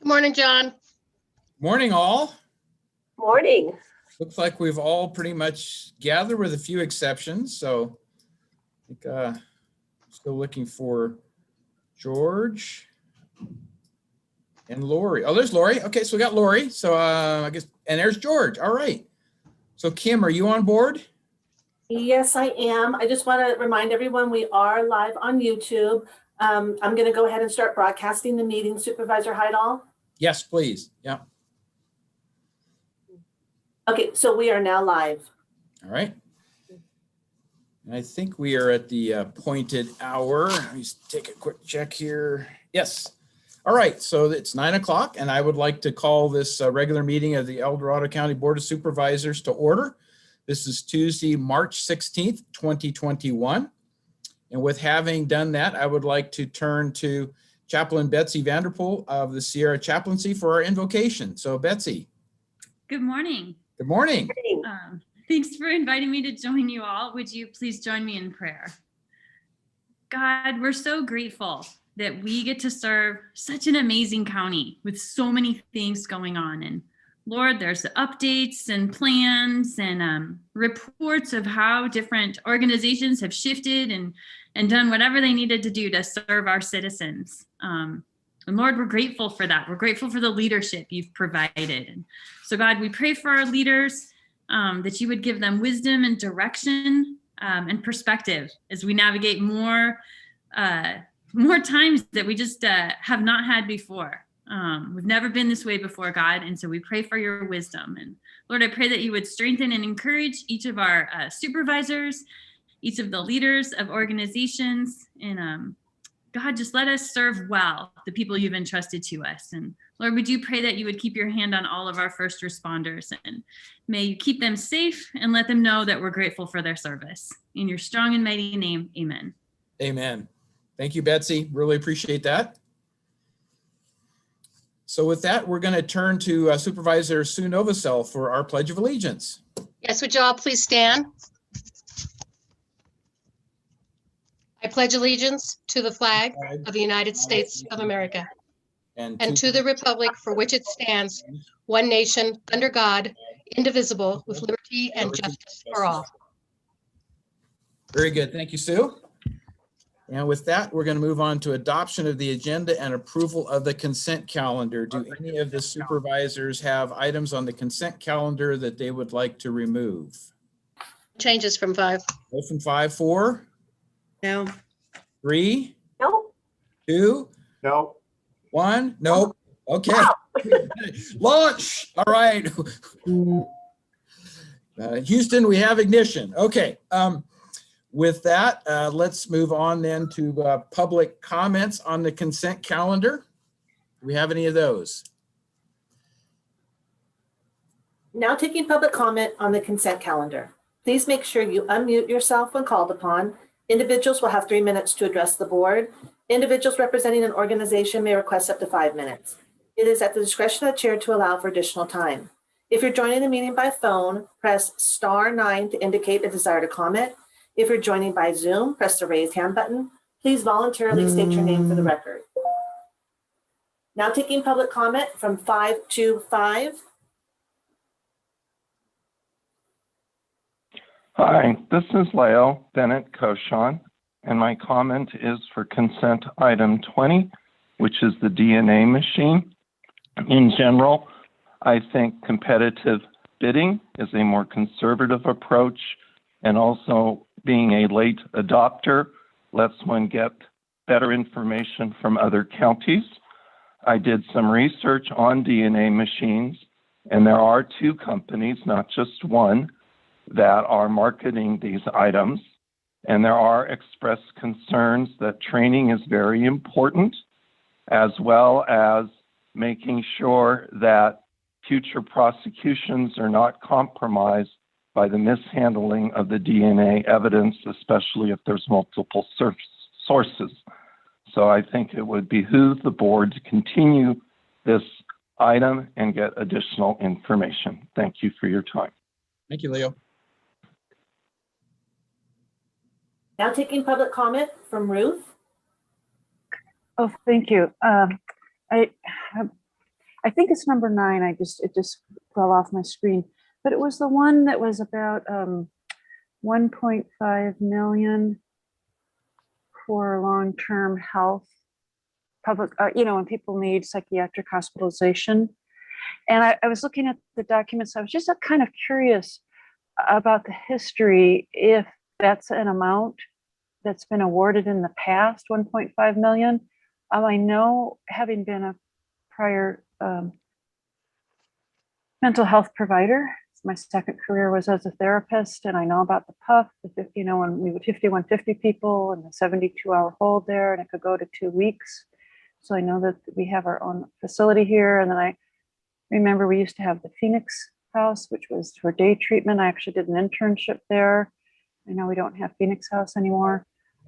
Good morning, John. Morning, all. Morning. Looks like we've all pretty much gathered with a few exceptions. So I think still looking for George and Lori. Oh, there's Lori. Okay, so we got Lori. So I guess, and there's George. All right. So Kim, are you on board? Yes, I am. I just want to remind everyone we are live on YouTube. I'm going to go ahead and start broadcasting the meeting, Supervisor Heidel. Yes, please. Yeah. Okay, so we are now live. All right. And I think we are at the appointed hour. Let me just take a quick check here. Yes. All right. So it's 9 o'clock, and I would like to call this regular meeting of the El Dorado County Board of Supervisors to order. This is Tuesday, March 16th, 2021. And with having done that, I would like to turn to Chaplain Betsy Vanderpool of the Sierra Chaplaincy for our invocation. So Betsy. Good morning. Good morning. Thanks for inviting me to join you all. Would you please join me in prayer? God, we're so grateful that we get to serve such an amazing county with so many things going on. And Lord, there's updates and plans and reports of how different organizations have shifted and done whatever they needed to do to serve our citizens. And Lord, we're grateful for that. We're grateful for the leadership you've provided. And so God, we pray for our leaders that you would give them wisdom and direction and perspective as we navigate more times that we just have not had before. We've never been this way before, God. And so we pray for your wisdom. And Lord, I pray that you would strengthen and encourage each of our supervisors, each of the leaders of organizations. And God, just let us serve well the people you've entrusted to us. And Lord, would you pray that you would keep your hand on all of our first responders, and may you keep them safe and let them know that we're grateful for their service. In your strong and mighty name, amen. Amen. Thank you, Betsy. Really appreciate that. So with that, we're going to turn to Supervisor Sue Novosel for our Pledge of Allegiance. Yes, would you all please stand? I pledge allegiance to the flag of the United States of America and to the republic for which it stands, one nation, under God, indivisible, with liberty and justice for all. Very good. Thank you, Sue. And with that, we're going to move on to adoption of the agenda and approval of the consent calendar. Do any of the supervisors have items on the consent calendar that they would like to remove? Changes from 5. Go from 5, 4? No. 3? No. 2? No. 1? Nope. Okay. Launch. All right. Houston, we have ignition. Okay. With that, let's move on then to public comments on the consent calendar. Do we have any of those? Now taking public comment on the consent calendar. Please make sure you unmute yourself when called upon. Individuals will have 3 minutes to address the board. Individuals representing an organization may request up to 5 minutes. It is at the discretion of the chair to allow for additional time. If you're joining the meeting by phone, press *9 to indicate a desire to comment. If you're joining by Zoom, press the raise hand button. Please voluntarily state your name for the record. Now taking public comment from 525. Hi, this is Leo Bennett Koshan, and my comment is for consent item 20, which is the DNA machine. In general, I think competitive bidding is a more conservative approach, and also being a late adopter lets one get better information from other counties. I did some research on DNA machines, and there are 2 companies, not just one, that are marketing these items. And there are expressed concerns that training is very important, as well as making sure that future prosecutions are not compromised by the mishandling of the DNA evidence, especially if there's multiple sources. So I think it would behoove the board to continue this item and get additional information. Thank you for your time. Thank you, Leo. Now taking public comment from Ruth. Oh, thank you. I have I think it's number 9. It just fell off my screen, but it was the one that was about 1.5 million for long-term health, public, when people need psychiatric hospitalization. And I was looking at the documents. I was just kind of curious about the history, if that's an amount that's been awarded in the past, 1.5 million. I know, having been a prior mental health provider, my second career was as a therapist, and I know about the PUF, when we would 5150 people and the 72-hour hold there, and it could go to 2 weeks. So I know that we have our own facility here. And then I remember we used to have the Phoenix House, which was for day treatment. I actually did an internship there. I know we don't have Phoenix House anymore.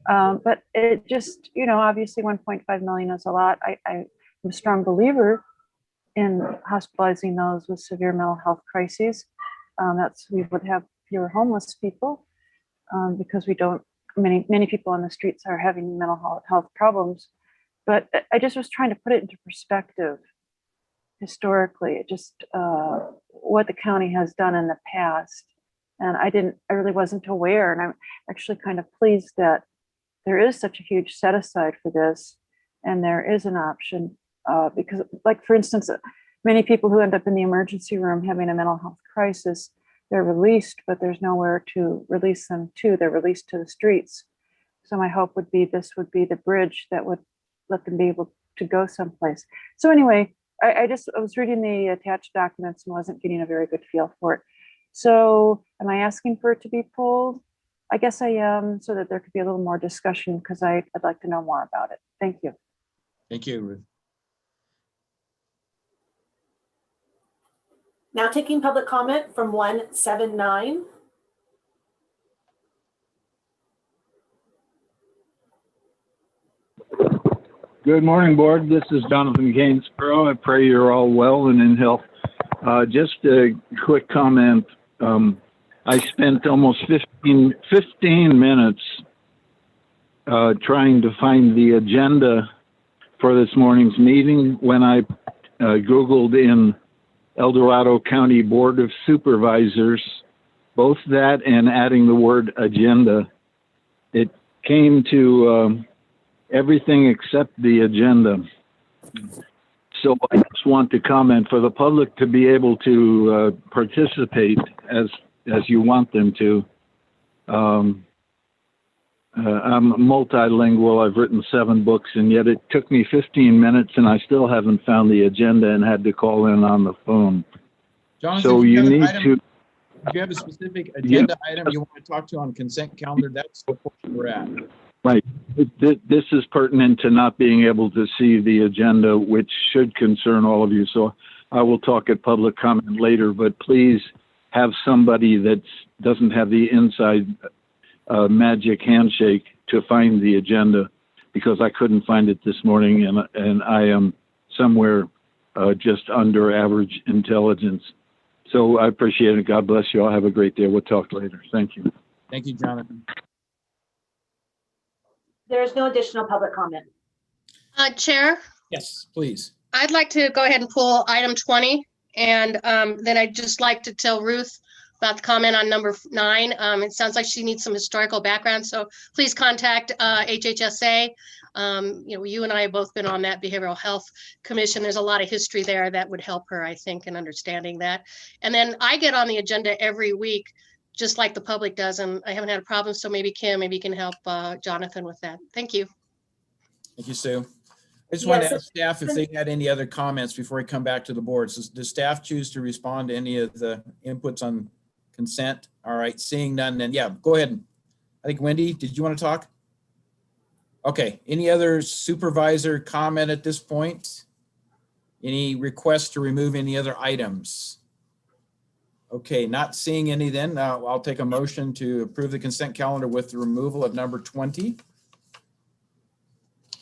But it just, obviously 1.5 million is a lot. I'm a strong believer in hospitalizing those with severe mental health crises. We would have fewer homeless people because many people on the streets are having mental health problems. But I just was trying to put it into perspective historically, just what the county has done in the past. And I really wasn't aware. And I'm actually kind of pleased that there is such a huge set aside for this. And there is an option because, like, for instance, many people who end up in the emergency room having a mental health crisis, they're released, but there's nowhere to release them to. They're released to the streets. So my hope would be this would be the bridge that would let them be able to go someplace. So anyway, I was reading the attached documents and wasn't getting a very good feel for it. So am I asking for it to be pulled? I guess I am, so that there could be a little more discussion, because I'd like to know more about it. Thank you. Thank you, Ruth. Now taking public comment from 179. Good morning, board. This is Jonathan Gainsborough. I pray you're all well and in health. Just a quick comment. I spent almost 15 minutes trying to find the agenda for this morning's meeting. When I Googled in El Dorado County Board of Supervisors, both that and adding the word agenda, it came to everything except the agenda. So I just want to comment, for the public to be able to participate as you want them to. I'm multilingual. I've written 7 books, and yet it took me 15 minutes, and I still haven't found the agenda and had to call in on the phone. Jonathan, So do you have an need item- to. If you have a specific agenda item you want to talk to on consent calendar, that's the portion we're at. Right. This is pertinent to not being able to see the agenda, which should concern all of you. So I will talk at public comment later, but please have somebody that doesn't have the inside magic handshake to find the agenda, because I couldn't find it this morning, and I am somewhere just under average intelligence. So I appreciate it. God bless you all. Have a great day. We'll talk later. Thank you. Thank you, Jonathan. There is no additional public comment. Chair, Yes, please. I'd like to go ahead and pull item 20. And then I'd just like to tell Ruth about the comment on number 9. It sounds like she needs some historical background. So please contact HHSA. You and I have both been on that Behavioral Health Commission. There's a lot of history there that would help her, I think, in understanding that. And then I get on the agenda every week, just like the public does, and I haven't had a problem. So maybe Kim, maybe you can help Jonathan with that. Thank you. Thank you, Sue. I just want to Yes, ask staff if they had any other comments before I come back to the board. So does staff choose to respond to any of the inputs on consent? All right, seeing none, then yeah, go ahead. I think Wendy, did you want to talk? Okay, any other supervisor comment at this point? Any requests to remove any other items? Okay, not seeing any then. I'll take a motion to approve the consent calendar with the removal of number 20.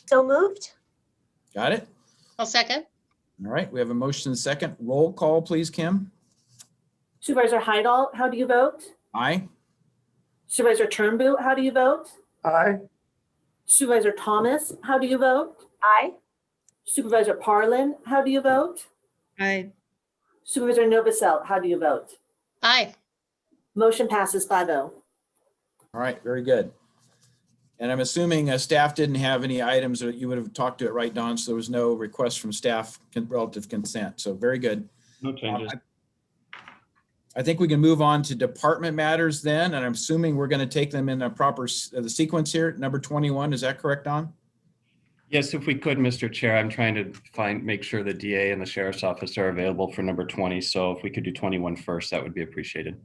So moved. Got it? I'll second. All right, we have a motion and a second. Roll call, please, Kim. Supervisor Heidel, how do you vote? Aye. Supervisor Turnbull, how do you vote? Aye. Supervisor Thomas, how do you vote? Aye. Supervisor Parlin, how do you vote? Aye. Supervisor Novacell, how do you vote? Aye. Motion passes 5-0. All right, very good. And I'm assuming staff didn't have any items that you would have talked to it, right, Don? So there was no request from staff relative consent. So very good. No changes. I think we can move on to department matters then, and I'm assuming we're going to take them in a proper the sequence here. Number 21, is that correct, Don? Yes, if we could, Mr. Chair, I'm trying to make sure the DA and the Sheriff's Office are available for number 20. So if we could do 21 first, that would be appreciated.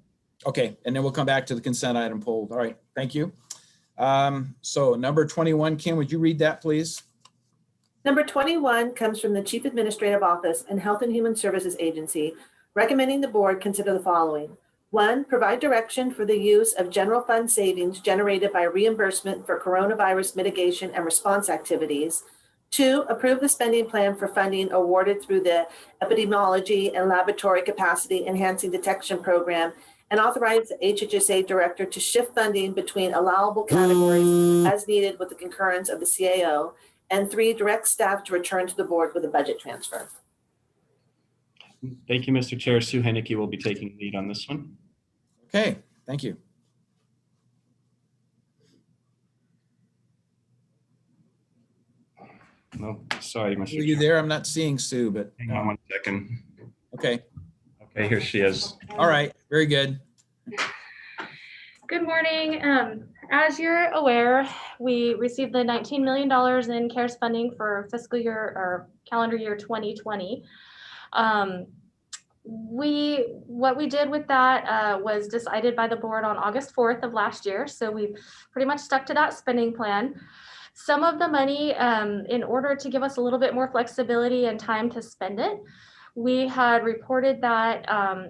Okay, and then we'll come back to the consent item pulled. All right, thank you. So number 21, Kim, would you read that, please? Number 21 comes from the Chief Administrative Office and Health and Human Services Agency, recommending the board consider the following. 1, provide direction for the use of general fund savings generated by reimbursement for coronavirus mitigation and response activities. 2, approve the spending plan for funding awarded through the Epidemiology and Laboratory Capacity Enhancing Detection Program, and authorize the HHSA director to shift funding between allowable categories as needed with the concurrence of the CAO. And 3, direct staff to return to the board with a budget transfer. Thank you, Mr. Chair. Sue Henneke will be taking lead on this one. Okay, thank you. No, sorry, Mr. Are Chair. you there? I'm not seeing Sue, but Hang on 1 second. okay. Okay, here she is. All right, very good. Good morning. As you're aware, we received the $19 million in CARES funding for fiscal year or calendar year 2020. What we did with that was decided by the board on August 4th of last year. So we pretty much stuck to that spending plan. Some of the money, in order to give us a little bit more flexibility and time to spend it, we had reported that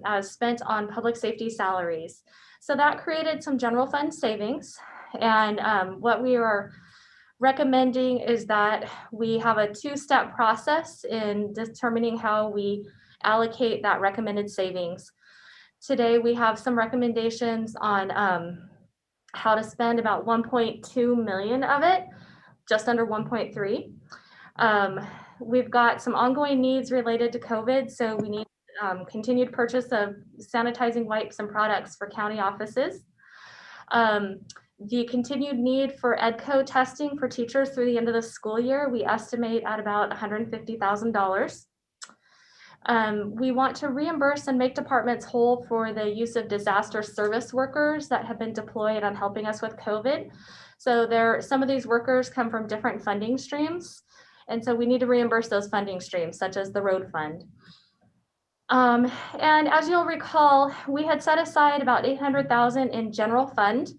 as spent on public safety salaries. So that created some general fund savings. And what we are recommending is that we have a 2-step process in determining how we allocate that recommended savings. Today, we have some recommendations on how to spend about 1.2 million of it, just under 1.3. We've got some ongoing needs related to COVID, so we need continued purchase of sanitizing wipes and products for county offices. The continued need for EDCO testing for teachers through the end of the school year, we estimate at about $150,000. We want to reimburse and make departments whole for the use of disaster service workers that have been deployed on helping us with COVID. So some of these workers come from different funding streams. And so we need to reimburse those funding streams, such as the road fund. And as you'll recall, we had set aside about $800,000 in general fund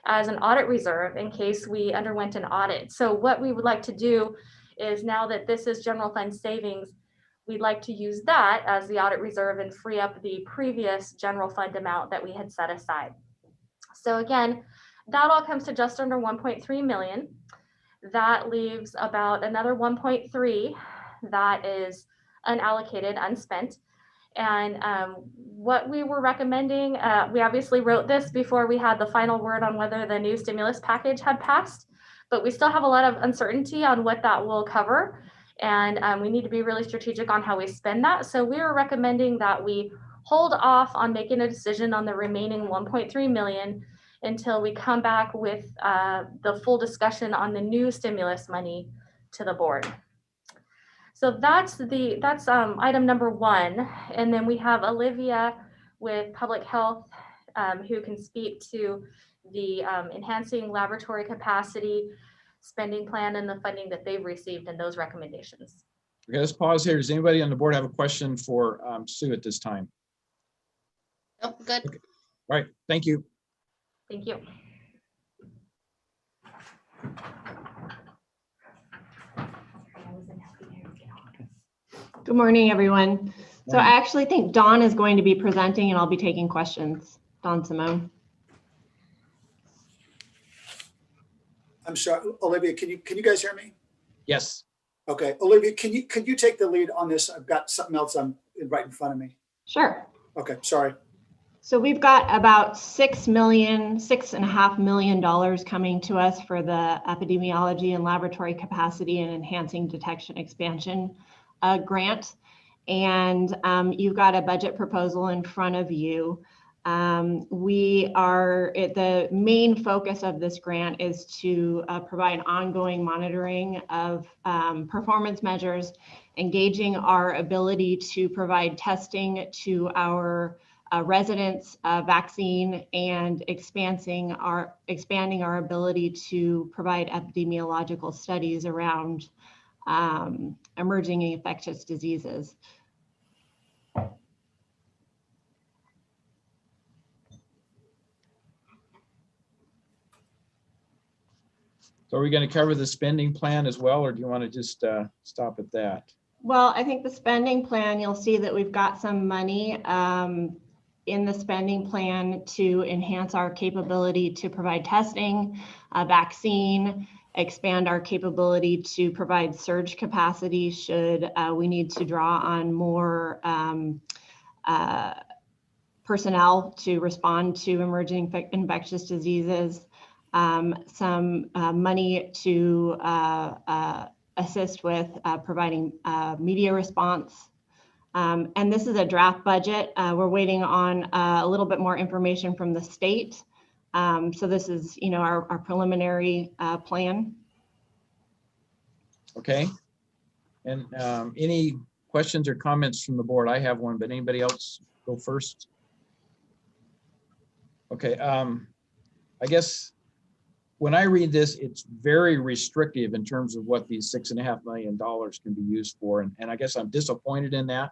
as an audit reserve in case we underwent an audit. So what we would like to do is, now that this is general fund savings, we'd like to use that as the audit reserve and free up the previous general fund amount that we had set aside. So again, that all comes to just under 1.3 million. That leaves about another 1.3 that is unallocated, unspent. And what we were recommending, we obviously wrote this before we had the final word on whether the new stimulus package had passed, but we still have a lot of uncertainty on what that will cover. And we need to be really strategic on how we spend that. So we are recommending that we hold off on making a decision on the remaining 1.3 million until we come back with the full discussion on the new stimulus money to the board. So that's item number 1. And then we have Olivia with Public Health who can speak to the enhancing laboratory capacity spending plan and the funding that they've received and those recommendations. Okay, let's pause here. Does anybody on the board have a question for Sue at this time? Oh, good. Okay. All right, thank you. Thank you. Good morning, everyone. So I actually think Dawn is going to be presenting and I'll be taking questions. Dawn Simone. I'm sorry, Olivia, can you guys hear me? Yes. Okay, Olivia, could you take the lead on this? I've got something else right in front of me. Sure. Okay, sorry. So we've got about $6.5 million coming to us for the epidemiology and laboratory capacity and enhancing detection expansion grant. and you've got a budget proposal in front of you. The main focus of this grant is to provide ongoing monitoring of performance measures, engaging our ability to provide testing to our residents, vaccine, and expanding our ability to provide epidemiological studies around emerging infectious diseases. So are we going to cover the spending plan as well, or do you want to just stop at that? Well, I think the spending plan, you'll see that we've got some money in the spending plan to enhance our capability to provide testing, vaccine, expand our capability to provide surge capacity should we need to draw on more personnel to respond to emerging infectious diseases. Some money to assist with providing media response. And this is a draft budget. We're waiting on a little bit more information from the state. So this is, our preliminary plan. Okay. And any questions or comments from the board? I have one, but anybody else go first? Okay. I guess when I read this, it's very restrictive in terms of what these $6.5 million can be used for. And I guess I'm disappointed in that,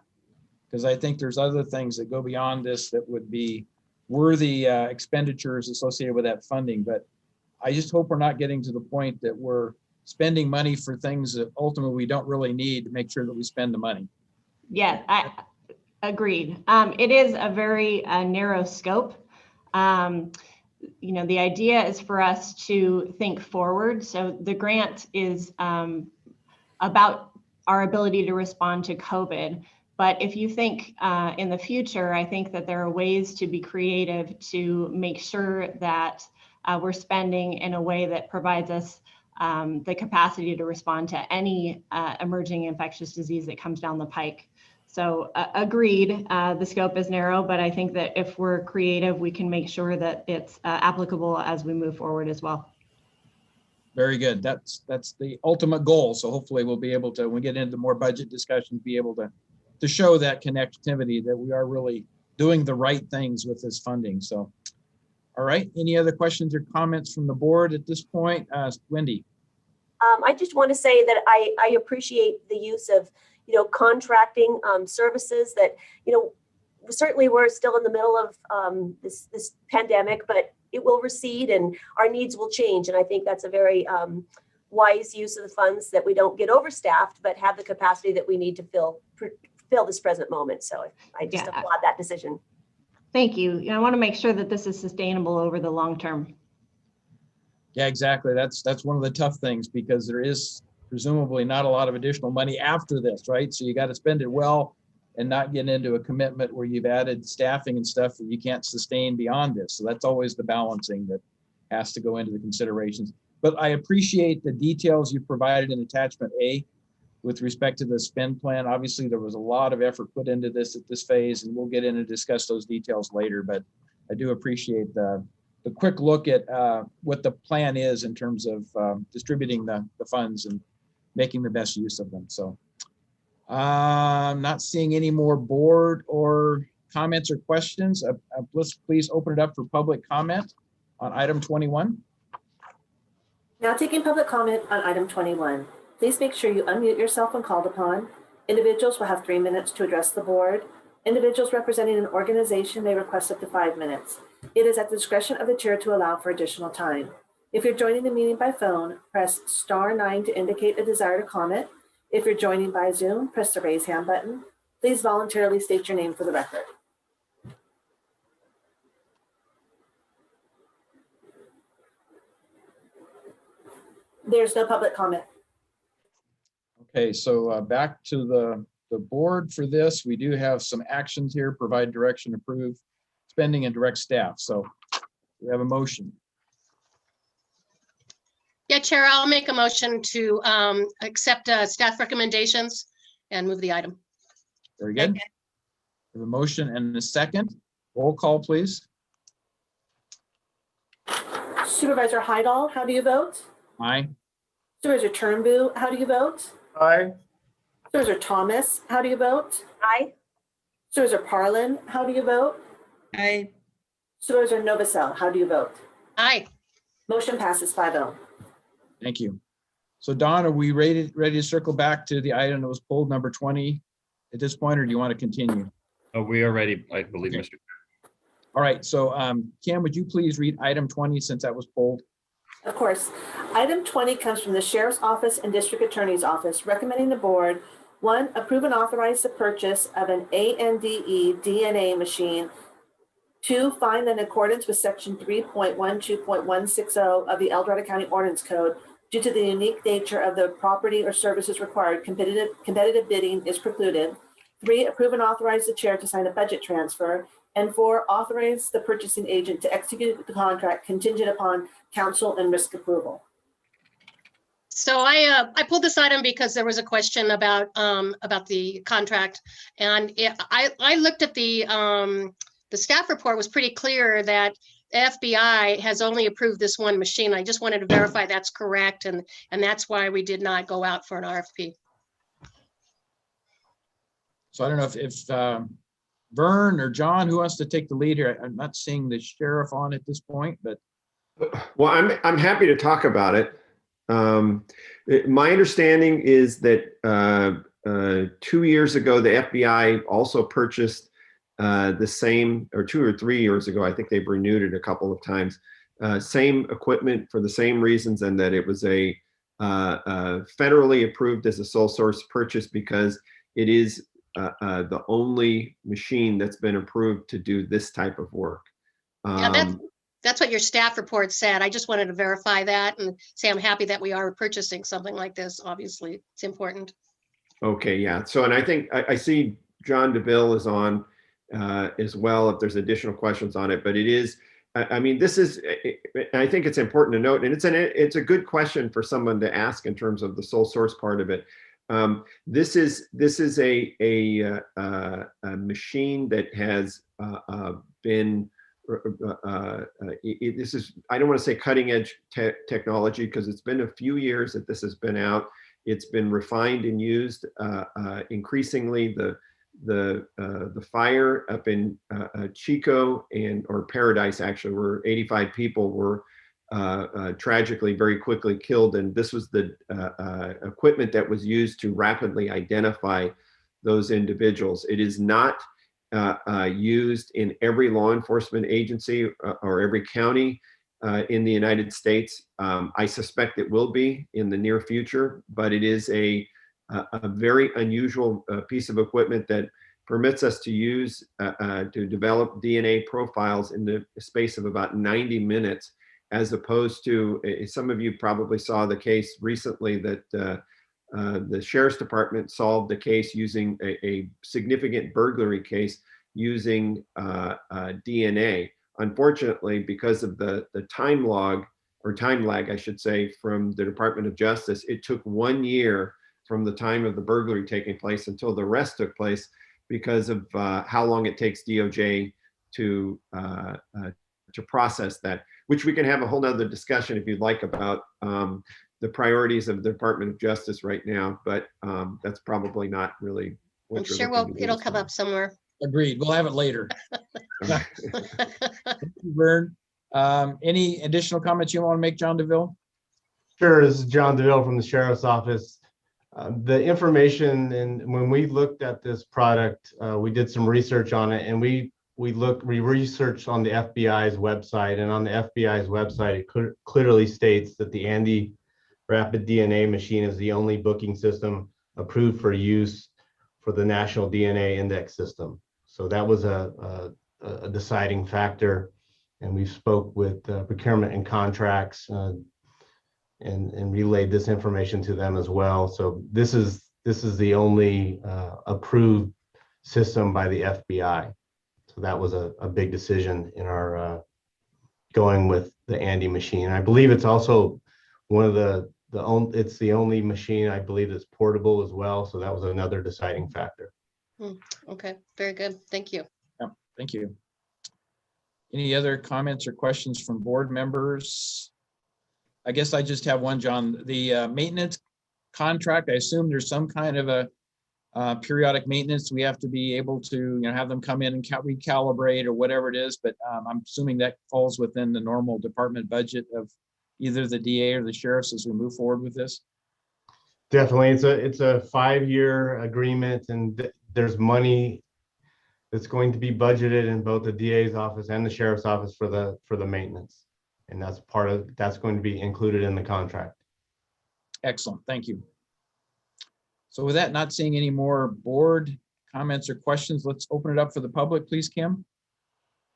because I think there's other things that go beyond this that would be worthy expenditures associated with that funding. But I just hope we're not getting to the point that we're spending money for things that ultimately we don't really need to make sure that we spend the money. Yeah, I agreed. It is a very narrow scope. The idea is for us to think forward. So the grant is about our ability to respond to COVID. But if you think in the future, I think that there are ways to be creative to make sure that we're spending in a way that provides us the capacity to respond to any emerging infectious disease that comes down the pike. So agreed, the scope is narrow, but I think that if we're creative, we can make sure that it's applicable as we move forward as well. Very good. That's the ultimate goal. So hopefully we'll be able to, when we get into more budget discussions, be able to show that connectivity, that we are really doing the right things with this funding. So, all right. Any other questions or comments from the board at this point? Wendy. I just want to say that I appreciate the use of contracting services that, certainly we're still in the middle of this pandemic, but it will recede and our needs will change. And I think that's a very wise use of the funds, that we don't get overstaffed, but have the capacity that we need to fill this present moment. So I just applaud that decision. Thank you. I want to make sure that this is sustainable over the long term. Yeah, exactly. That's one of the tough things, because there is presumably not a lot of additional money after this, right? So you got to spend it well and not get into a commitment where you've added staffing and stuff that you can't sustain beyond this. So that's always the balancing that has to go into the considerations. But I appreciate the details you provided in attachment A with respect to the spend plan. Obviously, there was a lot of effort put into this at this phase, and we'll get in and discuss those details later. But I do appreciate the quick look at what the plan is in terms of distributing the funds and making the best use of them. So I'm not seeing any more board or comments or questions. Let's please open it up for public comment on item 21. Now taking public comment on item 21. Please make sure you unmute yourself when called upon. Individuals will have 3 minutes to address the board. Individuals representing an organization may request up to 5 minutes. It is at the discretion of the chair to allow for additional time. If you're joining the meeting by phone, press *9 to indicate a desire to comment. If you're joining by Zoom, press the raise hand button. Please voluntarily state your name for the record. There's no public comment. Okay, so back to the board for this. We do have some actions here: provide direction, approve spending, and direct staff. So we have a motion. Yeah, Chair, I'll make a motion to accept staff recommendations and move the item. Very good. Second. We have a motion and a second. Roll call, please. Supervisor Hydall, how do you vote? Aye. Supervisor Turnbull, how do you vote? Aye. Supervisor Thomas, how do you vote? Aye. Supervisor Parlin, how do you vote? Aye. Supervisor Novacell, how do you vote? Aye. Motion passes 5-0. Thank you. So Don, are we ready to circle back to the item that was pulled, number 20 at this point, or do you want to continue? Oh, we are ready, I believe, Okay. Mr. All right, so Cam, would you please read item 20 since that was pulled? Of course. Item 20 comes from the Sheriff's Office and District Attorney's Office, recommending the board, 1, approve and authorize the purchase of an ANDE DNA machine. 2, find that in accordance with section 3.12.160 of the El Dorado County Ordinance Code, due to the unique nature of the property or services required, competitive bidding is precluded. 3, approve and authorize the chair to sign a budget transfer. And 4, authorize the purchasing agent to execute the contract contingent upon council and risk approval. So I pulled this item because there was a question about the contract, and I looked at the staff report was pretty clear that the FBI has only approved this one machine. I just wanted to verify that's correct, and that's why we did not go out for an RFP. So I don't know if Vern or John, who wants to take the lead here? I'm not seeing the sheriff on at this point, but. Well, I'm happy to talk about it. My understanding is that 2 years ago, the FBI also purchased the same, or 2 or 3 years ago, I think they've renewed it a couple of times, same equipment for the same reasons, and that it was a federally approved as a sole source purchase because it is the only machine that's been approved to do this type of work. Yeah, that's what your staff report said. I just wanted to verify that and say I'm happy that we are purchasing something like this. Obviously, it's important. Okay, yeah. So, and I think I see John DeVille is on as well, if there's additional questions on it, but it is, I mean, this is, I think it's important to note, and it's a good question for someone to ask in terms of the sole source part of it. This is a machine that has been, this is, I don't want to say cutting edge technology, because it's been a few years that this has been out. It's been refined and used increasingly. The fire up in Chico or Paradise, actually, where 85 people were tragically very quickly killed, and this was the equipment that was used to rapidly identify those individuals. It is not used in every law enforcement agency or every county in the United States. I suspect it will be in the near future, but it is a very unusual piece of equipment that permits us to use to develop DNA profiles in the space of about 90 minutes, as opposed to, some of you probably saw the case recently that the Sheriff's Department solved the case using a significant burglary case using DNA. Unfortunately, because of the time lag, I should say, from the Department of Justice, it took 1 year from the time of the burglary taking place until the arrest took place, because of how long it takes DOJ to process that, which we can have a whole nother discussion if you'd like about the priorities of the Department of Justice right now, but that's probably not really what I'm you're sure looking to do it'll this come time. up somewhere. Agreed. We'll have it later. Thank you, Vern. Any additional comments you want to make, John DeVille? Sure. This is John DeVille from the Sheriff's Office. The information, and when we looked at this product, we did some research on it, and we researched on the FBI's website, and on the FBI's website, it clearly states that the Andy Rapid DNA machine is the only booking system approved for use for the National DNA Index System. So that was a deciding factor, and we spoke with procurement and contracts and relayed this information to them as well. So this is the only approved system by the FBI. So that was a big decision in our going with the Andy machine. I believe it's also one of it's the only machine I believe that's portable as well. So that was another deciding factor. Okay, very good. Thank you. Yeah, thank you. Any other comments or questions from board members? I guess I just have one, John. The maintenance contract, I assume there's some kind of a periodic maintenance. We have to be able to, have them come in and recalibrate or whatever it is, but I'm assuming that falls within the normal department budget of either the DA or the sheriffs as we move forward with this. Definitely, it's a 5-year agreement, and there's money that's going to be budgeted in both the DA's office and the sheriff's office for the maintenance, and that's going to be included in the contract. Excellent, thank you. So with that, not seeing any more board comments or questions, let's open it up for the public, please, Kim.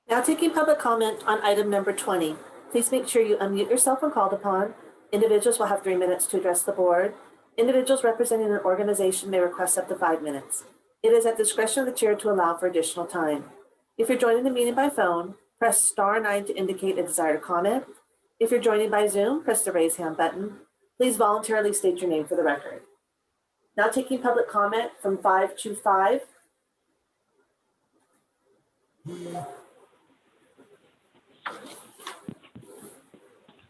Now taking public comment on item number 20. Please make sure you unmute yourself when called upon. Individuals will have 3 minutes to address the board. Individuals representing an organization may request up to 5 minutes. It is at the discretion of the chair to allow for additional time. If you're joining the meeting by phone, press *9 to indicate a desire to comment. If you're joining by Zoom, press the raise hand button. Please voluntarily state your name for the record. Now taking public comment from 525.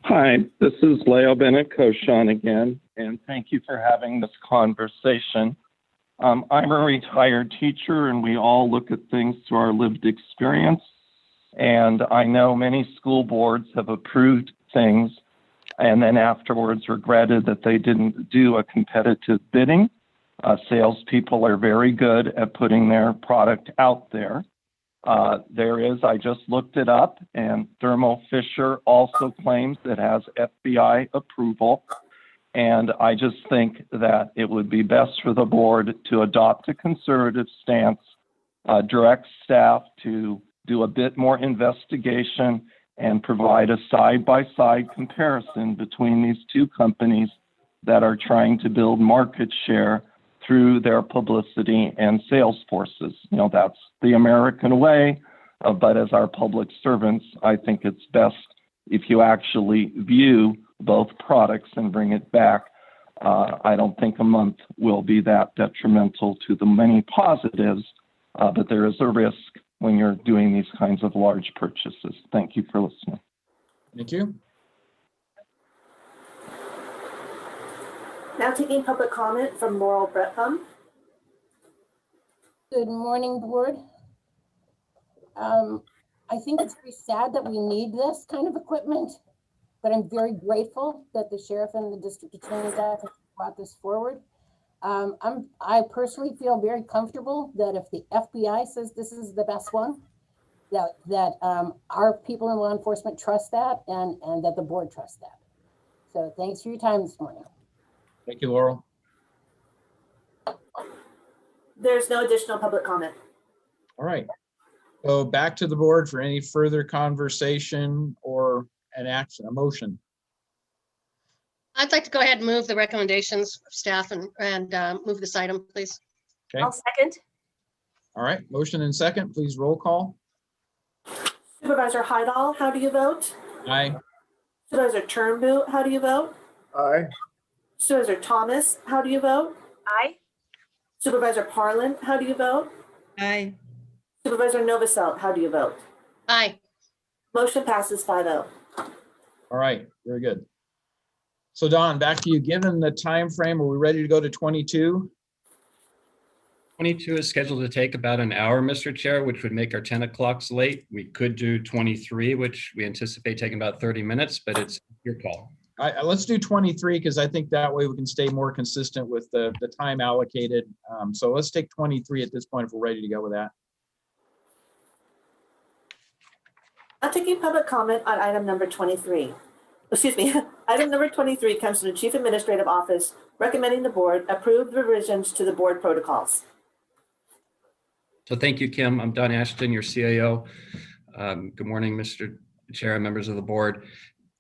Hi, this is Leo Bennett Koshan again, and thank you for having this conversation. I'm a retired teacher, and we all look at things through our lived experience. And I know many school boards have approved things and then afterwards regretted that they didn't do a competitive bidding. Salespeople are very good at putting their product out there. I just looked it up, and Thermo Fisher also claims it has FBI approval. And I just think that it would be best for the board to adopt a conservative stance, direct staff to do a bit more investigation and provide a side-by-side comparison between these two companies that are trying to build market share through their publicity and sales forces. That's the American way, but as our public servants, I think it's best if you actually view both products and bring it back. I don't think a month will be that detrimental to the many positives, but there is a risk when you're doing these kinds of large purchases. Thank you for listening. Thank you. Now taking public comment from Laurel Bretham. Good morning, board. I think it's very sad that we need this kind of equipment, but I'm very grateful that the sheriff and the district attorney's office brought this forward. I personally feel very comfortable that if the FBI says this is the best one, that our people in law enforcement trust that and that the board trusts that. So thanks for your time this morning. Thank you, Laurel. There's no additional public comment. All right. So back to the board for any further conversation or an action, a motion. I'd like to go ahead and move the recommendations of staff and move this item, please. Okay. I'll second. All right. Motion and second, please roll call. Supervisor Heidel, how do you vote? Aye. Supervisor Turnboot, how do you vote? Aye. Supervisor Thomas, how do you vote? Aye. Supervisor Parlin, how do you vote? Aye. Supervisor Novosel, how do you vote? Aye. Motion passes 5-0. All right, very good. So Don, back to you. Given the time frame, are we ready to go to 22? 22 is scheduled to take about an hour, Mr. Chair, which would make our 10 o'clocks late. We could do 23, which we anticipate taking about 30 minutes, but it's your call. Let's do 23 because I think that way we can stay more consistent with the time allocated. So let's take 23 at this point if we're ready to go with that. Now taking public comment on item number 23. Excuse me, item number 23 comes from the Chief Administrative Office recommending the board approve the revisions to the board protocols. So thank you, Kim. I'm Don Ashton, your CAO. Good morning, Mr. Chair and members of the board.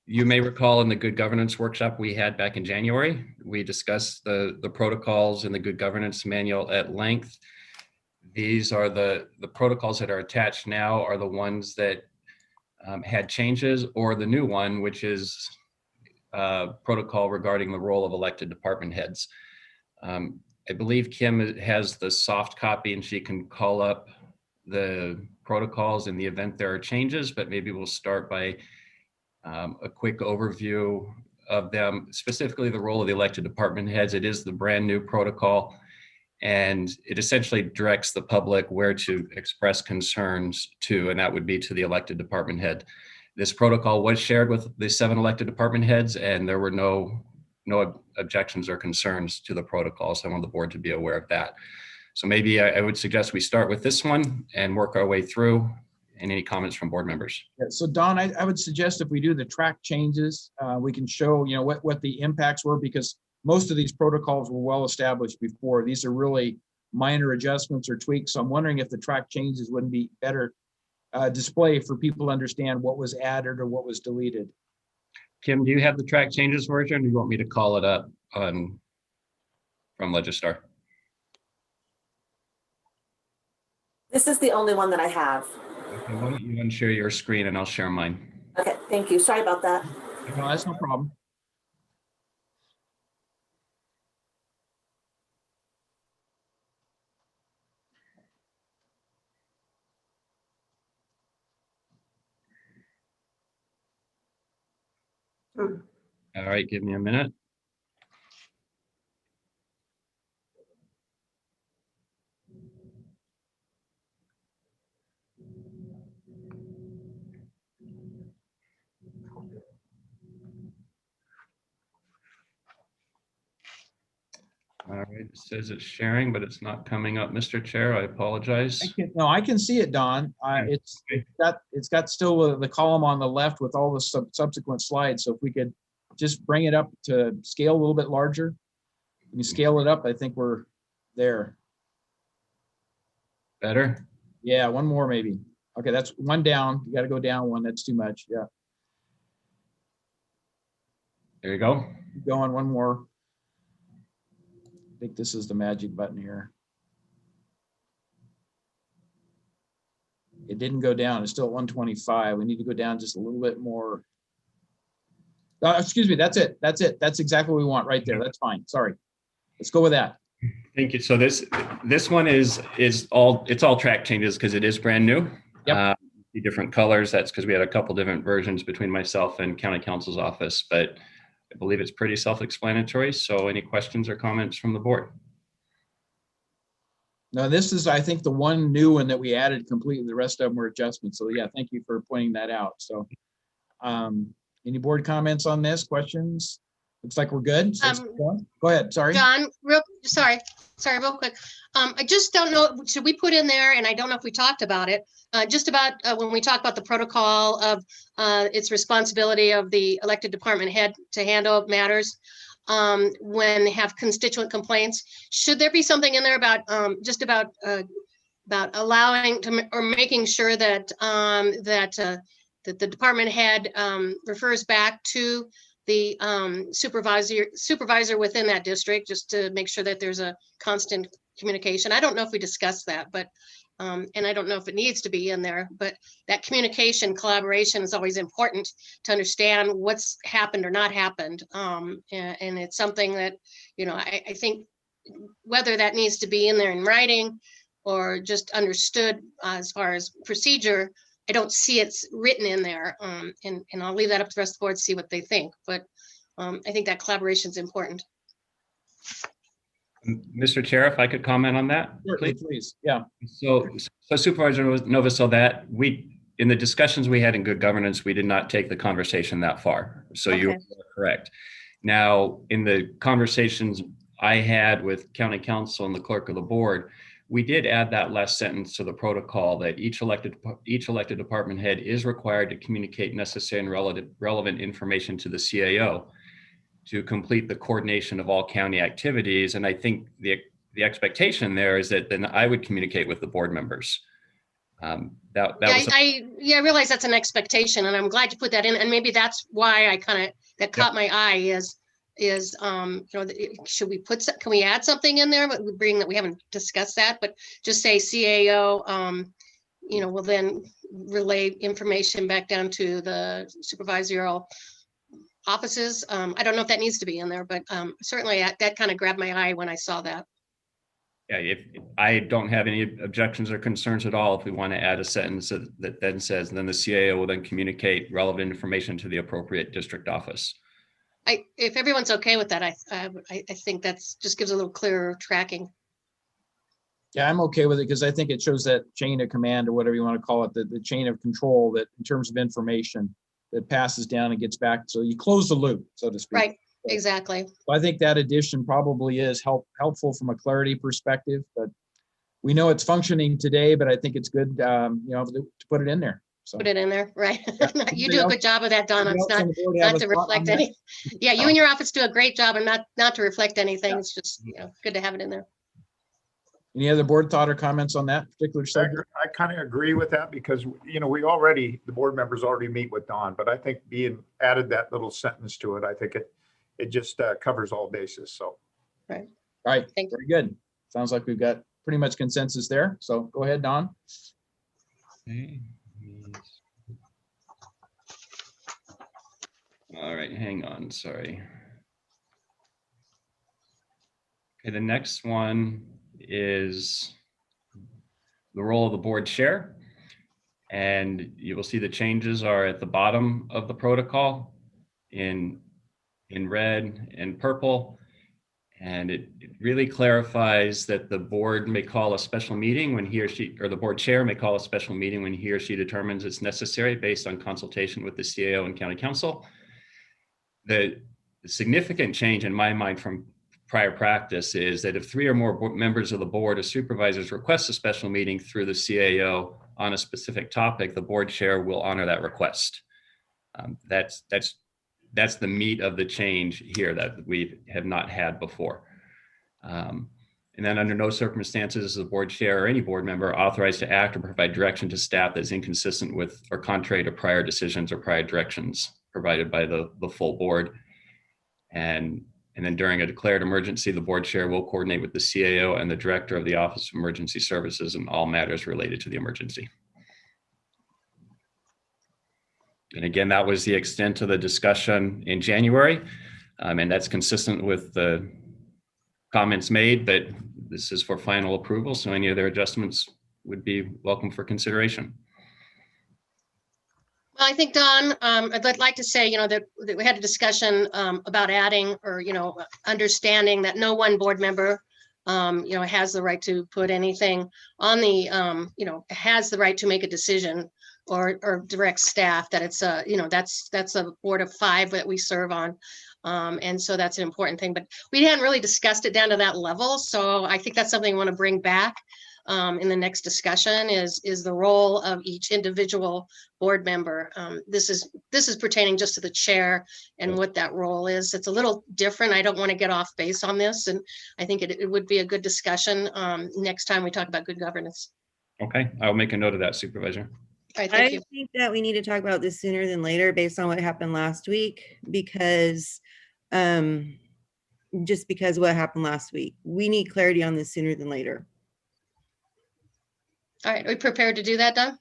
You may recall in the good governance workshop we had back in January, we discussed the protocols in the good governance manual at length. These are the protocols that are attached now are the ones that had changes, or the new one, which is protocol regarding the role of elected department heads. I believe Kim has the soft copy and she can call up the protocols in the event there are changes, but maybe we'll start by a quick overview of them, specifically the role of the elected department heads. It is the brand new protocol, and it essentially directs the public where to express concerns to, and that would be to the elected department head. This protocol was shared with the 7 elected department heads, and there were no objections or concerns to the protocol. So I want the board to be aware of that. So maybe I would suggest we start with this one and work our way through. And any comments from board members? Yeah, so Don, I would suggest if we do the track changes, we can show, you know, what the impacts were, because most of these protocols were well established before. These are really minor adjustments or tweaks. So I'm wondering if the track changes wouldn't be better display for people to understand what was added or what was deleted. Kim, do you have the track changes version, or do you want me to call it up from Legistar? This is the only one that I have. Okay, why don't you unshare your screen and I'll share mine. Okay, thank you. Sorry about that. No, that's no problem. All right, give me a minute. All right, it says it's sharing, but it's not coming up. Mr. Chair, I apologize. I can see it, Don. It's got still the column on the left with all the subsequent slides. So if we could just bring it up to scale a little bit larger, we scale it up. I think we're there. Better? Yeah, one more maybe. Okay, that's one down. You got to go down one. That's too much. Yeah. There you go. Keep going, one more. I think this is the magic button here. It didn't go down. It's still at 125. We need to go down just a little bit more. Excuse me. That's it. That's it. That's exactly what we want right there. That's fine. Sorry. Let's go with that. Thank you. So this one is all track changes because it is brand new. Yep. The different colors. That's because we had a couple different versions between myself and County Counsel's office, but I believe it's pretty self-explanatory. So any questions or comments from the board? No, this is, I think, the one new one that we added completely. The rest of them were adjustments. So yeah, thank you for pointing that out. So any board comments on this? Questions? Looks like we're good. So go ahead. Sorry. Don, real quick. I just don't know, should we put in there, and I don't know if we talked about it, just about when we talk about the protocol of its responsibility of the elected department head to handle matters when they have constituent complaints. Should there be something in there about just about allowing to, or making sure that that the department head refers back to the supervisor within that district, just to make sure that there's a constant communication. I don't know if we discussed that, but and I don't know if it needs to be in there, but that communication, collaboration is always important to understand what's happened or not happened. And it's something that, you know, I think whether that needs to be in there in writing or just understood as far as procedure, I don't see it's written in there, and I'll leave that up to the rest of the board to see what they think. But I think that collaboration is important. Mr. Chair, if I could comment on that, please. Yeah. So Supervisor Novosel, that in the discussions we had in good governance, we did not take the conversation that far. So okay. You're correct. Now, in the conversations I had with County Council and the clerk of the board, we did add that last sentence to the protocol that each elected department head is required to communicate necessary and relevant information to the CAO to complete the coordination of all county activities. And I think the expectation there is that then I would communicate with the board members. I realize that's an expectation, and I'm glad you put that in. And maybe that's why I that caught my eye is you know, should we can we add something in there, but we haven't discussed that, but just say CAO, you know, will then relay information back down to the supervisorial offices. I don't know if that needs to be in there, but certainly that kind of grabbed my eye when I saw that. Yeah, if I don't have any objections or concerns at all, if we want to add a sentence that then says, then the CAO will then communicate relevant information to the appropriate district office. If everyone's okay with that, I think that's just gives a little clearer tracking. Yeah, I'm okay with it because I think it shows that chain of command or whatever you want to call it, the chain of control that in terms of information that passes down and gets back. So you close the loop, so to speak. Right, exactly. So I think that addition probably is helpful from a clarity perspective, but we know it's functioning today, but I think it's good, to put it in there. So Put it in there, right? Yeah. You do a good job of that, Donna. It's Anybody else on the board have not a to thought on reflect that? any. Yeah, you and your office do a great job and not to reflect anything. It's just, good to have it in there. Any other board thought or comments on that particular subject? I kind of agree with that because, the board members already meet with Dawn, but I think being added that little sentence to it, I think it just covers all bases. So. Right. All right. Very good. Sounds like we've got pretty much consensus there. So go ahead, Dawn. Okay. All right, hang on, sorry. Okay, the next one is the role of the board chair. And you will see the changes are at the bottom of the protocol in red and purple. And it really clarifies that the board may call a special meeting when he or she, or the board chair may call a special meeting when he or she determines it's necessary based on consultation with the CAO and county council. The significant change in my mind from prior practice is that if 3 or more members of the board or supervisors request a special meeting through the CAO on a specific topic, the board chair will honor that request. That's the meat of the change here that we have not had before. And then under no circumstances is the board chair or any board member authorized to act or provide direction to staff that's inconsistent with or contrary to prior decisions or prior directions provided by the full board. And then during a declared emergency, the board chair will coordinate with the CAO and the director of the Office of Emergency Services in all matters related to the emergency. And again, that was the extent of the discussion in January. And that's consistent with the comments made, but this is for final approval. So any other adjustments would be welcome for consideration. Well, I think, Don, I'd like to say, that we had a discussion about adding or, understanding that no one board member, has the right to put anything on the, has the right to make a decision or direct staff, that it's a, that's a board of 5 that we serve on. And so that's an important thing, but we hadn't really discussed it down to that level. So I think that's something we want to bring back in the next discussion is the role of each individual board member. This is pertaining just to the chair and what that role is. It's a little different. I don't want to get off base on this. And I think it would be a good discussion next time we talk about good governance. Okay, I'll make a note of that, Supervisor. All right, thank you. I think that we need to talk about this sooner than later based on what happened last week, because just because of what happened last week. We need clarity on this sooner than later. All right, are we prepared to do that, Don?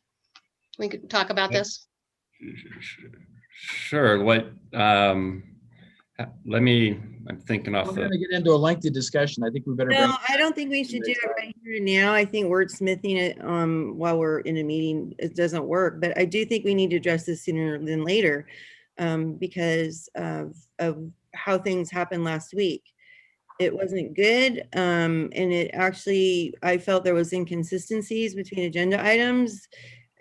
We could talk about this. Sure. I'm thinking off. We're going to get into a lengthy discussion. I think we better. No, I don't think we should do it right here and now. I think wordsmithing it while we're in a meeting, it doesn't work. But I do think we need to address this sooner than later because of how things happened last week. It wasn't good. And it actually, I felt there was inconsistencies between agenda items.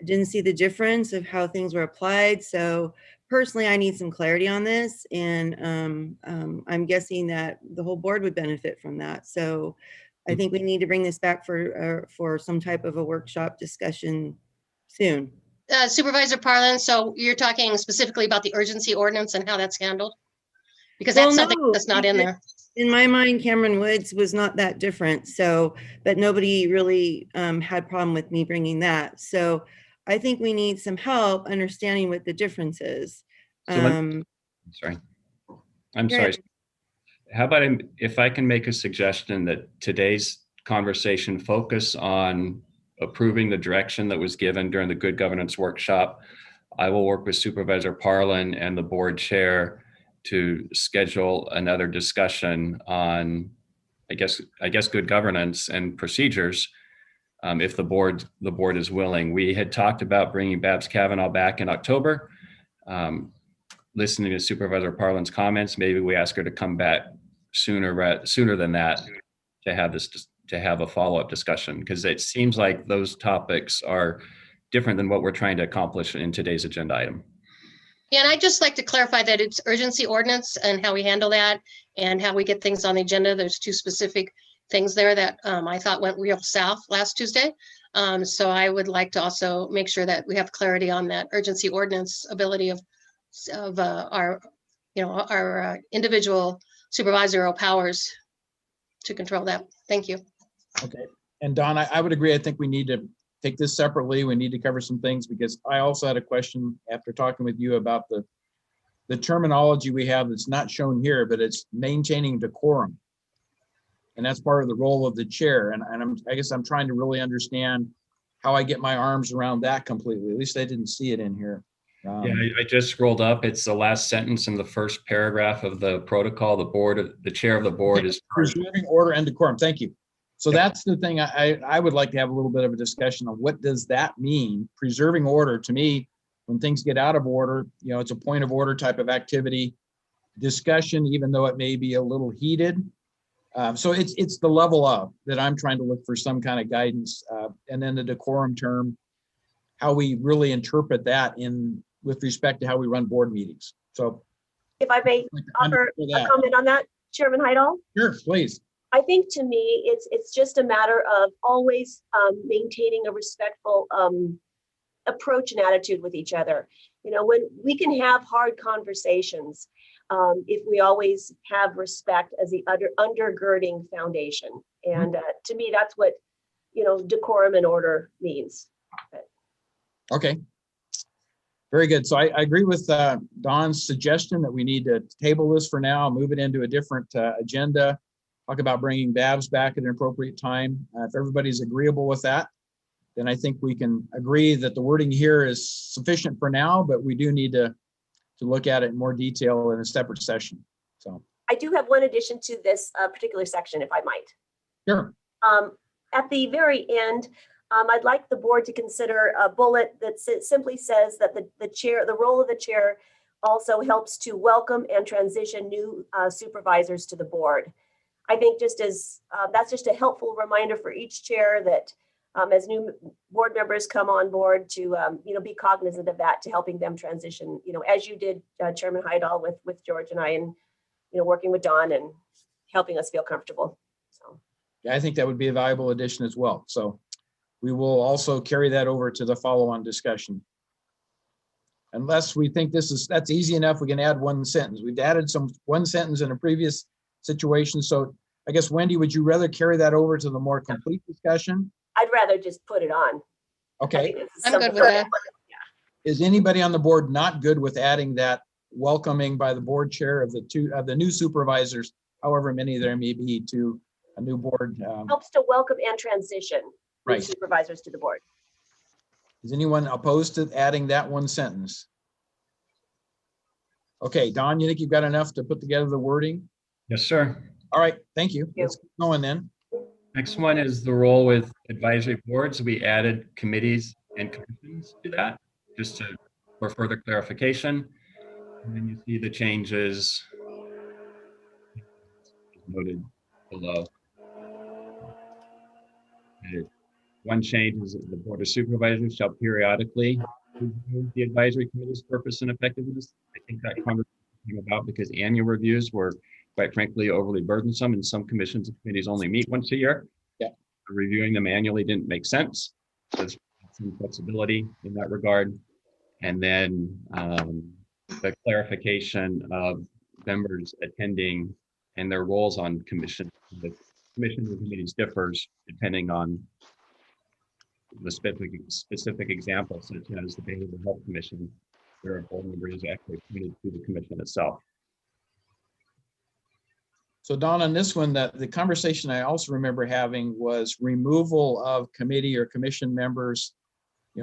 I didn't see the difference of how things were applied. So personally, I need some clarity on this. And I'm guessing that the whole board would benefit from that. So I think we need to bring this back for some type of a workshop discussion soon. Supervisor Parlin, so you're talking specifically about the urgency ordinance and how that's handled? Because that's something that's not in there. In my mind, Cameron Woods was not that different. So, but nobody really had problem with me bringing that. So I think we need some help understanding what the difference is. I'm sorry. How about if I can make a suggestion that today's conversation focus on approving the direction that was given during the Good Governance Workshop. I will work with Supervisor Parlin and the board chair to schedule another discussion on I guess good governance and procedures. If the board is willing. We had talked about bringing Babs Kavanaugh back in October. Listening to Supervisor Parlin's comments, maybe we ask her to come back sooner than that to have a follow-up discussion, because it seems like those topics are different than what we're trying to accomplish in today's agenda item. Yeah, and I'd just like to clarify that it's urgency ordinance and how we handle that and how we get things on the agenda. There's two specific things there that I thought went real south last Tuesday. So I would like to also make sure that we have clarity on that urgency ordinance ability of our individual supervisorial powers to control that. Thank you. Okay. And Don, I would agree. I think we need to take this separately. We need to cover some things, because I also had a question after talking with you about the terminology we have that's not shown here, but it's maintaining decorum. And that's part of the role of the chair. And I guess I'm trying to really understand how I get my arms around that completely. At least I didn't see it in here. Yeah, I just scrolled up. It's the last sentence in the first paragraph of the protocol. The chair of the board is preserving order and decorum. Thank you. So that's the thing I would like to have a little bit of a discussion on. What does that mean? Preserving order, to me, when things get out of order, it's a point of order type of activity. Discussion, even though it may be a little heated. So it's the level of that I'm trying to look for some kind of guidance. And then the decorum term, how we really interpret that with respect to how we run board meetings. So if I may offer a comment on that, Chairman Heidel? Sure, please. I think to me, it's just a matter of always maintaining a respectful approach and attitude with each other. When we can have hard conversations, if we always have respect as the undergirding foundation. And to me, that's what, decorum and order means. Okay. Very good. So I agree with Don's suggestion that we need to table this for now, move it into a different agenda, talk about bringing Babs back at an appropriate time. If everybody's agreeable with that, then I think we can agree that the wording here is sufficient for now, but we do need to look at it in more detail in a separate session. So I do have one addition to this particular section, if I might. Sure. At the very end, I'd like the board to consider a bullet that simply says that the role of the chair also helps to welcome and transition new supervisors to the board. I think that's just a helpful reminder for each chair that as new board members come on board to be cognizant of that, to helping them transition, as you did, Chairman Heidel, with George and I, and working with Don and helping us feel comfortable. So yeah, I think that would be a valuable addition as well. So we will also carry that over to the follow-on discussion. Unless we think that's easy enough, we can add one sentence. We've added one sentence in a previous situation. So I guess, Wendy, would you rather carry that over to the more complete discussion? I'd rather just put it on. Okay. I'm good with that. Is anybody on the board not good with adding that welcoming by the board chair of the new supervisors, however many there may be, to a new board? Helps to welcome and transition right. supervisors to the board. Is anyone opposed to adding that one sentence? Okay, Don, you think you've got enough to put together the wording? Yes, sir. All right, thank you. Let's keep going then. Next one is the role with advisory boards. We added committees and commissions to that, just for further clarification. And then you see the changes noted below. One change is that the Board of Supervisors shall periodically review the advisory committee's purpose and effectiveness. I think that conversation came about because annual reviews were, quite frankly, overly burdensome, and some commissions and committees only meet once a year. Yeah. Reviewing them annually didn't make sense. There's some flexibility in that regard. And then the clarification of members attending and their roles on commission. The commission and committees differs depending on the specific examples, such as the Behavioral Health Commission, where a board member is actually appointed to the commission itself. So Don, on this one, the conversation I also remember having was removal of committee or commission members,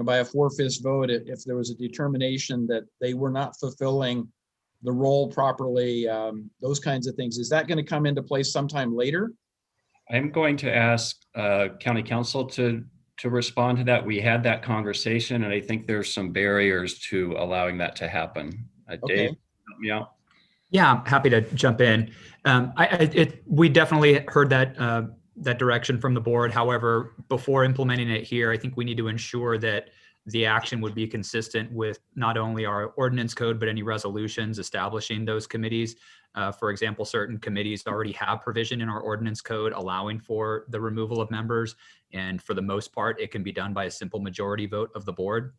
by a 4/5 vote, if there was a determination that they were not fulfilling the role properly, those kinds of things. Is that going to come into place sometime later? I'm going to ask County Council to respond to that. We had that conversation, and I think there's some barriers to allowing that to happen. Dave, help me out. Yeah, I'm happy to jump in. We definitely heard that direction from the board. However, before implementing it here, I think we need to ensure that the action would be consistent with not only our ordinance code, but any resolutions establishing those committees. For example, certain committees already have provision in our ordinance code allowing for the removal of members. And for the most part, it can be done by a simple majority vote of the board.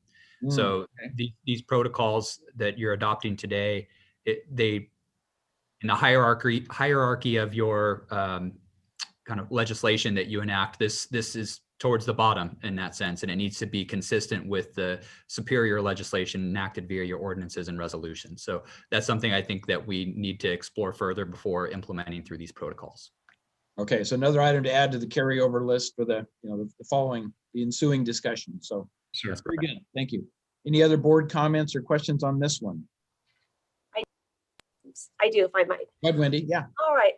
So these protocols that you're adopting today, they in the hierarchy of your kind of legislation that you enact, this is towards the bottom in that sense, and it needs to be consistent with the superior legislation enacted via your ordinances and resolutions. So that's something I think that we need to explore further before implementing through these protocols. Okay, so another item to add to the carryover list for the ensuing discussion. So sure, that's very good. Thank you. Any other board comments or questions on this one? I do, if I might. Go ahead, Wendy. Yeah. All right.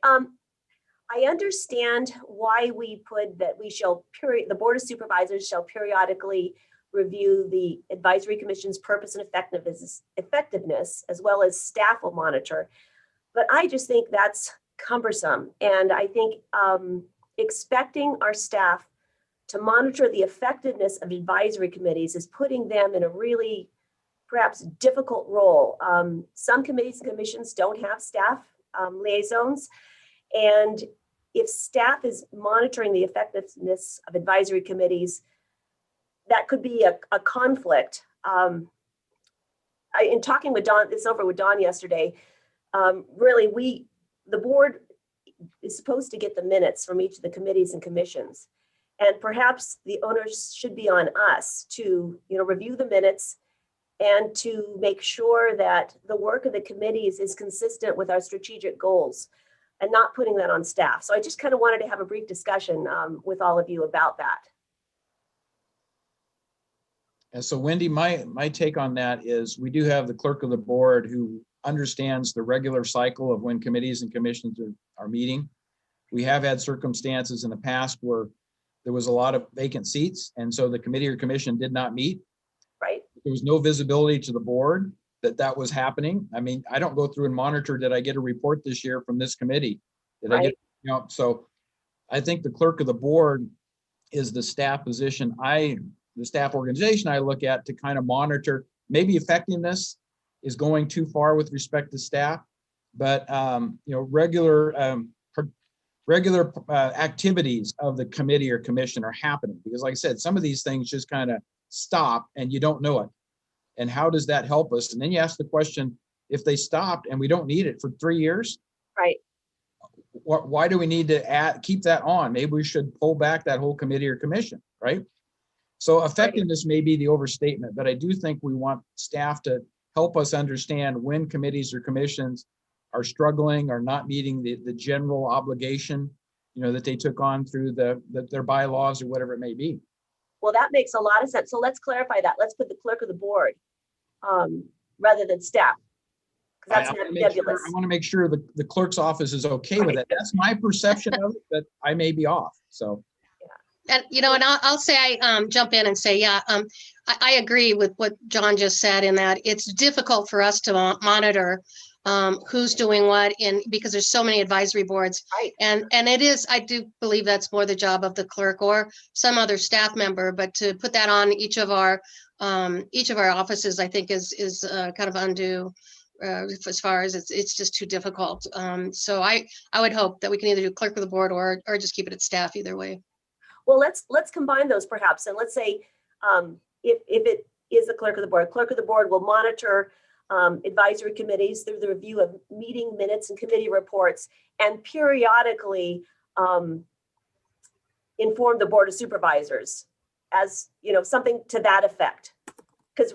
I understand why we put that the Board of Supervisors shall periodically review the Advisory Commission's purpose and effectiveness, as well as staff will monitor. But I just think that's cumbersome. And I think expecting our staff to monitor the effectiveness of advisory committees is putting them in a really perhaps difficult role. Some committees and commissions don't have staff liaisons. And if staff is monitoring the effectiveness of advisory committees, that could be a conflict. In talking with Don, with Don yesterday, really the board is supposed to get the minutes from each of the committees and commissions. And perhaps the onus should be on us to review the minutes and to make sure that the work of the committees is consistent with our strategic goals and not putting that on staff. So I just kind of wanted to have a brief discussion with all of you about that. And so Wendy, my take on that is we do have the clerk of the board who understands the regular cycle of when committees and commissions are meeting. We have had circumstances in the past where there was a lot of vacant seats, and so the committee or commission did not meet. Right. There was no visibility to the board that was happening. I mean, I don't go through and monitor, did I get a report this year from this committee? Did I get, so I think the clerk of the board is the staff position. The staff organization I look at to kind of monitor, maybe effectiveness is going too far with respect to staff, but regular activities of the committee or commission are happening, because like I said, some of these things just kind of stop and you don't know it. And how does that help us? And then you ask the question, if they stopped and we don't need it for 3 years, right? Why do we need to keep that on? Maybe we should pull back that whole committee or commission, right? So effectiveness may be the overstatement, but I do think we want staff to help us understand when committees or commissions are struggling or not meeting the general obligation, that they took on through their bylaws or whatever it may be. Well, that makes a lot of sense. So let's clarify that. Let's put the clerk of the board rather than staff, because that's nebulous. I want to make sure the clerk's office is okay with it. That's my perception of it, but I may be off. So. And and I'll say I jump in and say, I agree with what John just said, in that it's difficult for us to monitor who's doing what because there's so many advisory boards. Right. And it is, I do believe that's more the job of the clerk or some other staff member, but to put that on each of our offices, I think is kind of undue. As far as it's just too difficult. So I would hope that we can either do clerk of the board or just keep it at staff, either way. Well, let's combine those perhaps, and let's say if it is the clerk of the board will monitor advisory committees through the review of meeting minutes and committee reports, and periodically inform the Board of Supervisors, as something to that effect. Because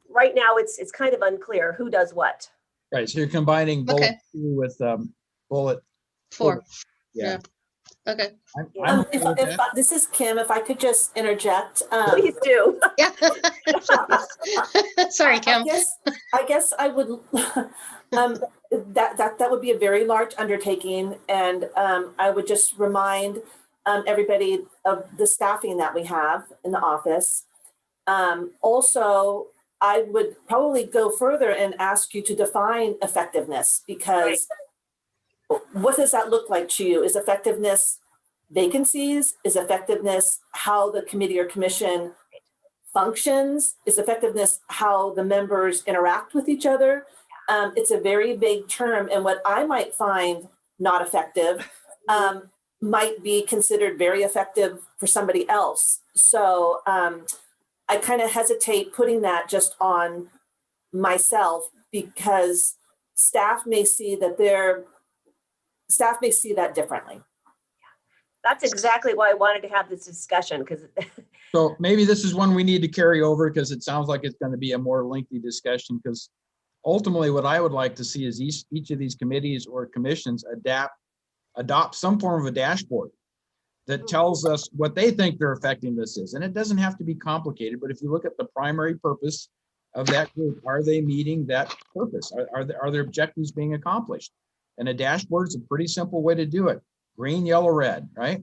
right now it's kind of unclear who does what. Right. So you're combining bullet 2 with bullet 4. Yeah. Okay. This is Kim. If I could just interject. Please do. Yeah. Sorry, Kim. I guess I would That would be a very large undertaking, and I would just remind everybody of the staffing that we have in the office. Also, I would probably go further and ask you to define effectiveness, because what does that look like to you? Is effectiveness vacancies? Is effectiveness how the committee or commission functions? Is effectiveness how the members interact with each other? It's a very big term, and what I might find not effective might be considered very effective for somebody else. So I kind of hesitate putting that just on myself, because staff may see that differently. That's exactly why I wanted to have this discussion, because So maybe this is one we need to carry over, because it sounds like it's going to be a more lengthy discussion, because ultimately what I would like to see is each of these committees or commissions adopt some form of a dashboard that tells us what they think their effectiveness is. And it doesn't have to be complicated, but if you look at the primary purpose of that group, are they meeting that purpose? Are their objectives being accomplished? And a dashboard is a pretty simple way to do it. Green, yellow, red, right?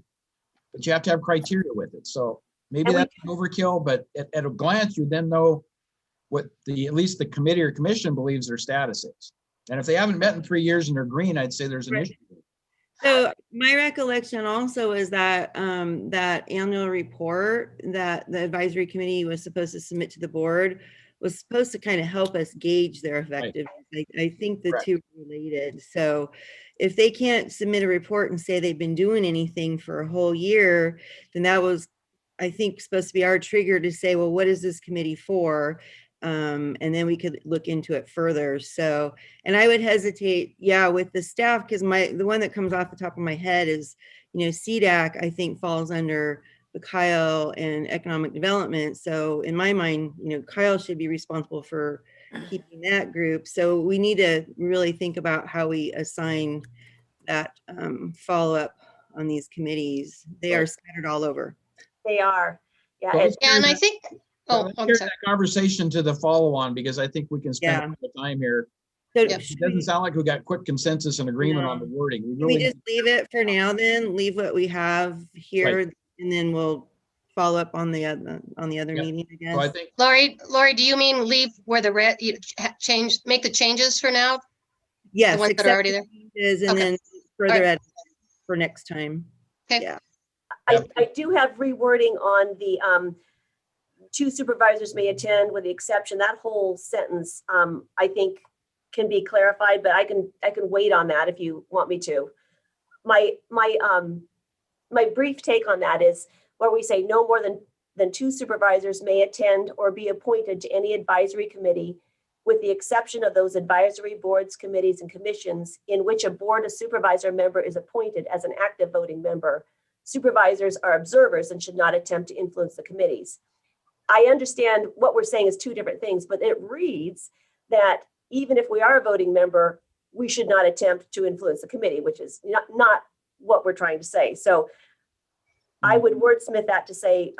But you have to have criteria with it. So maybe that's an overkill, but at a glance, you then know what at least the committee or commission believes their status is. And if they haven't met in 3 years and they're green, I'd say there's an issue. So my recollection also is that that annual report that the advisory committee was supposed to submit to the board was supposed to kind of help us gauge their effectiveness. Right. I think the two are related. So if they can't submit a report and say they've been doing anything for a whole year, then that was, I think, supposed to be our trigger to say, well, what is this committee for? And then we could look into it further. So, and I would hesitate, with the staff, because the one that comes off the top of my head is, CDAC, I think falls under the Kyle and economic development. So in my mind, Kyle should be responsible for keeping that group. So we need to really think about how we assign that follow-up on these committees. They are scattered all over. They are. Yeah. Well, and I think, let's carry that conversation to the follow-on, because I think we can spend a lot of time here. So it doesn't sound like we got quick consensus and agreement on the wording. Can we just leave it for now then? Leave what we have here, and then we'll follow up on the other meeting again. So I think, Lori, do you mean leave where the red, make the changes for now? Yes, the ones that are already there. And then further edit for next time. Okay. Yeah. I do have rewording on the 2 supervisors may attend with the exception. That whole sentence, I think, can be clarified, but I can wait on that if you want me to. My brief take on that is where we say no more than 2 supervisors may attend or be appointed to any advisory committee, with the exception of those advisory boards, committees, and commissions in which a board of supervisor member is appointed as an active voting member. Supervisors are observers and should not attempt to influence the committees. I understand what we're saying is 2 different things, but it reads that even if we are a voting member, we should not attempt to influence the committee, which is not what we're trying to say. So I would wordsmith that to say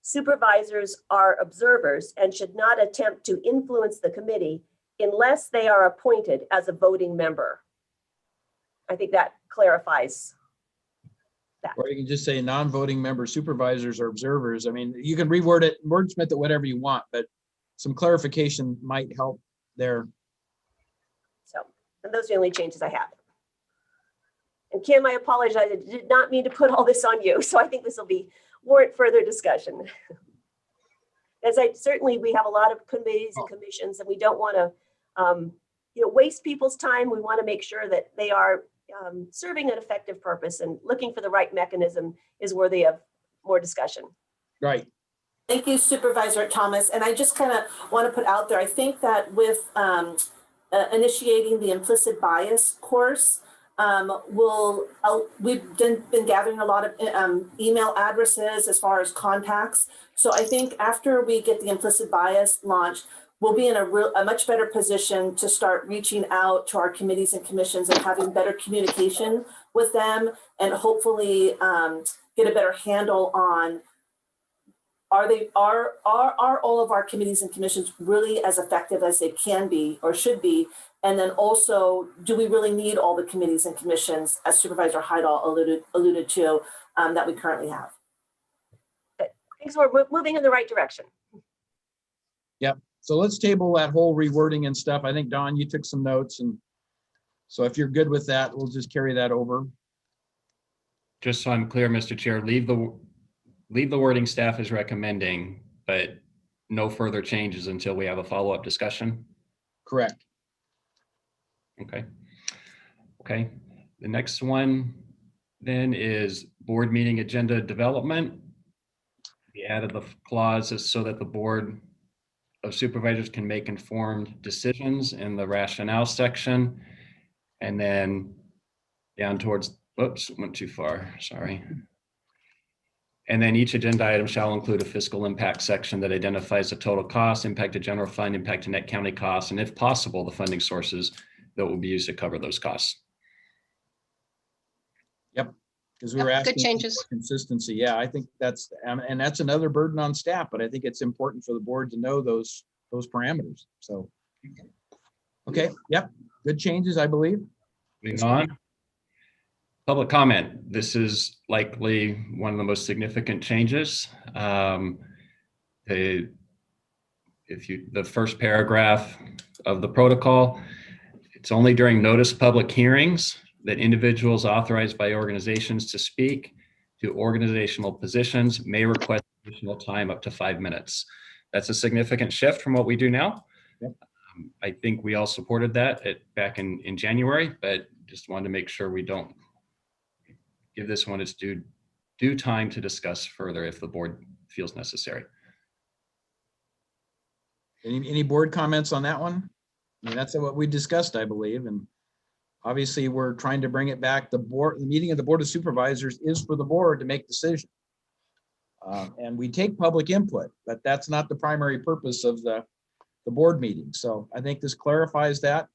supervisors are observers and should not attempt to influence the committee unless they are appointed as a voting member. I think that clarifies that. or you can just say non-voting member supervisors or observers. I mean, you can reword it, wordsmith it, whatever you want, but some clarification might help there. So, and those are the only changes I have. And Kim, I apologize. I did not mean to put all this on you. So I think this will warrant further discussion. As certainly we have a lot of committees and commissions, and we don't want to, waste people's time. We want to make sure that they are serving an effective purpose, and looking for the right mechanism is worthy of more discussion. Right. Thank you, Supervisor Thomas. And I just kind of want to put out there, I think that with initiating the implicit bias course, we've been gathering a lot of email addresses as far as contacts. So I think after we get the implicit bias launched, we'll be in a much better position to start reaching out to our committees and commissions and having better communication with them, and hopefully get a better handle on, are all of our committees and commissions really as effective as they can be or should be And then also, do we really need all the committees and commissions, as Supervisor Heidel alluded to, that we currently have? Thanks, we're moving in the right direction. Yep. So let's table that whole rewording and stuff. I think, Don, you took some notes, and so if you're good with that, we'll just carry that over. Just so I'm clear, Mr. Chair, leave the wording staff is recommending, but no further changes until we have a follow-up discussion. Correct. Okay. Okay. The next one then is board meeting agenda development. We added the clauses so that the Board of Supervisors can make informed decisions in the rationale section. And then down towards, oops, went too far, sorry. And then each agenda item shall include a fiscal impact section that identifies the total cost, impact to general fund, impact to net county costs, and if possible, the funding sources that will be used to cover those costs. Yep. Because we were asking good changes. for consistency. Yeah, I think that's, and that's another burden on staff, but I think it's important for the board to know those parameters. So, okay, yep, good changes, I believe. Moving on. Public comment. This is likely one of the most significant changes. The first paragraph of the protocol, it's only during notice public hearings that individuals authorized by organizations to speak to organizational positions may request additional time up to 5 minutes. That's a significant shift from what we do now. Yep. I think we all supported that back in January, but just wanted to make sure we don't give this one its due time to discuss further if the board feels necessary. Any board comments on that one? I mean, that's what we discussed, I believe, and obviously we're trying to bring it back. The meeting of the Board of Supervisors is for the board to make decisions. And we take public input, but that's not the primary purpose of the board meeting. So I think this clarifies that.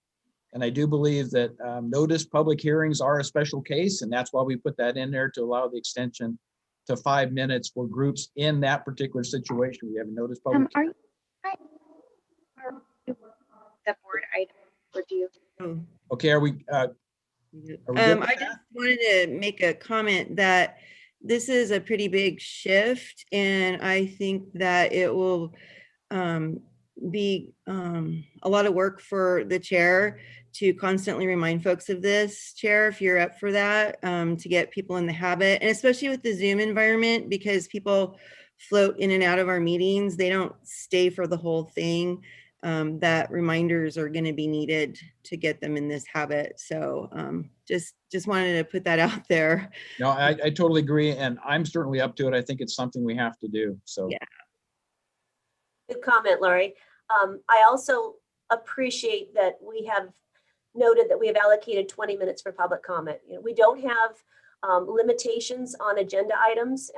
And I do believe that notice public hearings are a special case, and that's why we put that in there to allow the extension to 5 minutes for groups in that particular situation. We have a notice public. Are the board item, or do you? Oh. Okay, are we good with I that? just wanted to make a comment that this is a pretty big shift, and I think that it will be a lot of work for the chair to constantly remind folks of this, Chair, if you're up for that, to get people in the habit, and especially with the Zoom environment, because people float in and out of our meetings. They don't stay for the whole thing. That reminders are going to be needed to get them in this habit. So just wanted to put that out there. No, I totally agree. And I'm certainly up to it. I think it's something we have to do. So yeah. Good comment, Laurie. I also appreciate that we have noted that we have allocated 20 minutes for public comment. You know, we don't have limitations on agenda items.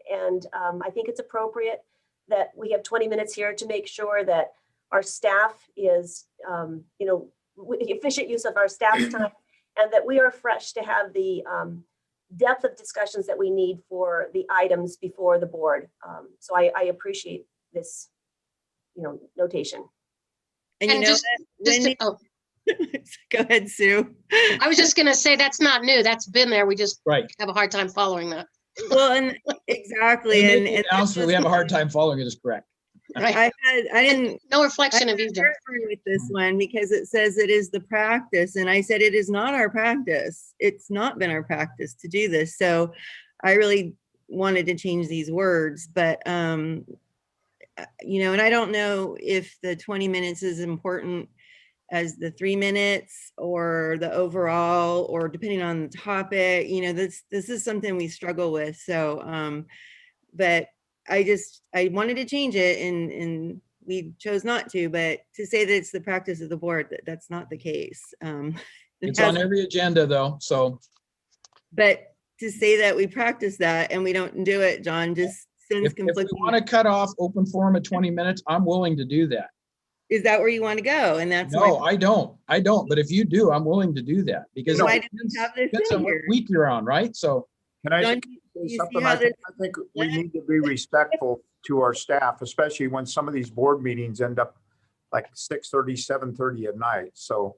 And I think it's appropriate that we have 20 minutes here to make sure that our staff is, efficient use of our staff's time, and that we are fresh to have the depth of discussions that we need for the items before the board. So I appreciate this, notation. And go ahead, Sue. I was just going to say that's not new. That's been there. We just right. have a hard time following that. Well, and exactly. and we have a hard time following it is correct. Right. I didn't. No reflection of either. With this one, because it says it is the practice, and I said it is not our practice. It's not been our practice to do this. So I really wanted to change these words, but and I don't know if the 20 minutes is important as the 3 minutes or the overall, or depending on the topic. This is something we struggle with. So, but I wanted to change it, and we chose not to, but to say that it's the practice of the board, that's not the case. It's on every agenda though, so. But to say that we practice that and we don't do it, John, just sends conflicting. If we want to cut off open forum at 20 minutes, I'm willing to do that. Is that where you want to go? And that's no, I don't. But if you do, I'm willing to do that, because why didn't you have this depends on what week you're on, right? So can I say something? I think we need to be respectful to our staff, especially when some of these board meetings end up like 6:30, 7:30 at night. So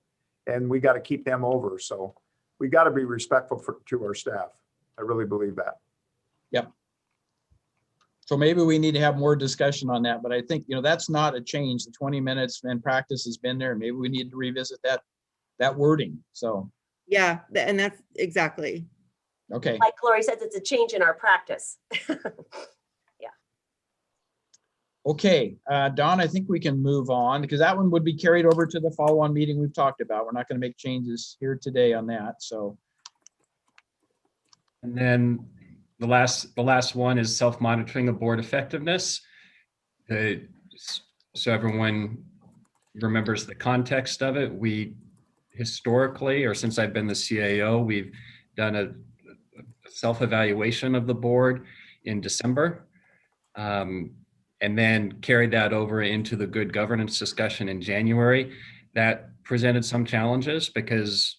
and we got to keep them over. So we got to be respectful to our staff. I really believe that. Yep. So maybe we need to have more discussion on that, but I think, that's not a change. The 20 minutes and practice has been there. Maybe we need to revisit that wording. So. Yeah, and that's exactly. Okay. Like Lori says, it's a change in our practice. Okay, Don, I think we can move on because that one would be carried over to the follow-on meeting we've talked about. We're not going to make changes here today on that. So. And then the last one is self-monitoring of board effectiveness. So everyone remembers the context of it. We historically, or since I've been the CAO, we've done a self-evaluation of the board in December, and then carried that over into the good governance discussion in January. That presented some challenges because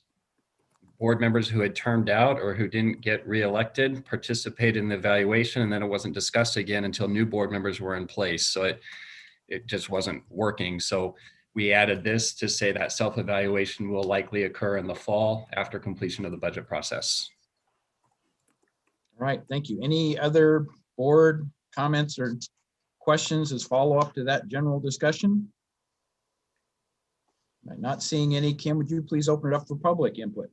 board members who had termed out or who didn't get reelected participated in the evaluation, and then it wasn't discussed again until new board members were in place. So it just wasn't working. So we added this to say that self-evaluation will likely occur in the fall after completion of the budget process. All right, thank you. Any other board comments or questions as follow-up to that general discussion? I'm not seeing any. Kim, would you please open it up for public input?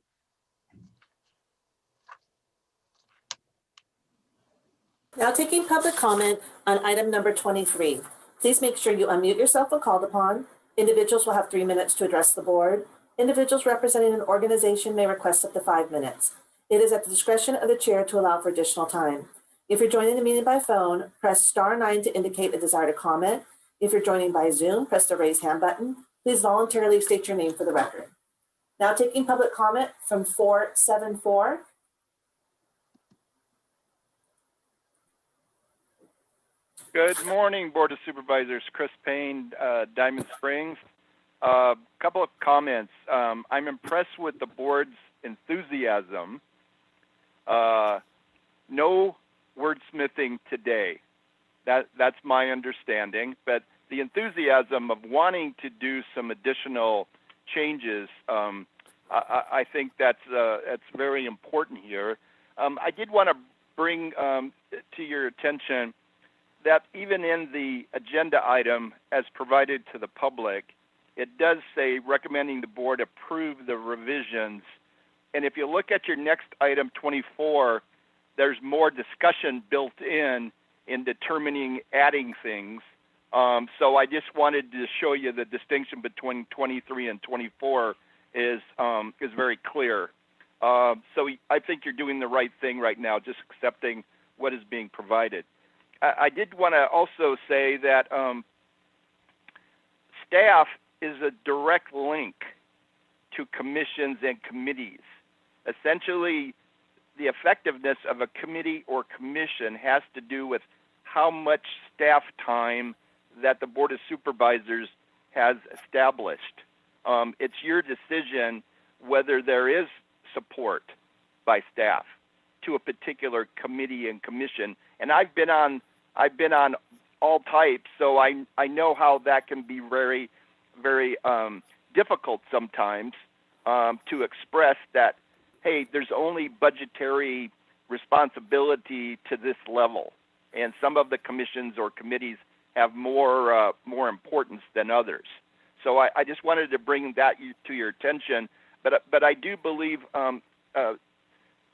Now taking public comment on item number 23. Please make sure you unmute yourself when called upon. Individuals will have 3 minutes to address the board. Individuals representing an organization may request up to 5 minutes. It is at the discretion of the chair to allow for additional time. If you're joining the meeting by phone, press *9 to indicate a desire to comment. If you're joining by Zoom, press the raise hand button. Please voluntarily state your name for the record. Now taking public comment from 474. Good morning, Board of Supervisors. Chris Payne, Diamond Springs. Couple of comments. I'm impressed with the board's enthusiasm. No wordsmithing today. That's my understanding. But the enthusiasm of wanting to do some additional changes, I think that's very important here. I did want to bring to your attention that even in the agenda item as provided to the public, it does say recommending the board approve the revisions. And if you look at your next item 24, there's more discussion built in determining adding things. So I just wanted to show you the distinction between 23 and 24 is very clear. So I think you're doing the right thing right now, just accepting what is being provided. I did want to also say that staff is a direct link to commissions and committees. Essentially, the effectiveness of a committee or commission has to do with how much staff time that the Board of Supervisors has established. It's your decision whether there is support by staff to a particular committee and commission. And I've been on all types, so I know how that can be very, very difficult sometimes to express that, hey, there's only budgetary responsibility to this level, and some of the commissions or committees have more importance than others. So I just wanted to bring that to your attention. But I do believe,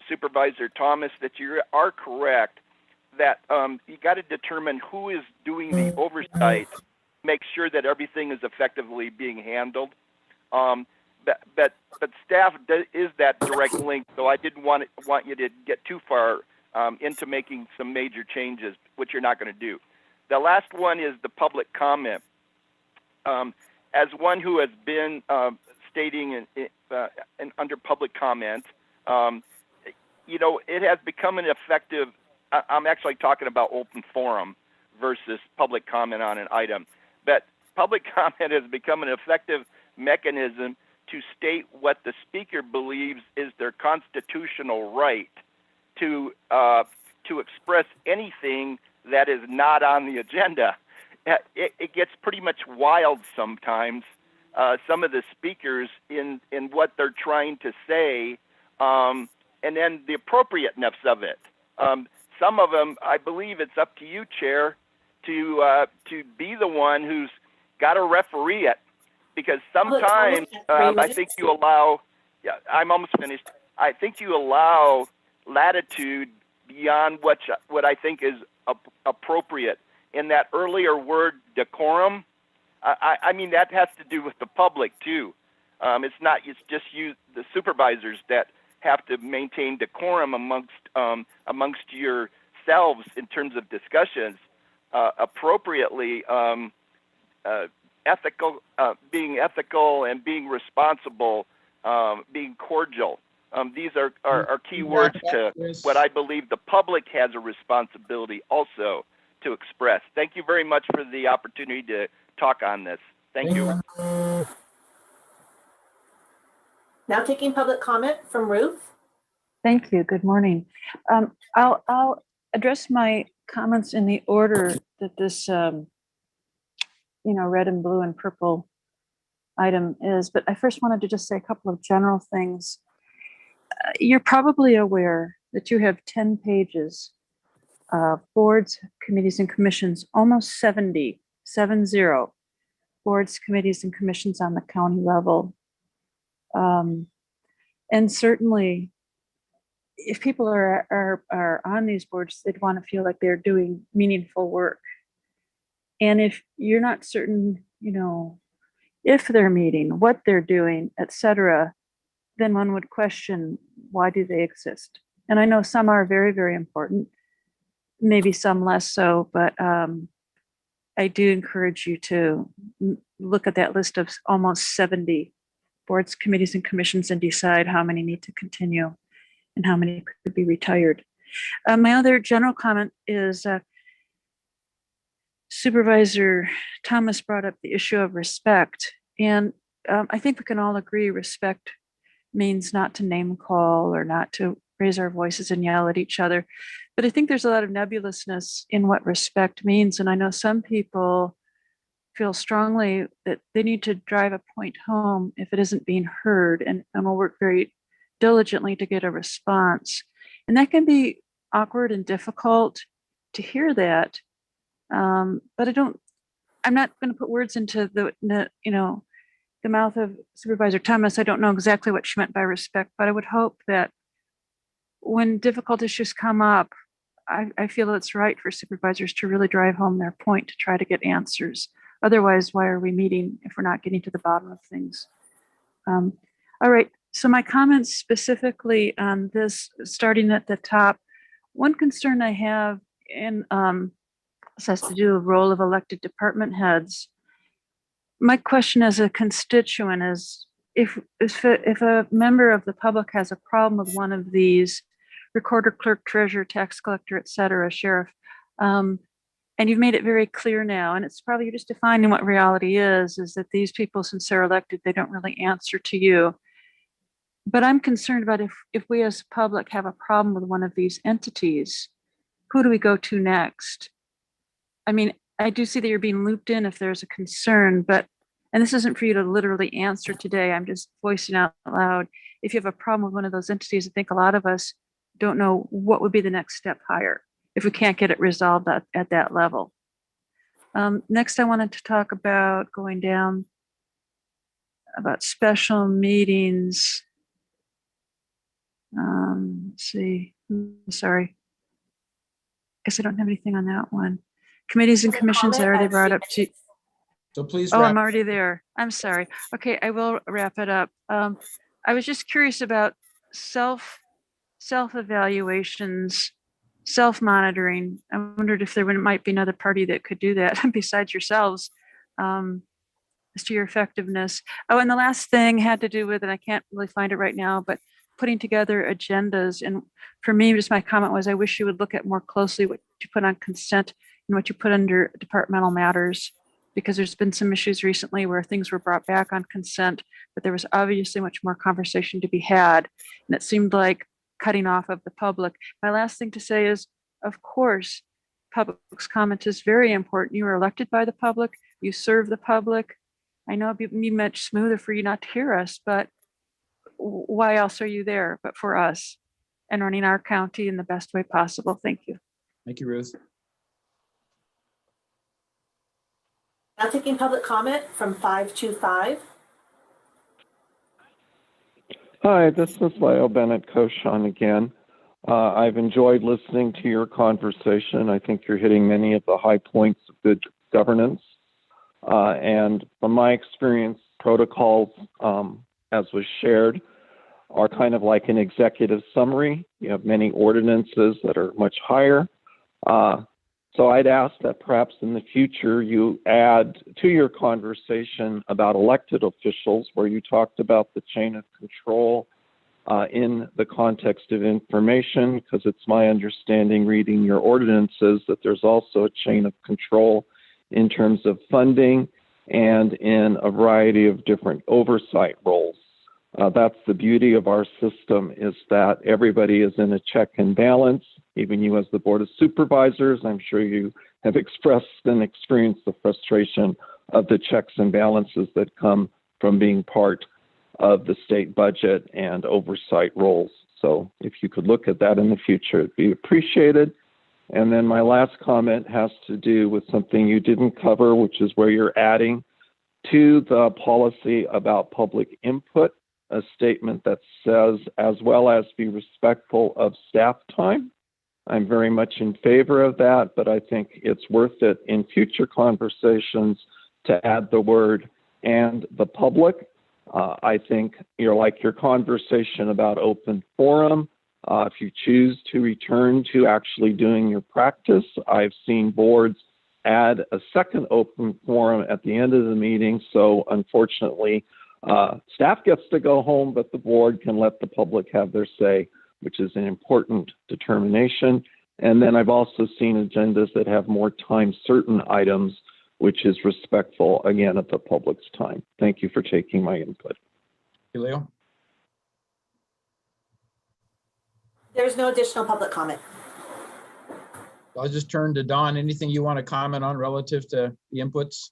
Supervisor Thomas, that you are correct that you got to determine who is doing the oversight, make sure that everything is effectively being handled. But staff is that direct link, so I didn't want you to get too far into making some major changes, which you're not going to do. The last one is the public comment. As one who has been stating under public comment, it has become an effective, I'm actually talking about open forum versus public comment on an item, but public comment has become an effective mechanism to state what the speaker believes is their constitutional right to express anything that is not on the agenda. It gets pretty much wild sometimes some of the speakers in what they're trying to say, and then the appropriateness of it. Some of them, I believe it's up to you, Chair, to be the one who's got to referee it, because sometimes I think you allow. Yeah, I'm almost finished. I think you allow latitude beyond what I think is appropriate. In that earlier word, decorum, I mean, that has to do with the public too. It's just you, the supervisors, that have to maintain decorum amongst yourselves in terms of discussions appropriately. Ethical, being ethical and being responsible, being cordial. These are key words to what I believe the public has a responsibility also to express. Thank you very much for the opportunity to talk on this. Thank you. Now taking public comment from Ruth. Thank you. Good morning. I'll address my comments in the order that this, red and blue and purple item is, but I first wanted to just say a couple of general things. You're probably aware that you have 10 pages of boards, committees, and commissions, almost 70 boards, committees, and commissions on the county level. And certainly, if people are on these boards, they'd want to feel like they're doing meaningful work. And if you're not certain, if they're meeting, what they're doing, etc., then one would question, why do they exist? And I know some are very, very important, maybe some less so, but I do encourage you to look at that list of almost 70 boards, committees, and commissions and decide how many need to continue and how many could be retired. My other general comment is Supervisor Thomas brought up the issue of respect. And I think we can all agree respect means not to name call or not to raise our voices and yell at each other. But I think there's a lot of nebulousness in what respect means. And I know some people feel strongly that they need to drive a point home if it isn't being heard, and will work very diligently to get a response. And that can be awkward and difficult to hear that. But I'm not going to put words into the mouth of Supervisor Thomas. I don't know exactly what she meant by respect, but I would hope that when difficult issues come up, I feel it's right for supervisors to really drive home their point to try to get answers. Otherwise, why are we meeting if we're not getting to the bottom of things? All right, so my comments specifically on this, starting at the top, one concern I have this has to do with the role of elected department heads. My question as a constituent is, if a member of the public has a problem with one of these, recorder, clerk, treasurer, tax collector, et cetera, sheriff, and you've made it very clear now, and it's probably you're just defining what reality is that these people, since they're elected, they don't really answer to you. But I'm concerned about if we as public have a problem with one of these entities, who do we go to next? I mean, I do see that you're being looped in if there's a concern, and this isn't for you to literally answer today, I'm just voicing out loud. If you have a problem with one of those entities, I think a lot of us don't know what would be the next step higher if we can't get it resolved at that level. Next, I wanted to talk about going down about special meetings. Let's see, sorry. Guess I don't have anything on that one. Committees and commissions, I already brought up to. So please. Oh, I'm already there. I'm sorry. Okay, I will wrap it up. I was just curious about self-evaluations, self-monitoring. I wondered if there might be another party that could do that besides yourselves, as to your effectiveness. Oh, and the last thing had to do with, and I can't really find it right now, but putting together agendas. And for me, just my comment was, I wish you would look at more closely what you put on consent and what you put under departmental matters, because there's been some issues recently where things were brought back on consent, but there was obviously much more conversation to be had. And it seemed like cutting off of the public. My last thing to say is, of course, public's comment is very important. You are elected by the public, you serve the public. I know it'd be much smoother for you not to hear us, but why else are you there but for us and running our county in the best way possible? Thank you. Thank you, Ruth. Now taking public comment from 525. Hi, this is Leo Bennett Koshan again. I've enjoyed listening to your conversation. I think you're hitting many of the high points of good governance. And from my experience, protocols, as was shared, are kind of like an executive summary. You have many ordinances that are much higher. So I'd ask that perhaps in the future you add to your conversation about elected officials where you talked about the chain of control in the context of information, because it's my understanding reading your ordinances that there's also a chain of control in terms of funding and in a variety of different oversight roles. That's the beauty of our system, is that everybody is in a check and balance. Even you as the Board of Supervisors, I'm sure you have expressed and experienced the frustration of the checks and balances that come from being part of the state budget and oversight roles. So if you could look at that in the future, it'd be appreciated. And then my last comment has to do with something you didn't cover, which is where you're adding to the policy about public input a statement that says, as well as be respectful of staff time. I'm very much in favor of that, but I think it's worth it in future conversations to add the word "and the public." I think you're like your conversation about open forum. If you choose to return to actually doing your practice, I've seen boards add a second open forum at the end of the meeting. So unfortunately, staff gets to go home, but the board can let the public have their say, which is an important determination. And then I've also seen agendas that have more time certain items, which is respectful, again, of the public's time. Thank you for taking my input. Leo? There's no additional public comment. I'll just turn to Don. Anything you want to comment on relative to the inputs?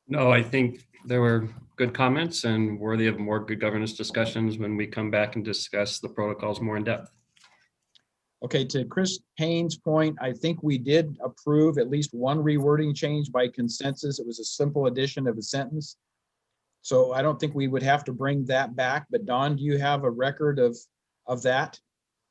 No, I think there were good comments and worthy of more good governance discussions when we come back and discuss the protocols more in depth. Okay, to Chris Payne's point, I think we did approve at least one rewording change by consensus. It was a simple addition of a sentence. So I don't think we would have to bring that back, but Don, do you have a record of that?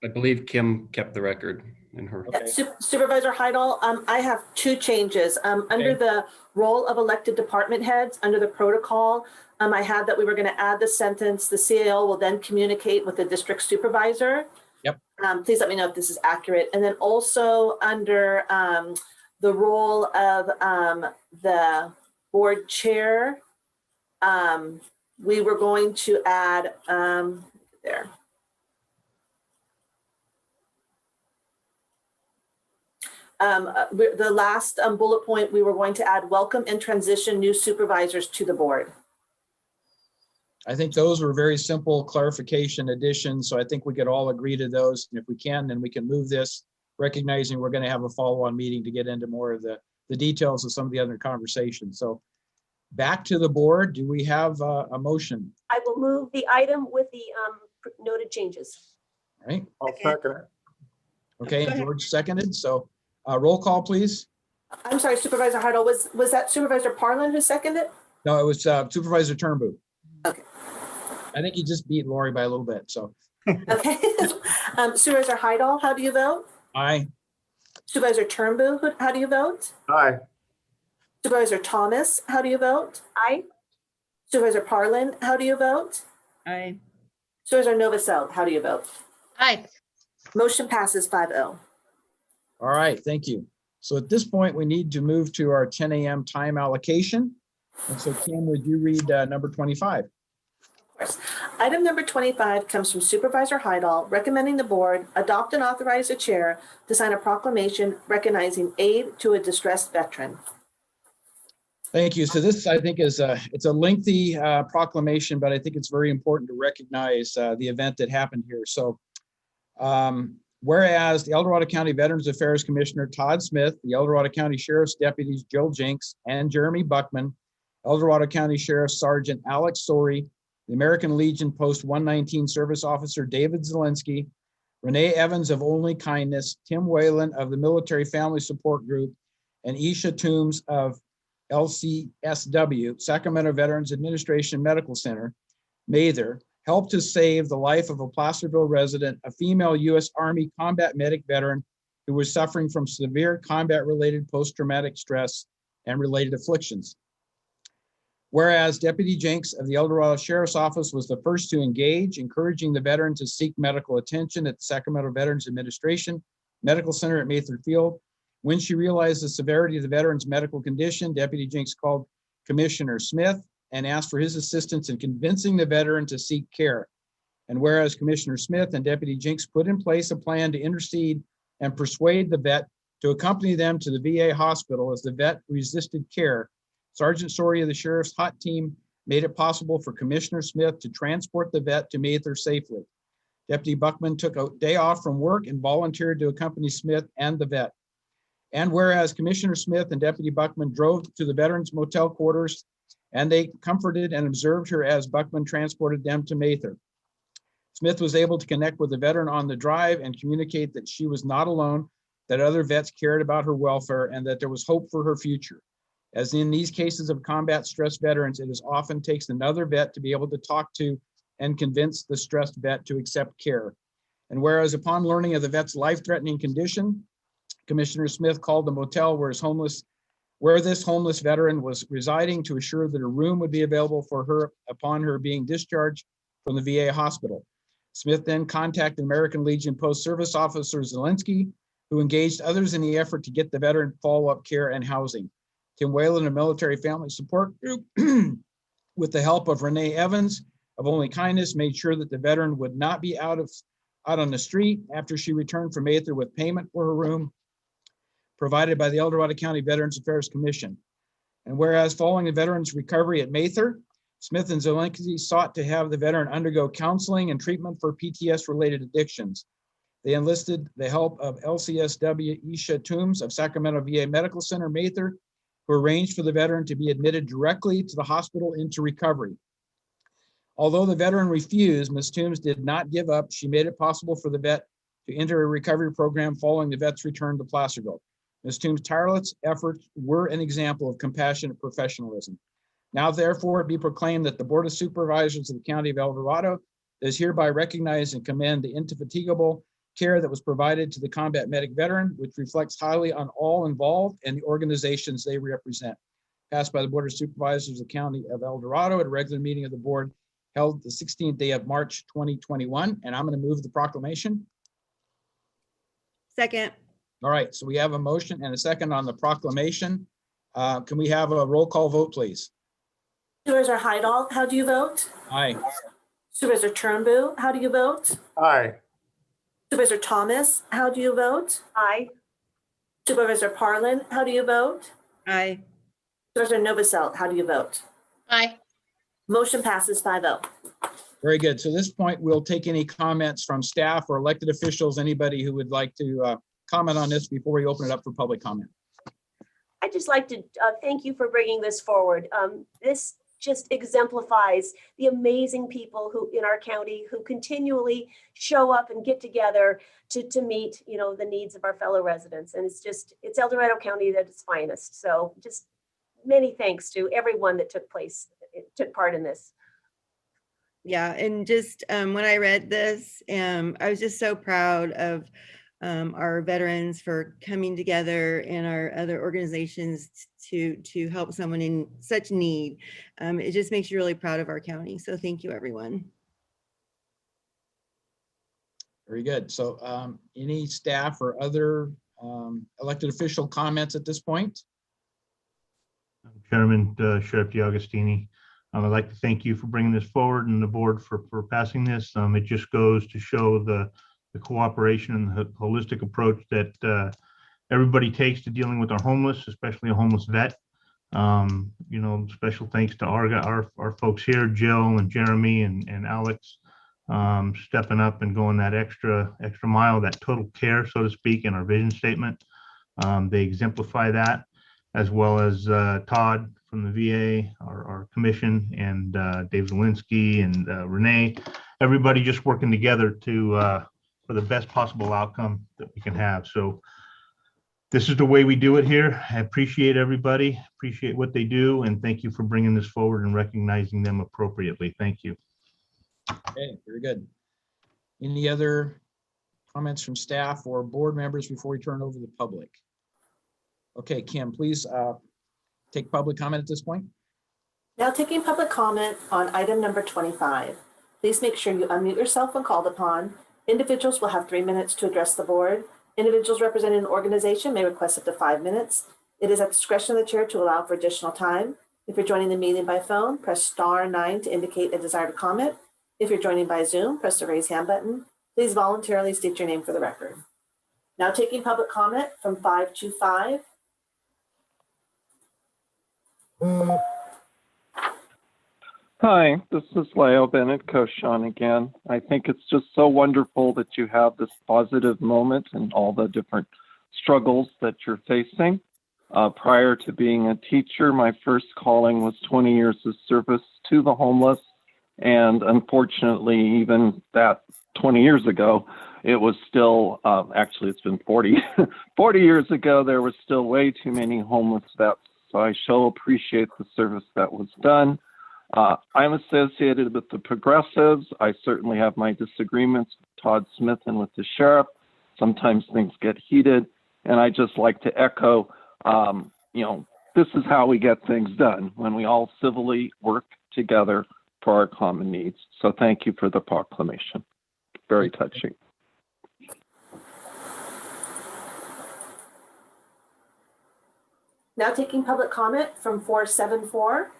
I believe Kim kept the record in her. Okay. Supervisor Heidel, I have two changes. Under the role of elected department heads, under the protocol, I had that we were going to add the sentence, the CAO will then communicate with the district supervisor. Yep. Please let me know if this is accurate. And then also under the role of the board chair, we were going to add there. The last bullet point, we were going to add welcome and transition new supervisors to the board. I think those were very simple clarification additions. So I think we could all agree to those. And if we can, then we can move this, recognizing we're going to have a follow-on meeting to get into more of the details of some of the other conversations. So back to the board. Do we have a motion? I will move the item with the noted changes. All right. I'll second it. Okay, George seconded. So roll call, please. I'm sorry, Supervisor Heidel, was that Supervisor Parlin who seconded it? No, it was Supervisor Turnbull. Okay. I think he just beat Lori by a little bit, so. Okay. Supervisor Heidel, how do you vote? Aye. Supervisor Turnbull, how do you vote? Aye. Supervisor Thomas, how do you vote? Aye. Supervisor Parlin, how do you vote? Aye. Supervisor Novosel, how do you vote? Aye. Motion passes 5-0. All right, thank you. So at this point, we need to move to our 10 a.m. time allocation. And so Kim, would you read number 25? Of course. Item number 25 comes from Supervisor Heidel, recommending the board adopt and authorize the chair to sign a proclamation recognizing aid to a distressed veteran. Thank you. So this, I think, is it's a lengthy proclamation, but I think it's very important to recognize the event that happened here. So whereas the El Dorado County Veterans Affairs Commissioner Todd Smith, the El Dorado County Sheriff's deputies Joe Jinks and Jeremy Buckman El Dorado County Sheriff Sergeant Alex Sori, the American Legion Post 119 Service Officer David Zelensky, Renee Evans of Only Kindness, Tim Whalen of the Military Family Support Group, and Isha Toombs of LCSW, Sacramento Veterans Administration Medical Center, Mather, helped to save the life of a Placerville resident, a female U.S. Army combat medic veteran who was suffering from severe combat-related post-traumatic stress and related afflictions. Whereas Deputy Jenks of the El Dorado Sheriff's Office was the first to engage, encouraging the veteran to seek medical attention at the Sacramento Veterans Administration Medical Center at Mather Field. When she realized the severity of the veteran's medical condition, Deputy Jenks called Commissioner Smith and asked for his assistance in convincing the veteran to seek care. And whereas Commissioner Smith and Deputy Jenks put in place a plan to intercede and persuade the vet to accompany them to the VA hospital as the vet resisted care, Sergeant Sori of the Sheriff's Hot Team made it possible for Commissioner Smith to transport the vet to Mather safely. Deputy Buckman took a day off from work and volunteered to accompany Smith and the vet. And whereas Commissioner Smith and Deputy Buckman drove to the veterans' motel quarters, and they comforted and observed her as Buckman transported them to Mather. Smith was able to connect with the veteran on the drive and communicate that she was not alone, that other vets cared about her welfare, and that there was hope for her future. As in these cases of combat stressed veterans, it is often takes another vet to be able to talk to and convince the stressed vet to accept care. And whereas upon learning of the vet's life-threatening condition, Commissioner Smith called the motel where this homeless veteran was residing to assure that a room would be available for her upon her being discharged from the VA hospital. Smith then contacted American Legion Post Service Officer Zelensky, who engaged others in the effort to get the veteran follow-up care and housing. Tim Whalen, a Military Family Support Group, with the help of Renee Evans of Only Kindness, made sure that the veteran would not be out on the street after she returned from Mather with payment for her room provided by the El Dorado County Veterans Affairs Commission. And whereas following the veteran's recovery at Mather, Smith and Zelensky sought to have the veteran undergo counseling and treatment for PTS-related addictions. They enlisted the help of LCSW Isha Toombs of Sacramento VA Medical Center, Mather, who arranged for the veteran to be admitted directly to the hospital into recovery. Although the veteran refused, Ms. Toombs did not give up. She made it possible for the vet to enter a recovery program following the vet's return to Placerville. Ms. Toombs' tireless efforts were an example of compassionate professionalism. Now, therefore, it be proclaimed that the Board of Supervisors of the County of El Dorado does hereby recognize and commend the indefatigable care that was provided to the combat medic veteran, which reflects highly on all involved and the organizations they represent. Passed by the Board of Supervisors of the County of El Dorado at a regular meeting of the board held the 16th day of March 2021. And I'm going to move the proclamation. Second. All right, so we have a motion and a second on the proclamation. Can we have a roll call vote, please? Supervisor Heidel, how do you vote? Aye. Supervisor Turnbull, how do you vote? Aye. Supervisor Thomas, how do you vote? Aye. Supervisor Parlin, how do you vote? Aye. Supervisor Novosel, how do you vote? Aye. Motion passes 5-0. Very good. So at this point, we'll take any comments from staff or elected officials, anybody who would like to comment on this before we open it up for public comment. I'd just like to thank you for bringing this forward. This just exemplifies the amazing people who in our county who continually show up and get together to meet, the needs of our fellow residents. And it's El Dorado County at its finest. So just many thanks to everyone that took part in this. Yeah, and just when I read this, I was just so proud of our veterans for coming together and our other organizations to help someone in such need. It just makes you really proud of our county. So thank you, everyone. Very good. So any staff or other elected official comments at this point? Chairman Sheriff DeAugustini, I'd like to thank you for bringing this forward and the board for passing this. It just goes to show the cooperation and the holistic approach that everybody takes to dealing with our homeless, especially a homeless vet. Special thanks to our folks here, Jill and Jeremy and Alex, stepping up and going that extra mile, that total care, so to speak, in our vision statement. They exemplify that. as well as Todd from the VA, our commission, and Dave Zielinski and Renee, everybody just working together to for the best possible outcome that we can have. So this is the way we do it here. I appreciate everybody, appreciate what they do, and thank you for bringing this forward and recognizing them appropriately. Thank you. Okay, very good. Any other comments from staff or board members before we turn over to the public? Okay, Kim, please take public comment at this point. Now taking public comment on item number 25. Please make sure you unmute yourself when called upon. Individuals will have 3 minutes to address the board. Individuals representing an organization may request up to 5 minutes. It is at the discretion of the chair to allow for additional time. If you're joining the meeting by phone, press *9 to indicate a desire to comment. If you're joining by Zoom, press the raise hand button. Please voluntarily state your name for the record. Now taking public comment from 525. Hi, this is Leo Bennett Koshan again. I think it's just so wonderful that you have this positive moment and all the different struggles that you're facing. Prior to being a teacher, my first calling was 20 years of service to the homeless. And unfortunately, even that 20 years ago, it was still, actually it's been 40, 40 years ago, there was still way too many homeless vets. So I so appreciate the service that was done. I'm associated with the progressives. I certainly have my disagreements with Todd Smith and with the sheriff. Sometimes things get heated. And I just like to echo, this is how we get things done, when we all civilly work together for our common needs. So thank you for the proclamation. Very touching. Now taking public comment from 474.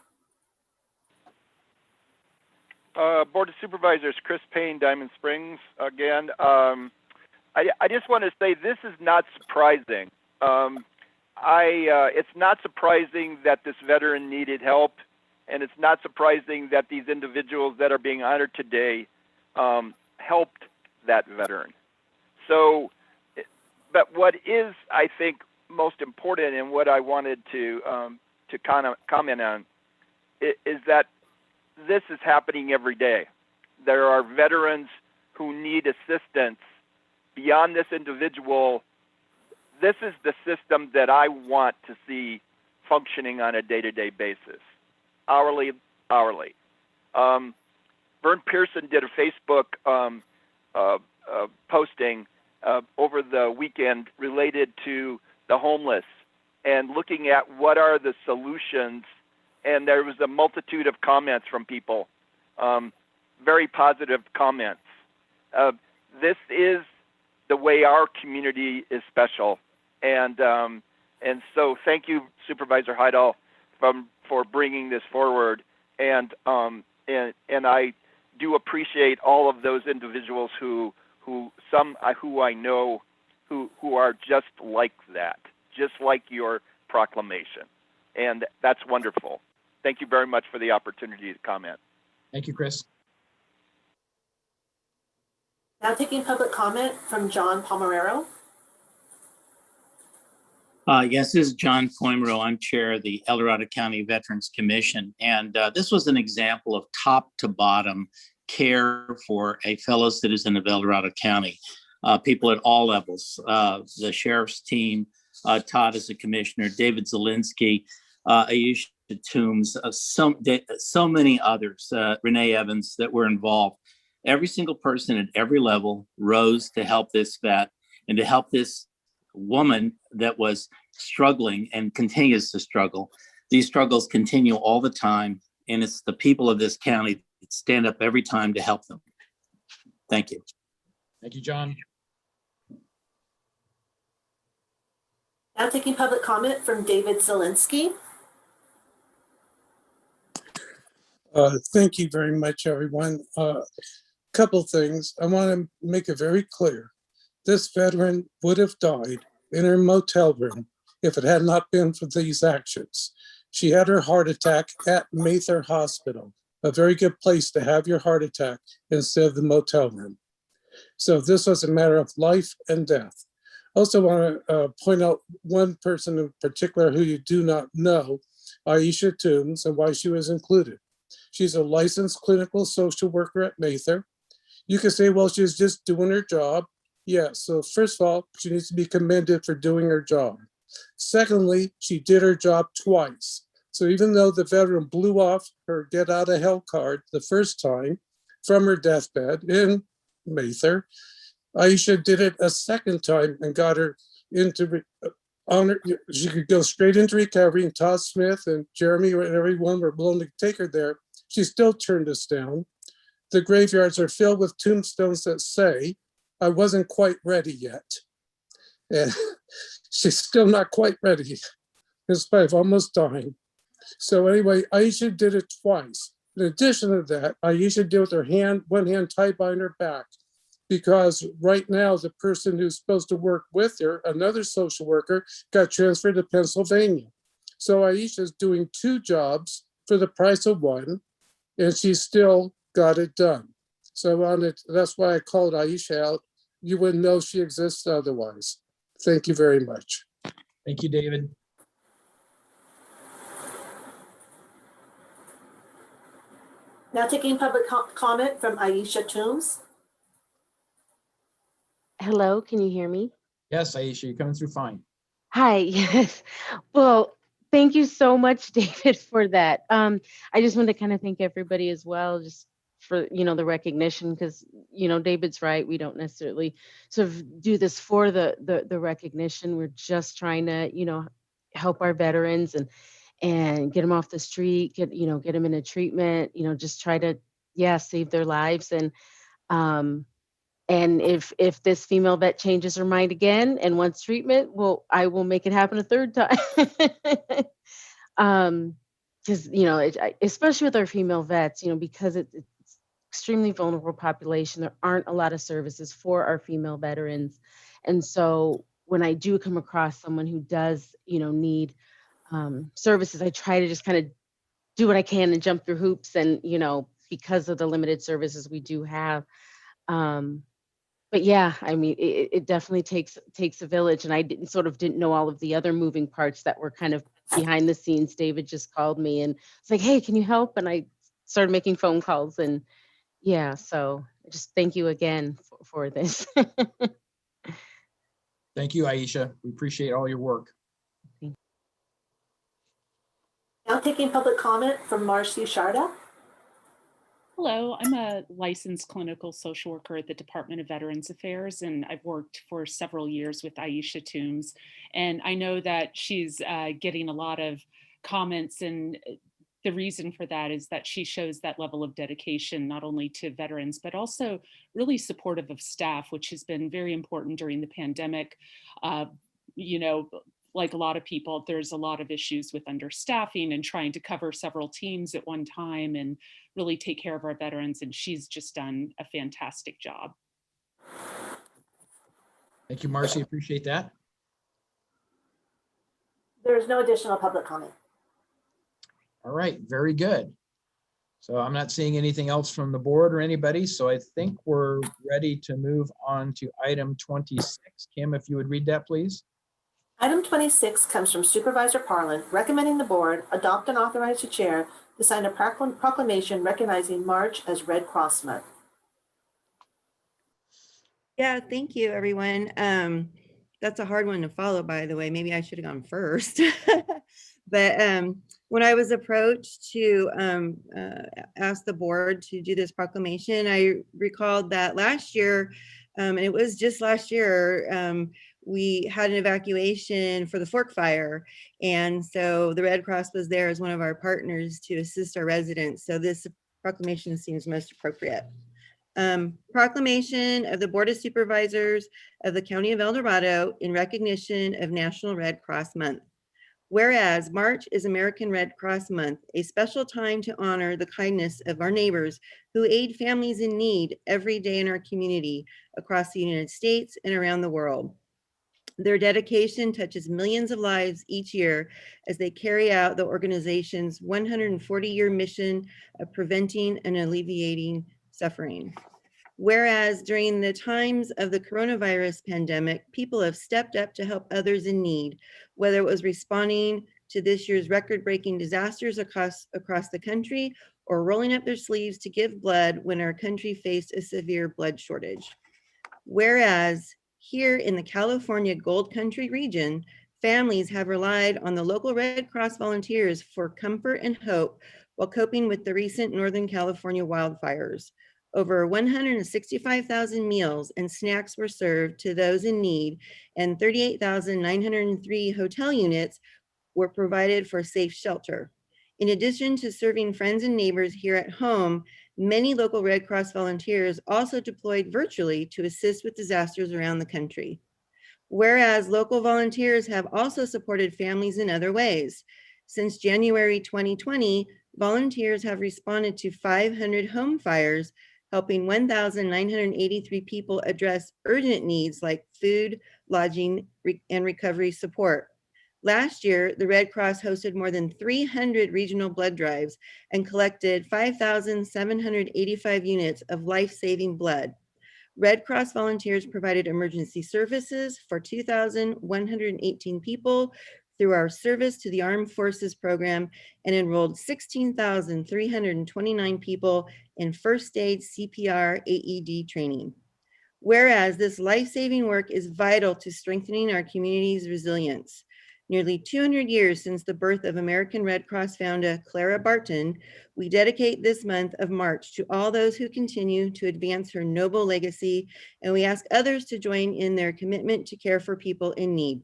Board of Supervisors, Chris Payne, Diamond Springs again. I just want to say this is not surprising. It's not surprising that this veteran needed help, and it's not surprising that these individuals that are being honored today helped that veteran. So, but what is, I think, most important and what I wanted to kind of comment on is that this is happening every day. There are veterans who need assistance beyond this individual. This is the system that I want to see functioning on a day-to-day basis, hourly. Vern Pearson did a Facebook posting over the weekend related to the homeless and looking at what are the solutions. And there was a multitude of comments from people, very positive comments. This is the way our community is special. And so thank you, Supervisor Heidel, for bringing this forward. And I do appreciate all of those individuals who I know who are just like that, just like your proclamation. And that's wonderful. Thank you very much for the opportunity to comment. Thank you, Chris. Now taking public comment from John Palmerero. Yes, this is John Poimero. I'm chair of the El Dorado County Veterans Commission. And this was an example of top to bottom care for a fellow citizen of El Dorado County. People at all levels, the sheriff's team, Todd as a commissioner, David Zielinski, Aisha Toombs, so many others, Renee Evans, that were involved. Every single person at every level rose to help this vet and to help this woman that was struggling and continues to struggle. These struggles continue all the time, and it's the people of this county that stand up every time to help them. Thank you. Thank you, John. Now taking public comment from David Zielinski. Thank you very much, everyone. Couple things. I want to make it very clear. This veteran would have died in her motel room if it had not been for these actions. She had her heart attack at Mather Hospital, a very good place to have your heart attack instead of the motel room. So this was a matter of life and death. Also want to point out one person in particular who you do not know, Aisha Toombs, and why she was included. She's a licensed clinical social worker at Mather. You can say, well, she's just doing her job. Yeah, so first of all, she needs to be commended for doing her job. Secondly, she did her job twice. So even though the veteran blew off her get out of hell card the first time from her deathbed in Mather, Aisha did it a second time and got her into honor. She could go straight into recovery, and Todd Smith and Jeremy and everyone were willing to take her there. She still turned us down. The graveyards are filled with tombstones that say, I wasn't quite ready yet. And she's still not quite ready, in spite of almost dying. So anyway, Aisha did it twice. In addition to that, Aisha did with her hand, one hand tied behind her back, because right now the person who's supposed to work with her, another social worker, got transferred to Pennsylvania. So Aisha's doing two jobs for the price of one, and she still got it done. So on it, that's why I called Aisha out. You wouldn't know she exists otherwise. Thank you very much. Thank you, David. Now taking public comment from Aisha Toombs. Hello, can you hear me? Yes, Aisha, you're coming through fine. Hi, yes. Well, thank you so much, David, for that. I just want to kind of thank everybody as well, just for, the recognition, because, David's right. We don't necessarily sort of do this for the recognition. We're just trying to, help our veterans and get them off the street, get them into treatment, just try to, save their lives. And if this female vet changes her mind again and wants treatment, well, I will make it happen a third time. Because, especially with our female vets, because it's extremely vulnerable population, there aren't a lot of services for our female veterans. And so when I do come across someone who does, need services, I try to just kind of do what I can and jump through hoops. And, because of the limited services we do have. But yeah, I mean, it definitely takes a village, and I didn't know all of the other moving parts that were kind of behind the scenes. David just called me and it's like, hey, can you help? And I started making phone calls, and yeah, so just thank you again for this. Thank you, Aisha. We appreciate all your work. Now taking public comment from Marcy Sharda. Hello, I'm a licensed clinical social worker at the Department of Veterans Affairs, and I've worked for several years with Aisha Toombs. And I know that she's getting a lot of comments, and the reason for that is that she shows that level of dedication, not only to veterans, but also really supportive of staff, which has been very important during the pandemic. Like a lot of people, there's a lot of issues with understaffing and trying to cover several teams at one time and really take care of our veterans. And she's just done a fantastic job. Thank you, Marcy. Appreciate that. There is no additional public comment. All right, very good. So I'm not seeing anything else from the board or anybody. So I think we're ready to move on to item 26. Kim, if you would read that, please. Item 26 comes from Supervisor Parlin, recommending the board adopt and authorize the chair to sign a proclamation recognizing March as Red Cross Month. Yeah, thank you, everyone. That's a hard one to follow, by the way. Maybe I should have gone first. But when I was approached to ask the board to do this proclamation, I recalled that last year, and it was just last year, we had an evacuation for the Fork Fire. And so the Red Cross was there as one of our partners to assist our residents. So this proclamation seems most appropriate. Proclamation of the Board of Supervisors of the County of El Dorado in recognition of National Red Cross Month. Whereas March is American Red Cross Month, a special time to honor the kindness of our neighbors who aid families in need every day in our community across the United States and around the world. Their dedication touches millions of lives each year as they carry out the organization's 140-year mission of preventing and alleviating suffering. Whereas during the times of the coronavirus pandemic, people have stepped up to help others in need, whether it was responding to this year's record-breaking disasters across the country or rolling up their sleeves to give blood when our country faced a severe blood shortage. Whereas here in the California Gold Country region, families have relied on the local Red Cross volunteers for comfort and hope while coping with the recent Northern California wildfires. Over 165,000 meals and snacks were served to those in need, and 38,903 hotel units were provided for safe shelter. In addition to serving friends and neighbors here at home, many local Red Cross volunteers also deployed virtually to assist with disasters around the country. Whereas local volunteers have also supported families in other ways. Since January 2020, volunteers have responded to 500 home fires, helping 1,983 people address urgent needs like food, lodging, and recovery support. Last year, the Red Cross hosted more than 300 regional blood drives and collected 5,785 units of life-saving blood. Red Cross volunteers provided emergency services for 2,118 people through our Service to the Armed Forces program and enrolled 16,329 people in first aid, CPR, AED training. Whereas this life-saving work is vital to strengthening our community's resilience. Nearly 200 years since the birth of American Red Cross founder Clara Barton, we dedicate this month of March to all those who continue to advance her noble legacy, and we ask others to join in their commitment to care for people in need.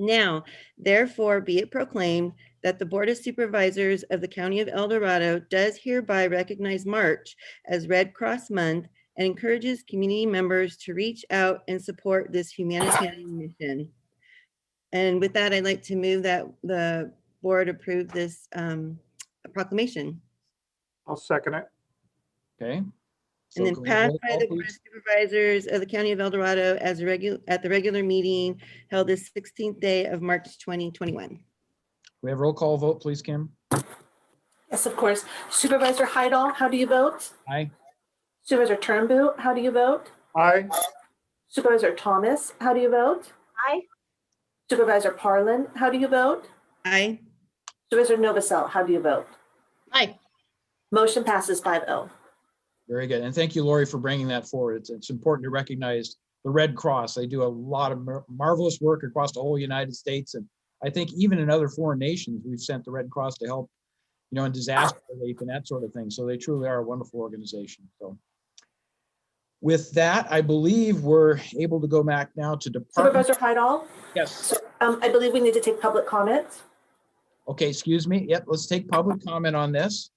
Now, therefore, be it proclaimed that the Board of Supervisors of the County of El Dorado does hereby recognize March as Red Cross Month and encourages community members to reach out and support this humanitarian mission. And with that, I'd like to move that the board approve this proclamation. I'll second it. Okay. And then passed by the Board of Supervisors of the County of El Dorado as at the regular meeting held this 16th day of March 2021. We have roll call vote, please, Kim. Yes, of course. Supervisor Heidel, how do you vote? Aye. Supervisor Turnbull, how do you vote? Aye. Supervisor Thomas, how do you vote? Aye. Supervisor Parlin, how do you vote? Aye. Supervisor Novosel, how do you vote? Aye. Motion passes 5-0. Very good. And thank you, Lori, for bringing that forward. It's important to recognize the Red Cross. They do a lot of marvelous work across the whole United States. And I think even in other foreign nations, we've sent the Red Cross to help, in disaster relief and that sort of thing. So they truly are a wonderful organization. So with that, I believe we're able to go back now to department. Supervisor Heidel? Yes. I believe we need to take public comment. Okay, excuse me. Yep, let's take public comment on this.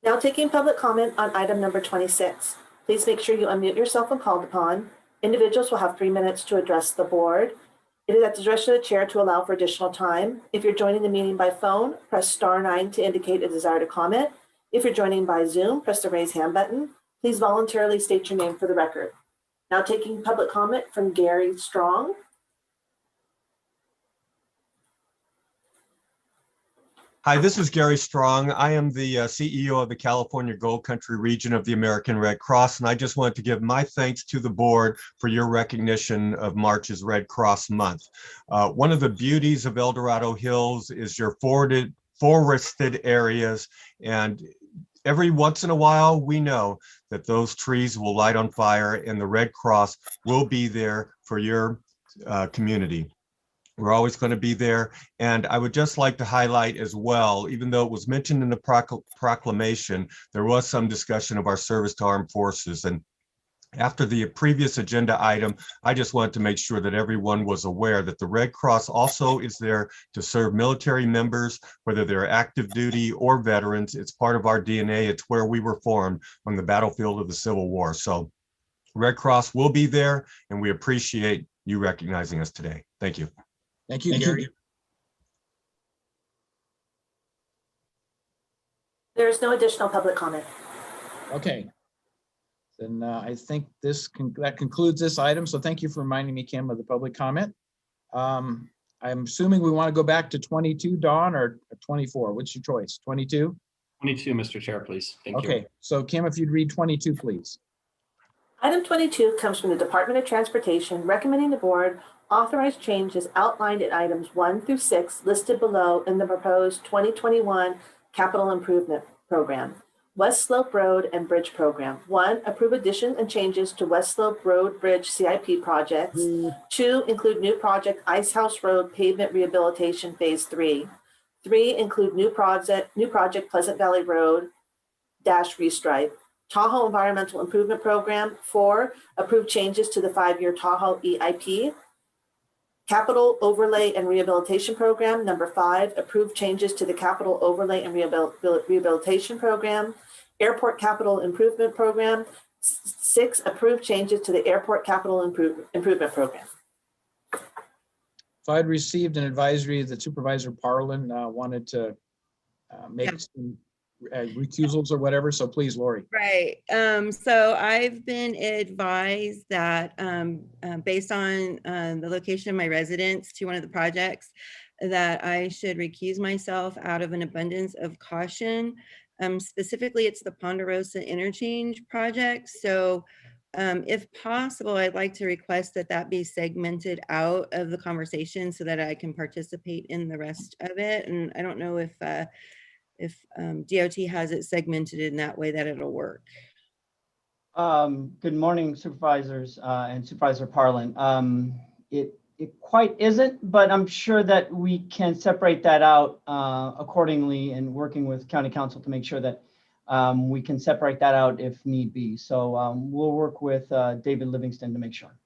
Now taking public comment on item number 26. Please make sure you unmute yourself when called upon. Individuals will have 3 minutes to address the board. It is at the discretion of the chair to allow for additional time. If you're joining the meeting by phone, press *9 to indicate a desire to comment. If you're joining by Zoom, press the raise hand button. Please voluntarily state your name for the record. Now taking public comment from Gary Strong. Hi, this is Gary Strong. I am the CEO of the California Gold Country region of the American Red Cross, and I just wanted to give my thanks to the board for your recognition of March as Red Cross Month. One of the beauties of El Dorado Hills is your forested areas, and every once in a while, we know that those trees will light on fire and the Red Cross will be there for your community. We're always going to be there. And I would just like to highlight as well, even though it was mentioned in the proclamation, there was some discussion of our service to armed forces. And after the previous agenda item, I just wanted to make sure that everyone was aware that the Red Cross also is there to serve military members, whether they're active duty or veterans. It's part of our DNA. It's where we were formed on the battlefield of the Civil War. So Red Cross will be there, and we appreciate you recognizing us today. Thank you. Thank you, Gary. There is no additional public comment. Okay. Then I think that concludes this item. So thank you for reminding me, Kim, of the public comment. I'm assuming we want to go back to 22, Dawn, or 24. What's your choice? 22? 22, Mr. Chair, please. Thank you. Okay. So Kim, if you'd read 22, please. Item 22 comes from the Department of Transportation, recommending the board authorize changes outlined in items 1 through 6 listed below in the proposed 2021 Capital Improvement Program. West Slope Road and Bridge Program. 1, approve addition and changes to West Slope Road Bridge CIP projects. 2, include new project Ice House Road Pavement Rehabilitation Phase 3. 3, include new project Pleasant Valley Road dash restripe. Tahoe Environmental Improvement Program. 4, approve changes to the 5-year Tahoe EIP. Capital Overlay and Rehabilitation Program. Number 5, approve changes to the Capital Overlay and Rehabilitation Program. Airport Capital Improvement Program. 6, approve changes to the Airport Capital Improvement Program. So I'd received an advisory that Supervisor Parlin wanted to make some recusals or whatever. So please, Lori. Right. So I've been advised that based on the location of my residence to one of the projects, that I should recuse myself out of an abundance of caution. Specifically, it's the Ponderosa Interchange project. So if possible, I'd like to request that that be segmented out of the conversation so that I can participate in the rest of it. And I don't know if DOT has it segmented in that way that it'll work. Good morning, supervisors and Supervisor Parlin. It quite isn't, but I'm sure that we can separate that out accordingly and working with County Council to make sure that we can separate that out if need be. So we'll work with David Livingston to make sure.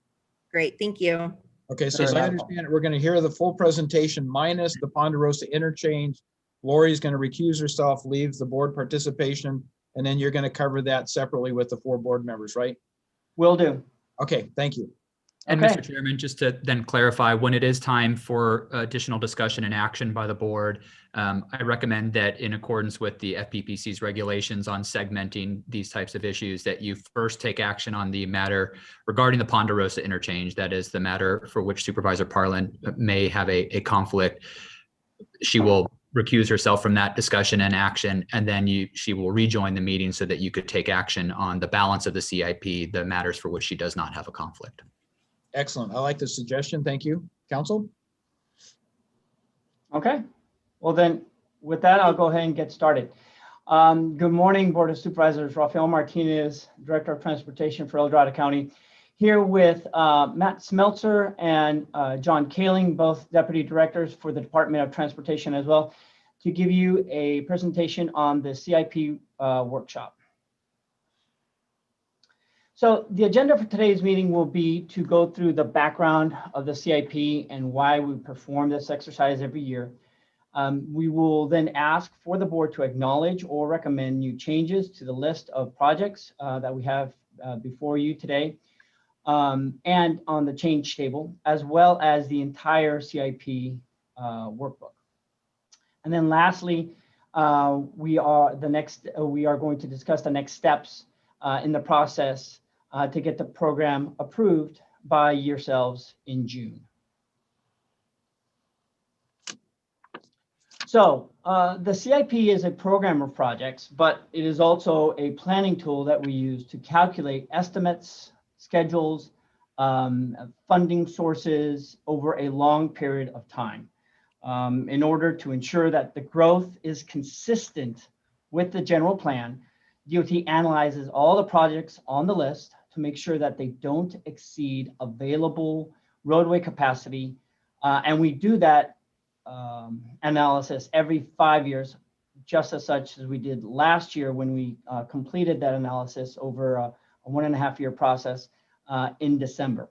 Great, thank you. Okay, so as I understand it, we're going to hear the full presentation minus the Ponderosa interchange. Lori's going to recuse herself, leave the board participation, and then you're going to cover that separately with the 4 board members, right? Will do. Okay, thank you. And Okay. Mr. Chairman, just to then clarify, when it is time for additional discussion and action by the board, I recommend that in accordance with the FPPC's regulations on segmenting these types of issues, that you first take action on the matter regarding the Ponderosa interchange. That is the matter for which Supervisor Parlin may have a conflict. She will recuse herself from that discussion and action, and then she will rejoin the meeting so that you could take action on the balance of the CIP, the matters for which she does not have a conflict. Excellent. I like the suggestion. Thank you. Council? Okay. Well then, with that, I'll go ahead and get started. Good morning, Board of Supervisors. Rafael Martinez, Director of Transportation for El Dorado County, here with Matt Smeltzer and John Kaling, both Deputy Directors for the Department of Transportation as well, to give you a presentation on the CIP workshop. So the agenda for today's meeting will be to go through the background of the CIP and why we perform this exercise every year. We will then ask for the board to acknowledge or recommend new changes to the list of projects that we have before you today, and on the change table, as well as the entire CIP workbook. And then lastly, we are going to discuss the next steps in the process to get the program approved by yourselves in June. So the CIP is a program of projects, but it is also a planning tool that we use to calculate estimates, schedules, funding sources over a long period of time in order to ensure that the growth is consistent with the general plan. DOT analyzes all the projects on the list to make sure that they don't exceed available roadway capacity. And we do that analysis every 5 years, just as such as we did last year when we completed that analysis over a 1.5-year process in December.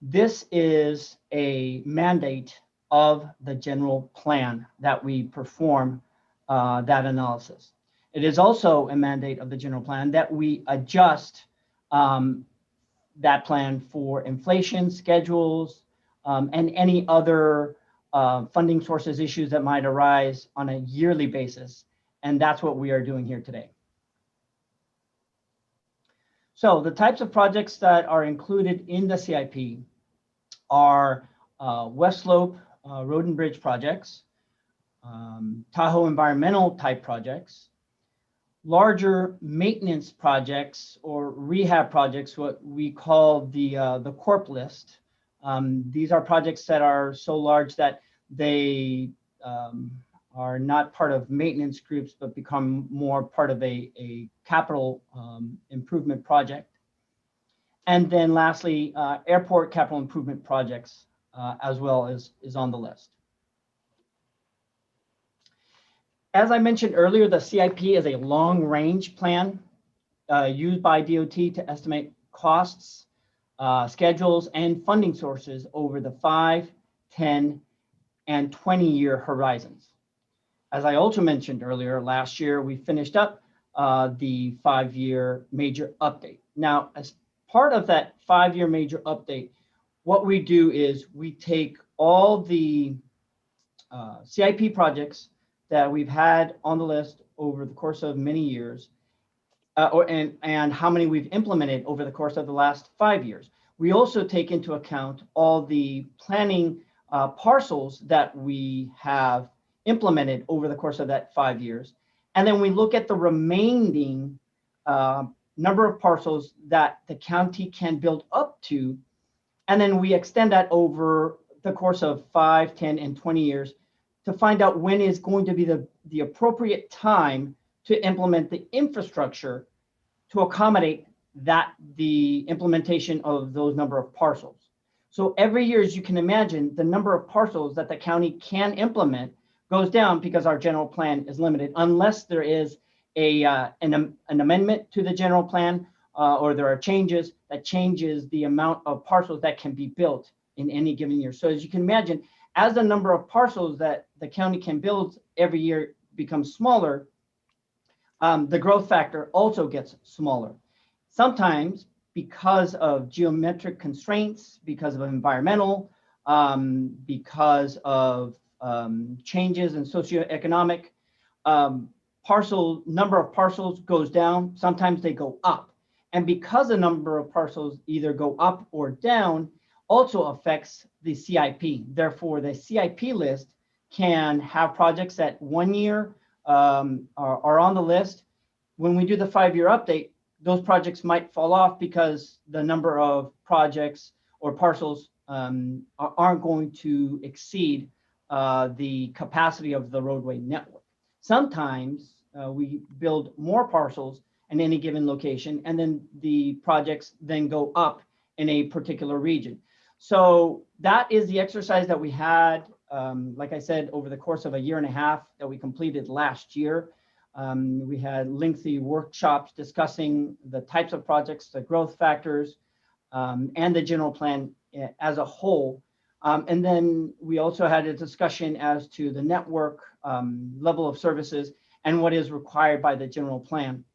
This is a mandate of the general plan that we perform that analysis. It is also a mandate of the general plan that we adjust that plan for inflation schedules and any other funding sources issues that might arise on a yearly basis. And that's what we are doing here today. So the types of projects that are included in the CIP are West Slope Road and Bridge projects, Tahoe environmental type projects, larger maintenance projects or rehab projects, what we call the corp list. These are projects that are so large that they are not part of maintenance groups, but become more part of a capital improvement project. And then lastly, airport capital improvement projects as well is on the list. As I mentioned earlier, the CIP is a long-range plan used by DOT to estimate costs, schedules, and funding sources over the 5, 10, and 20-year horizons. As I also mentioned earlier, last year we finished up the 5-year major update. Now, as part of that 5-year major update, what we do is we take all the CIP projects that we've had on the list over the course of many years, and how many we've implemented over the course of the last 5 years. We also take into account all the planning parcels that we have implemented over the course of that 5 years. And then we look at the remaining number of parcels that the county can build up to. And then we extend that over the course of 5, 10, and 20 years to find out when is going to be the appropriate time to implement the infrastructure to accommodate the implementation of those number of parcels. So every year, as you can imagine, the number of parcels that the county can implement goes down because our general plan is limited, unless there is an amendment to the general plan or there are changes that changes the amount of parcels that can be built in any given year. So as you can imagine, as the number of parcels that the county can build every year becomes smaller, the growth factor also gets smaller. Sometimes because of geometric constraints, because of environmental, because of changes in socioeconomic, number of parcels goes down, sometimes they go up. And because the number of parcels either go up or down, also affects the CIP. Therefore, the CIP list can have projects that 1 year are on the list. When we do the 5-year update, those projects might fall off because the number of projects or parcels aren't going to exceed the capacity of the roadway network. Sometimes we build more parcels in any given location, and then the projects then go up in a particular region. So that is the exercise that we had, like I said, over the course of a year and a half that we completed last year. We had lengthy workshops discussing the types of projects, the growth factors, and the general plan as a whole. And then we also had a discussion as to the network level of services and what is required by the general plan.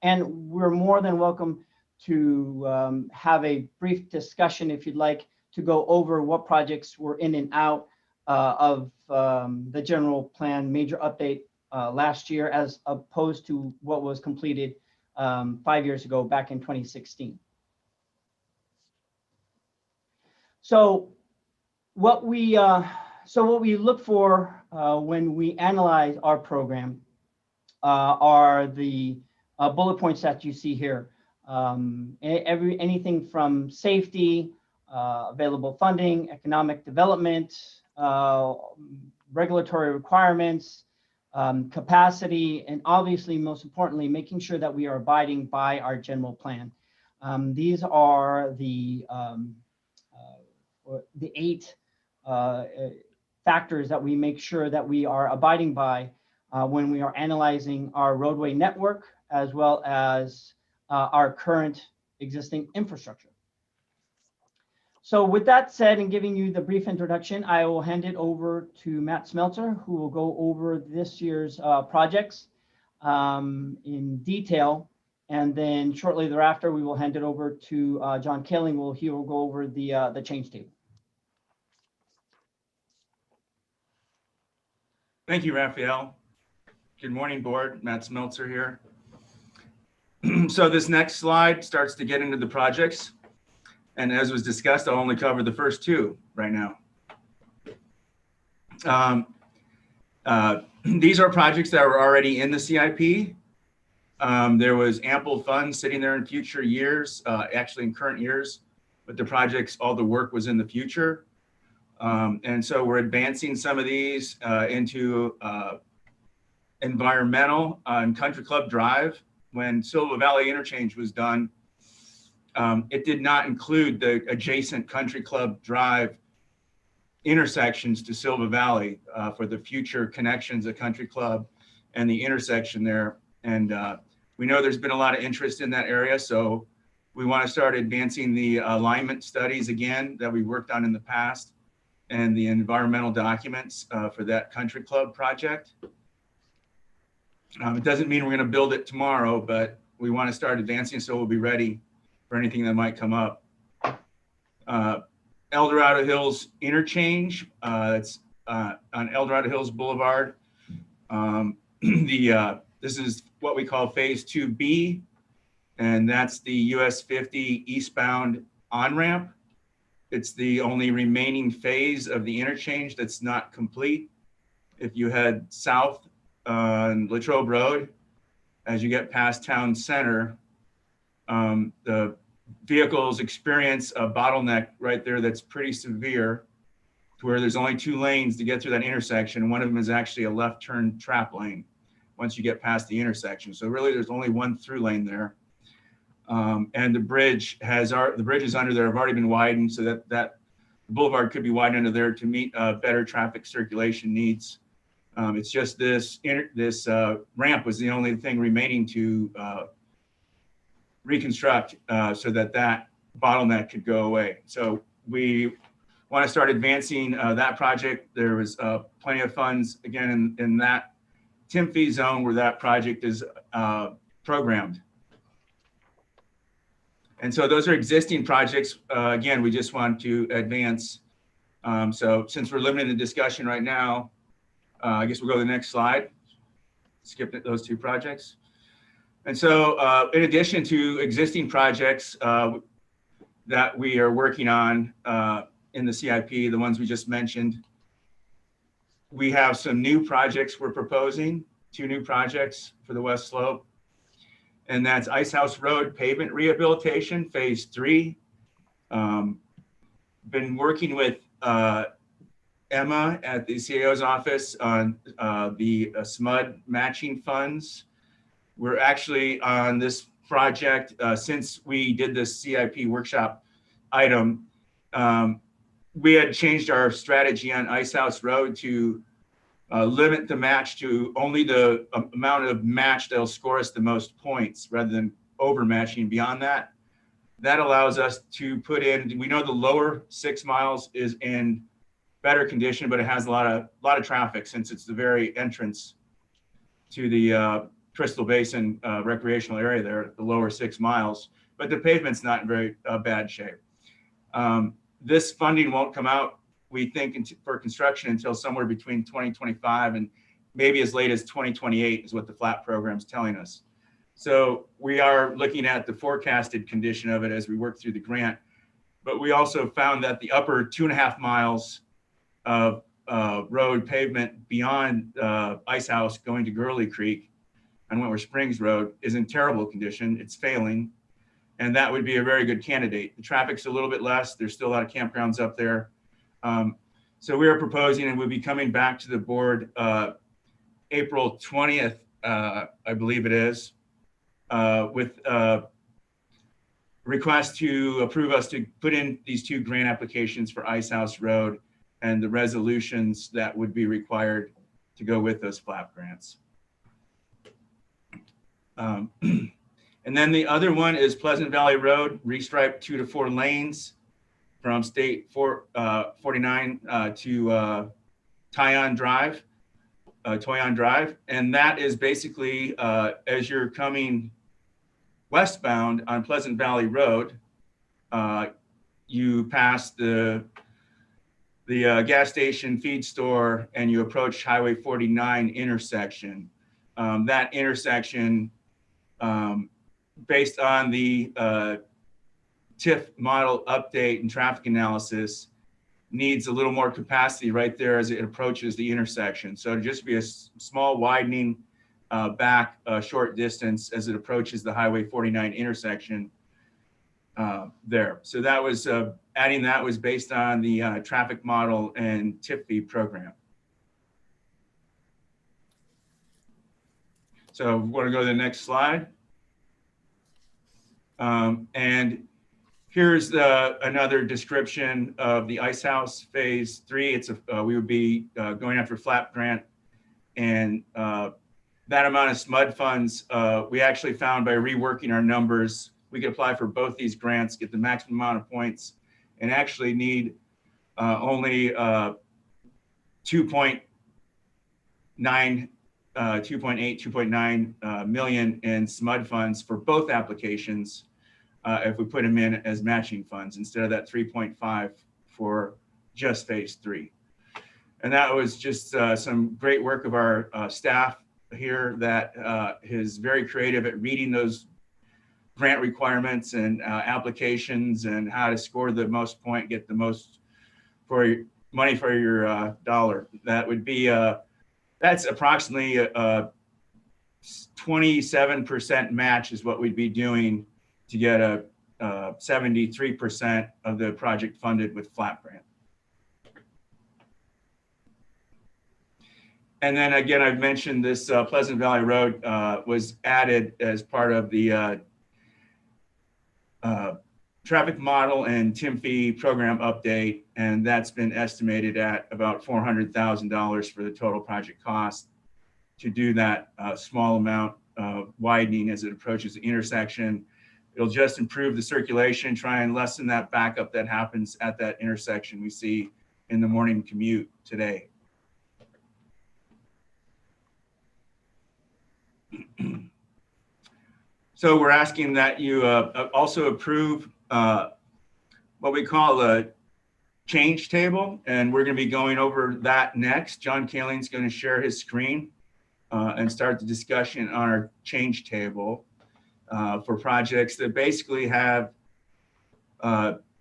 And we're more than welcome to have a brief discussion, if you'd like, to go over what projects were in and out of the general plan major update last year, as opposed to what was completed 5 years ago, back in 2016. So what we look for when we analyze our program are the bullet points that you see here. Anything from safety, available funding, economic development, regulatory requirements, capacity, and obviously, most importantly, making sure that we are abiding by our general plan. These are the 8 factors that we make sure that we are abiding by when we are analyzing our roadway network, as well as our current existing infrastructure. So with that said, and giving you the brief introduction, I will hand it over to Matt Smeltzer, who will go over this year's projects in detail. And then shortly thereafter, we will hand it over to John Kaling. He will go over the change table. Thank you, Raphael. Good morning, board. Matt Smeltzer here. So this next slide starts to get into the projects. And as was discussed, I'll only cover the first 2 right now. These are projects that were already in the CIP. There was ample funds sitting there in future years, actually in current years, but the projects, all the work was in the future. And so we're advancing some of these into environmental on Country Club Drive. When Silva Valley Interchange was done, it did not include the adjacent Country Club Drive intersections to Silva Valley for the future connections of Country Club and the intersection there. And we know there's been a lot of interest in that area, so we want to start advancing the alignment studies again that we worked on in the past and the environmental documents for that Country Club project. It doesn't mean we're going to build it tomorrow, but we want to start advancing so we'll be ready for anything that might come up. El Dorado Hills interchange, it's on El Dorado Hills Boulevard. This is what we call phase 2B, and that's the US 50 eastbound on-ramp. It's the only remaining phase of the interchange that's not complete. If you head south on Latrobe Road, as you get past town center, the vehicles experience a bottleneck right there that's pretty severe, to where there's only 2 lanes to get through that intersection. One of them is actually a left turn trap lane once you get past the intersection. So really there's only 1 through lane there. And the bridges under there have already been widened so that the boulevard could be widened under there to meet better traffic circulation needs. It's just this ramp was the only thing remaining to reconstruct so that bottleneck could go away. So we want to start advancing that project. There was plenty of funds again in that TIM fee zone where that project is programmed. And so those are existing projects. Again, we just want to advance. So since we're limiting the discussion right now, I guess we'll go to the next slide. Skip those 2 projects. And so in addition to existing projects that we are working on in the CIP, the ones we just mentioned, we have some new projects we're proposing, 2 new projects for the West Slope. And that's Ice House Road pavement rehabilitation, phase 3. Been working with Emma at the CAO's office on the SMUD matching funds. We're actually on this project since we did this CIP workshop item. We had changed our strategy on Ice House Road to limit the match to only the amount of match that'll score us the most points rather than overmatching beyond that. That allows us to put in, we know the lower 6 miles is in better condition, but it has a lot of traffic since it's the very entrance to the Crystal Basin recreational area there, the lower 6 miles, but the pavement's not in very bad shape. This funding won't come out, we think, for construction until somewhere between 2025 and maybe as late as 2028 is what the FLAP program's telling us. So we are looking at the forecasted condition of it as we work through the grant, but we also found that the upper 2.5 miles of road pavement beyond Ice House going to Gurley Creek on Wentworth Springs Road is in terrible condition. It's failing. And that would be a very good candidate. The traffic's a little bit less. There's still a lot of campgrounds up there. So we are proposing, and we'll be coming back to the board April 20th, I believe it is, with request to approve us to put in these 2 grant applications for Ice House Road and the resolutions that would be required to go with those FLAP grants. And then the other one is Pleasant Valley Road, restriped 2 to 4 lanes from State 49 to Toyon Drive. And that is basically as you're coming westbound on Pleasant Valley Road, you pass the gas station feed store and you approach Highway 49 intersection. That intersection, based on the TIF model update and traffic analysis, needs a little more capacity right there as it approaches the intersection. So just be a small widening back a short distance as it approaches the Highway 49 intersection there. So that was, adding that was based on the traffic model and TIFB program. So we want to go to the next slide. And here's another description of the Ice House Phase 3. It's we would be going after FLAP grant, and that amount of SMUD funds we actually found by reworking our numbers. We could apply for both these grants, get the maximum amount of points, and actually need only 2.8, 2.9 million in SMUD funds for both applications if we put them in as matching funds instead of that 3.5 for just Phase 3. And that was just some great work of our staff here that is very creative at reading those grant requirements and applications and how to score the most point, get the most for your money for your dollar. That would be that's approximately a 27% match is what we'd be doing to get a 73% of the project funded with FLAP grant. And then again, I've mentioned this Pleasant Valley Road was added as part of the traffic model and TIMFI program update, and that's been estimated at about $400,000 for the total project cost to do that small amount of widening as it approaches the intersection. It'll just improve the circulation, try and lessen that backup that happens at that intersection we see in the morning commute today. So we're asking that you also approve what we call a change table, and we're going to be going over that next. John Kaling's going to share his screen and start the discussion on our change table for projects that basically have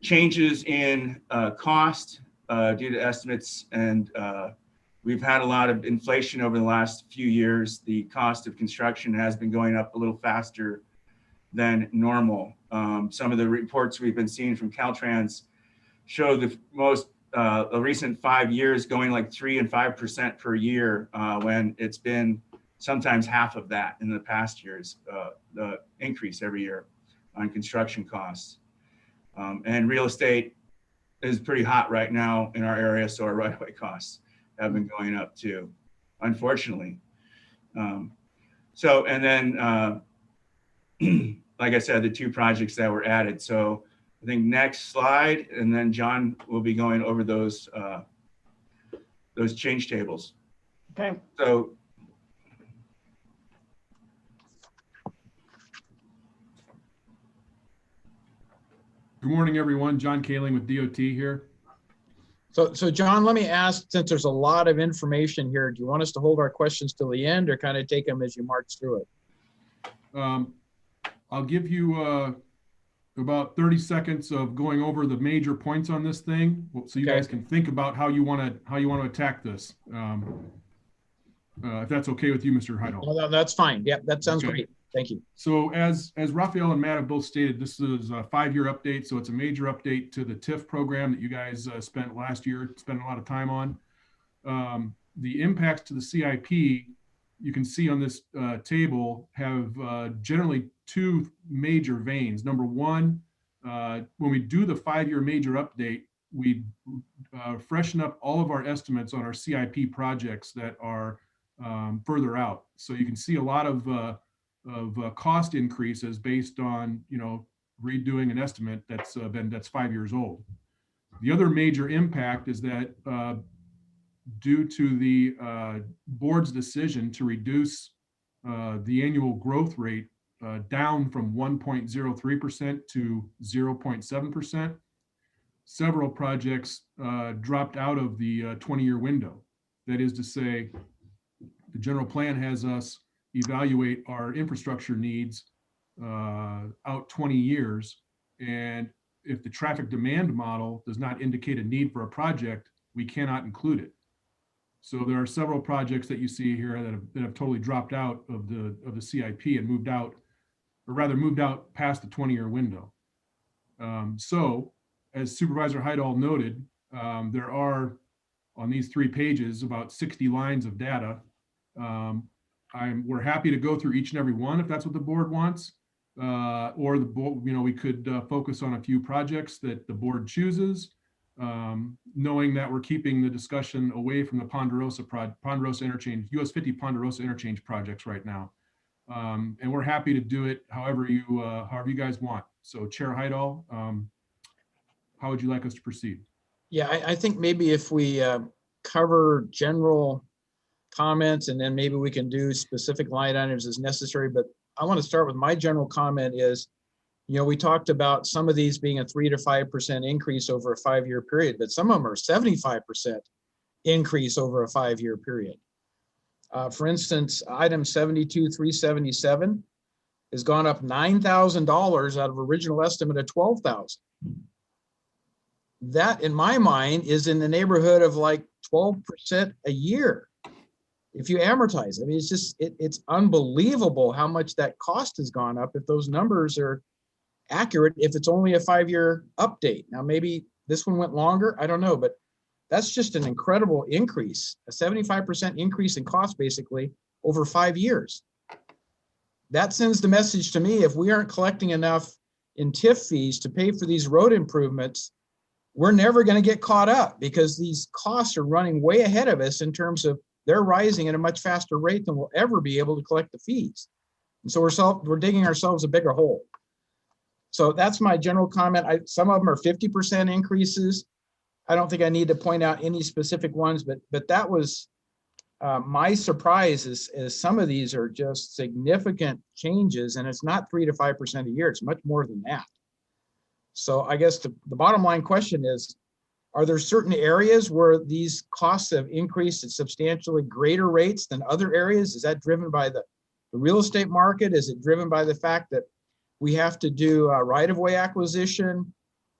changes in cost due to estimates, and we've had a lot of inflation over the last few years. The cost of construction has been going up a little faster than normal. Some of the reports we've been seeing from Caltrans show the most the recent 5 years going like 3 and 5% per year when it's been sometimes half of that in the past years, the increase every year on construction costs. And real estate is pretty hot right now in our area, so our right-of-way costs have been going up too, unfortunately. So, and then, like I said, the two projects that were added. So I think next slide, and then John will be going over those change tables. Okay. So good morning, everyone. John Kaling with DOT here. So John, let me ask, since there's a lot of information here, do you want us to hold our questions till the end or kind of take them as you march through it? I'll give you about 30 seconds of going over the major points on this thing, so you guys can think about how you want to attack this. If that's okay with you, Mr. Heidel. No, that's fine. Yeah, that sounds great. Thank you. So as Raphael and Matt have both stated, this is a 5-year update. So it's a major update to the TIF program that you guys spent last year, spent a lot of time on. The impacts to the CIP, you can see on this table, have generally 2 major veins. Number one, when we do the 5-year major update, we freshen up all of our estimates on our CIP projects that are further out. So you can see a lot of cost increases based on, redoing an estimate that's 5 years old. The other major impact is that due to the board's decision to reduce the annual growth rate down from 1.03% to 0.7%, several projects dropped out of the 20-year window. That is to say, the general plan has us evaluate our infrastructure needs out 20 years. And if the traffic demand model does not indicate a need for a project, we cannot include it. So there are several projects that you see here that have totally dropped out of the CIP and moved out, or rather moved out past the 20-year window. So as Supervisor Heidel noted, there are on these 3 pages about 60 lines of data. We're happy to go through each and every one if that's what the board wants, or the board, we could focus on a few projects that the board chooses, knowing that we're keeping the discussion away from the Ponderosa Interchange, US 50 Ponderosa Interchange projects right now. And we're happy to do it however you guys want. So Chair Heidel, how would you like us to proceed? Yeah, I think maybe if we cover general comments and then maybe we can do specific line items as necessary. But I want to start with my general comment is, we talked about some of these being a 3 to 5% increase over a 5-year period, but some of them are 75% increase over a 5-year period. For instance, item 72,377 has gone up $9,000 out of original estimate of $12,000. That, in my mind, is in the neighborhood of like 12% a year if you amortize. I mean, it's just, it's unbelievable how much that cost has gone up if those numbers are accurate, if it's only a 5-year update. Now, maybe this one went longer, I don't know, but that's just an incredible increase, a 75% increase in cost basically over 5 years. That sends the message to me, if we aren't collecting enough in TIF fees to pay for these road improvements, we're never going to get caught up because these costs are running way ahead of us in terms of they're rising at a much faster rate than we'll ever be able to collect the fees. And so we're digging ourselves a bigger hole. So that's my general comment. Some of them are 50% increases. I don't think I need to point out any specific ones, but that was my surprise is some of these are just significant changes, and it's not 3 to 5% a year. It's much more than that. So I guess the bottom line question is, are there certain areas where these costs have increased at substantially greater rates than other areas? Is that driven by the real estate market? Is it driven by the fact that we have to do right-of-way acquisition?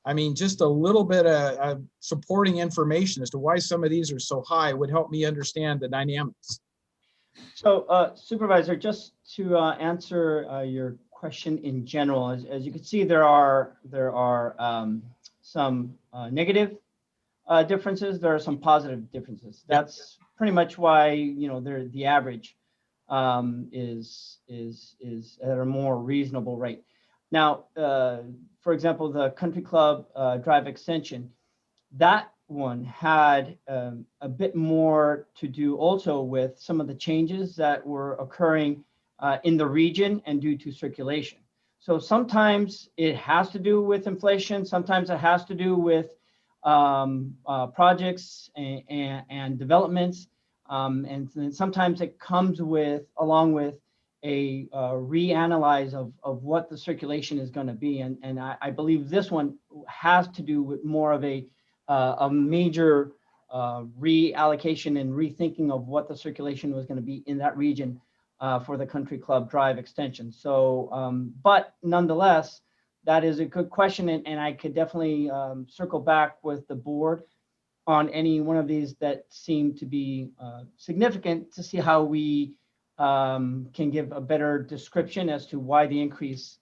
I mean, just a little bit of supporting information as to why some of these are so high would help me understand the dynamics. So Supervisor, just to answer your question in general, as you can see, there are some negative differences. There are some positive differences. That's pretty much why the average is at a more reasonable rate. Now, for example, the Country Club Drive extension, that one had a bit more to do also with some of the changes that were occurring in the region and due to circulation. So sometimes it has to do with inflation. Sometimes it has to do with projects and developments. And sometimes it comes along with a reanalyze of what the circulation is going to be. And I believe this one has to do with more of a major reallocation and rethinking of what the circulation was going to be in that region for the Country Club Drive extension. So, but nonetheless, that is a good question. And I could definitely circle back with the board on any one of these that seem to be significant to see how we can give a better description as to why the increase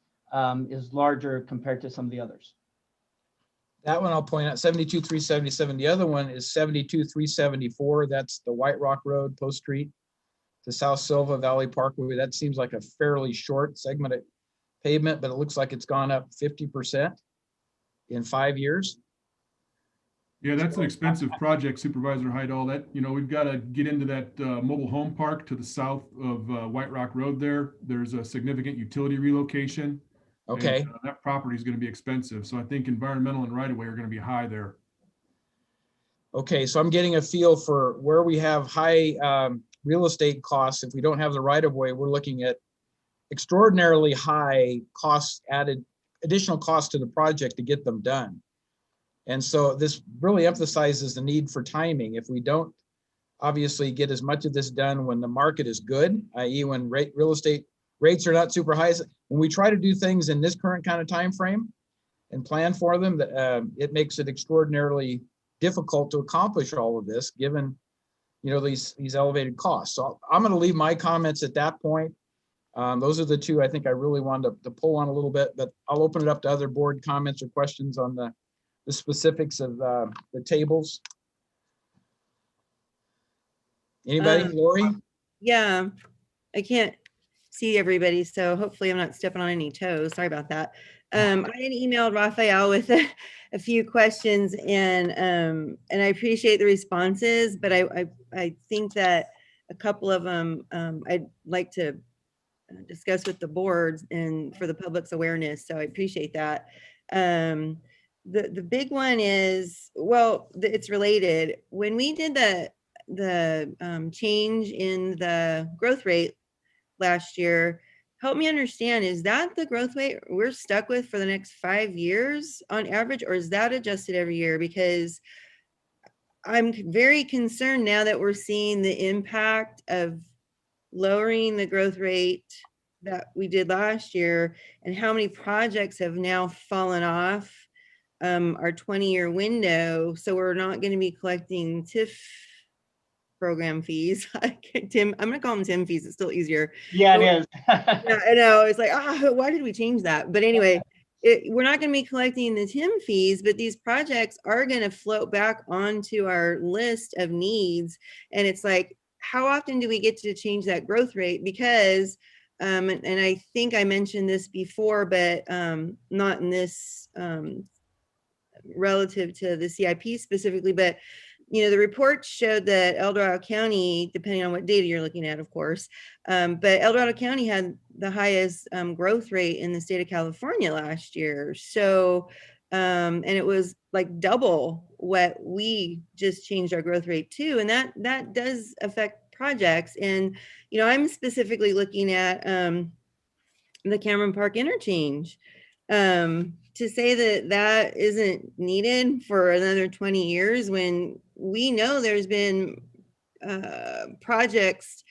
is larger compared to some of the others. That one I'll point out, 72,377. The other one is 72,374. That's the White Rock Road, Post Street to South Silva Valley Parkway. That seems like a fairly short segment of pavement, but it looks like it's gone up 50% in 5 years. Yeah, that's an expensive project, Supervisor Heidel. That, we've got to get into that mobile home park to the south of White Rock Road there. There's a significant utility relocation. Okay. And, that property is going to be expensive. So I think environmental and right-of-way are going to be high there. Okay, so I'm getting a feel for where we have high real estate costs. If we don't have the right-of-way, we're looking at extraordinarily high costs added, additional costs to the project to get them done. And so this really emphasizes the need for timing. If we don't obviously get as much of this done when the market is good, i.e. when real estate rates are not super high, when we try to do things in this current kind of time frame and plan for them, that it makes it extraordinarily difficult to accomplish all of this, given these elevated costs. So I'm going to leave my comments at that point. Those are the two I think I really wanted to pull on a little bit, but I'll open it up to other board comments or questions on the specifics of the tables. Anybody? Lori? Yeah, I can't see everybody, so hopefully I'm not stepping on any toes. Sorry about that. I had emailed Raphael with a few questions, and I appreciate the responses, but I think that a couple of them I'd like to discuss with the boards and for the public's awareness. So I appreciate that. The big one is, well, it's related. When we did the change in the growth rate last year, help me understand, is that the growth rate we're stuck with for the next 5 years on average, or is that adjusted every year? Because I'm very concerned now that we're seeing the impact of lowering the growth rate that we did last year and how many projects have now fallen off our 20-year window. So we're not going to be collecting TIF program fees. Tim, I'm going to call them TIM fees. It's still easier. Yeah, it is. Yeah, I know. It's like, why did we change that? But anyway, we're not going to be collecting the TIM fees, but these projects are going to float back onto our list of needs. And it's like, how often do we get to change that growth rate? Because, and I think I mentioned this before, but not in this relative to the CIP specifically, but the report showed that El Dorado County, depending on what data you're looking at, of course, but El Dorado County had the highest growth rate in the state of California last year. So, and it was like double what we just changed our growth rate to. And that does affect projects. And, I'm specifically looking at the Cameron Park interchange. To say that isn't needed for another 20 years when we know there's been projects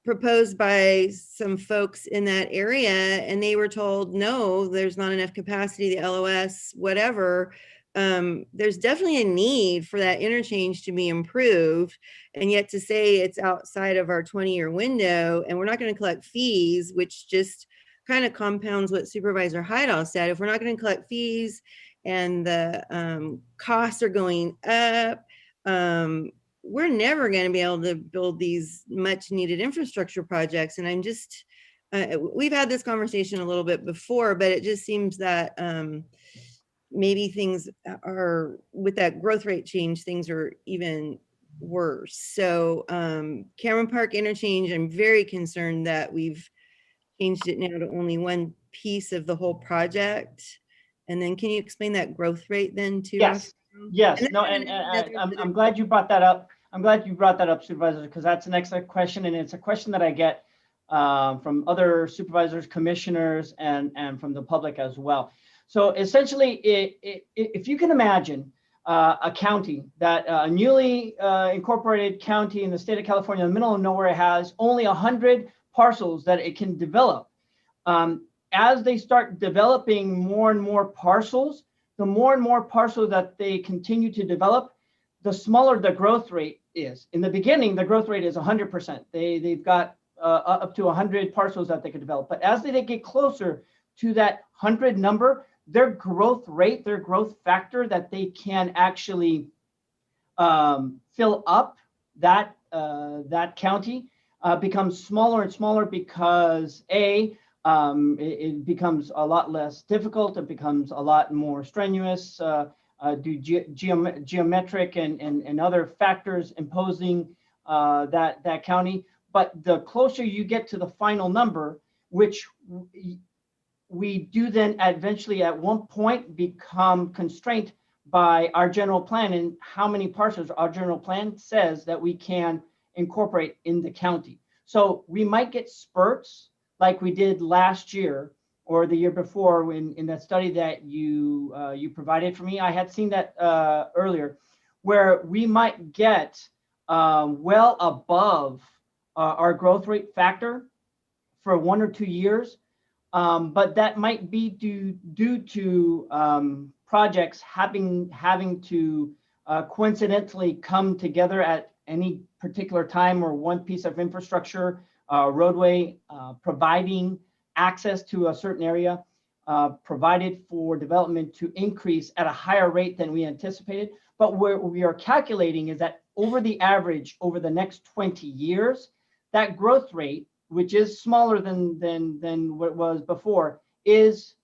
proposed by some folks in that area, and they were told, no, there's not enough capacity, the LOS, whatever. There's definitely a need for that interchange to be improved. And yet to say it's outside of our 20-year window and we're not going to collect fees, which just kind of compounds what Supervisor Heidel said. If we're not going to collect fees and the costs are going up, we're never going to be able to build these much needed infrastructure projects. And I'm just, we've had this conversation a little bit before, but it just seems that maybe things are, with that growth rate change, things are even worse. So Cameron Park interchange, I'm very concerned that we've changed it now to only one piece of the whole project. And then can you explain that growth rate then too? Yes. Yes. No, and I'm glad you brought that up. I'm glad you brought that up, Supervisor, because that's an excellent question. And it's a question that I get from other supervisors, commissioners, and from the public as well. So essentially, if you can imagine a county that a newly incorporated county in the state of California, in the middle of nowhere, has only 100 parcels that it can develop. As they start developing more and more parcels, the more and more parcels that they continue to develop, the smaller the growth rate is. In the beginning, the growth rate is 100%. They've got up to 100 parcels that they could develop. But as they get closer to that 100 number, their growth rate, their growth factor that they can actually fill up that county becomes smaller and smaller because it becomes a lot less difficult. It becomes a lot more strenuous due geometric and other factors imposing that county. But the closer you get to the final number, which we do then eventually at one point become constrained by our general plan and how many parcels our general plan says that we can incorporate in the county. So we might get spurts like we did last year or the year before when in that study that you provided for me. I had seen that earlier, where we might get well above our growth rate factor for 1 or 2 years. But that might be due to projects having to coincidentally come together any particular time or one piece of infrastructure, roadway, providing access to a certain area, provided for development to increase at a higher rate than we anticipated. But what we are calculating is that over the average, over the next 20 years, that growth rate, which is smaller than what it was before, is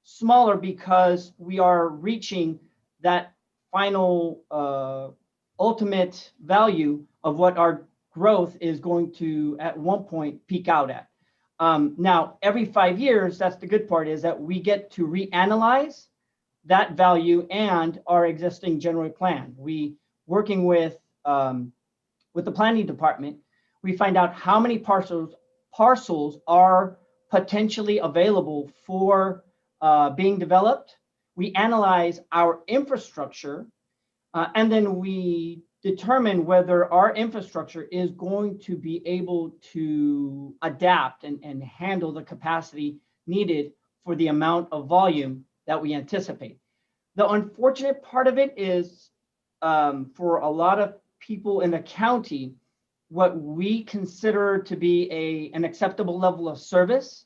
smaller because we are reaching that final ultimate value of what our growth is going to at one point peak out at. Now, every 5 years, that's the good part, is that we get to reanalyze that value and our existing general plan. We, working with the planning department, we find out how many parcels are potentially available for being developed. We analyze our infrastructure, and then we determine whether our infrastructure is going to be able to adapt and handle the capacity needed for the amount of volume that we anticipate. The unfortunate part of it is for a lot of people in the county, what we consider to be an acceptable level of service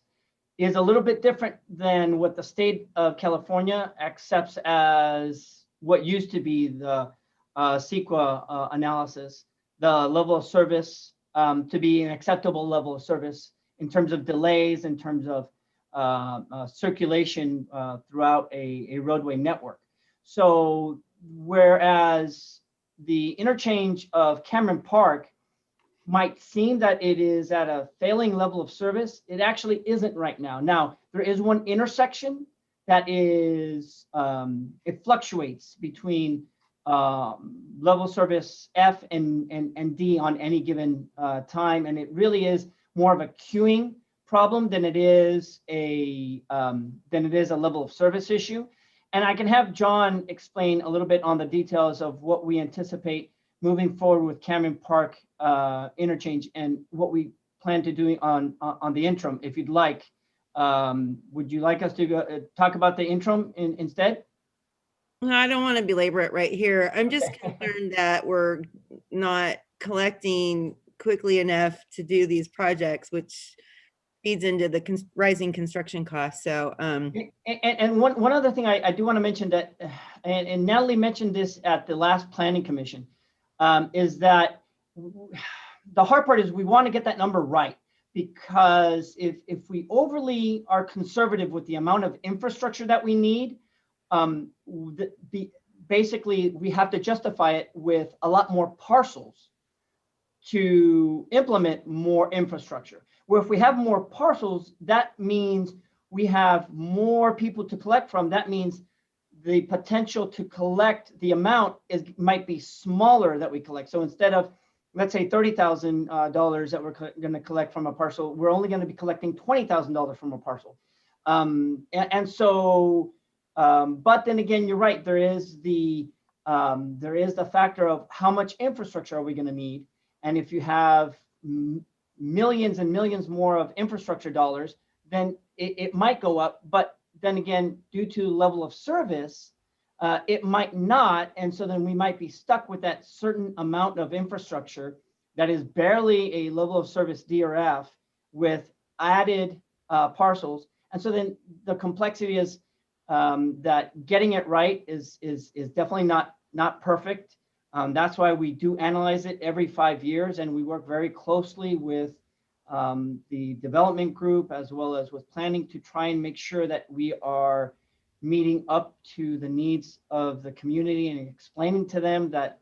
is a little bit different than what the state of California accepts as what used to be the CEQA analysis, the level of service to be an acceptable level of service in terms of delays, in terms of circulation throughout a roadway network. So whereas the interchange of Cameron Park might seem that it is at a failing level of service, it actually isn't right now. Now, there is one intersection that is, it fluctuates between level service F and D on any given time. And it really is more of a queuing problem than it is a level of service issue. And I can have John explain a little bit on the details of what we anticipate moving forward with Cameron Park interchange and what we plan to do on the interim, if you'd like. Would you like us to talk about the interim instead? I don't want to belabor it right here. I'm just concerned that we're not collecting quickly enough to do these projects, which feeds into the rising construction costs. So, and one other thing I do want to mention that, and Natalie mentioned this at the last planning commission, is that the hard part is we want to get that number right, because if we overly are conservative with the amount of infrastructure that we need, basically we have to justify it with a lot more parcels to implement more infrastructure. Where if we have more parcels, that means we have more people to collect from. That means the potential to collect the amount might be smaller that we collect. So instead of, let's say, $30,000 that we're going to collect from a parcel, we're only going to be collecting $20,000 from a parcel. But then again, you're right. There is the factor of how much infrastructure are we going to need, and if you have millions and millions more of infrastructure dollars, then it might go up. But then again, due to level of service, it might not. And so then we might be stuck with that certain amount of infrastructure that is barely a level of service D or F with added parcels. And so then the complexity is that getting it right is definitely not perfect. That's why we do analyze it every 5 years, and we work very closely with the development group as well as with planning to try and make sure that we are meeting up to the needs of the community and explaining to them that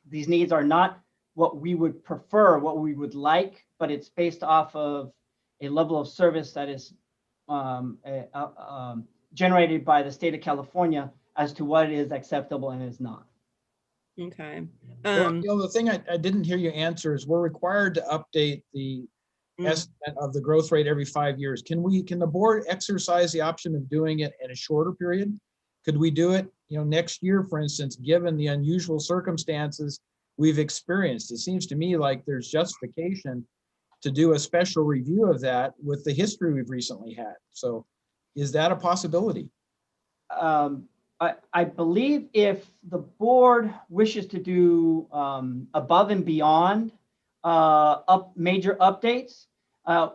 these needs are not what we would prefer, what we would like, but it's based off of a level of service that is generated by the state of California as to what is acceptable and is not. Okay. Well, the thing I didn't hear you answer is we're required to update the estimate of the growth rate every 5 years. Can the board exercise the option of doing it in a shorter period? Could we do it, next year, for instance, given the unusual circumstances we've experienced? It seems to me like there's justification to do a special review of that with the history we've recently had. So is that a possibility? I believe if the board wishes to do above and beyond major updates,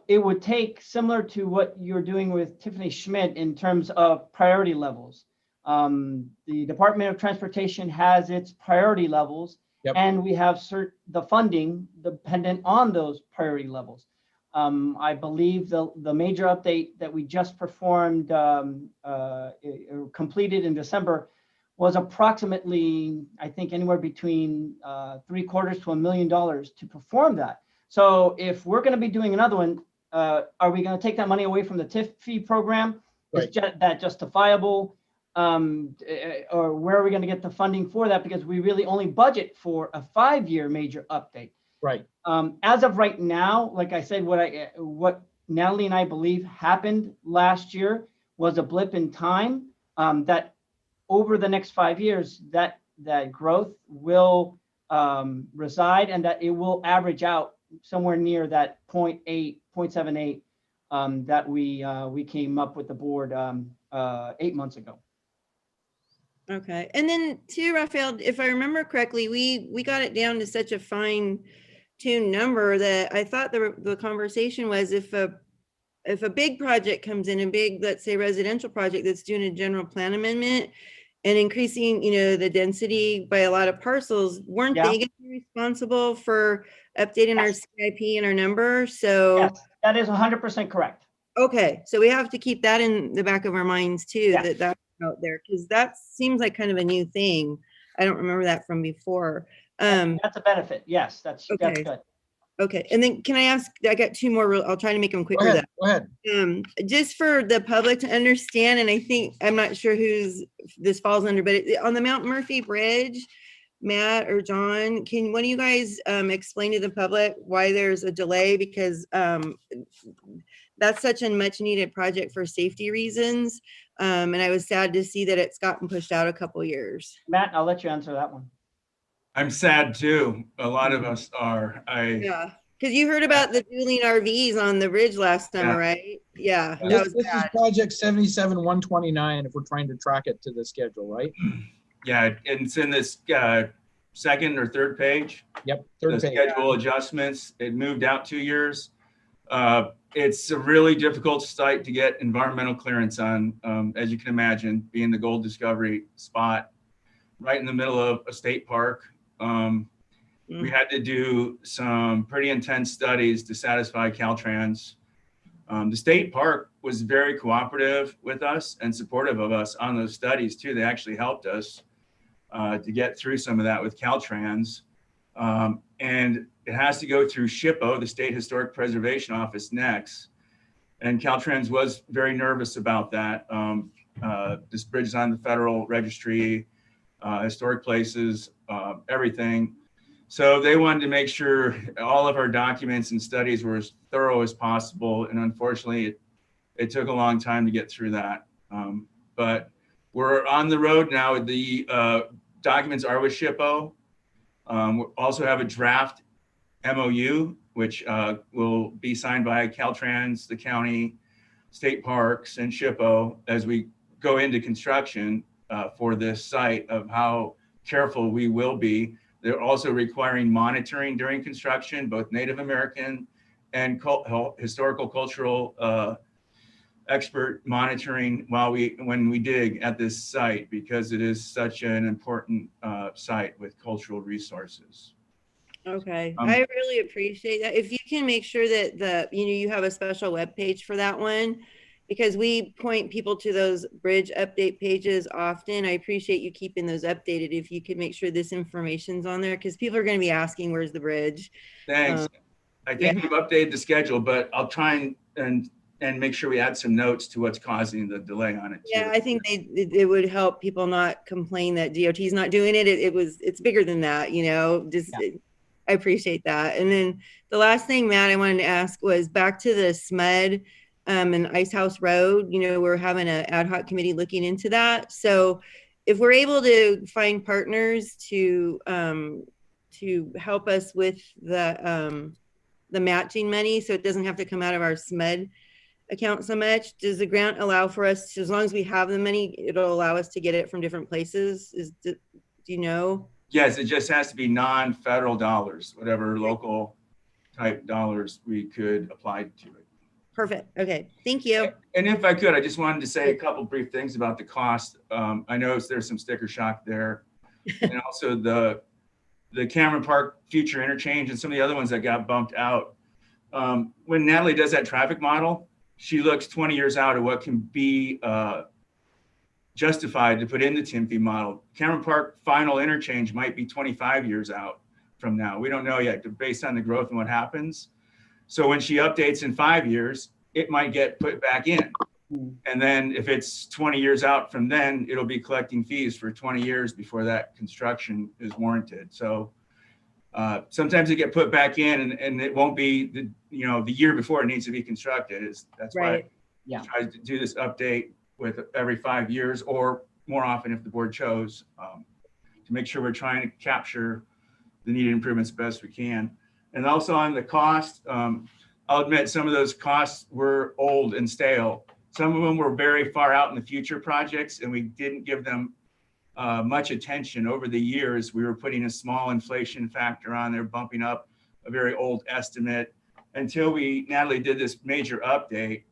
it would take similar to what you're doing with Tiffany Schmidt in terms of priority levels. The Department of Transportation has its priority levels, and we have the funding dependent on those priority levels. I believe the major update that we just performed, completed in December, was approximately, I think, anywhere between $750,000 to $1 million to perform that. So if we're going to be doing another one, are we going to take that money away from the TIF fee program? Is that justifiable? Or where are we going to get the funding for that? Because we really only budget for a 5-year major update. Right. As of right now, like I said, what Natalie and I believe happened last year was a blip in time, that over the next 5 years, that growth will reside, and that it will average out somewhere near that 0.8, 0.78 that we came up with the board 8 months ago. Okay. And then too, Raphael, if I remember correctly, we got it down to such a fine-tuned number that I thought the conversation was if a big project comes in, a big, let's say, residential project that's doing a general plan amendment and increasing, the density by a lot of parcels, weren't they going to be responsible for updating our CIP and our number? So yes, that is 100% correct. Okay, so we have to keep that in the back of our minds too, that's out there, because that seems like kind of a new thing. I don't remember that from before. That's a benefit. Yes, that's good. Okay, and then can I ask, I got 2 more, I'll try to make them quicker. Go ahead. Just for the public to understand, and I think, I'm not sure who's this falls under, but on the Mount Murphy Bridge, Matt or John, can one of you guys explain to the public why there's a delay? Because that's such a much needed project for safety reasons. And I was sad to see that it's gotten pushed out a couple years. Matt, I'll let you answer that one. I'm sad too. A lot of us are. Yeah, because you heard about the dueling RVs on the bridge last summer, right? Yeah, that was This is bad. project 77-129 if we're trying to track it to the schedule, right? Yeah, and it's in this second or third page. Yep, third the page. Schedule adjustments. It moved out 2 years. It's a really difficult site to get environmental clearance on, as you can imagine, being the gold discovery spot right in the middle of a state park. We had to do some pretty intense studies to satisfy Caltrans. The state park was very cooperative with us and supportive of us on those studies too. They actually helped us to get through some of that with Caltrans. And it has to go through SHPO, the State Historic Preservation Office, next. And Caltrans was very nervous about that. This bridge is on the Federal Registry, historic places, everything. So they wanted to make sure all of our documents and studies were as thorough as possible. And unfortunately, it took a long time to get through that. But we're on the road now. The documents are with SHPO. We also have a draft MOU, which will be signed by Caltrans, the county, state parks, and SHPO as we go into construction for this site of how careful we will be. They're also requiring monitoring during construction, both Native American and historical cultural expert monitoring when we dig at this site, because it is such an important site with cultural resources. Okay, I really appreciate that. If you can make sure that you have a special web page for that one, because we point people to those bridge update pages often. I appreciate you keeping those updated. If you could make sure this information's on there, because people are going to be asking, where's the bridge? Thanks. I think we've updated the schedule, but I'll try and make sure we add some notes to what's causing the delay on it too. Yeah, I think it would help people not complain that DOT is not doing it. It's bigger than that, I appreciate that. And then the last thing, Matt, I wanted to ask was back to the SMUD and Ice House Road. We're having an ad hoc committee looking into that. So if we're able to find partners to help us with the matching money, so it doesn't have to come out of our SMUD account so much? Does the grant allow for us, as long as we have the money, it'll allow us to get it from different places? Do you know? Yes, it just has to be non-federal dollars, whatever local type dollars we could apply to it. Perfect. Okay. Thank you. And if I could, I just wanted to say a couple brief things about the cost. I noticed there's some sticker shock there. And also the Cameron Park future interchange and some of the other ones that got bumped out. When Natalie does that traffic model, she looks 20 years out at what can be justified to put in the TIMFI model. Cameron Park final interchange might be 25 years out from now. We don't know yet based on the growth and what happens. So when she updates in 5 years, it might get put back in. And then if it's 20 years out from then, it'll be collecting fees for 20 years before that construction is warranted. So sometimes it get put back in and it won't be the year before it needs to be constructed. That's Right. why I try to do this update with every 5 years or more often if the board chose, to make sure we're trying to capture the needed improvements best we can. And also on the cost, I'll admit some of those costs were old and stale. Some of them were very far out in the future projects and we didn't give them much attention over the years. We were putting a small inflation factor on there, bumping up a very old estimate until Natalie did this major update.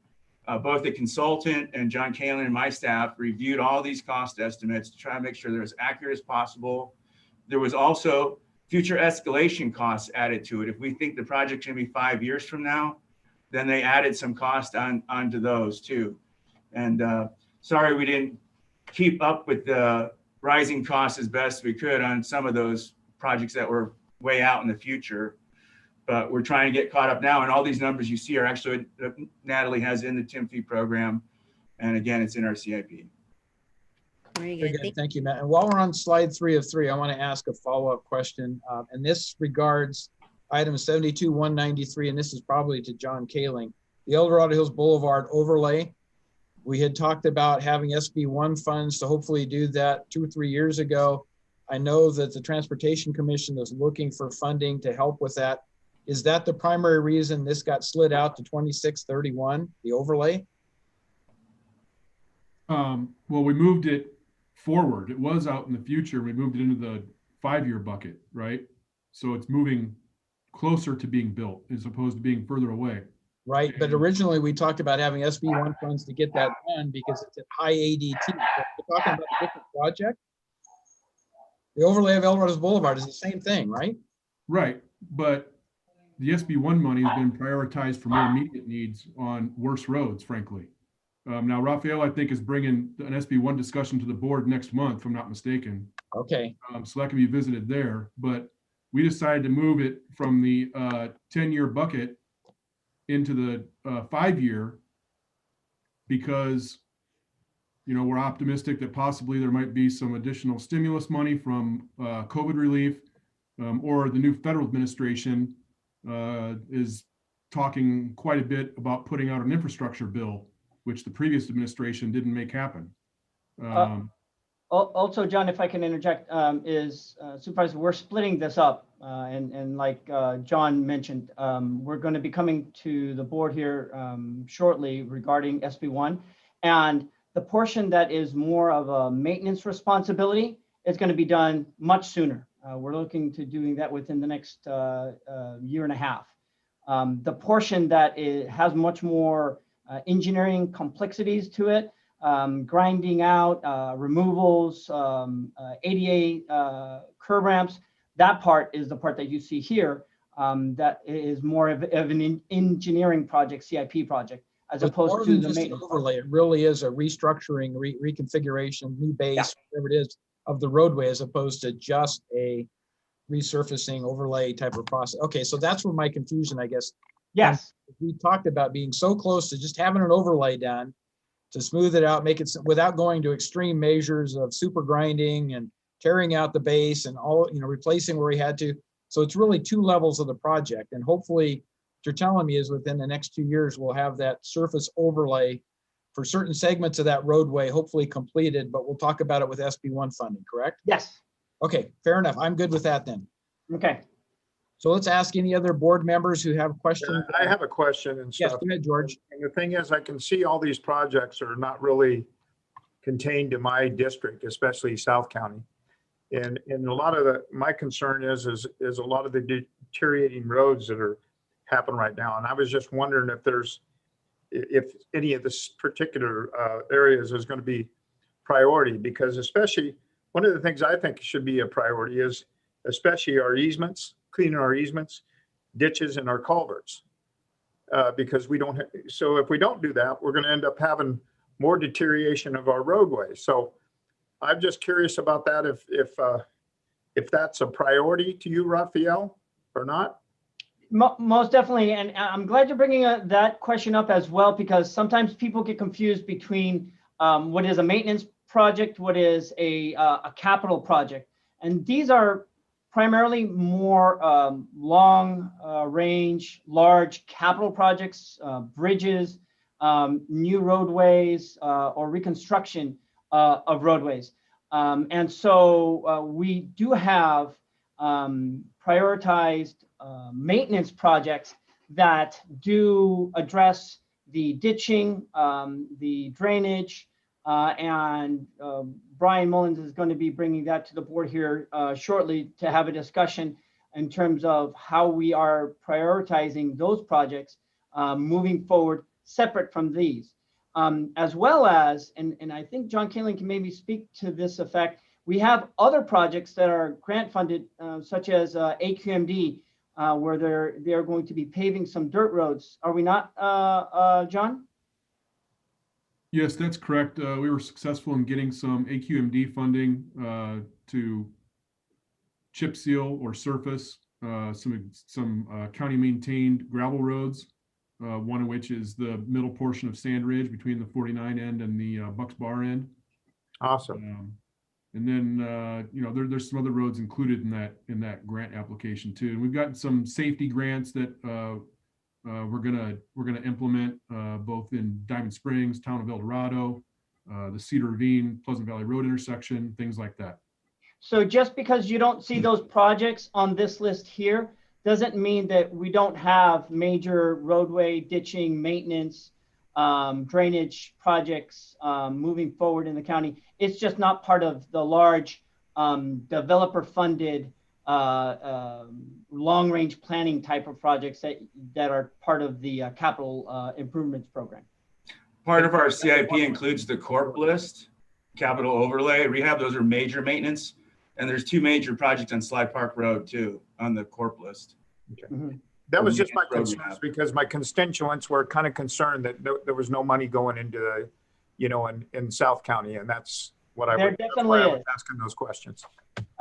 Both the consultant and John Kalin and my staff reviewed all these cost estimates to try to make sure they're as accurate as possible. There was also future escalation costs added to it. If we think the project's gonna be 5 years from now, then they added some cost onto those too. And sorry, we didn't keep up with the rising costs as best we could on some of those projects that were way out in the future. But we're trying to get caught up now. And all these numbers you see are actually Natalie has in the TIMFI program. And again, it's in our CIP. Very Very good. good. Thank you, Matt. And while we're on slide 3 of 3, I want to ask a follow-up question. And this regards item 72-193, and this is probably to John Kaling. The El Dorado Hills Boulevard overlay. We had talked about having SB1 funds to hopefully do that 2 or 3 years ago. I know that the Transportation Commission is looking for funding to help with that. Is that the primary reason this got slid out to 2631, the overlay? Well, we moved it forward. It was out in the future. We moved it into the 5-year bucket, right? So it's moving closer to being built as opposed to being further away. Right, but originally we talked about having SB1 funds to get that done because it's at high ADT. So we're talking about a different project. The overlay of El Dorado Boulevard is the same thing, right? Right, but the SB1 money has been prioritized for more immediate needs on worse roads, frankly. Now, Raphael, I think, is bringing an SB1 discussion to the board next month, if I'm not mistaken. Okay. So that can be visited there, but we decided to move it from the 10-year bucket into the 5-year because, we're optimistic that possibly there might be some additional stimulus money from COVID relief, or the new federal administration is talking quite a bit about putting out an infrastructure bill, which the previous administration didn't make happen. Also, John, if I can interject, Supervisor, we're splitting this up. And like John mentioned, we're going to be coming to the board here shortly regarding SB1. And the portion that is more of a maintenance responsibility is going to be done much sooner. We're looking to doing that within the next year and a half. The portion that has much more engineering complexities to it, grinding out, removals, ADA curb ramps, that part is the part that you see here. That is more of an engineering project, CIP project, as opposed to the maintenance overlay. It really is a restructuring, reconfiguration, new base, whatever it is, of the roadway, as opposed to just a resurfacing overlay type of process. Okay, so that's where my confusion, I guess. Yes. We talked about being so close to just having an overlay done to smooth it out, make it without going to extreme measures of super grinding and tearing out the base and all, replacing where we had to. So it's really 2 levels of the project. And hopefully what you're telling me is within the next 2 years, we'll have that surface overlay for certain segments of that roadway, hopefully completed, but we'll talk about it with SB1 funding, correct? Yes. Okay, fair enough. I'm good with that then. Okay. So let's ask any other board members who have questions. I have a question and Yes, stuff. go ahead, George. And the thing is, I can see all these projects are not really contained to my district, especially South County. And a lot of my concern is a lot of the deteriorating roads that are happening right now. And I was just wondering if any of this particular areas is going to be priority, because especially one of the things I think should be a priority is especially our easements, cleaning our easements, ditches, and our culverts. Because we don't, so if we don't do that, we're going to end up having more deterioration of our roadways. So I'm just curious about that, if that's a priority to you, Raphael, or not. Most definitely, and I'm glad you're bringing that question up as well, because sometimes people get confused between what is a maintenance project, what is a capital project, and these are primarily more long range, large capital projects, bridges, new roadways, or reconstruction of roadways. And so we do have prioritized maintenance projects that do address the ditching, the drainage, and Brian Mullins is going to be bringing that to the board here shortly to have a discussion in terms of how we are prioritizing those projects moving forward separate from these. As well as, and I think John Kaling can maybe speak to this effect, we have other projects that are grant funded, such as AQMD, where they're going to be paving some dirt roads. Are we not, John? Yes, that's correct. We were successful in getting some AQMD funding to chip seal or surface some county maintained gravel roads. One of which is the middle portion of Sand Ridge between the 49 end and the Bucks Bar end. Awesome. And then there's some other roads included in that grant application too. And we've got some safety grants that we're gonna implement both in Diamond Springs, Town of El Dorado, the Cedar Ravine, Pleasant Valley Road intersection, things like that. So just because you don't see those projects on this list here doesn't mean that we don't have major roadway ditching, maintenance, drainage projects moving forward in the county. It's just not part of the large developer-funded long-range planning type of projects that are part of the capital improvements program. Part of our CIP includes the corp list, capital overlay, rehab. Those are major maintenance. And there's 2 major projects on Sly Park Road too, on the corp list. Okay. Mm-hmm. That was just my concerns, because my constituents were kind of concerned that there was no money going into the, in South County, and that's what I was asking those questions.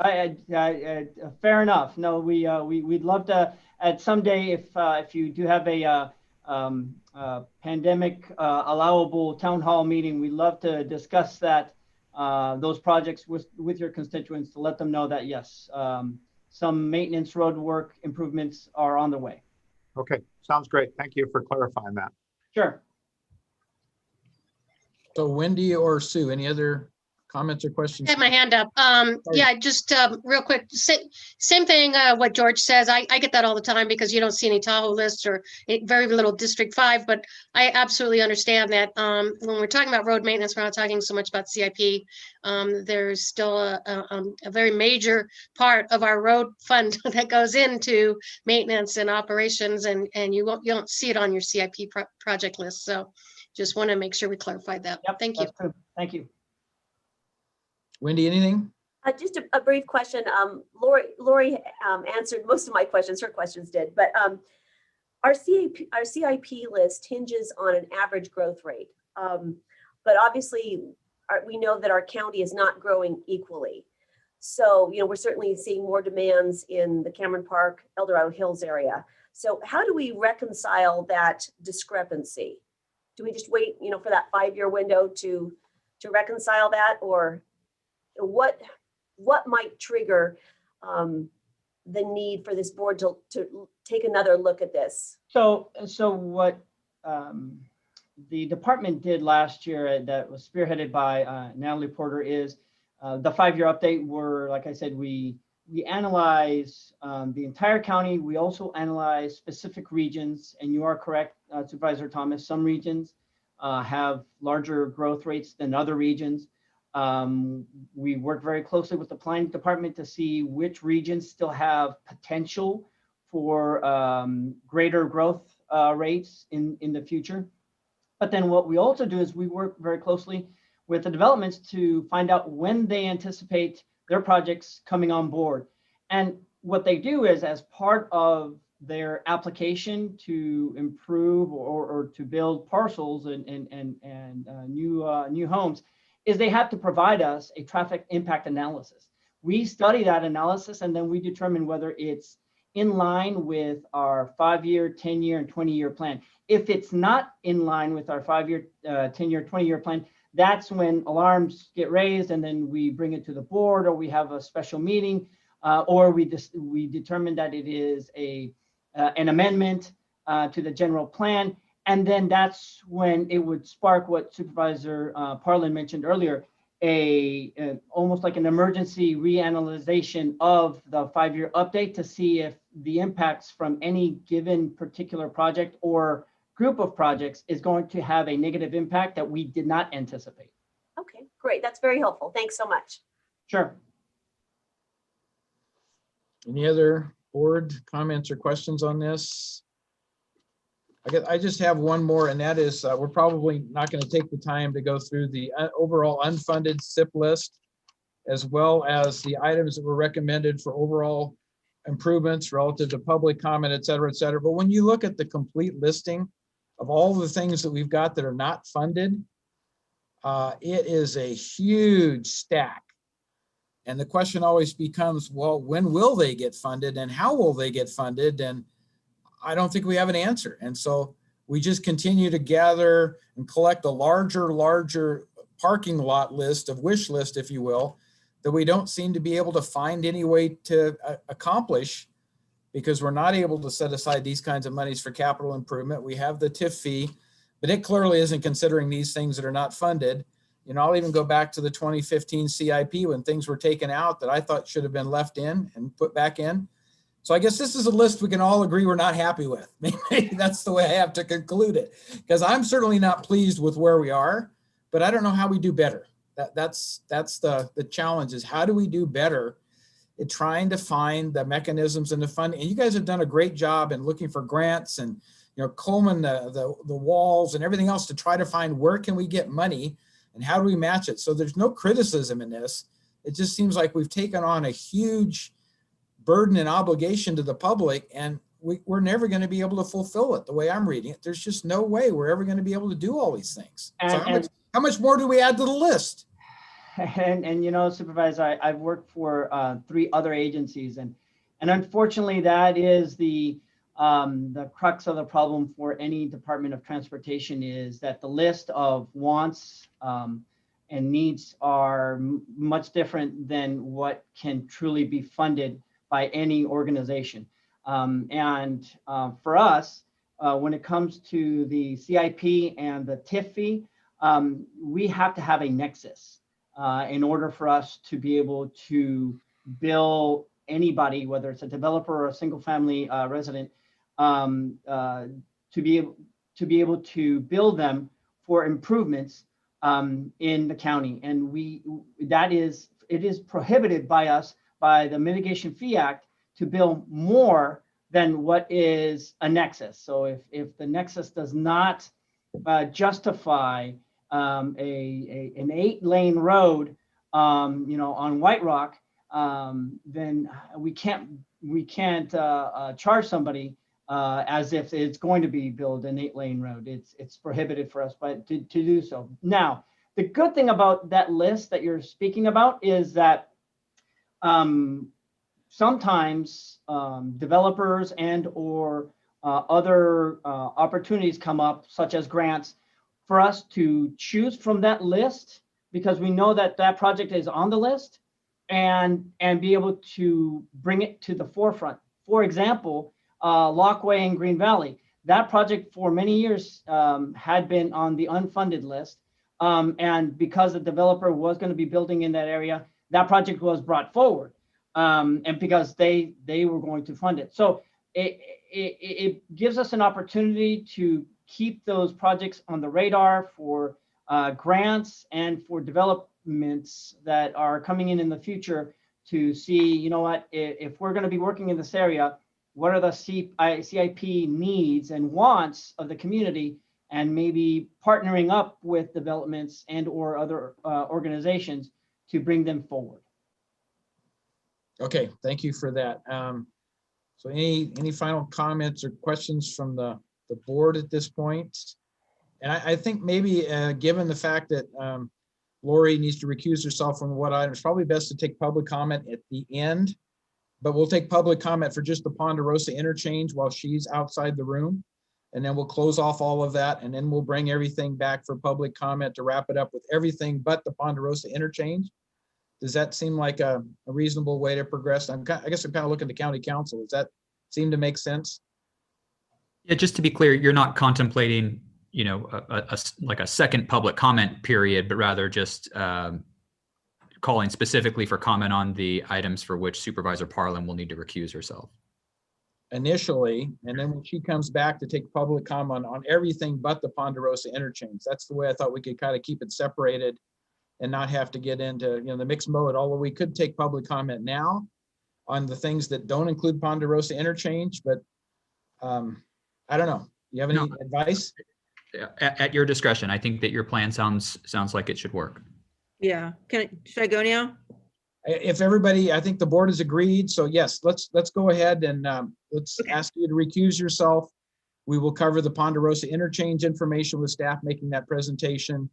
Fair enough. No, we'd love to at someday if you do have a pandemic allowable town hall meeting, we'd love to discuss that. Those projects with your constituents, to let them know that yes, some maintenance road work improvements are on the way. Okay, sounds great. Thank you for clarifying that. Sure. So Wendy or Sue, any other comments or questions? I had my hand up. Yeah, just real quick, same thing, what George says. I get that all the time because you don't see any Tahoe lists or very little District 5, but I absolutely understand that when we're talking about road maintenance, we're not talking so much about CIP. There's still a very major part of our road fund that goes into maintenance and operations, and you don't see it on your CIP project list. So just want to make sure we clarified that. Yep, thank you. True. Thank you. Wendy, anything? Just a brief question. Lori answered most of my questions. Her questions did, but our CIP list hinges on an average growth rate. But obviously, we know that our county is not growing equally. So, we're certainly seeing more demands in the Cameron Park, El Dorado Hills area. So how do we reconcile that discrepancy? Do we just wait, for that 5-year window to reconcile that, or what might trigger the need for this board to take another look at this? So what the department did last year that was spearheaded by Natalie Porter is the 5-year update where, like I said, we we analyze the entire county. We also analyze specific regions, and you are correct, Supervisor Thomas. Some regions have larger growth rates than other regions. We work very closely with the planning department to see which regions still have potential for greater growth rates in the future. But then what we also do is we work very closely with the developments to find out when they anticipate their projects coming on board. And what they do is, as part of their application to improve or to build parcels and new homes, is they have to provide us a traffic impact analysis. We study that analysis, and then we determine whether it's in line with our 5-year, 10-year, and 20-year plan. If it's not in line with our 5-year, 10-year, 20-year plan, that's when alarms get raised, and then we bring it to the board, or we have a special meeting, or we determine that it is an amendment to the general plan. And then that's when it would spark what Supervisor Parlin mentioned earlier, almost like an emergency reanalyzation of the 5-year update to see if the impacts from any given particular project or group of projects is going to have a negative impact that we did not anticipate. Okay, great. That's very helpful. Thanks so much. Sure. Any other board comments or questions on this? I just have one more, and that is we're probably not going to take the time to go through the overall unfunded SIP list, as well as the items that were recommended for overall improvements relative to public comment, et cetera, et cetera. But when you look at the complete listing of all the things that we've got that are not funded, it is a huge stack. And the question always becomes, well, when will they get funded and how will they get funded? And I don't think we have an answer. And so we just continue to gather and collect a larger parking lot list of wish list, if you will, that we don't seem to be able to find any way to accomplish, because we're not able to set aside these kinds of monies for capital improvement. We have the TIF fee, but it clearly isn't considering these things that are not funded. You know, I'll even go back to the 2015 CIP when things were taken out that I thought should have been left in and put back in. So I guess this is a list we can all agree we're not happy with. Maybe that's the way I have to conclude it, because I'm certainly not pleased with where we are, but I don't know how we do better. That's the challenge, is how do we do better at trying to find the mechanisms and the funding. And you guys have done a great job in looking for grants and, you know, combing the walls and everything else to try to find where can we get money and how do we match it. So there's no criticism in this. It just seems like we've taken on a huge burden and obligation to the public, and we're never going to be able to fulfill it the way I'm reading it. There's just no way we're ever going to be able to do all these things. So how much more do we add to the list? And you know, Supervisor, I've worked for 3 other agencies, and unfortunately, that is the crux of the problem for any Department of Transportation, is that the list of wants and needs are much different than what can truly be funded by any organization. For us, when it comes to the CIP and the TIF fee, we have to have a nexus in order for us to be able to bill anybody, whether it's a developer or a single family resident, to be able to bill them for improvements in the county. And it is prohibited by us, by the Mitigation Fee Act, to bill more than what is a nexus. So if the nexus does not justify an 8-lane road, you know, on White Rock, then we can't charge somebody as if it's going to be built an 8-lane road. It's prohibited for us to do so. Now, the good thing about that list that you're speaking about is that sometimes developers and or other opportunities come up, such as grants, for us to choose from that list, because we know that that project is on the list, and be able to bring it to the forefront. For example, Lockway in Green Valley, that project for many years had been on the unfunded list. And because the developer was going to be building in that area, that project was brought forward. and because they were going to fund it. So it gives us an opportunity to keep those projects on the radar for grants and for developments that are coming in the future, to see, you know what, if we're going to be working in this area, what are the CIP needs and wants of the community, and maybe partnering up with developments and or other organizations to bring them forward. Okay, thank you for that. So any final comments or questions from the board at this point? And I think maybe given the fact that Lori needs to recuse herself from what items, probably best to take public comment at the end, but we'll take public comment for just the Ponderosa interchange while she's outside the room. And then we'll close off all of that, and then we'll bring everything back for public comment to wrap it up with everything but the Ponderosa interchange. Does that seem like a reasonable way to progress? I guess I'm kind of looking to county council. Does that seem to make sense? Yeah, just to be clear, you're not contemplating, you know, like a second public comment period, but rather just calling specifically for comment on the items for which Supervisor Parlin will need to recuse herself. Initially, and then when she comes back to take public comment on everything but the Ponderosa interchange. That's the way I thought we could kind of keep it separated and not have to get into, you know, the mixed mode, although we could take public comment now on the things that don't include Ponderosa interchange, but I don't know. You have any advice? At your discretion. I think that your plan sounds like it should work. Yeah. Should I go now? If everybody, I think the board has agreed. So yes, let's go ahead and let's ask you to recuse yourself. We will cover the Ponderosa interchange information with staff making that presentation.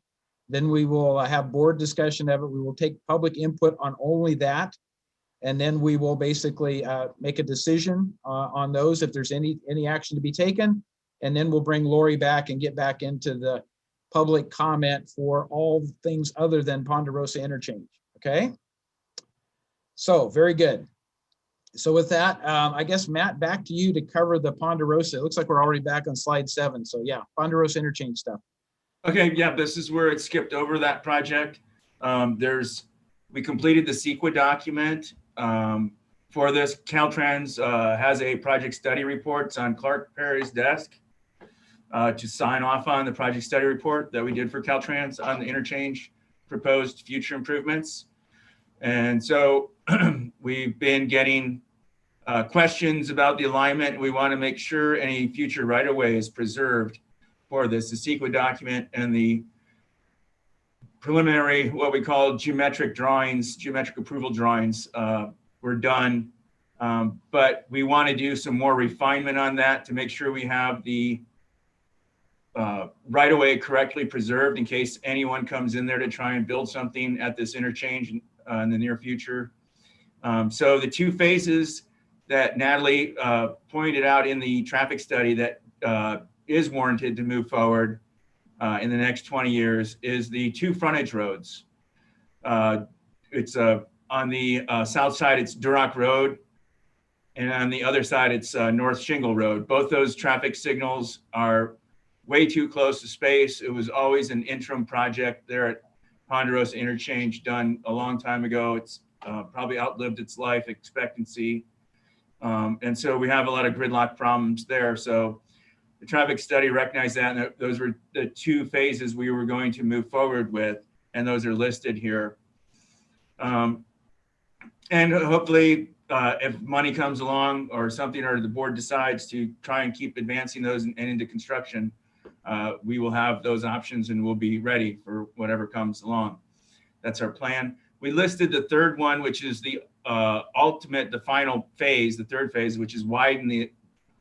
Then we will have board discussion of it. We will take public input on only that. And then we will basically make a decision on those if there's any action to be taken. And then we'll bring Lori back and get back into the public comment for all things other than Ponderosa interchange. Okay. So very good. So with that, I guess, Matt, back to you to cover the Ponderosa. It looks like we're already back on slide 7. So yeah, Ponderosa interchange stuff. Okay, yeah, this is where it skipped over that project. We completed the CEQA document for this. Caltrans has a project study report. It's on Clark Perry's desk to sign off on the project study report that we did for Caltrans on the interchange proposed future improvements. And so we've been getting questions about the alignment. We want to make sure any future right-of-way is preserved for this. The CEQA document and the preliminary, what we call geometric approval drawings were done. But we want to do some more refinement on that to make sure we have the right-of-way correctly preserved in case anyone comes in there to try and build something at this interchange in the near future. So the 2 phases that Natalie pointed out in the traffic study that is warranted to move forward in the next 20 years is the 2 frontage roads. It's on the south side, it's Duroc Road, and on the other side, it's North Shingle Road. Both those traffic signals are way too close to space. It was always an interim project there at Ponderosa interchange done a long time ago. It's probably outlived its life expectancy. And so we have a lot of gridlock problems there. So the traffic study recognized that, and those were the 2 phases we were going to move forward with, and those are listed here. And hopefully, if money comes along or something, or the board decides to try and keep advancing those and into construction, we will have those options and we'll be ready for whatever comes along. That's our plan. We listed the 3rd one, which is the the final phase, the 3rd phase, which is widen the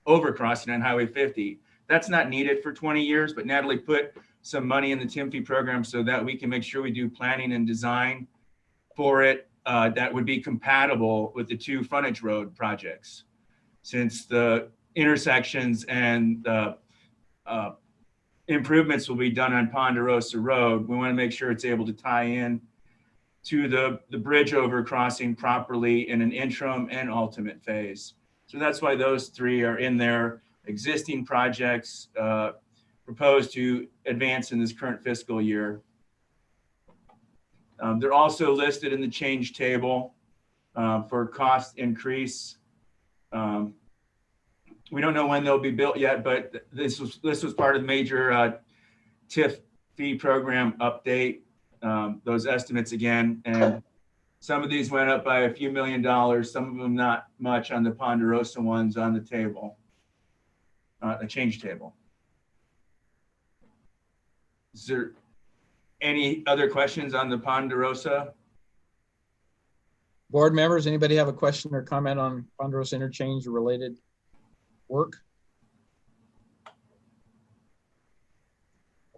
overcrossing on Highway 50. That's not needed for 20 years, but Natalie put some money in the TIMFI program so that we can make sure we do planning and design for it that would be compatible with the 2 frontage road projects. Since the intersections and the improvements will be done on Ponderosa Road, we want to make sure it's able to tie in to the bridge overcrossing properly in an interim and ultimate phase. So that's why those 3 are in there. Existing projects proposed to advance in this current fiscal year. They're also listed in the change table. for cost increase. We don't know when they'll be built yet, but this was part of the major TIF fee program update. Those estimates again, and some of these went up by a few $1 million, some of them not much on the Ponderosa ones on the table, the change table. Is there any other questions on the Ponderosa? Board members, anybody have a question or comment on Ponderosa interchange or related work?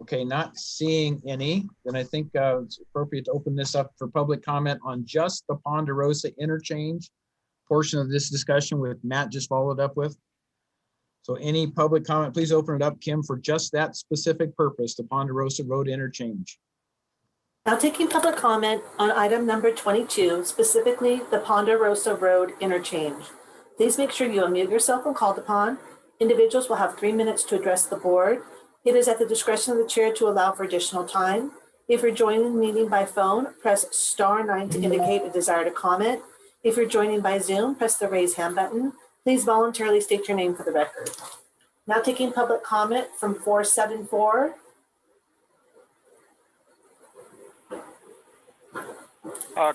Okay, not seeing any, then I think it's appropriate to open this up for public comment on just the Ponderosa interchange portion of this discussion with Matt just followed up with. So any public comment, please open it up, Kim, for just that specific purpose, the Ponderosa Road interchange. Now taking public comment on item number 22, specifically the Ponderosa Road interchange. Please make sure you unmute yourself when called upon. Individuals will have 3 minutes to address the board. It is at the discretion of the chair to allow for additional time. If you're joining the meeting by phone, press *9 to indicate a desire to comment. If you're joining by Zoom, press the raise hand button. Please voluntarily state your name for the record. Now taking public comment from 474.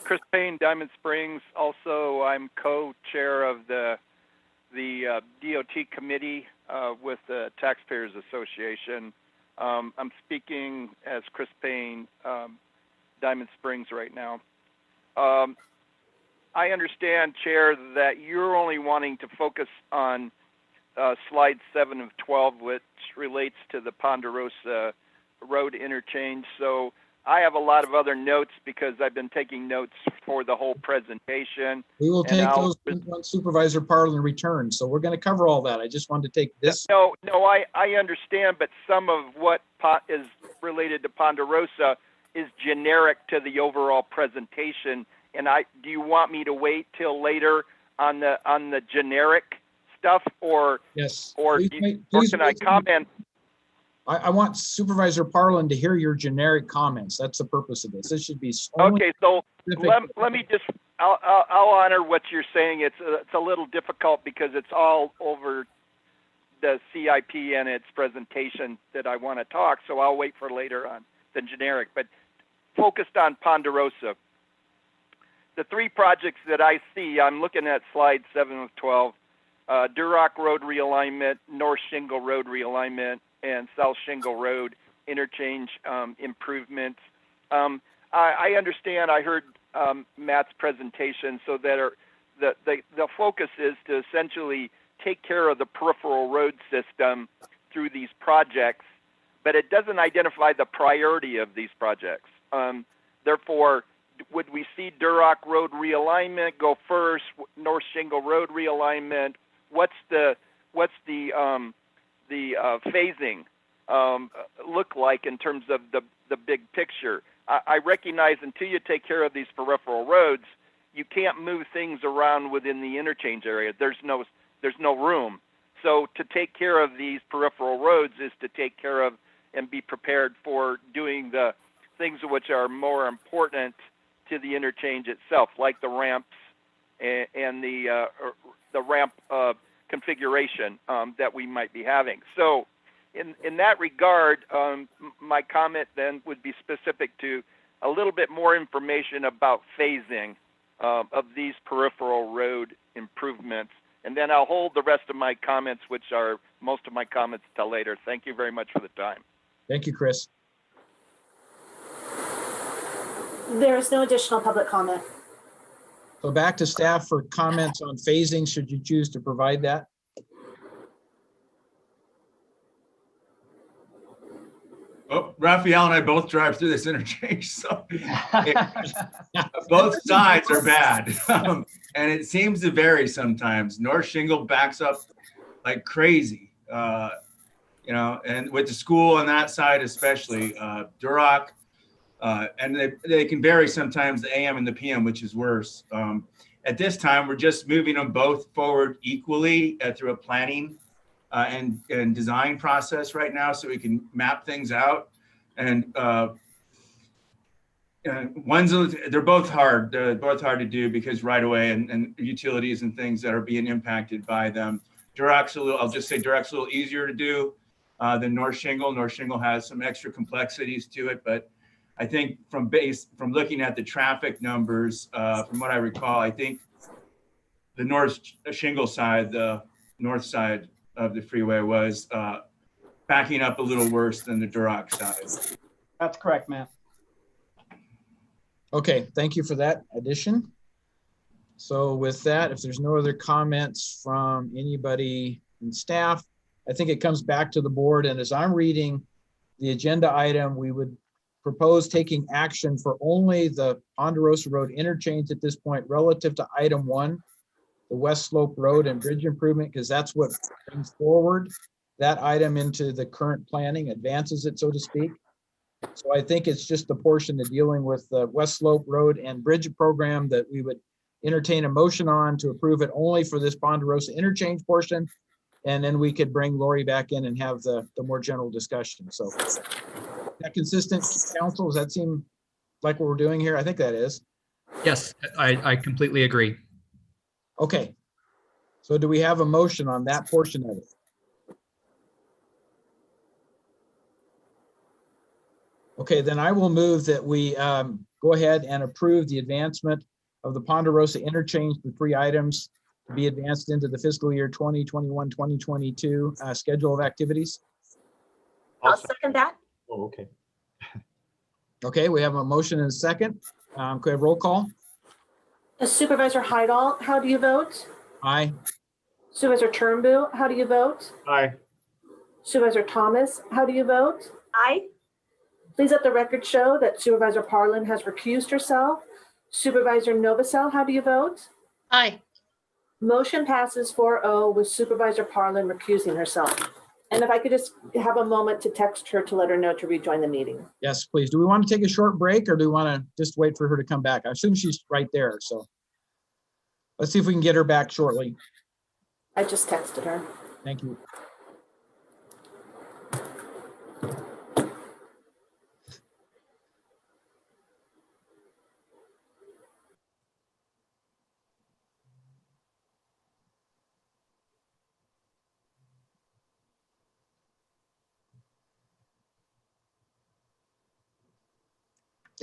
Chris Payne, Diamond Springs. Also, I'm co-chair of the DOT committee with the Taxpayers Association. I'm speaking as Chris Payne, Diamond Springs right now. I understand, Chair, that you're only wanting to focus on slide 7 of 12, which relates to the Ponderosa Road interchange. So I have a lot of other notes because I've been taking notes for the whole presentation. We will take those when Supervisor Parlin returns. So we're going to cover all that. I just wanted to take this. No, I understand, but some of what is related to Ponderosa is generic to the overall presentation. And do you want me to wait till later on the generic stuff, or yes, or can I comment? I want Supervisor Parlin to hear your generic comments. That's the purpose of this. This should be okay. So let me just. I'll honor what you're saying. It's a little difficult because it's all over the CIP and its presentation that I want to talk. So I'll wait for later on the generic, but focused on Ponderosa. The 3 projects that I see, I'm looking at slide 7 of 12, Duroc Road realignment, North Shingle Road realignment, and South Shingle Road interchange improvements. I understand, I heard Matt's presentation, so that the focus is to essentially take care of the peripheral road system through these projects, but it doesn't identify the priority of these projects. Therefore, would we see Duroc Road realignment go first, North Shingle Road realignment? What's the phasing look like in terms of the big picture? I recognize until you take care of these peripheral roads, you can't move things around within the interchange area. There's no room. So to take care of these peripheral roads is to take care of and be prepared for doing the things which are more important to the interchange itself, like the ramps and the ramp configuration that we might be having. So in that regard, my comment then would be specific to a little bit more information about phasing of these peripheral road improvements. And then I'll hold the rest of my comments, which are most of my comments, till later. Thank you very much for the time. Thank you, Chris. There is no additional public comment. So back to staff for comments on phasing, should you choose to provide that. Oh, Raphael and I both drive through this interchange, so both sides are bad. And it seems to vary sometimes. North Shingle backs up like crazy, and with the school on that side especially, Duroc, and they can vary sometimes, the AM and the PM, which is worse. At this time, we're just moving them both forward equally through a planning and design process right now, so we can map things out. And They're both hard. They're both hard to do because right away and utilities and things that are being impacted by them. Durock's I'll just say Durock's a little easier to do than North Shingle. North Shingle has some extra complexities to it, but I think from looking at the traffic numbers, from what I recall, I think the North Shingle side, the north side of the freeway was backing up a little worse than the Durock side. That's correct, Matt. Okay, thank you for that addition. So with that, if there's no other comments from anybody in staff, I think it comes back to the board. And as I'm reading the agenda item, we would propose taking action for only the Ponderosa Road interchange at this point relative to item 1, the West Slope Road and Bridge improvement, because that's what brings forward that item into the current planning, advances it, so to speak. So I think it's just the portion of dealing with the West Slope Road and Bridge program that we would entertain a motion on to approve it only for this Ponderosa interchange portion. And then we could bring Lori back in and have the more general discussion. So is that consistent, council? Does that seem like what we're doing here? I think that is. Yes, I completely agree. Okay. So do we have a motion on that portion of it? Okay, then I will move that we go ahead and approve the advancement of the Ponderosa interchange, the 3 items to be advanced into the fiscal year 2021-2022 schedule of activities. I'll second that. Oh, okay. Okay, we have a motion and a second. Could I have roll call? Supervisor Heidel, how do you vote? Aye. Supervisor Turnbull, how do you vote? Aye. Supervisor Thomas, how do you vote? Aye. Please let the record show that Supervisor Parlin has recused herself. Supervisor Novacell, how do you vote? Aye. Motion passes 4-0 with Supervisor Parlin recusing herself. And if I could just have a moment to text her to let her know to rejoin the meeting. Yes, please. Do we want to take a short break or do we want to just wait for her to come back? I assume she's right there. So let's see if we can get her back shortly. I just texted her. Thank you.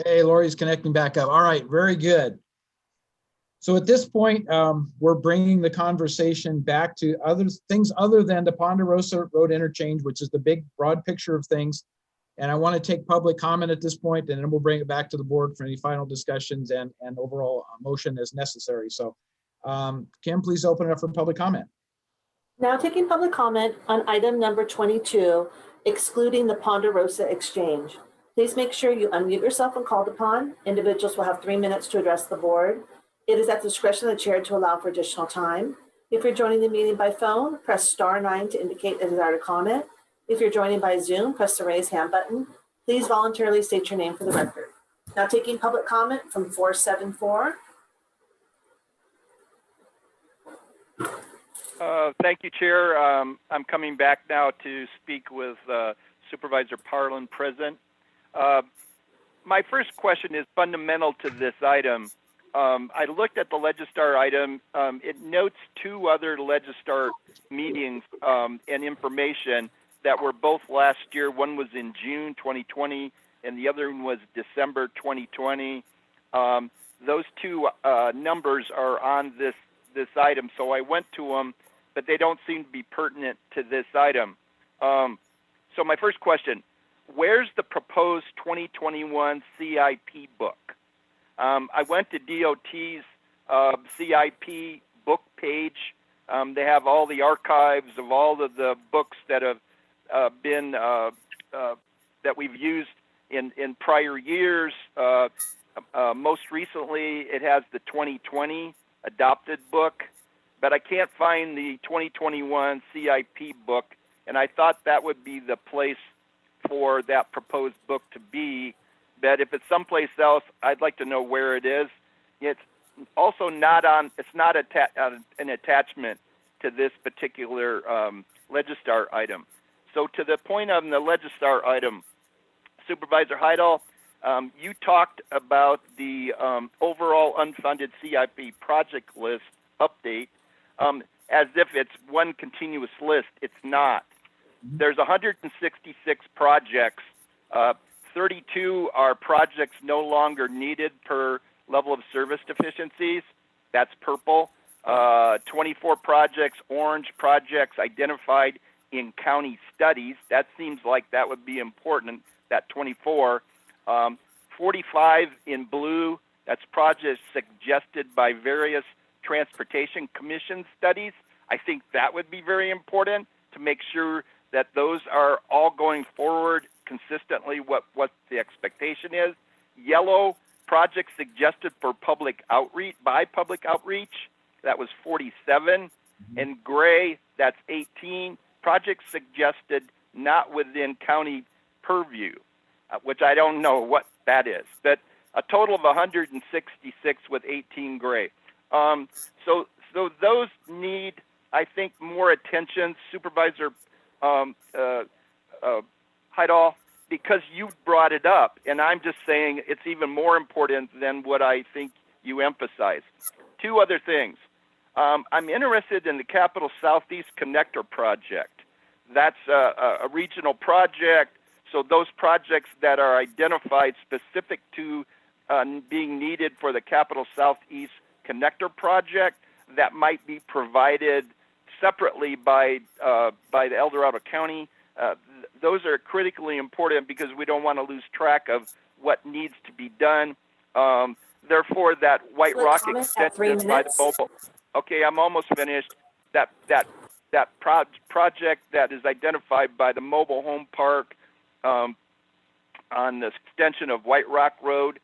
Hey, Lori's connecting back up. All right, very good. So at this point, we're bringing the conversation back to other things other than the Ponderosa Road interchange, which is the big broad picture of things. And I want to take public comment at this point, and then we'll bring it back to the board for any final discussions and overall motion as necessary. So Kim, please open it up for public comment. Now taking public comment on item number 22, excluding the Ponderosa exchange. Please make sure you unmute yourself when called upon. Individuals will have 3 minutes to address the board. It is at the discretion of the chair to allow for additional time. If you're joining the meeting by phone, press *9 to indicate a desire to comment. If you're joining by Zoom, press the raise hand button. Please voluntarily state your name for the record. Now taking public comment from 474. Thank you, Chair. I'm coming back now to speak with Supervisor Parlin present. My first question is fundamental to this item. I looked at the Legistar item. It notes 2 other Legistar meetings and information that were both last year. One was in June 2020 and the other one was December 2020. Those 2 numbers are on this item, so I went to them, but they don't seem to be pertinent to this item. So my first question, where's the proposed 2021 CIP book? I went to DOT's CIP book page. They have all the archives of all of the books that have been that we've used in prior years. Most recently, it has the 2020 adopted book, but I can't find the 2021 CIP book, and I thought that would be the place for that proposed book to be. But if it's someplace else, I'd like to know where it is. It's also not on, it's not an attachment to this particular Legistar item. So to the point on the Legistar item, Supervisor Heidel, You talked about the overall unfunded CIP project list update as if it's one continuous list. It's not. There's 166 projects. 32 are projects no longer needed per level of service deficiencies. That's purple. 24 projects, orange projects identified in county studies. That seems like that would be important, that 24. 45 in blue, that's projects suggested by various transportation commission studies. I think that would be very important to make sure that those are all going forward consistently what the expectation is. Yellow, projects suggested for public outreach, by public outreach, that was 47. And gray, that's 18. Projects suggested not within county purview, which I don't know what that is, but a total of 166 with 18 gray. So those need, I think, more attention, Supervisor Heidel, because you brought it up, and I'm just saying it's even more important than what I think you emphasize. Two other things. I'm interested in the Capital Southeast Connector Project. That's a regional project. So those projects that are identified specific to being needed for the Capital Southeast Connector Project that might be provided separately by the El Dorado County. Those are critically important because we don't want to lose track of what needs to be done. Therefore, that White Rock extension by the mobile. Okay, I'm almost finished. That project that is identified by the mobile home park on the extension of White Rock Road,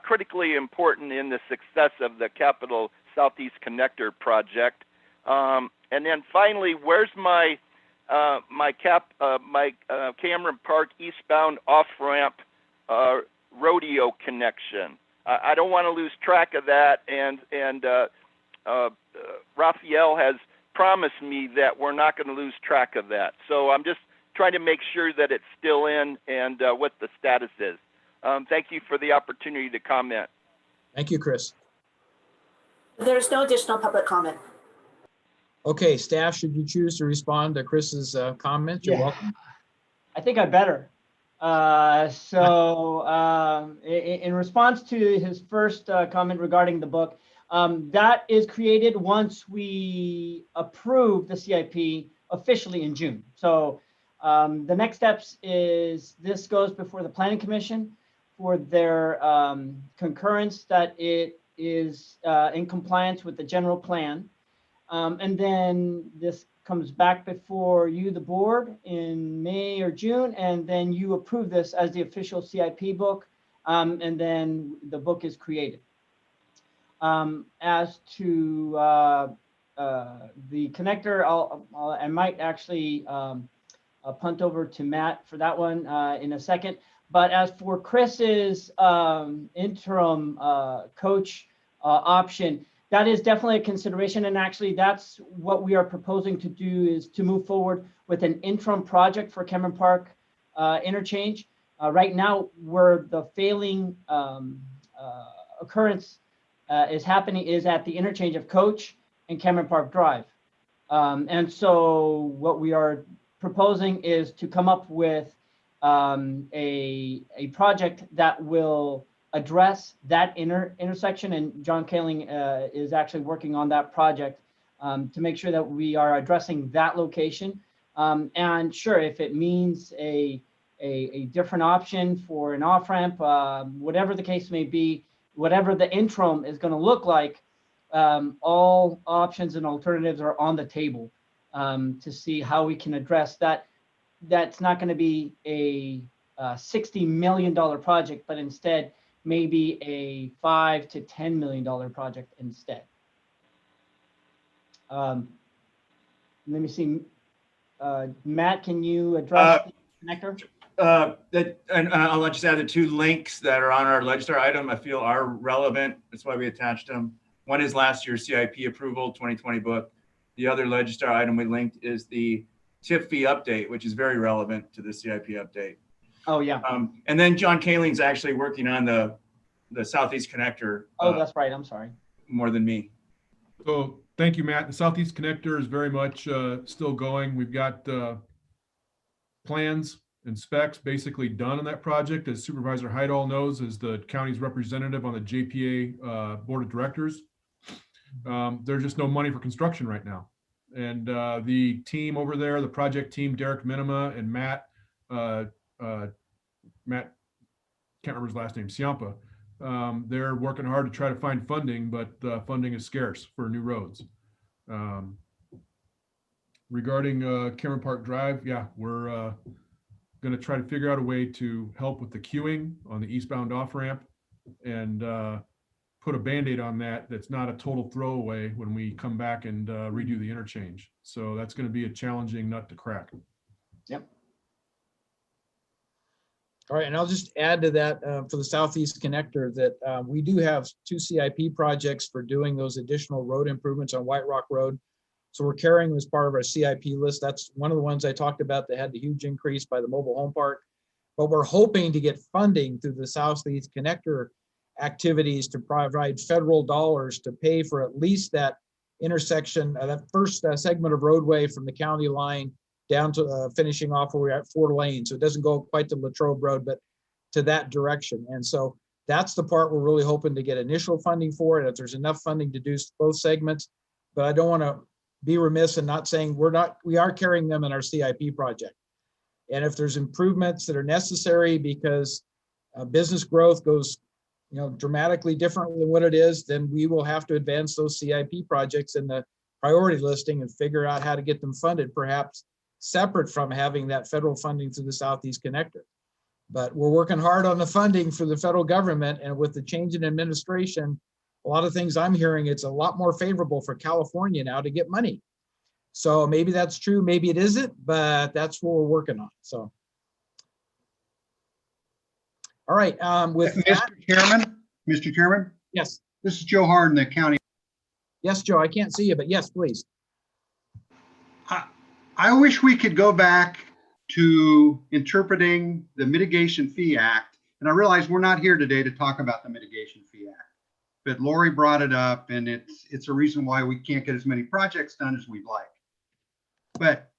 critically important in the success of the Capital Southeast Connector Project. And then finally, where's my Cameron Park eastbound off-ramp rodeo connection? I don't want to lose track of that, and Raphael has promised me that we're not going to lose track of that. So I'm just trying to make sure that it's still in and what the status is. Thank you for the opportunity to comment. Thank you, Chris. There's no additional public comment. Okay, staff, should you choose to respond to Chris's comment, you're welcome. I think I better. In response to his first comment regarding the book, that is created once we approve the CIP officially in June. So the next steps is this goes before the Planning Commission for their concurrence that it is in compliance with the general plan. And then this comes back before you, the board, in May or June, and then you approve this as the official CIP book, and then the book is created. As to the connector, I might actually punt over to Matt for that one in a second. But as for Chris's interim coach option, that is definitely a consideration. And actually, that's what we are proposing to do, is to move forward with an interim project for Cameron Park interchange. Right now, where the failing occurrence is happening is at the interchange of Coach and Cameron Park Drive. And so what we are proposing is to come up with a project that will address that intersection, and John Kaling is actually working on that project to make sure that we are addressing that location. And sure, if it means a different option for an off-ramp, whatever the case may be, whatever the interim is going to look like, all options and alternatives are on the table to see how we can address that. That's not going to be a $60 million project, but instead maybe a $5 to $10 million project instead. Let me see. Matt, can you address the connector? And I'll just add the two links that are on our legislature item I feel are relevant. That's why we attached them. One is last year's CIP approval 2020 book. The other legislature item we linked is the TIF fee update, which is very relevant to the CIP update. Oh, yeah. And then John Kaling's actually working on the Southeast Connector. Oh, that's right. I'm sorry. More than me. So thank you, Matt. The Southeast Connector is very much still going. We've got plans and specs basically done on that project, as Supervisor Heidel knows, as the county's representative on the JPA Board of Directors. There's just no money for construction right now. And the team over there, the project team, Derek Minima and Matt, Matt, can't remember his last name, Ciampa, they're working hard to try to find funding, but funding is scarce for new roads. Regarding Cameron Park Drive, yeah, we're going to try to figure out a way to help with the queuing on the eastbound off ramp and put a Band-Aid on that. That's not a total throwaway when we come back and redo the interchange. So that's going to be a challenging nut to crack. Yep. All right, and I'll just add to that for the Southeast Connector that we do have 2 CIP projects for doing those additional road improvements on White Rock Road. So we're carrying them as part of our CIP list. That's one of the ones I talked about that had the huge increase by the mobile home park. But we're hoping to get funding through the Southeast Connector activities to provide federal dollars to pay for at least that intersection, that first segment of roadway from the county line down to finishing off where we're at 4 lanes. So it doesn't go quite to Latrobe Road, but to that direction. And so that's the part we're really hoping to get initial funding for, and if there's enough funding to do both segments. But I don't want to be remiss in not saying we are carrying them in our CIP project. And if there's improvements that are necessary because business growth goes dramatically different than what it is, then we will have to advance those CIP projects in the priority listing and figure out how to get them funded, perhaps separate from having that federal funding through the Southeast Connector. But we're working hard on the funding for the federal government, and with the change in administration, a lot of things I'm hearing, it's a lot more favorable for California now to get money. So maybe that's true, maybe it isn't, but that's what we're working on. So, all right. With Mr. Chairman. Yes. This is Joe Harden, the county. Yes, Joe, I can't see you, but yes, please. I wish we could go back to interpreting the Mitigation Fee Act. And I realize we're not here today to talk about the Mitigation Fee Act, but Lori brought it up, and it's a reason why we can't get as many projects done as we'd like. But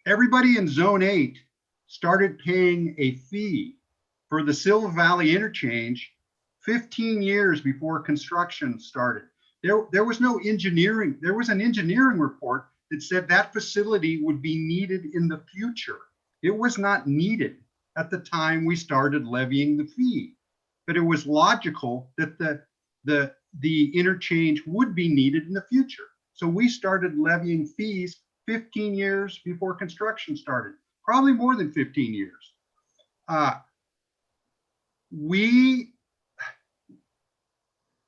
everybody in Zone 8 started paying a fee for the Silver Valley interchange 15 years before construction started. There was no engineering. There was an engineering report that said that facility would be needed in the future. It was not needed at the time we started levying the fee, but it was logical that the interchange would be needed in the future. So we started levying fees 15 years before construction started, probably more than 15 years.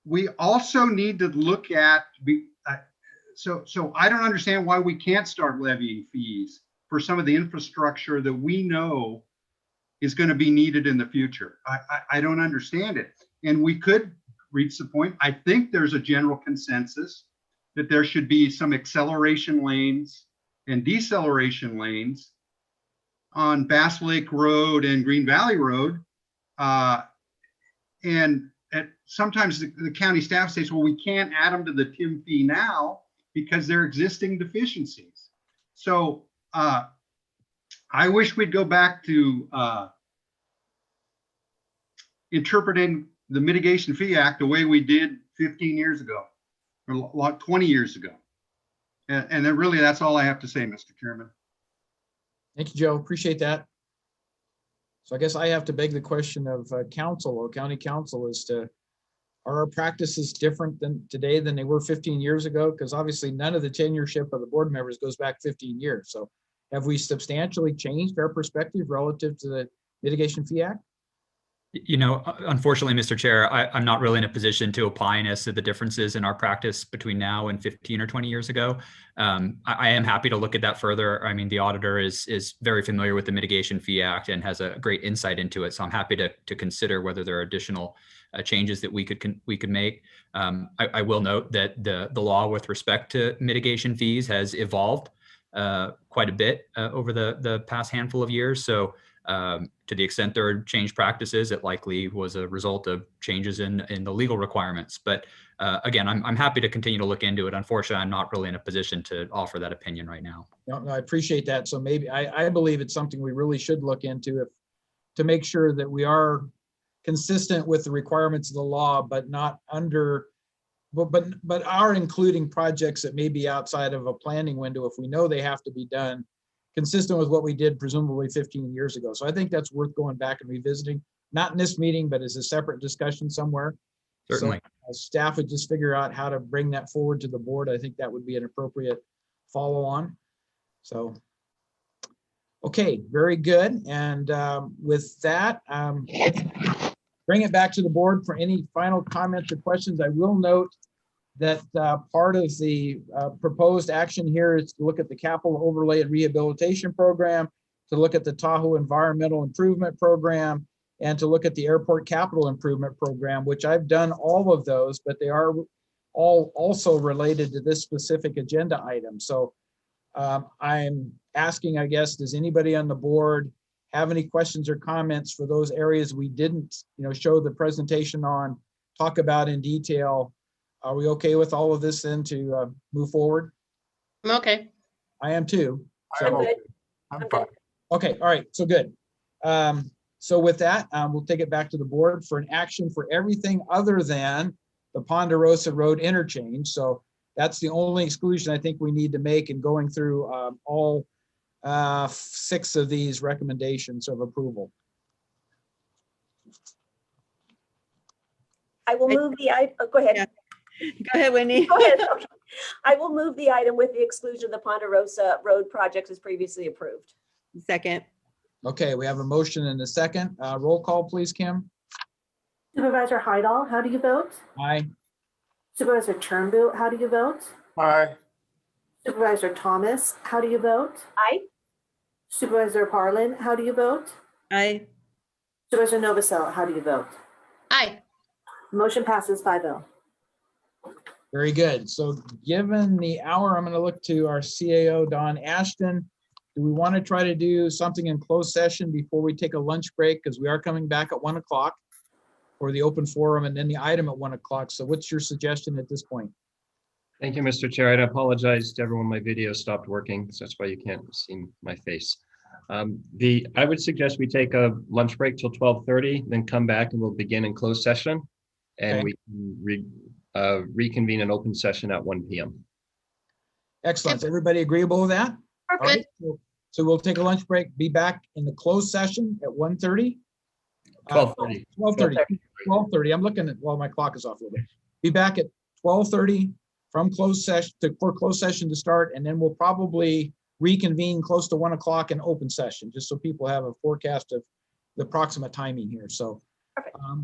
We also need to look at, so I don't understand why we can't start levying fees for some of the infrastructure that we know is going to be needed in the future. I don't understand it. And we could reach the point, I think there's a general consensus that there should be some acceleration lanes and deceleration lanes on Bass Lake Road and Green Valley Road. Sometimes the county staff says, well, we can't add them to the TIM fee now because they're existing deficiencies. So I wish we'd go back to interpreting the Mitigation Fee Act the way we did 15 years ago, or 20 years ago. And then really, that's all I have to say, Mr. Chairman. Thank you, Joe. Appreciate that. So I guess I have to beg the question of council or county council as to, are our practices different than today than they were 15 years ago? Because obviously none of the tenureship of the board members goes back 15 years. So have we substantially changed our perspective relative to the Mitigation Fee Act? Unfortunately, Mr. Chair, I'm not really in a position to opine as to the differences in our practice between now and 15 or 20 years ago. I am happy to look at that further. I mean, the auditor is very familiar with the Mitigation Fee Act and has a great insight into it. So I'm happy to consider whether there are additional changes that we could make. I will note that the law with respect to mitigation fees has evolved quite a bit over the past handful of years. So to the extent there are changed practices, it likely was a result of changes in the legal requirements. But again, I'm happy to continue to look into it. Unfortunately, I'm not really in a position to offer that opinion right now. No, I appreciate that. So maybe I believe it's something we really should look into to make sure that we are consistent with the requirements of the law, but not under, but are including projects that may be outside of a planning window if we know they have to be done, consistent with what we did presumably 15 years ago. So I think that's worth going back and revisiting, not in this meeting, but as a separate discussion somewhere. Certainly. So staff would just figure out how to bring that forward to the board. I think that would be an appropriate follow on. So, okay, very good. And with that, let's bring it back to the board for any final comments or questions. I will note that part of the proposed action here is to look at the capital overlay and rehabilitation program, to look at the Tahoe environmental improvement program, and to look at the airport capital improvement program, which I've done all of those, but they are all also related to this specific agenda item. So I'm asking, I guess, does anybody on the board have any questions or comments for those areas we didn't, show the presentation on, talk about in detail? Are we okay with all of this then to move forward? I'm okay. I am too. I'm good. I'm fine. Okay, all right, so good. So with that, we'll take it back to the board for an action for everything other than the Ponderosa Road interchange. So that's the only exclusion I think we need to make in going through all 6 of these recommendations of approval. I will move the item. Go ahead. Yeah. Go ahead, Wendy. Go ahead. Okay. I will move the item with the exclusion of the Ponderosa Road projects as previously approved. Second. Okay, we have a motion and a second. Roll call, please, Kim. Supervisor Heidel, how do you vote? Aye. Supervisor Turnbull, how do you vote? Aye. Supervisor Thomas, how do you vote? Aye. Supervisor Parlin, how do you vote? Aye. Supervisor Novosel, how do you vote? Aye. Motion passes 5-0. Very good. So given the hour, I'm going to look to our CAO, Don Ashton. Do we want to try to do something in closed session before we take a lunch break? Because we are coming back at 1 o'clock for the open forum and then the item at 1 o'clock. So what's your suggestion at this point? Thank you, Mr. Chair. I apologize to everyone. My video stopped working, so that's why you can't see my face. I would suggest we take a lunch break till 12:30, then come back and we'll begin in closed session. And Okay. we can reconvene an open session at 1 p.m. Excellent. Is everybody agreeable with that? All right. So we'll take a lunch break, be back in the closed session at 1:30. 12:30. 12:30. I'm looking at, well, my clock is off a little bit. Be back at 12:30 from closed session for closed session to start, and then we'll probably reconvene close to 1 o'clock in open session, just so people have a forecast of the approximate timing here. So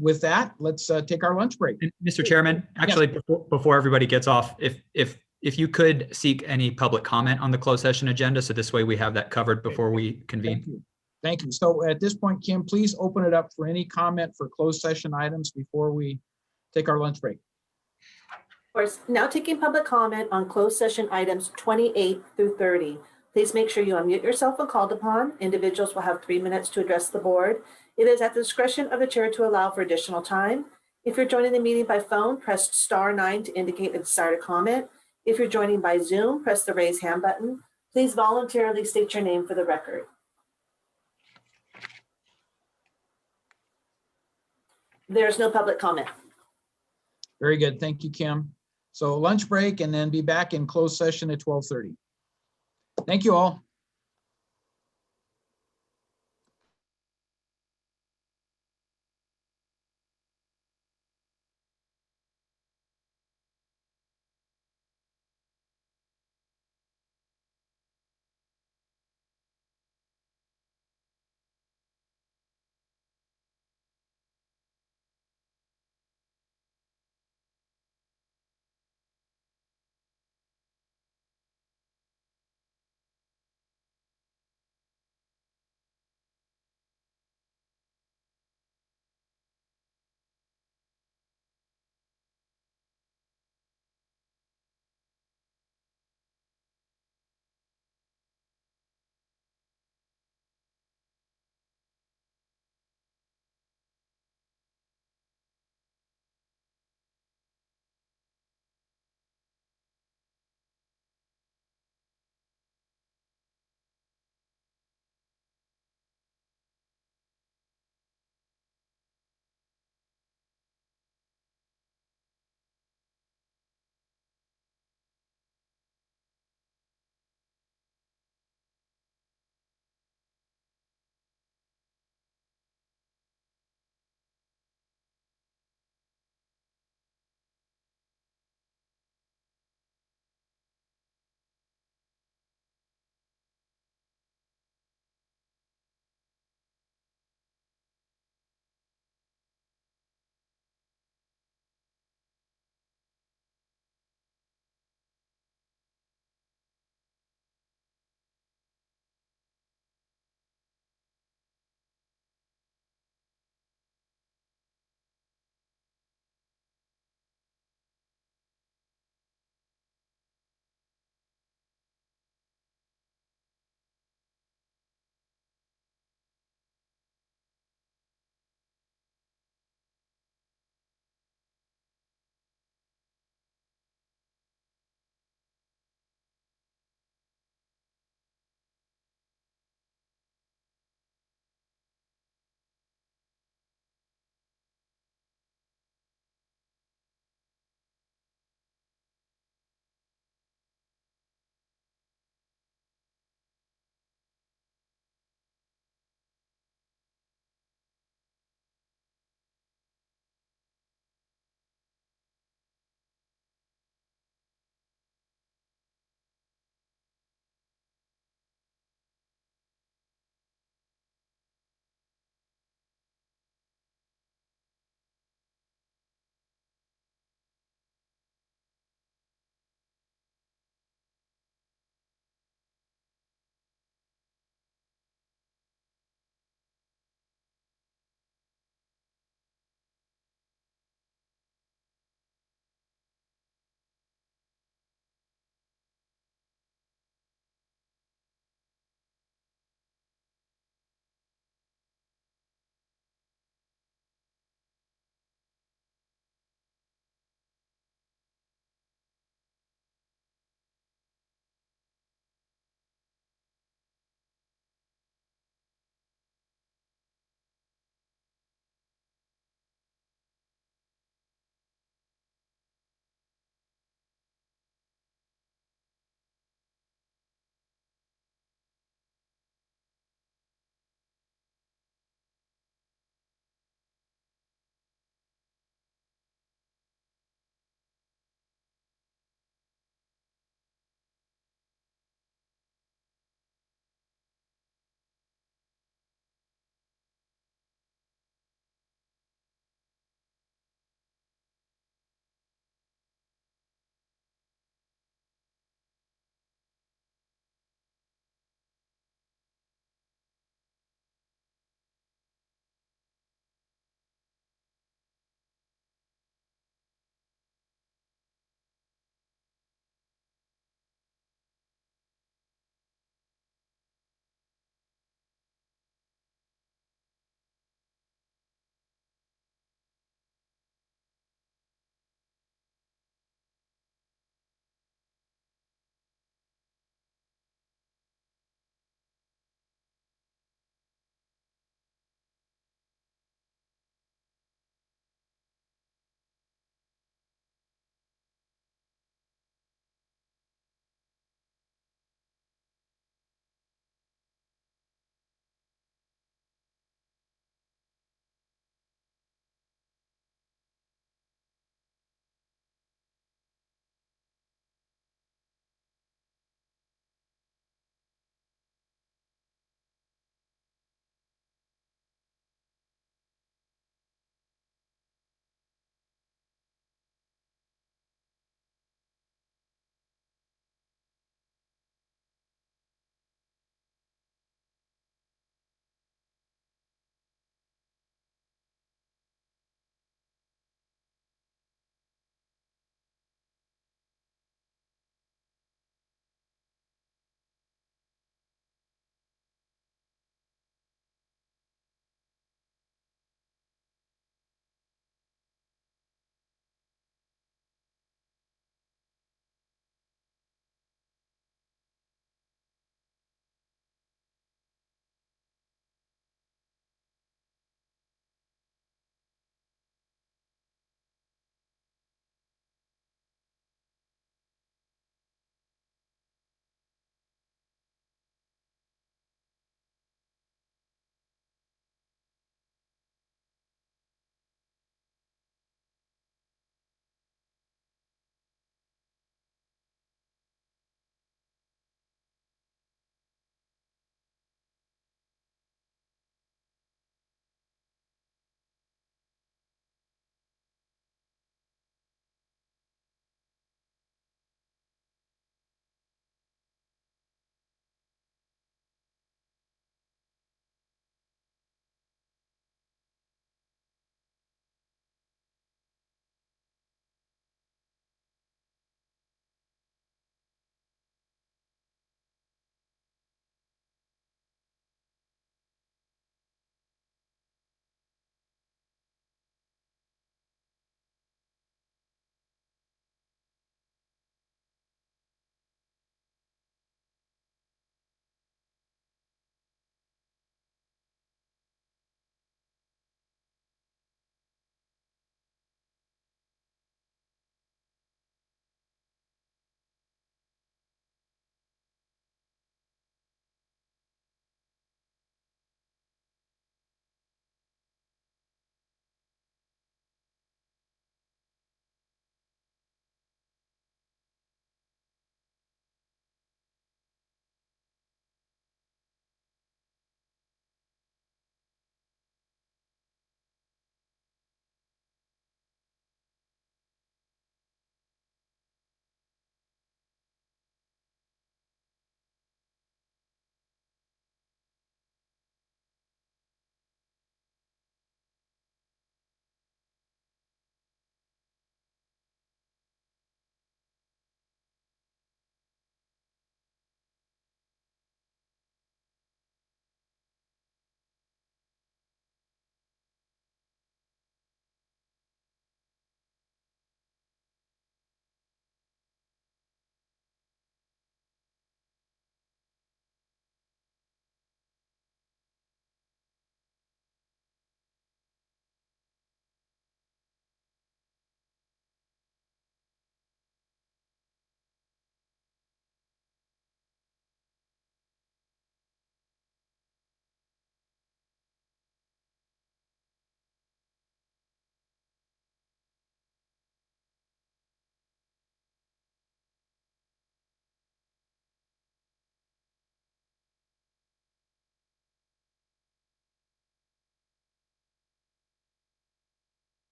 with that, let's take our lunch break. And Mr. Chairman, actually, before everybody gets off, if you could seek any public comment on the closed session agenda, so this way we have that covered before we convene. Thank you. So at this point, Kim, please open it up for any comment for closed session items before we take our lunch break. Of course, now taking public comment on closed session items 28 through 30. Please make sure you unmute yourself when called upon. Individuals will have 3 minutes to address the board. It is at the discretion of the chair to allow for additional time. If you're joining the meeting by phone, press *9 to indicate a desire to comment. If you're joining by Zoom, press the raise hand button. Please voluntarily state your name for the record. There's no public comment. Very good. Thank you, Kim. So lunch break and then be back in closed session at 12:30. Thank you all.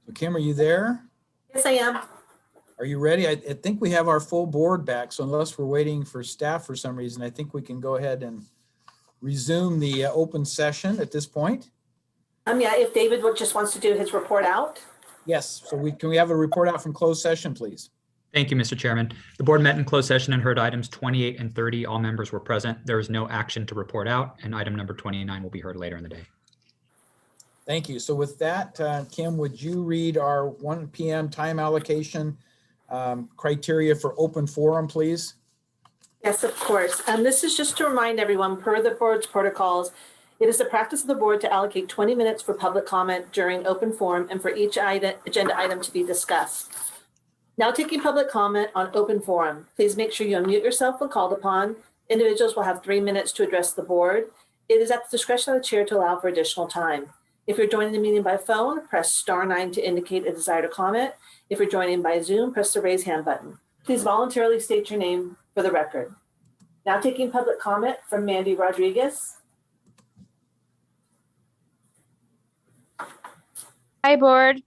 So Kim, are you there? Yes, I am. Are you ready? I think we have our full board back. So unless we're waiting for staff for some reason, I think we can go ahead and resume the open session at this point. Yeah, if David just wants to do his report out. Yes. So can we have a report out from closed session, please? Thank you, Mr. Chairman. The board met in closed session and heard items 28 and 30. All members were present. There is no action to report out, and item number 29 will be heard later in the day. Thank you. So with that, Kim, would you read our 1 p.m. time allocation criteria for open forum, please? Yes, of course. This is just to remind everyone, per the board's protocols, it is the practice of the board to allocate 20 minutes for public comment during open forum and for each agenda item to be discussed. Now taking public comment on open forum, please make sure you unmute yourself when called upon. Individuals will have 3 minutes to address the board. It is at the discretion of the chair to allow for additional time. If you're joining the meeting by phone, press *9 to indicate a desire to comment. If you're joining by Zoom, press the raise hand button. Please voluntarily state your name for the record. Now taking public comment from Mandy Rodriguez. Hi, board.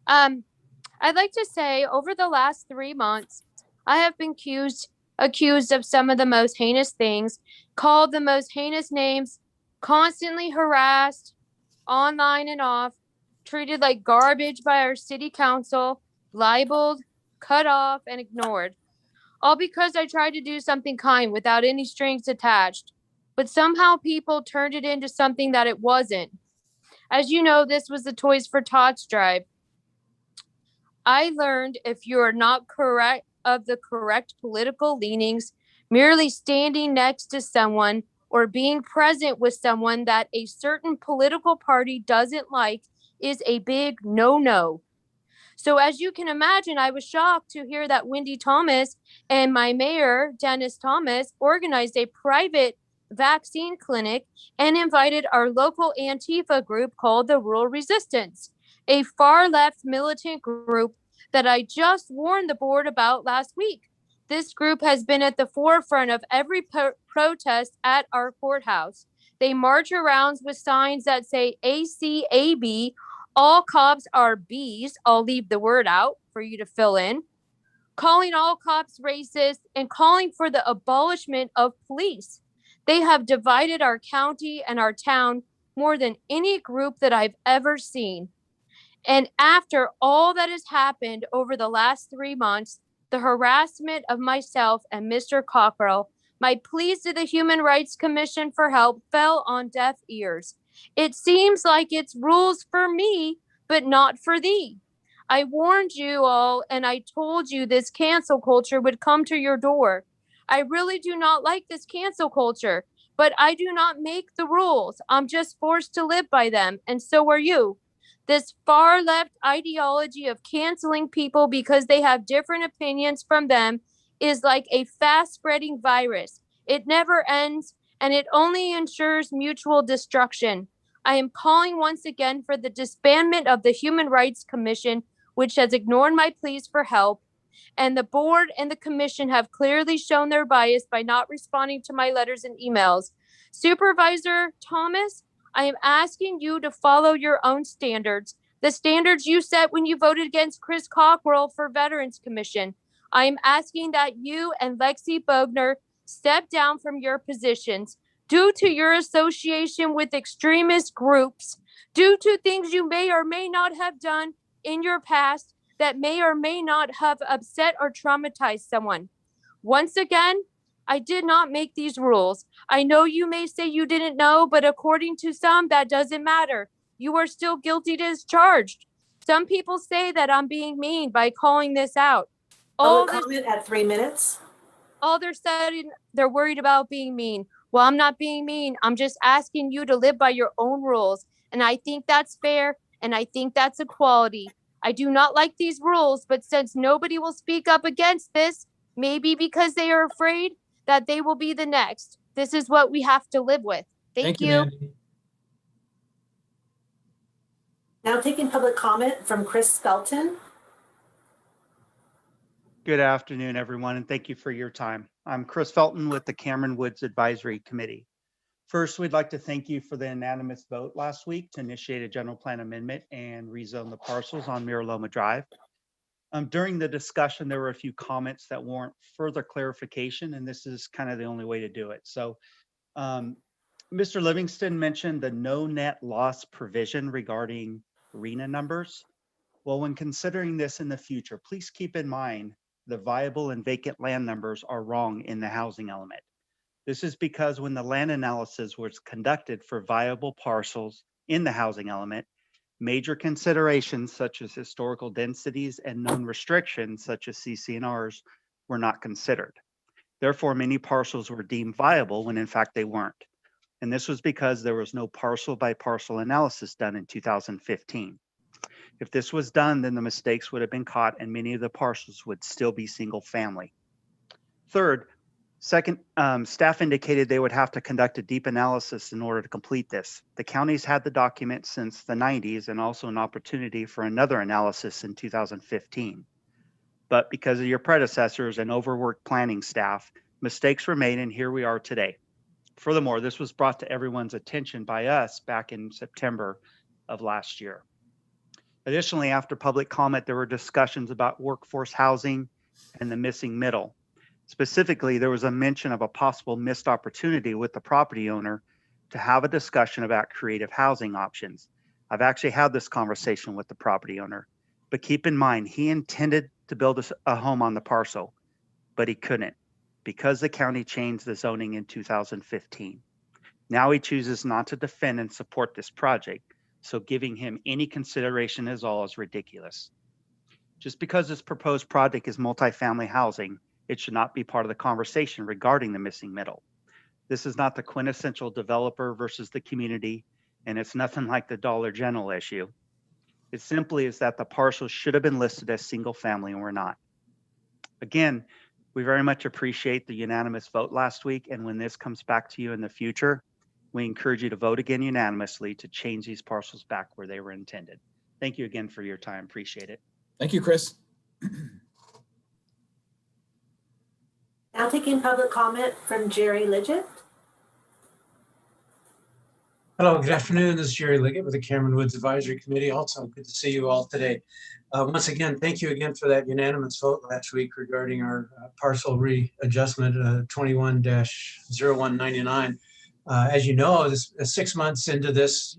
I'd like to say over the last 3 months, I have been accused of some of the most heinous things, called the most heinous names, constantly harassed online and off, treated like garbage by our city council, libeled, cut off, and ignored. All because I tried to do something kind without any strings attached. But somehow people turned it into something that it wasn't. As you know, this was the Toys for Tots drive. I learned if you are not correct of the correct political leanings, merely standing next to someone or being present with someone that a certain political party doesn't like is a big no-no. So as you can imagine, I was shocked to hear that Wendy Thomas and my mayor, Dennis Thomas, organized a private vaccine clinic and invited our local Antifa group called the Rural Resistance, a far-left militant group that I just warned the board about last week. This group has been at the forefront of every protest at our courthouse. They march around with signs that say ACAB, all cops are Bs. I'll leave the word out for you to fill in. Calling all cops racist and calling for the abolishment of police. They have divided our county and our town more than any group that I've ever seen. And after all that has happened over the last 3 months, the harassment of myself and Mr. Cockrell, my pleas to the Human Rights Commission for help fell on deaf ears. It seems like it's rules for me, but not for thee. I warned you all and I told you this cancel culture would come to your door. I really do not like this cancel culture, but I do not make the rules. I'm just forced to live by them, and so are you. This far left ideology of canceling people because they have different opinions from them is like a fast spreading virus. It never ends and it only ensures mutual destruction. I am calling once again for the disbandment of the Human Rights Commission, which has ignored my pleas for help. And the board and the commission have clearly shown their bias by not responding to my letters and emails. Supervisor Thomas, I am asking you to follow your own standards, the standards you set when you voted against Chris Cockrell for Veterans Commission. I am asking that you and Lexi Bogner step down from your positions due to your association with extremist groups, due to things you may or may not have done in your past that may or may not have upset or traumatized someone. Once again, I did not make these rules. I know you may say you didn't know, but according to some, that doesn't matter. You are still guilty as charged. Some people say that I'm being mean by calling this out. Comment at 3 minutes. All they're saying, they're worried about being mean. Well, I'm not being mean. I'm just asking you to live by your own rules. And I think that's fair. And I think that's equality. I do not like these rules, but since nobody will speak up against this, maybe because they are afraid that they will be the next. This is what we have to live with. Thank you. Mandy. Now taking public comment from Chris Felton. Good afternoon, everyone, and thank you for your time. I'm Chris Felton with the Cameron Woods Advisory Committee. First, we'd like to thank you for the unanimous vote last week to initiate a general plan amendment and rezone the parcels on Miraloma Drive. During the discussion, there were a few comments that warrant further clarification, and this is kind of the only way to do it. So Mr. Livingston mentioned the no net loss provision regarding RENA numbers. Well, when considering this in the future, please keep in mind the viable and vacant land numbers are wrong in the housing element. This is because when the land analysis was conducted for viable parcels in the housing element, major considerations such as historical densities and known restrictions such as CC&Rs were not considered. Therefore, many parcels were deemed viable when in fact they weren't. And this was because there was no parcel by parcel analysis done in 2015. If this was done, then the mistakes would have been caught and many of the parcels would still be single family. Third, staff indicated they would have to conduct a deep analysis in order to complete this. The counties had the document since the 90s and also an opportunity for another analysis in 2015. But because of your predecessors and overworked planning staff, mistakes were made and here we are today. Furthermore, this was brought to everyone's attention by us back in September of last year. Additionally, after public comment, there were discussions about workforce housing and the missing middle. Specifically, there was a mention of a possible missed opportunity with the property owner to have a discussion about creative housing options. I've actually had this conversation with the property owner, but keep in mind, he intended to build a home on the parcel, but he couldn't because the county changed the zoning in 2015. Now he chooses not to defend and support this project, so giving him any consideration at all is ridiculous. Just because this proposed project is multifamily housing, it should not be part of the conversation regarding the missing middle. This is not the quintessential developer versus the community, and it's nothing like the Dollar General issue. It simply is that the parcels should have been listed as single family and were not. Again, we very much appreciate the unanimous vote last week, and when this comes back to you in the future, we encourage you to vote again unanimously to change these parcels back where they were intended. Thank you again for your time. Appreciate it. Thank you, Chris. Now taking public comment from Jerry Lidgett. Hello, good afternoon. This is Jerry Liggett with the Cameron Woods Advisory Committee. Also, good to see you all today. Once again, thank you again for that unanimous vote last week regarding our parcel readjustment 21-0199. As you know, 6 months into this,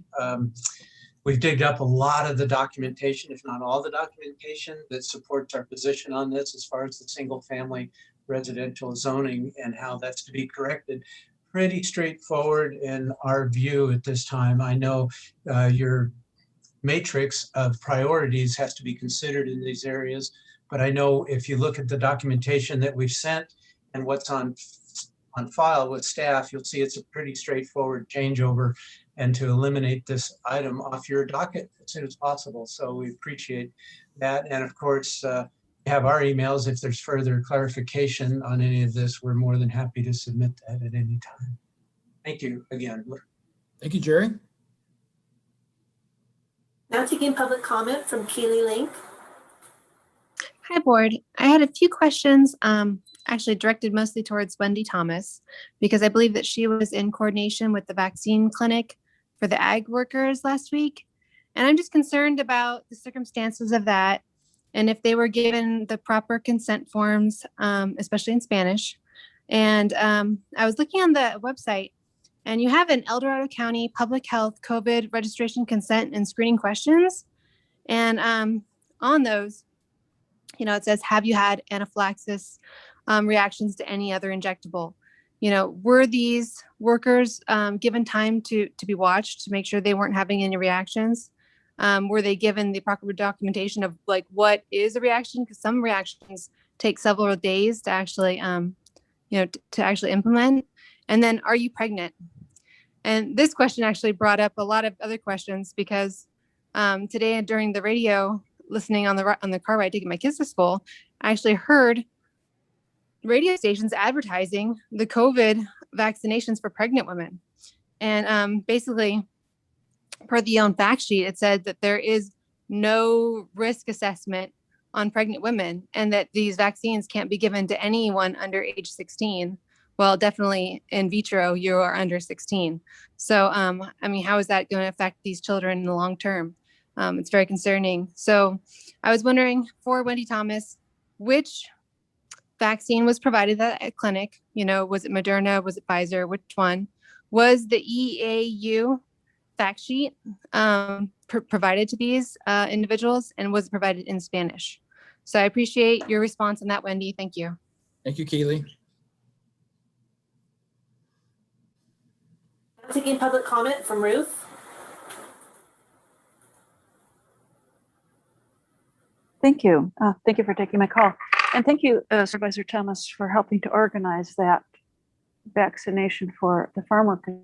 we've digged up a lot of the documentation, if not all the documentation that supports our position on this as far as the single family residential zoning and how that's to be corrected. Pretty straightforward in our view at this time. I know your matrix of priorities has to be considered in these areas, but I know if you look at the documentation that we've sent and what's on file with staff, you'll see it's a pretty straightforward changeover and to eliminate this item off your docket as soon as possible. So we appreciate that. And of course, have our emails. If there's further clarification on any of this, we're more than happy to submit that at any time. Thank you again. Thank you, Jerry. Now taking public comment from Keely Link. Hi, board. I had a few questions, actually directed mostly towards Wendy Thomas, because I believe that she was in coordination with the vaccine clinic for the ag workers last week. And I'm just concerned about the circumstances of that. And if they were given the proper consent forms, especially in Spanish. And I was looking on the website and you have an El Dorado County Public Health COVID registration consent and screening questions. And on those, you know, it says, have you had anaphylaxis reactions to any other injectable? You know, were these workers given time to be watched to make sure they weren't having any reactions? Were they given the proper documentation of like what is a reaction? Because some reactions take several days to actually, you know, to actually implement. And then, are you pregnant? And this question actually brought up a lot of other questions because today during the radio, listening on the car ride taking my kids to school, I actually heard radio stations advertising the COVID vaccinations for pregnant women, and basically, per the own fact sheet, it said that there is no risk assessment on pregnant women and that these vaccines can't be given to anyone under age 16 well, definitely in vitro, you are under 16. So, I mean, how is that going to affect these children in the long term? It's very concerning. So I was wondering for Wendy Thomas, which vaccine was provided at a clinic? You know, was it Moderna? Was it Pfizer? Which one? Was the EAU fact sheet provided to these individuals, and was it provided in Spanish? So I appreciate your response on that, Wendy. Thank you. Thank you, Keely. Taking public comment from Ruth. Thank you. Thank you for taking my call. And thank you, Supervisor Thomas, for helping to organize that vaccination for the farm workers.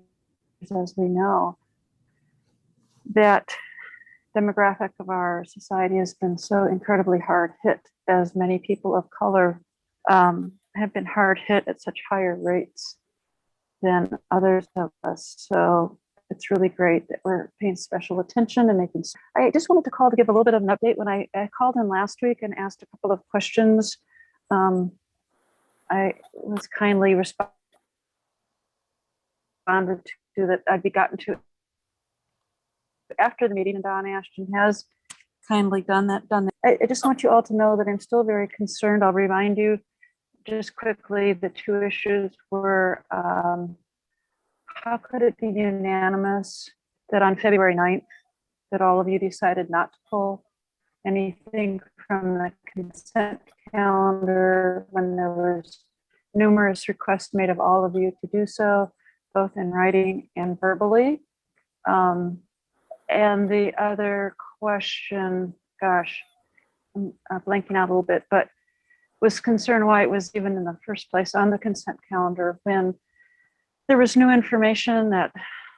As we know, that demographic of our society has been so incredibly hard hit, as many people of color have been hard hit at such higher rates than others of us. So it's really great that we're paying special attention and making. I just wanted to call to give a little bit of an update. When I called in last week and asked a couple of questions, I was kindly responded to that I'd be gotten to after the meeting, and Don Ashton has kindly done that. I just want you all to know that I'm still very concerned. I'll remind you just quickly, the two issues were how could it be unanimous that on February 9th that all of you decided not to pull anything from the consent calendar when there was numerous requests made of all of you to do so, both in writing and verbally. And the other question, gosh, I'm blanking out a little bit, but was concerned why it was even in the first place on the consent calendar when there was new information that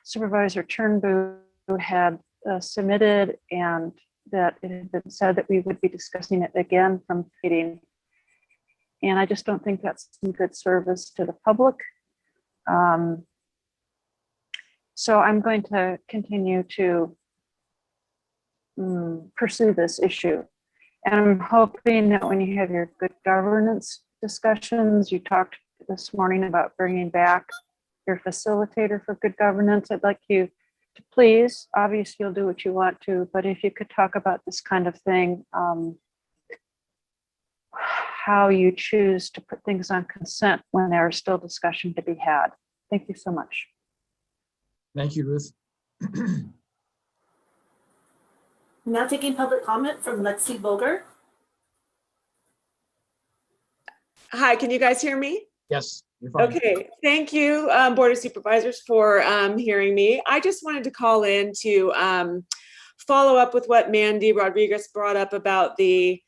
Supervisor Turnbull had submitted, and that it had been said that we would be discussing it again from meeting. And I just don't think that's some good service to the public. So I'm going to continue to pursue this issue. And I'm hoping that when you have your good governance discussions, you talked this morning about bringing back your facilitator for good governance. I'd like you to please, obviously you'll do what you want to, but if you could talk about this kind of thing, how you choose to put things on consent when there is still discussion to be had. Thank you so much. Thank you, Ruth. Now taking public comment from Lexi Boger. Hi, can you guys hear me? Yes, you're fine. Okay, thank you, Board of Supervisors, for hearing me. I just wanted to call in to follow up with what Mandy Rodriguez brought up about the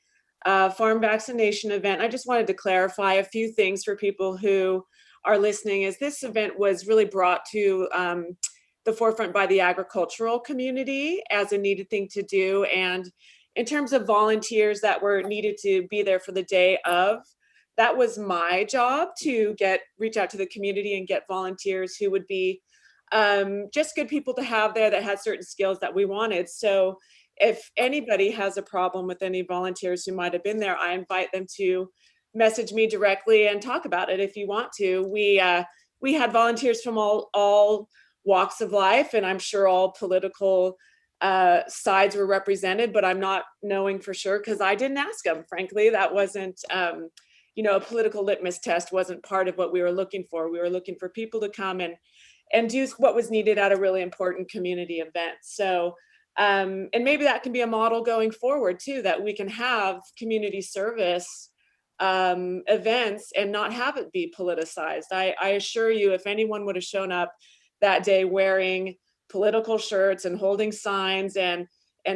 farm vaccination event. I just wanted to clarify a few things for people who are listening, as this event was really brought to the forefront by the agricultural community as a needed thing to do. And in terms of volunteers that were needed to be there for the day of, that was my job to reach out to the community and get volunteers who would be just good people to have there that had certain skills that we wanted. So if anybody has a problem with any volunteers who might have been there, I invite them to message me directly and talk about it if you want to. We had volunteers from all walks of life, and I'm sure all political sides were represented, but I'm not knowing for sure because I didn't ask them. Frankly, that wasn't, a political litmus test wasn't part of what we were looking for. We were looking for people to come and do what was needed at a really important community event. So, and maybe that can be a model going forward too, that we can have community service events and not have it be politicized. I assure you, if anyone would have shown up that day wearing political shirts and holding signs and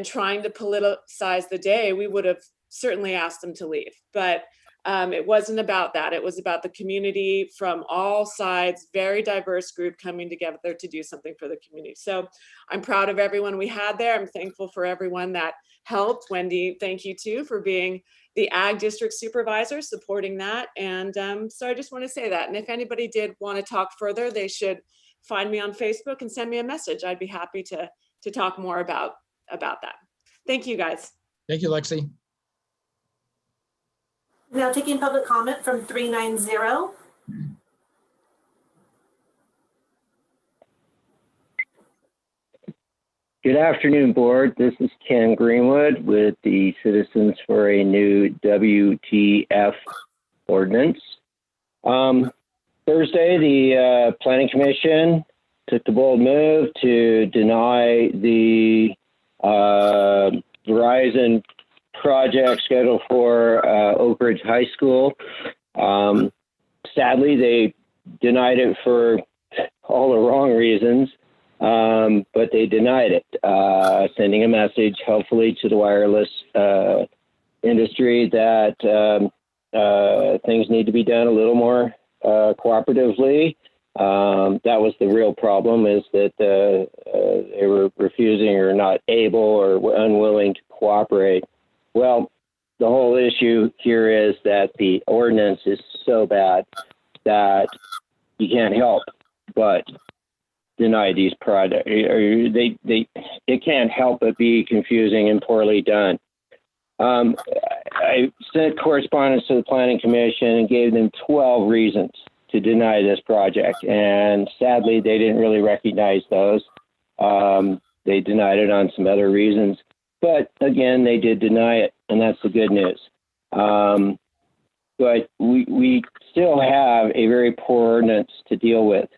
trying to politicize the day, we would have certainly asked them to leave. But it wasn't about that. It was about the community from all sides, very diverse group coming together to do something for the community. So I'm proud of everyone we had there. I'm thankful for everyone that helped. Wendy, thank you too for being the Ag District Supervisor, supporting that. And so I just want to say that. And if anybody did want to talk further, they should find me on Facebook and send me a message. I'd be happy to talk more about that. Thank you, guys. Thank you, Lexi. Now taking public comment from 390. Good afternoon, board. This is Ken Greenwood with the Citizens for a New WTF ordinance. Thursday, the Planning Commission took the bold move to deny the Verizon project scheduled for Oak Ridge High School. Sadly, they denied it for all the wrong reasons. But they denied it, sending a message, hopefully, to the wireless industry that things need to be done a little more cooperatively. That was the real problem, is that they were refusing or not able or unwilling to cooperate. Well, the whole issue here is that the ordinance is so bad that you can't help but deny these projects. It can't help but be confusing and poorly done. I sent correspondence to the Planning Commission and gave them 12 reasons to deny this project, and sadly, they didn't really recognize those. They denied it on some other reasons, but again, they did deny it, and that's the good news. But we still have a very poor ordinance to deal with.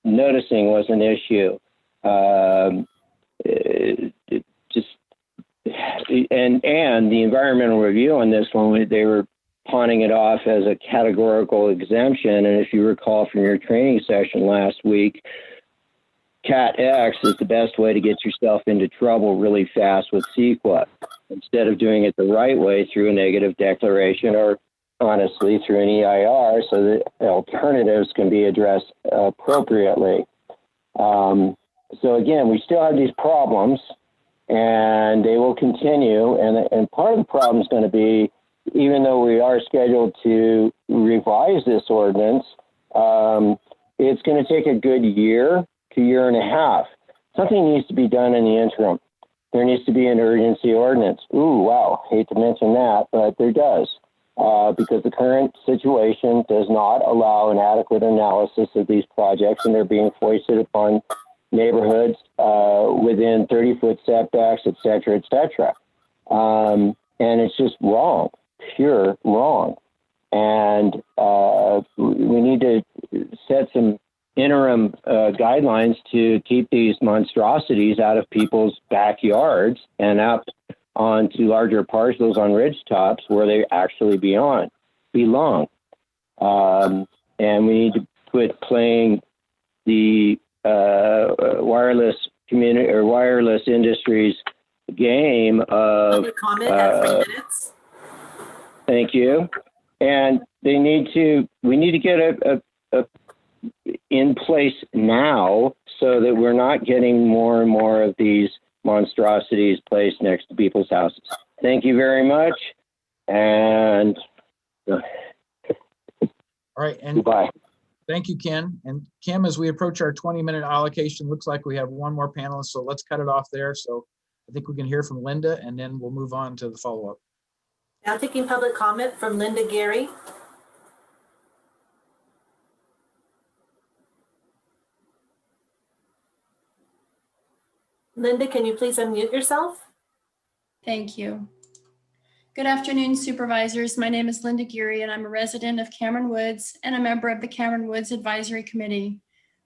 Noticing was an issue. And the environmental review on this one, they were pawning it off as a categorical exemption. And if you recall from your training session last week, Cat X is the best way to get yourself into trouble really fast with CEQA, instead of doing it the right way through a negative declaration, or honestly through an EIR, so that alternatives can be addressed appropriately. So again, we still have these problems, and they will continue. And part of the problem is going to be, even though we are scheduled to revise this ordinance, it's going to take a good year to year and a half. Something needs to be done in the interim. There needs to be an urgency ordinance. Ooh, wow, hate to mention that, but there does. Because the current situation does not allow an adequate analysis of these projects, and they're being foisted upon neighborhoods within 30-foot setbacks, et cetera, et cetera. And it's just wrong, pure wrong. And we need to set some interim guidelines to keep these monstrosities out of people's backyards and up onto larger parcels on ridge tops where they actually belong. And we need to quit playing the wireless community or wireless industry's game of Comment at 3 minutes. Thank you. And we need to get a in place now, so that we're not getting more and more of these monstrosities placed next to people's houses. Thank you very much. And all right. And goodbye. Thank you, Ken. And Kim, as we approach our 20-minute allocation, looks like we have one more panelist, so let's cut it off there. So I think we can hear from Linda, and then we'll move on to the follow-up. Now taking public comment from Linda Gary. Linda, can you please unmute yourself? Thank you. Good afternoon, supervisors. My name is Linda Geary, and I'm a resident of Cameron Woods and a member of the Cameron Woods Advisory Committee.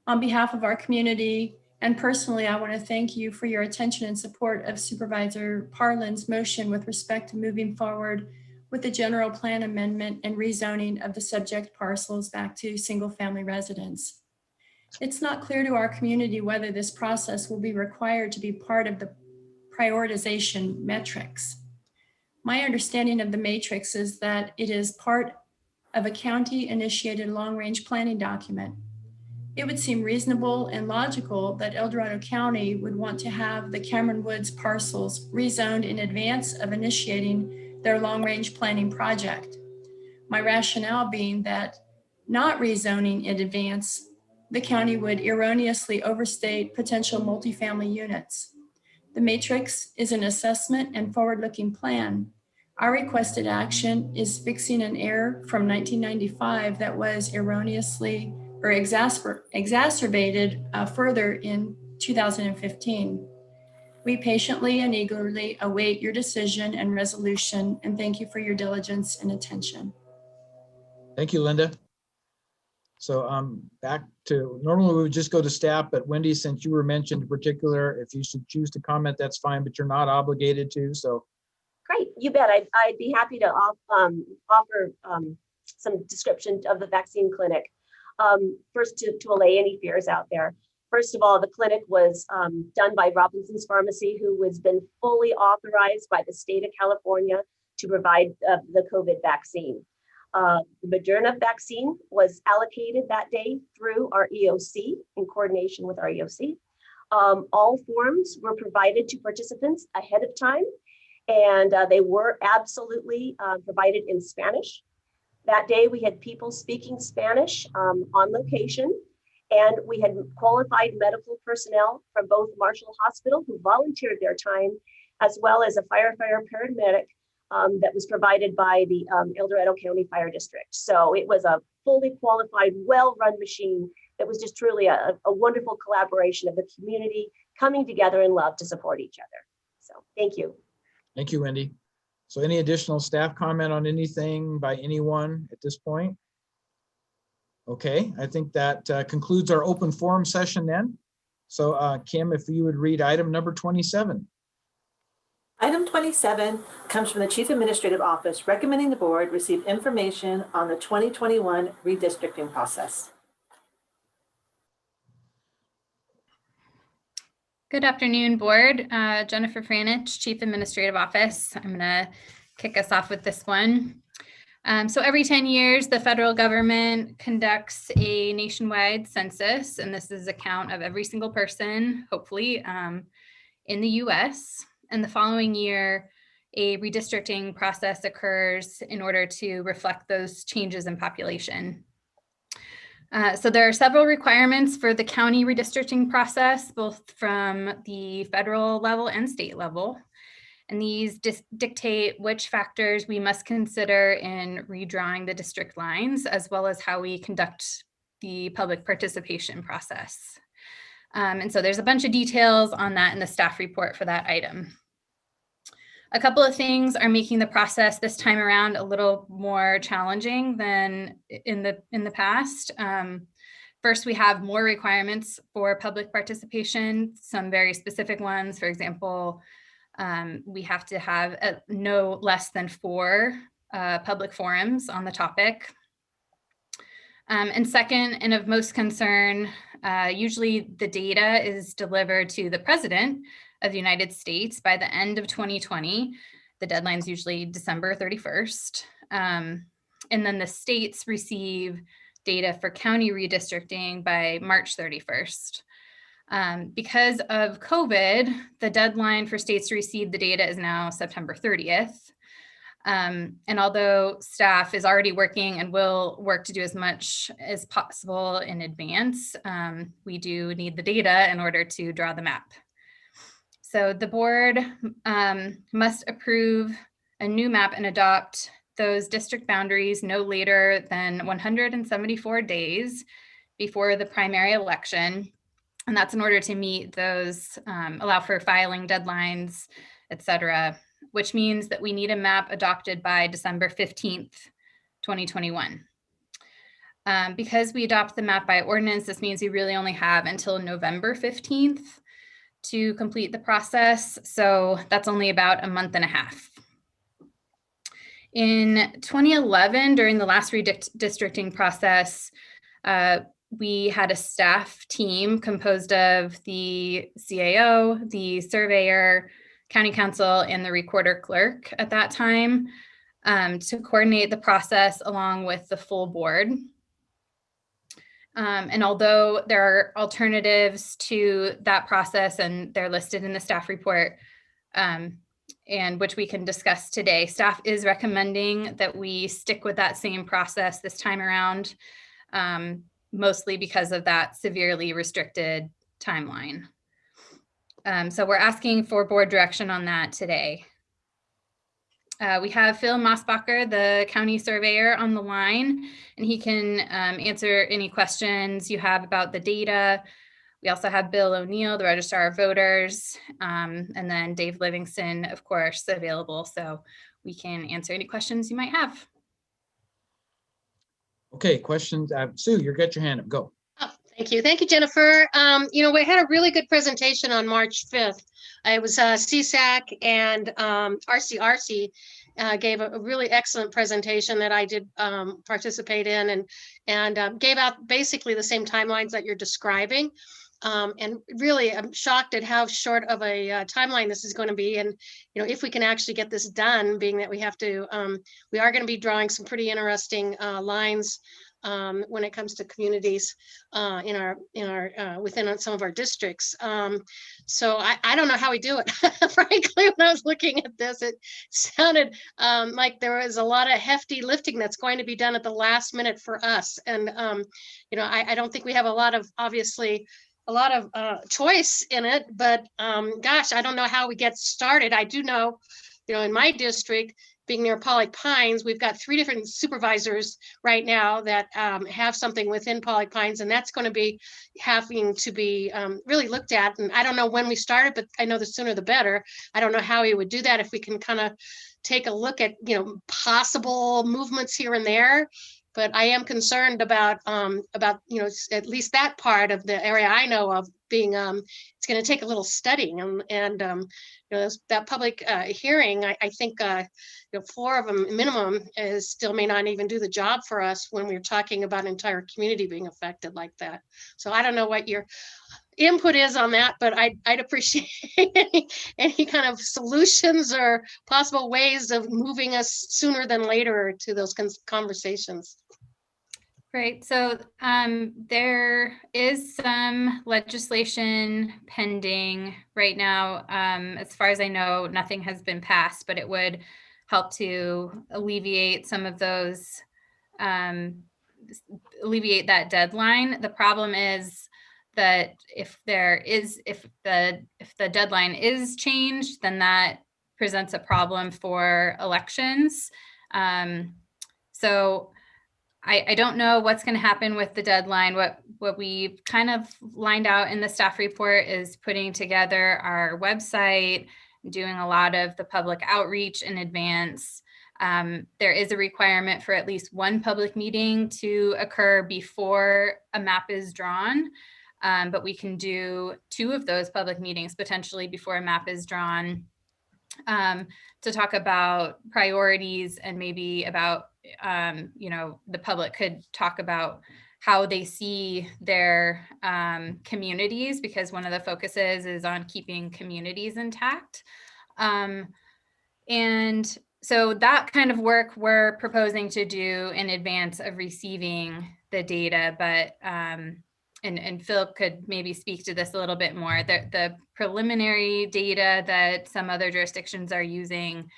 On behalf of our community and personally, I want to thank you for your attention and support of Supervisor Parlin's motion with respect to moving forward with the general plan amendment and rezoning of the subject parcels back to single-family residence. It's not clear to our community whether this process will be required to be part of the prioritization metrics. My understanding of the matrix is that it is part of a county-initiated long-range planning document. It would seem reasonable and logical that El Dorado County would want to have the Cameron Woods parcels rezoned in advance of initiating their long-range planning project. My rationale being that not rezoning in advance, the county would erroneously overstate potential multifamily units. The matrix is an assessment and forward-looking plan. Our requested action is fixing an error from 1995 that was erroneously or exacerbated further in 2015. We patiently and eagerly await your decision and resolution, and thank you for your diligence and attention. Thank you, Linda. So back to, normally we would just go to staff, but Wendy, since you were mentioned in particular, if you should choose to comment, that's fine, but you're not obligated to, so. Great, you bet. I'd be happy to offer some description of the vaccine clinic. First, to allay any fears out there. First of all, the clinic was done by Robinson's Pharmacy, who has been fully authorized by the state of California to provide the COVID vaccine. The Moderna vaccine was allocated that day through our EOC in coordination with our EOC. All forms were provided to participants ahead of time, and they were absolutely provided in Spanish. That day, we had people speaking Spanish on location, and we had qualified medical personnel from both Marshall Hospital who volunteered their time, as well as a firefighter paramedic that was provided by the El Dorado County Fire District. So it was a fully qualified, well-run machine that was just truly a wonderful collaboration of the community coming together in love to support each other. So thank you. Thank you, Wendy. So any additional staff comment on anything by anyone at this point? Okay, I think that concludes our open forum session then. So Kim, if you would read item number 27. Item 27 comes from the Chief Administrative Office recommending the board receive information on the 2021 redistricting process. Good afternoon, board. Jennifer Franich, Chief Administrative Office. I'm going to kick us off with this one. So every 10 years, the federal government conducts a nationwide census, and this is a count of every single person, hopefully, in the US. And the following year, a redistricting process occurs in order to reflect those changes in population. So there are several requirements for the county redistricting process, both from the federal level and state level. And these dictate which factors we must consider in redrawing the district lines, as well as how we conduct the public participation process. And so there's a bunch of details on that in the staff report for that item. A couple of things are making the process this time around a little more challenging than in the past. First, we have more requirements for public participation, some very specific ones. For example, we have to have no less than 4 public forums on the topic. And second, and of most concern, usually the data is delivered to the President of the United States by the end of 2020. The deadline is usually December 31st. And then the states receive data for county redistricting by March 31st. Because of COVID, the deadline for states to receive the data is now September 30th. And although staff is already working and will work to do as much as possible in advance, we do need the data in order to draw the map. So the board must approve a new map and adopt those district boundaries no later than 174 days before the primary election. And that's in order to meet those, allow for filing deadlines, et cetera, which means that we need a map adopted by December 15th, 2021. Because we adopt the map by ordinance, this means we really only have until November 15th to complete the process. So that's only about a month and a half. In 2011, during the last redistricting process, we had a staff team composed of the CAO, the surveyor, county council, and the recorder clerk at that time to coordinate the process along with the full board. And although there are alternatives to that process and they're listed in the staff report, and which we can discuss today, staff is recommending that we stick with that same process this time around, mostly because of that severely restricted timeline. So we're asking for board direction on that today. We have Phil Mossbacher, the county surveyor, on the line, and he can answer any questions you have about the data We also have Bill O'Neill, the Registrar of Voters, and then Dave Livingston, of course, available. So we can answer any questions you might have. Okay, questions? Sue, you got your hand up. Go. Oh, thank you. Thank you, Jennifer. You know, we had a really good presentation on March 5th. It was CSAC and RCRC gave a really excellent presentation that I did participate in, and gave out basically the same timelines that you're describing. And really, I'm shocked at how short of a timeline this is going to be. And, you know, if we can actually get this done, being that we have to, we are going to be drawing some pretty interesting lines when it comes to communities within some of our districts. So I don't know how we do it. Frankly, when I was looking at this, it sounded like there was a lot of hefty lifting that's going to be done at the last minute for us. And, you know, I don't think we have a lot of, obviously, a lot of choice in it, but gosh, I don't know how we get started. I do know, you know, in my district, being near Pollock Pines, we've got 3 different supervisors right now that have something within Pollock Pines, and that's going to be having to be really looked at. And I don't know when we started, but I know the sooner the better. I don't know how we would do that, if we can kind of take a look at, you know, possible movements here and there. But I am concerned about you know, at least that part of the area I know of being it's going to take a little studying, and you know, that public hearing, I think you know, 4 of them minimum is still may not even do the job for us when we're talking about an entire community being affected like that. So I don't know what your input is on that, but I'd appreciate any kind of solutions or possible ways of moving us sooner than later to those conversations. Great. So there is some legislation pending right now. As far as I know, nothing has been passed, but it would help to alleviate some of those, alleviate that deadline. The problem is that if the deadline is changed, then that presents a problem for elections. So I don't know what's going to happen with the deadline. What we've kind of lined out in the staff report is putting together our website, doing a lot of the public outreach in advance. There is a requirement for at least 1 public meeting to occur before a map is drawn, but we can do 2 of those public meetings potentially before a map is drawn, to talk about priorities and maybe about, you know, the public could talk about how they see their communities, because one of the focuses is on keeping communities intact. And so that kind of work we're proposing to do in advance of receiving the data, but and Phil could maybe speak to this a little bit more. The preliminary data that some other jurisdictions are using,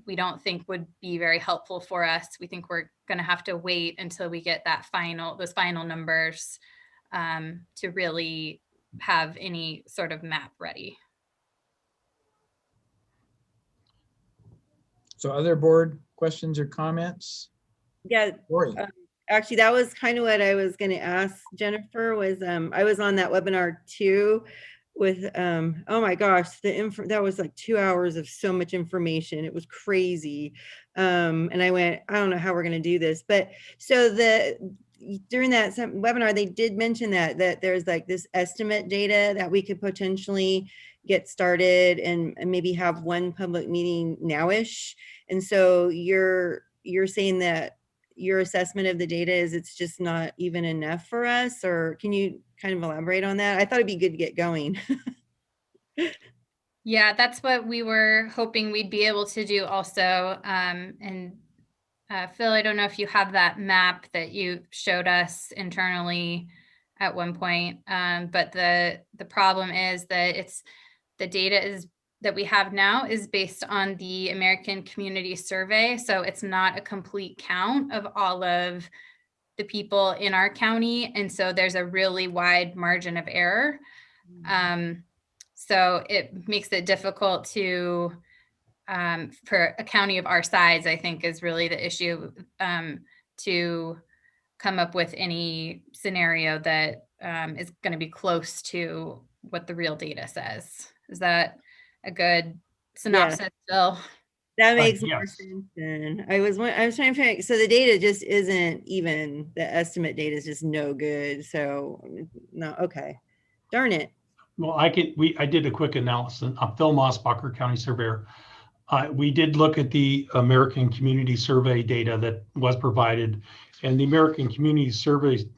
we don't think would be very helpful for us. We think we're going to have to wait until we get those final numbers to really have any sort of map ready. So other board questions or comments? Yeah. Actually, that was kind of what I was going to ask Jennifer. Was I was on that webinar too with oh my gosh, that was like 2 hours of so much information. It was crazy. And I went, I don't know how we're going to do this. But so during that webinar, they did mention that there's like this estimate data that we could potentially get started and maybe have 1 public meeting nowish. And so you're saying that your assessment of the data is it's just not even enough for us, or can you kind of elaborate on that? I thought it'd be good to get going. Yeah, that's what we were hoping we'd be able to do also. Phil, I don't know if you have that map that you showed us internally at one point, but the problem is that the data that we have now is based on the American Community Survey. So it's not a complete count of all of the people in our county. And so there's a really wide margin of error. So it makes it difficult to, for a county of our size, I think is really the issue, to come up with any scenario that is going to be close to what the real data says. Is that a good synopsis, Phil? That makes more yes. sense then. I was trying to figure, so the data just isn't even, the estimate data is just no good. So no, okay. Darn it. Well, I did a quick analysis. I'm Phil Mossbacher, County Surveyor. We did look at the American Community Survey data that was provided, and the American Community Survey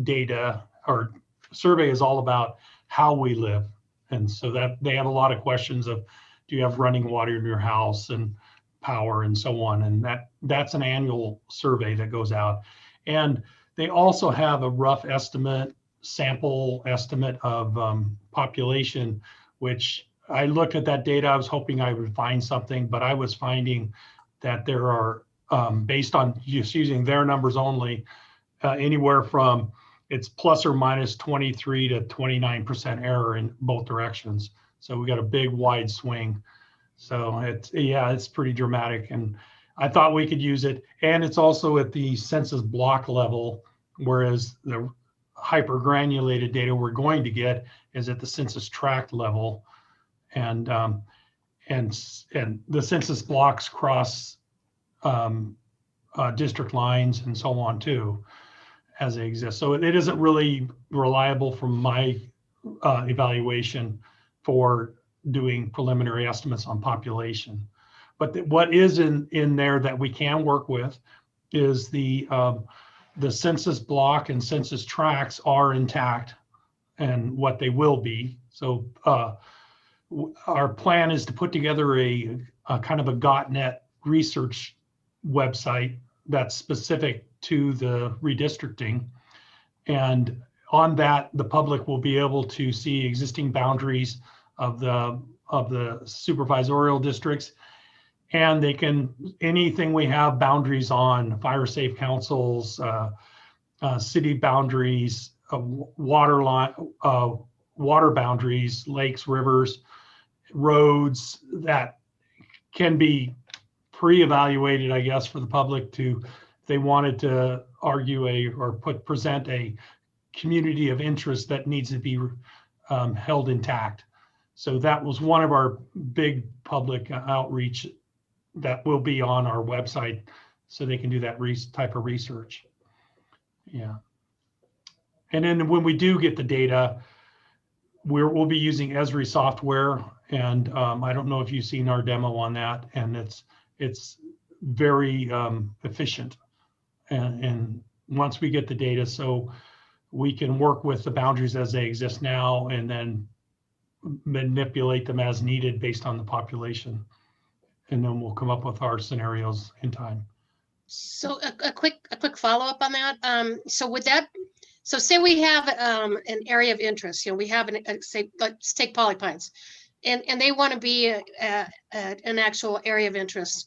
data or survey is all about how we live. And so that they have a lot of questions of, do you have running water in your house and power and so on? And that's an annual survey that goes out. And they also have a rough estimate, sample estimate of population, which I looked at that data. I was hoping I would find something, but I was finding that there are, based on just using their numbers only, anywhere from it's plus or minus 23 to 29% error in both directions. So we got a big wide swing. So it's pretty dramatic. And I thought we could use it. And it's also at the census block level, whereas the hypergranulated data we're going to get is at the census tract level. And the census blocks cross district lines and so on too, as they exist. So it isn't really reliable from my evaluation for doing preliminary estimates on population. But what is in there that we can work with is the census block and census tracts are intact and what they will be. So our plan is to put together a kind of a .NET research website that's specific to the redistricting. And on that, the public will be able to see existing boundaries of the supervisorial districts. And they can, anything we have boundaries on, fire safe councils, city boundaries, water boundaries, lakes, rivers, roads, that can be pre-evaluated, I guess, for the public to, if they wanted to argue present a community of interest that needs to be held intact. So that was one of our big public outreach that will be on our website, so they can do that type of research. Yeah. And then when we do get the data, we'll be using Esri software, and I don't know if you've seen our demo on that, and it's very efficient. And once we get the data, so we can work with the boundaries as they exist now, and then manipulate them as needed based on the population. And then we'll come up with our scenarios in time. So a quick follow-up on that. So say we have an area of interest, we have say, let's take Polly Pines, and they want to be an actual area of interest.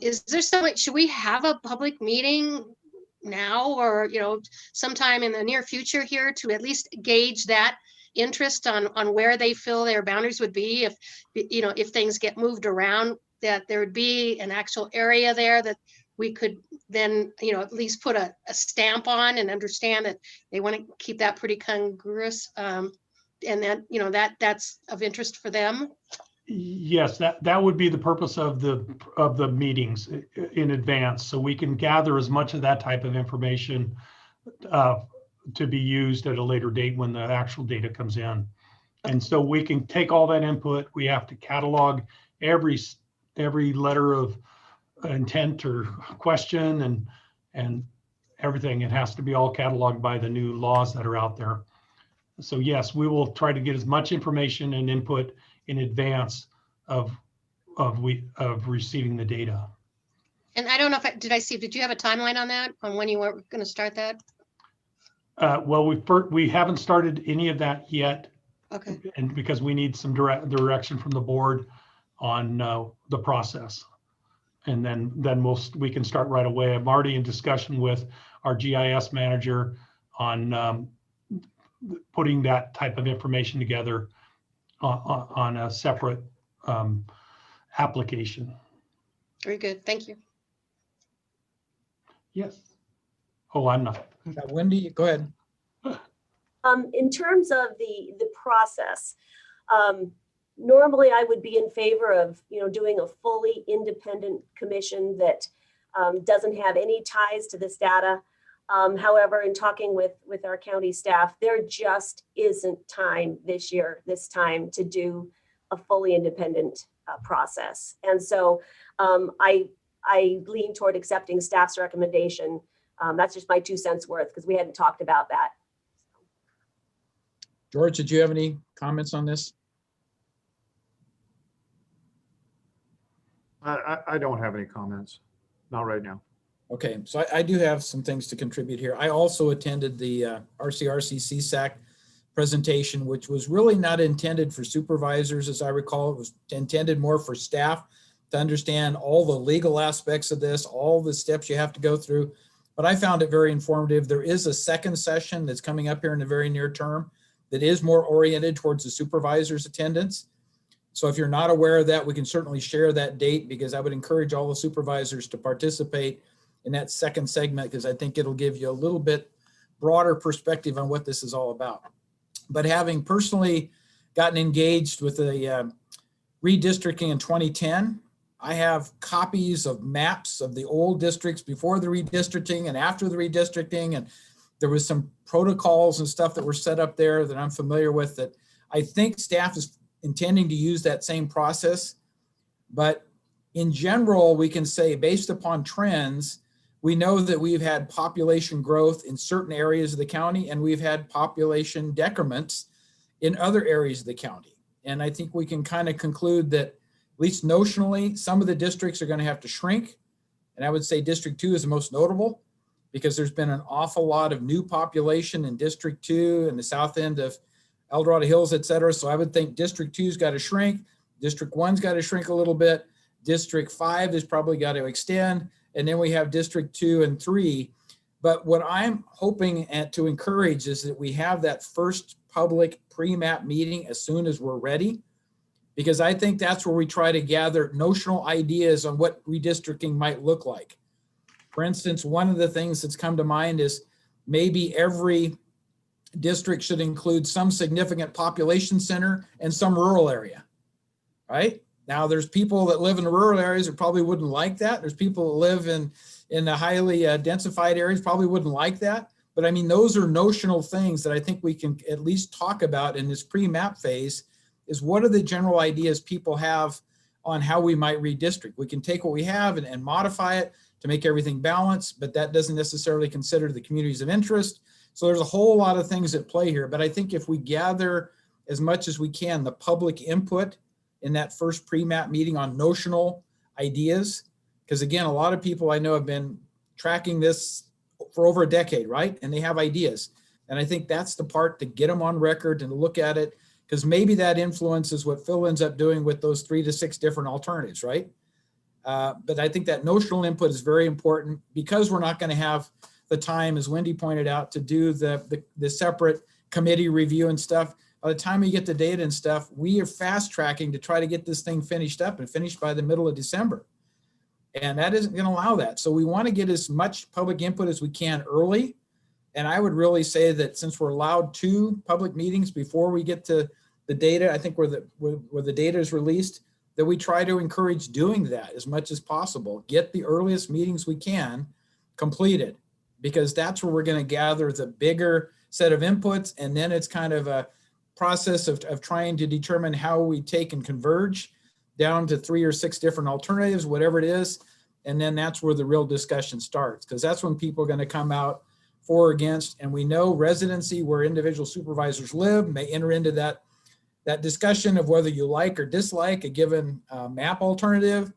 Is there should we have a public meeting now, or sometime in the near future here, to at least gauge that interest on where they feel their boundaries would be, if things get moved around, that there would be an actual area there that we could then at least put a stamp on and understand that they want to keep that pretty congruous, and then that's of interest for them? Yes, that would be the purpose of the meetings in advance, so we can gather as much of that type of information to be used at a later date when the actual data comes in. And so we can take all that input. We have to catalog every letter of intent or question and everything. It has to be all cataloged by the new laws that are out there. So yes, we will try to get as much information and input in advance of receiving the data. And I don't know if did you have a timeline on that, on when you were going to start that? Well, we haven't started any of that yet. Okay. And because we need some direction from the board on the process. And then we can start right away. I'm already in discussion with our GIS manager on putting that type of information together on a separate application. Very good. Thank you. Yes. Oh, I'm not. Wendy, go ahead. In terms of the process, normally I would be in favor of, doing a fully independent commission that doesn't have any ties to this data. However, in talking with our county staff, there just isn't time this time to do a fully independent process. And so I lean toward accepting staff's recommendation. That's just my 2 cents worth because we hadn't talked about that. George, did you have any comments on this? I don't have any comments, not right now. Okay, so I do have some things to contribute here. I also attended the RCRC CSAC presentation, which was really not intended for supervisors, as I recall. It was intended more for staff to understand all the legal aspects of this, all the steps you have to go through. But I found it very informative. There is a second session that's coming up here in the very near term that is more oriented towards the supervisor's attendance. So if you're not aware of that, we can certainly share that date, because I would encourage all the supervisors to participate in that second segment, because I think it'll give you a little bit broader perspective on what this is all about. But having personally gotten engaged with the redistricting in 2010, I have copies of maps of the old districts before the redistricting and after the redistricting. And there was some protocols and stuff that were set up there that I'm familiar with, that I think staff is intending to use that same process. But in general, we can say, based upon trends, we know that we've had population growth in certain areas of the county, and we've had population decrements in other areas of the county. And I think we can kind of conclude that, at least notionally, some of the districts are going to have to shrink. And I would say District 2 is the most notable, because there's been an awful lot of new population in District 2 and the south end of El Dorado Hills, et cetera. So I would think District 2's got to shrink. District 1's got to shrink a little bit. District 5 has probably got to extend. And then we have District 2 and 3. But what I'm hoping to encourage is that we have that first public pre-map meeting as soon as we're ready, because I think that's where we try to gather notional ideas on what redistricting might look like. For instance, one of the things that's come to mind is maybe every district should include some significant population center and some rural area, right? Now, there's people that live in the rural areas that probably wouldn't like that. There's people that live in the highly densified areas probably wouldn't like that. But I mean, those are notional things that I think we can at least talk about in this pre-map phase, is what are the general ideas people have on how we might redistrict. We can take what we have and modify it to make everything balanced, but that doesn't necessarily consider the communities of interest. So there's a whole lot of things at play here. But I think if we gather as much as we can, the public input in that first pre-map meeting on notional ideas, because again, a lot of people I know have been tracking this for over a decade, right? And they have ideas. And I think that's the part to get them on record and to look at it, because maybe that influences what Phil ends up doing with those 3 to 6 different alternatives, right? But I think that notional input is very important, because we're not going to have the time, as Wendy pointed out, to do the separate committee review and stuff. By the time we get the data and stuff, we are fast tracking to try to get this thing finished up and finished by the middle of December. And that isn't going to allow that. So we want to get as much public input as we can early. And I would really say that since we're allowed 2 public meetings before we get to the data, I think where the data is released, that we try to encourage doing that as much as possible. Get the earliest meetings we can completed, because that's where we're going to gather the bigger set of inputs. And then it's kind of a process of trying to determine how we take and converge down to 3 or 6 different alternatives, whatever it is. And then that's where the real discussion starts, because that's when people are going to come out for or against. And we know residency, where individual supervisors live, may enter into that discussion of whether you like or dislike a given map alternative.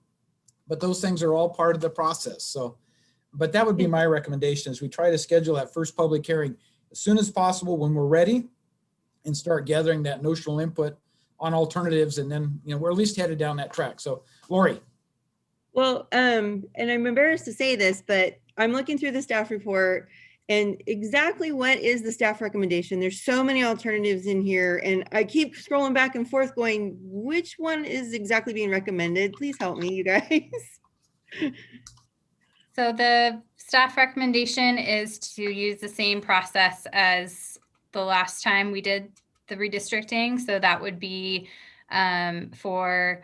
But those things are all part of the process. So, but that would be my recommendation, is we try to schedule that first public hearing as soon as possible when we're ready, and start gathering that notional input on alternatives. And then, we're at least headed down that track. So Lori. Well, and I'm embarrassed to say this, but I'm looking through the staff report, and exactly what is the staff recommendation? There's so many alternatives in here, and I keep scrolling back and forth going, which one is exactly being recommended? Please help me, you guys. So the staff recommendation is to use the same process as the last time we did the redistricting. So that would be for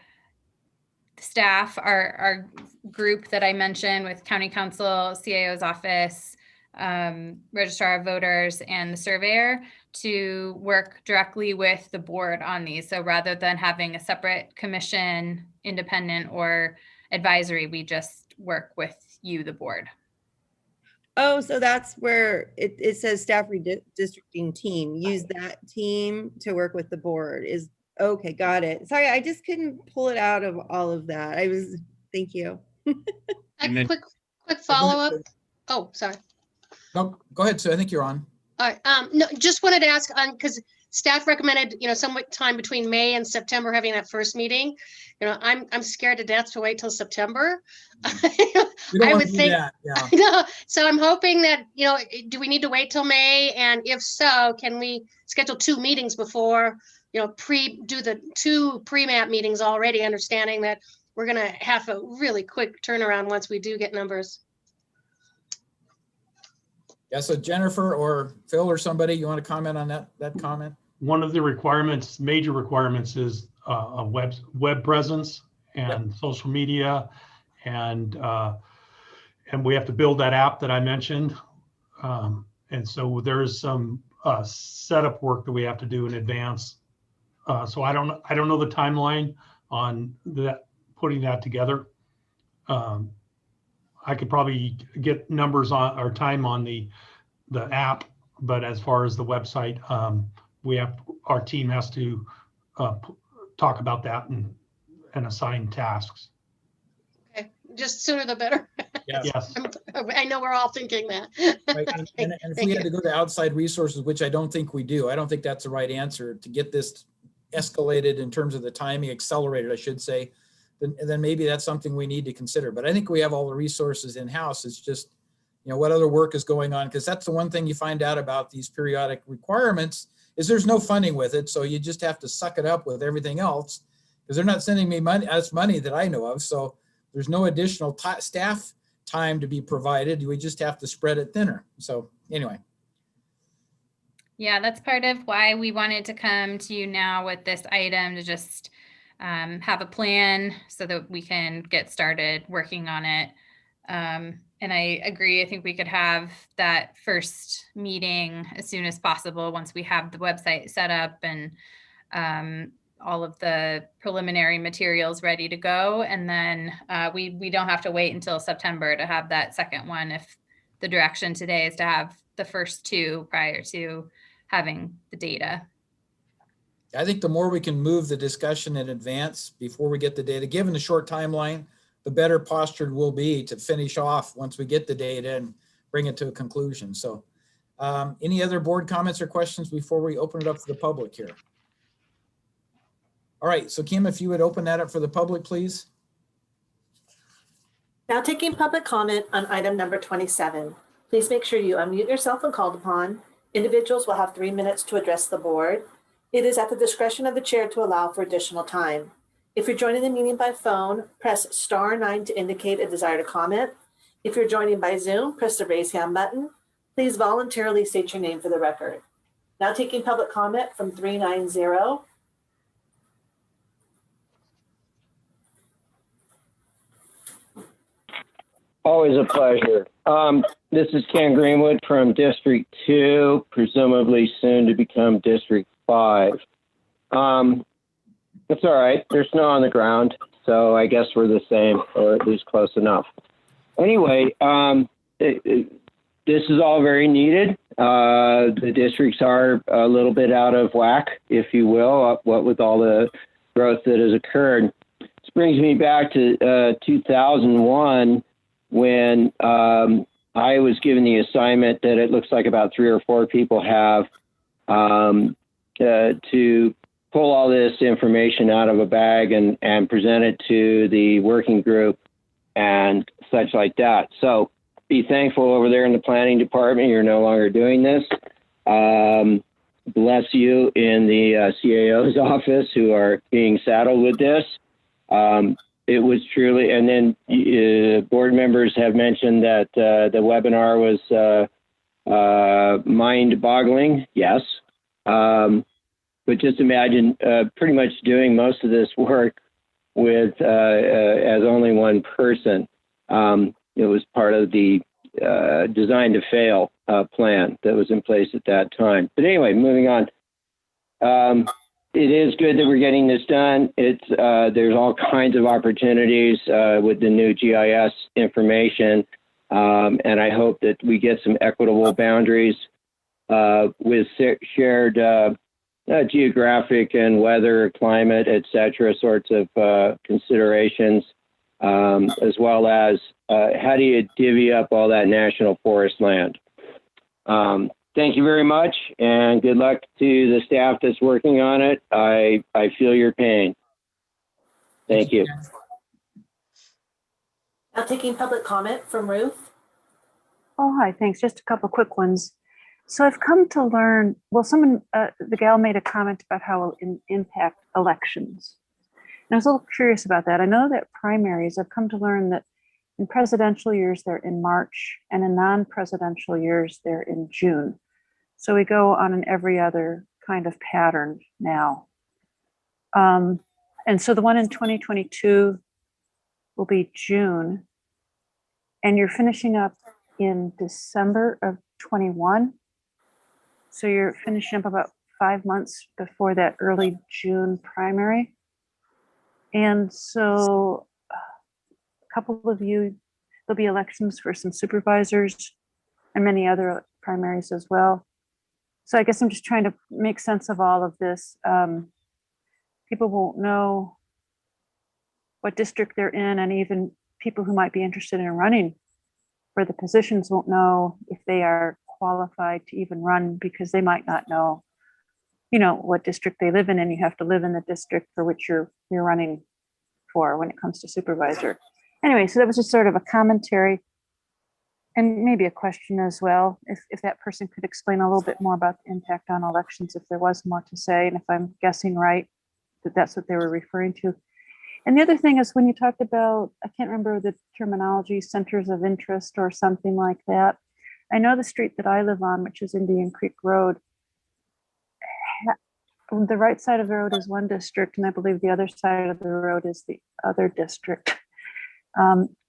staff, our group that I mentioned with County Council, CAO's office, Registrar of Voters, and the surveyor to work directly with the board on these. So rather than having a separate commission, independent or advisory, we just work with you, the board. Oh, so that's where it says staff redistricting team. Use that team to work with the board. Is okay, got it. Sorry, I just couldn't pull it out of all of that. Thank you. Quick follow-up. Oh, sorry. No, go ahead, Sue. I think you're on. All right. No, just wanted to ask because staff recommended, somewhat time between May and September having that first meeting. I'm scared to death to wait till September. We don't I want would to do think that. Yeah. no. So I'm hoping that, do we need to wait till May? And if so, can we schedule 2 meetings before, do the 2 pre-map meetings already, understanding that we're going to have a really quick turnaround once we do get numbers. Yeah, so Jennifer or Phil or somebody, you want to comment on that comment? One of the requirements, major requirements, is a web presence and social media, and we have to build that app that I mentioned. And so there is some setup work that we have to do in advance. So I don't know the timeline on that, putting that together. I could probably get numbers on or time on the app, but as far as the website, our team has to talk about that and assign tasks. Okay, just sooner the better. Yes. I know we're all thinking that. Right. And if we had to go to outside resources, which I don't think we do, I don't think that's the right answer to get this escalated in terms of the timing, accelerated, I should say, then maybe that's something we need to consider. But I think we have all the resources in-house. It's just, what other work is going on? Because that's the one thing you find out about these periodic requirements is there's no funding with it. So you just have to suck it up with everything else because they're not sending me money that I know of. So there's no additional staff time to be provided. We just have to spread it thinner. So anyway. Yeah, that's part of why we wanted to come to you now with this item to just have a plan so that we can get started working on it. And I agree. I think we could have that first meeting as soon as possible once we have the website set up and all of the preliminary materials ready to go. And then we don't have to wait until September to have that second one if the direction today is to have the first 2 prior to having the data. I think the more we can move the discussion in advance before we get the data, given the short timeline, the better postured we'll be to finish off once we get the data and bring it to a conclusion. So any other board comments or questions before we open it up to the public here? All right, so Kim, if you would open that up for the public, please. Now taking public comment on item number 27. Please make sure you unmute yourself when called upon. Individuals will have 3 minutes to address the board. It is at the discretion of the chair to allow for additional time. If you're joining the meeting by phone, press *9 to indicate a desire to comment. If you're joining by Zoom, press the raise hand button. Please voluntarily state your name for the record. Now taking public comment from 390. Always a pleasure. This is Ken Greenwood from District 2, presumably soon to become District 5. It's all right. There's snow on the ground, so I guess we're the same, or at least close enough. Anyway, this is all very needed. The districts are a little bit out of whack, if you will, what with all the growth that has occurred. This brings me back to 2001 when I was given the assignment that it looks like about 3 or 4 people have to pull all this information out of a bag and present it to the working group and such like that. So be thankful over there in the planning department. You're no longer doing this. Bless you in the CAO's office who are being saddled with this. It was truly, and then board members have mentioned that the webinar was mind-boggling, yes. But just imagine pretty much doing most of this work with as only one person. It was part of the design to fail plan that was in place at that time. But anyway, moving on. It is good that we're getting this done. There's all kinds of opportunities with the new GIS information. And I hope that we get some equitable boundaries with shared geographic and weather, climate, et cetera, sorts of considerations, as well as how do you divvy up all that national forest land? Thank you very much, and good luck to the staff that's working on it. I feel your pain. Thank you. Now taking public comment from Ruth. Oh, hi, thanks. Just a couple quick ones. So I've come to learn, well, the gal made a comment about how it will impact elections. And I was a little curious about that. I know that primaries, I've come to learn that in presidential years, they're in March, and in non-presidential years, they're in June. So we go on an every other kind of pattern now. And so the one in 2022 will be June, and you're finishing up in December of 21. So you're finishing up about 5 months before that early June primary. And so a couple of you, there'll be elections for some supervisors and many other primaries as well. So I guess I'm just trying to make sense of all of this. People won't know what district they're in, and even people who might be interested in running for the positions won't know if they are qualified to even run, because they might not know, what district they live in, and you have to live in the district for which you're running for when it comes to supervisor. Anyway, so that was just sort of a commentary and maybe a question as well, if that person could explain a little bit more about the impact on elections, if there was more to say, and if I'm guessing right, that's what they were referring to. And the other thing is when you talked about, I can't remember the terminology, centers of interest or something like that. I know the street that I live on, which is Indian Creek Road, the right side of the road is one district, and I believe the other side of the road is the other district.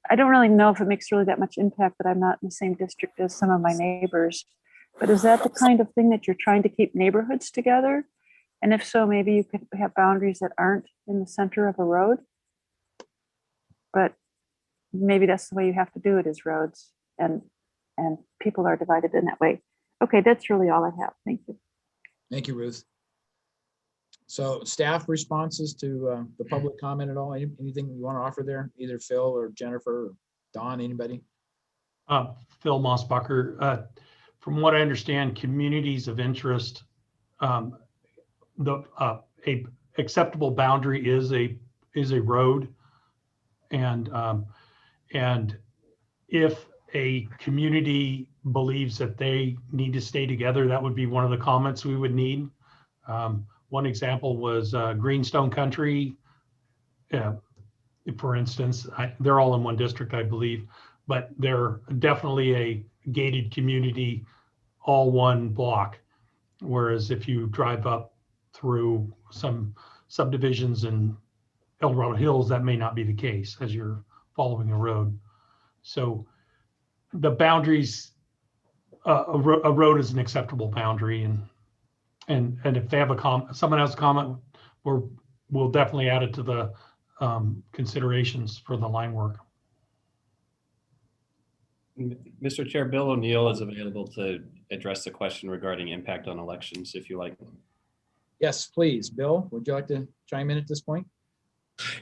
I don't really know if it makes really that much impact that I'm not in the same district as some of my neighbors, but is that the kind of thing that you're trying to keep neighborhoods together? And if so, maybe you could have boundaries that aren't in the center of a road, but maybe that's the way you have to do it, is roads, and people are divided in that way. Okay, that's really all I have. Thank you. Thank you, Ruth. So staff responses to the public comment at all? Anything you want to offer there? Either Phil or Jennifer or Don, anybody? Phil Mossbacher. From what I understand, communities of interest, a acceptable boundary is a road, and if a community believes that they need to stay together, that would be one of the comments we would need. One example was Greenstone Country, for instance. They're all in one district, I believe, but they're definitely a gated community, all one block. Whereas if you drive up through some subdivisions in El Dorado Hills, that may not be the case as you're following a road. So the boundaries, a road is an acceptable boundary, and if they have someone has a comment, we'll definitely add it to the considerations for the line work. Mr. Chair, Bill O'Neill is available to address the question regarding impact on elections, if you like. Yes, please. Bill, would you like to chime in at this point?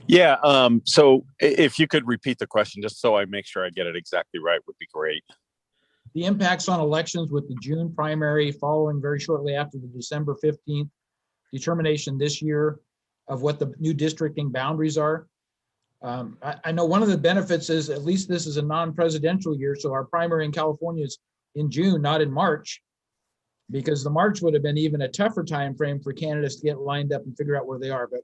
Yeah, so if you could repeat the question, just so I make sure I get it exactly right, would be great. The impacts on elections with the June primary following very shortly after the December 15th determination this year of what the new districting boundaries are. I know one of the benefits is at least this is a non-presidential year, so our primary in California is in June, not in March, because the March would have been even a tougher time frame for candidates to get lined up and figure out where they are. But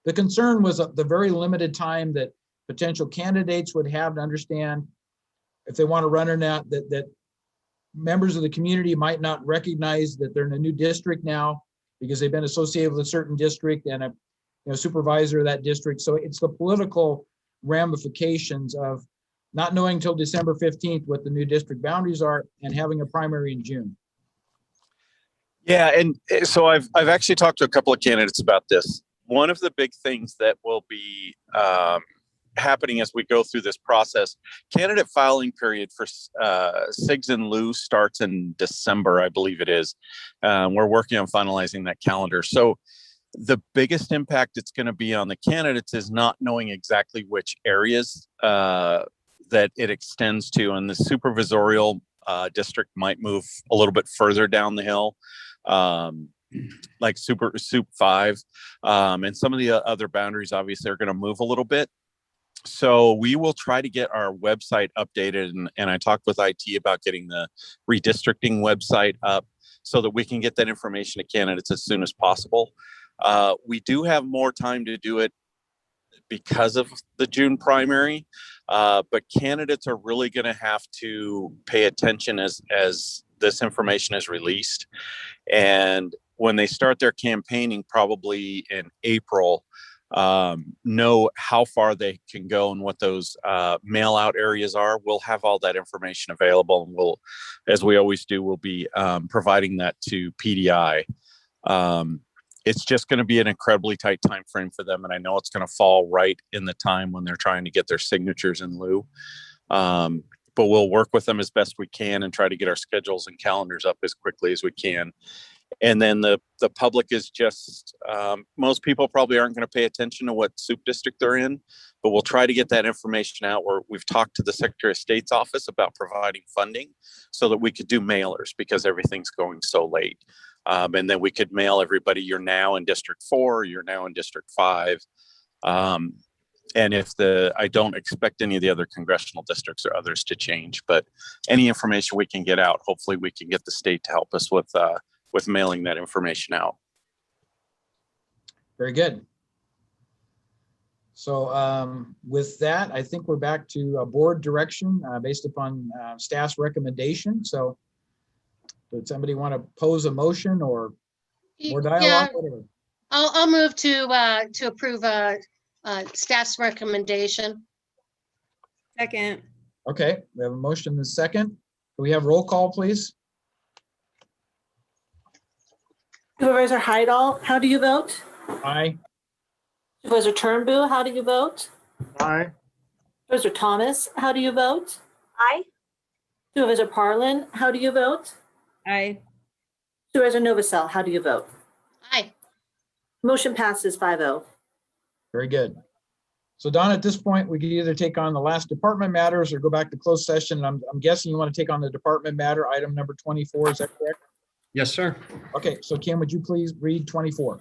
the concern was the very limited time that potential candidates would have to understand if they want to run or not, that members of the community might not recognize that they're in a new district now because they've been associated with a certain district and a supervisor of that district. So it's the political ramifications of not knowing until December 15th what the new district boundaries are and having a primary in June. Yeah, and so I've actually talked to a couple of candidates about this. One of the big things that will be happening as we go through this process, candidate filing period for SIGs and LU starts in December, I believe it is. We're working on finalizing that calendar. So the biggest impact it's going to be on the candidates is not knowing exactly which areas that it extends to, and the supervisorial district might move a little bit further down the hill, like Soup 5, and some of the other boundaries obviously are going to move a little bit. So we will try to get our website updated, and I talked with IT about getting the redistricting website up so that we can get that information to candidates as soon as possible. We do have more time to do it because of the June primary, but candidates are really going to have to pay attention as this information is released. And when they start their campaigning, probably in April, know how far they can go and what those mail out areas are. We'll have all that information available, and we'll, as we always do, we'll be providing that to PDI. It's just going to be an incredibly tight time frame for them, and I know it's going to fall right in the time when they're trying to get their signatures in lieu. But we'll work with them as best we can and try to get our schedules and calendars up as quickly as we can. And then the public is just, most people probably aren't going to pay attention to what soup district they're in, but we'll try to get that information out. We've talked to the Secretary of State's office about providing funding so that we could do mailers because everything's going so late. And then we could mail everybody, you're now in District 4, you're now in District 5. And if I don't expect any of the other congressional districts or others to change, but any information we can get out, hopefully we can get the state to help us with mailing that information out. Very good. So with that, I think we're back to board direction based upon staff's recommendation. So would somebody want to pose a motion or more dialogue? Yeah, I'll move to approve staff's recommendation. Second. Okay, we have a motion and a second. Can we have roll call, please? Supervisor Heidel, how do you vote? Aye. Supervisor Turnbull, how do you vote? Aye. Supervisor Thomas, how do you vote? Aye. Supervisor Parlin, how do you vote? Aye. Supervisor Novosel, how do you vote? Aye. Motion passes 5-0. Very good. So Don, at this point, we could either take on the last department matters or go back to closed session. I'm guessing you want to take on the department matter, item number 24, is that correct? Yes, sir. Okay, so Kim, would you please read 24?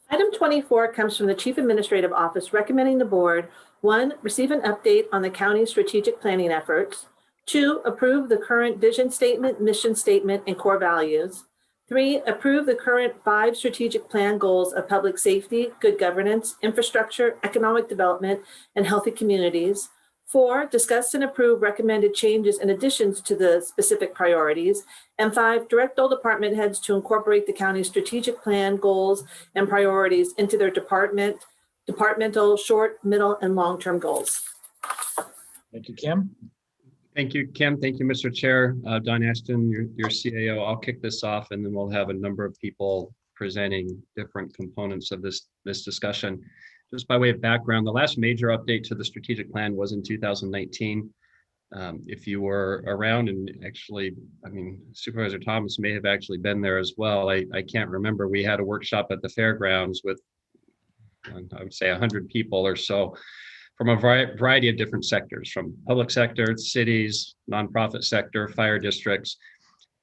Item 24 comes from the Chief Administrative Office recommending the board, 1, receive an update on the county's strategic planning efforts. 2, approve the current vision statement, mission statement, and core values. 3, approve the current 5 strategic plan goals of public safety, good governance, infrastructure, economic development, and healthy communities. 4, discuss and approve recommended changes and additions to the specific priorities. And 5, direct all department heads to incorporate the county's strategic plan goals and priorities into their departmental short, middle, and long-term goals. Thank you, Kim. Thank you, Kim. Thank you, Mr. Chair. Don Ashton, your CAO. I'll kick this off, and then we'll have a number of people presenting different components of this discussion. Just by way of background, the last major update to the strategic plan was in 2019. If you were around, and actually, I mean, Supervisor Thomas may have actually been there as well. I can't remember. We had a workshop at the fairgrounds with, I would say, 100 people or so from a variety of different sectors, from public sector, cities, nonprofit sector, fire districts,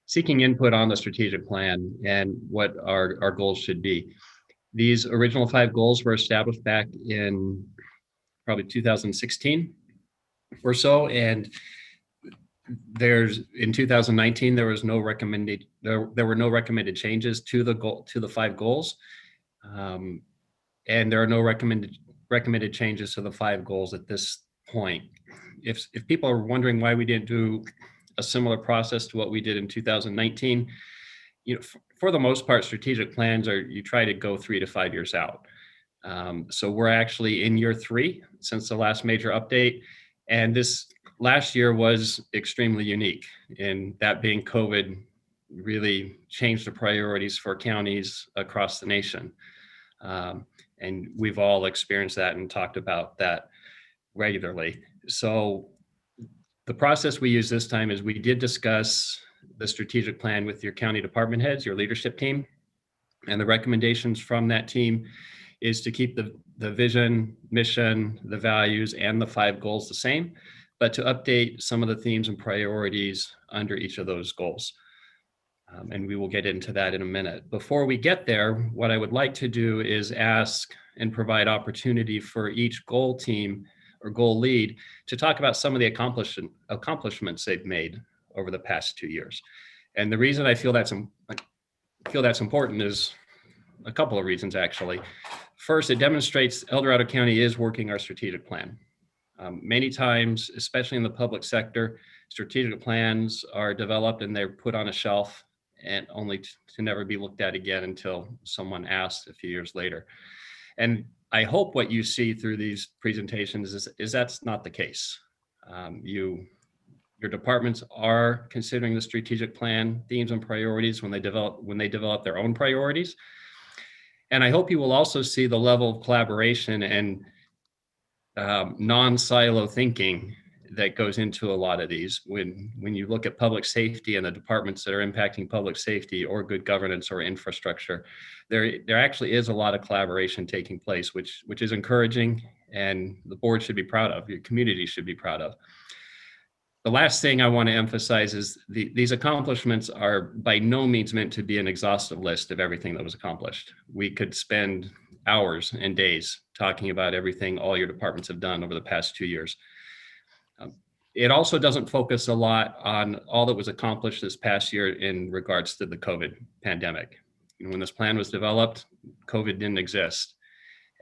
seeking input on the strategic plan and what our goals should be. These original 5 goals were established back in probably 2016 or so, and in 2019 there were no recommended changes to the 5 goals, and there are no recommended changes to the 5 goals at this point. If people are wondering why we didn't do a similar process to what we did in 2019. You know, for the most part, strategic plans are, you try to go 3 to 5 years out. So we're actually in year 3 since the last major update. And this last year was extremely unique, in that being COVID really changed the priorities for counties across the nation. And we've all experienced that and talked about that regularly. So the process we use this time is we did discuss the strategic plan with your county department heads, your leadership team, and the recommendations from that team is to keep the vision, mission, the values, and the 5 goals the same, but to update some of the themes and priorities under each of those goals. And we will get into that in a minute. Before we get there, what I would like to do is ask and provide opportunity for each goal team or goal lead to talk about some of the accomplishments they've made over the past 2 years. And the reason I feel that's important is a couple of reasons, actually. First, it demonstrates El Dorado County is working our strategic plan. Many times, especially in the public sector, strategic plans are developed and they're put on a shelf and only to never be looked at again until someone asks a few years later. And I hope what you see through these presentations is that's not the case. Your departments are considering the strategic plan themes and priorities when they develop their own priorities. And I hope you will also see the level of collaboration and non-silo thinking that goes into a lot of these. When you look at public safety and the departments that are impacting public safety or good governance or infrastructure, there actually is a lot of collaboration taking place, which is encouraging, and the board should be proud of, your community should be proud of. The last thing I want to emphasize is these accomplishments are by no means meant to be an exhaustive list of everything that was accomplished. We could spend hours and days talking about everything all your departments have done over the past 2 years. It also doesn't focus a lot on all that was accomplished this past year in regards to the COVID pandemic. When this plan was developed, COVID didn't exist.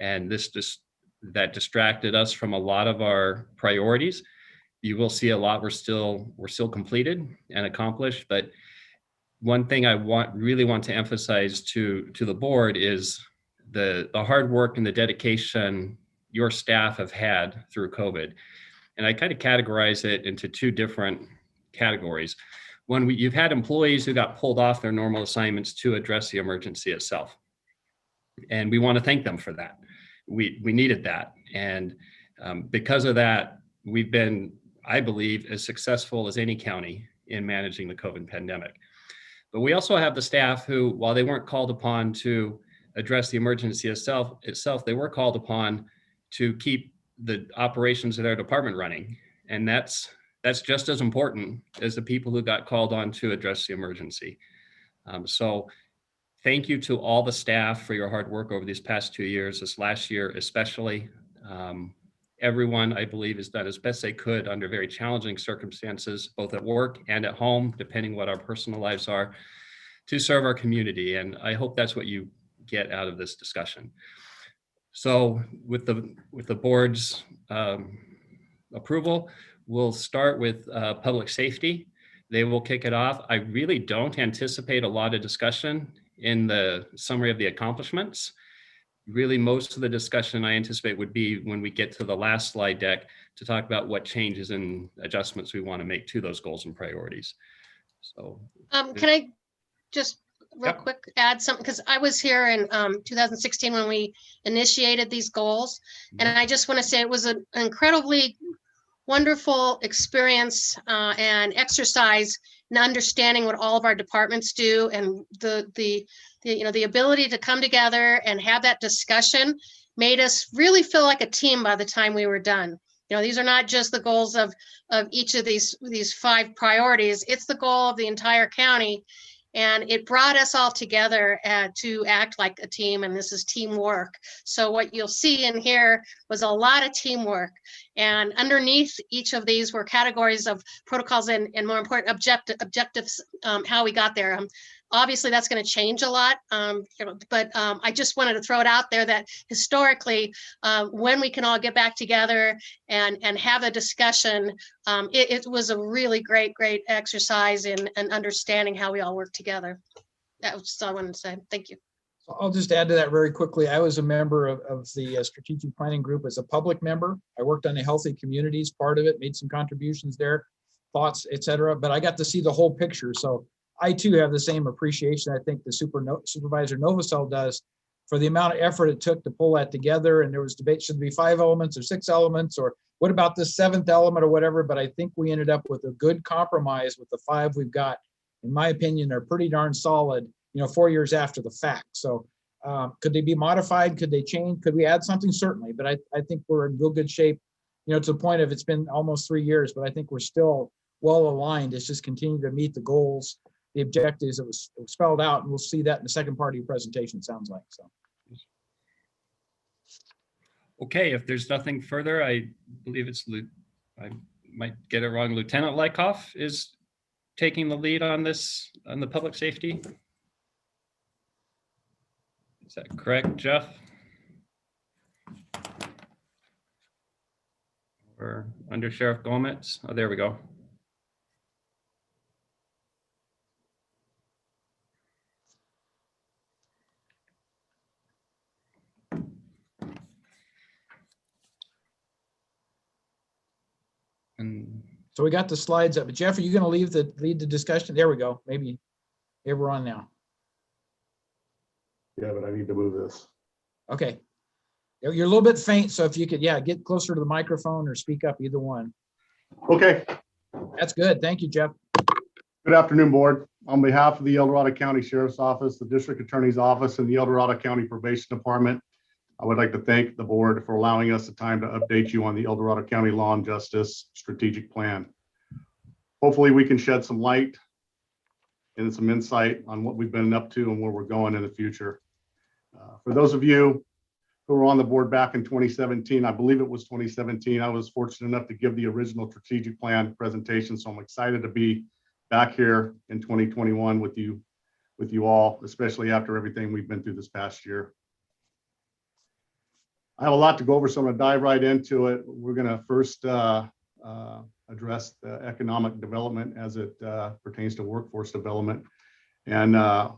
And that distracted us from a lot of our priorities. You will see a lot we're still completed and accomplished, but one thing I really want to emphasize to the board is the hard work and the dedication your staff have had through COVID. And I kind of categorize it into 2 different categories. One, you've had employees who got pulled off their normal assignments to address the emergency itself. And we want to thank them for that. We needed that. And because of that, we've been, I believe, as successful as any county in managing the COVID pandemic. But we also have the staff who, while they weren't called upon to address the emergency itself, they were called upon to keep the operations of their department running. And that's just as important as the people who got called on to address the emergency. So thank you to all the staff for your hard work over these past 2 years, this last year especially. Everyone, I believe, has done as best they could under very challenging circumstances, both at work and at home, depending what our personal lives are, to serve our community. And I hope that's what you get out of this discussion. So with the board's approval, we'll start with public safety. They will kick it off. I really don't anticipate a lot of discussion in the summary of the accomplishments. Really, most of the discussion I anticipate would be when we get to the last slide deck to talk about what changes and adjustments we want to make to those goals and priorities. So, can I just real quick add something? Because I was here in 2016 when we initiated these goals, and I just want to say it was an incredibly wonderful experience and exercise in understanding what all of our departments do, and the ability to come together and have that discussion made us really feel like a team by the time we were done. These are not just the goals of each of these 5 priorities. It's the goal of the entire county. And it brought us all together to act like a team, and this is teamwork. So what you'll see in here was a lot of teamwork. And underneath each of these were categories of protocols and more important objectives, how we got there. Obviously, that's going to change a lot, but I just wanted to throw it out there that historically, when we can all get back together and have a discussion, it was a really great exercise in understanding how we all work together. That was all I wanted to say. Thank you. So I'll just add to that very quickly. I was a member of the strategic planning group as a public member. I worked on the healthy communities part of it, made some contributions there, thoughts, etc. But I got to see the whole picture. So I too have the same appreciation I think the Supervisor Novosel does for the amount of effort it took to pull that together. And there was debate, should it be 5 elements or 6 elements, or what about the 7th element or whatever? But I think we ended up with a good compromise with the 5 we've got. In my opinion, are pretty darn solid, 4 years after the fact. So could they be modified? Could they change? Could we add something? Certainly. But I think we're in real good shape, to the point of it's been almost 3 years, but I think we're still well aligned. It's just continue to meet the goals, the objectives that was spelled out. And we'll see that in the second part of your presentation, sounds like. So. Okay, if there's nothing further, I believe I might get it wrong. Lieutenant Lykoff is taking the lead on this, on the public safety. Is that correct, Jeff? Or Under Sheriff Gomez? Oh, there we go. And so we got the slides up. Jeff, are you going to lead the discussion? There we go. Maybe we're on now. Yeah, but I need to move this. Okay. You're a little bit faint, so if you could, get closer to the microphone or speak up, either one. Okay. That's good. Thank you, Jeff. Good afternoon, board. On behalf of the El Dorado County Sheriff's Office, the District Attorney's Office, and the El Dorado County Probation Department, I would like to thank the board for allowing us the time to update you on the El Dorado County Law and Justice Strategic Plan. Hopefully we can shed some light and some insight on what we've been up to and where we're going in the future. For those of you who were on the board back in 2017, I believe it was 2017, I was fortunate enough to give the original strategic plan presentation. So I'm excited to be back here in 2021 with you all, especially after everything we've been through this past year. I have a lot to go over, so I'm going to dive right into it. We're going to first address the economic development as it pertains to workforce development. And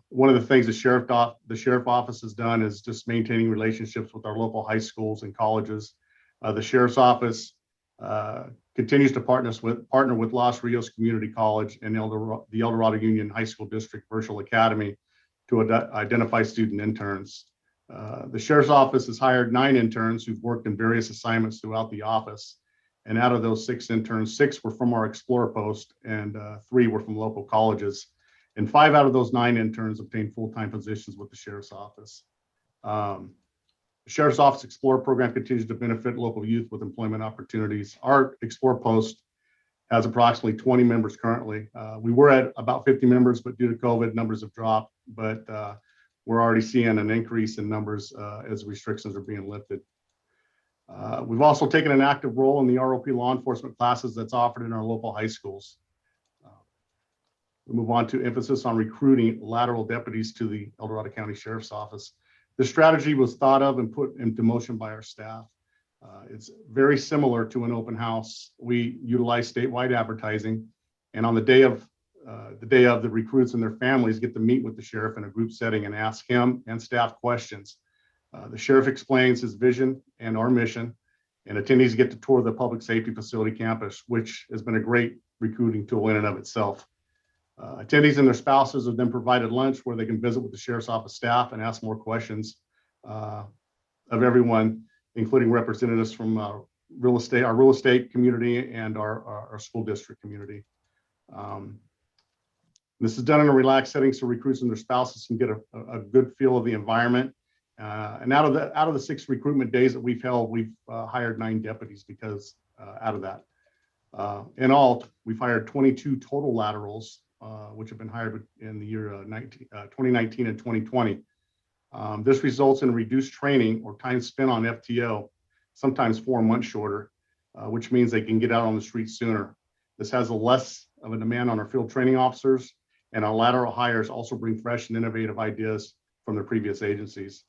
one of the things the sheriff office has done is just maintaining relationships with our local high schools and colleges. The sheriff's office continues to partner with Los Rios Community College and the El Dorado Union High School District Virtual Academy to identify student interns. The sheriff's office has hired 9 interns who've worked in various assignments throughout the office. And out of those 6 interns, 6 were from our Explorer post and 3 were from local colleges. And 5 out of those 9 interns obtained full-time positions with the sheriff's office. The Sheriff's Office Explorer program continues to benefit local youth with employment opportunities. Our Explorer post has approximately 20 members currently. We were at about 50 members, but due to COVID, numbers have dropped. But we're already seeing an increase in numbers as restrictions are being lifted. We've also taken an active role in the ROP law enforcement classes that's offered in our local high schools. We move on to emphasis on recruiting lateral deputies to the El Dorado County Sheriff's Office. The strategy was thought of and put into motion by our staff. It's very similar to an open house. We utilize statewide advertising, and on the day of the recruits and their families get to meet with the sheriff in a group setting and ask him and staff questions. The sheriff explains his vision and our mission, and attendees get to tour the public safety facility campus, which has been a great recruiting tool in and of itself. Attendees and their spouses have then provided lunch where they can visit with the sheriff's office staff and ask more questions of everyone, including representatives from our real estate community and our school district community. This is done in a relaxed setting so recruits and their spouses can get a good feel of the environment. And out of the 6 recruitment days that we've held, we've hired 9 deputies because out of that. In all, we've hired 22 total laterals, which have been hired in the year 2019 and 2020. This results in reduced training or time spent on FTO, sometimes 4 months shorter. which means they can get out on the street sooner. This has a less of a demand on our field training officers, and our lateral hires also bring fresh and innovative ideas from their previous agencies.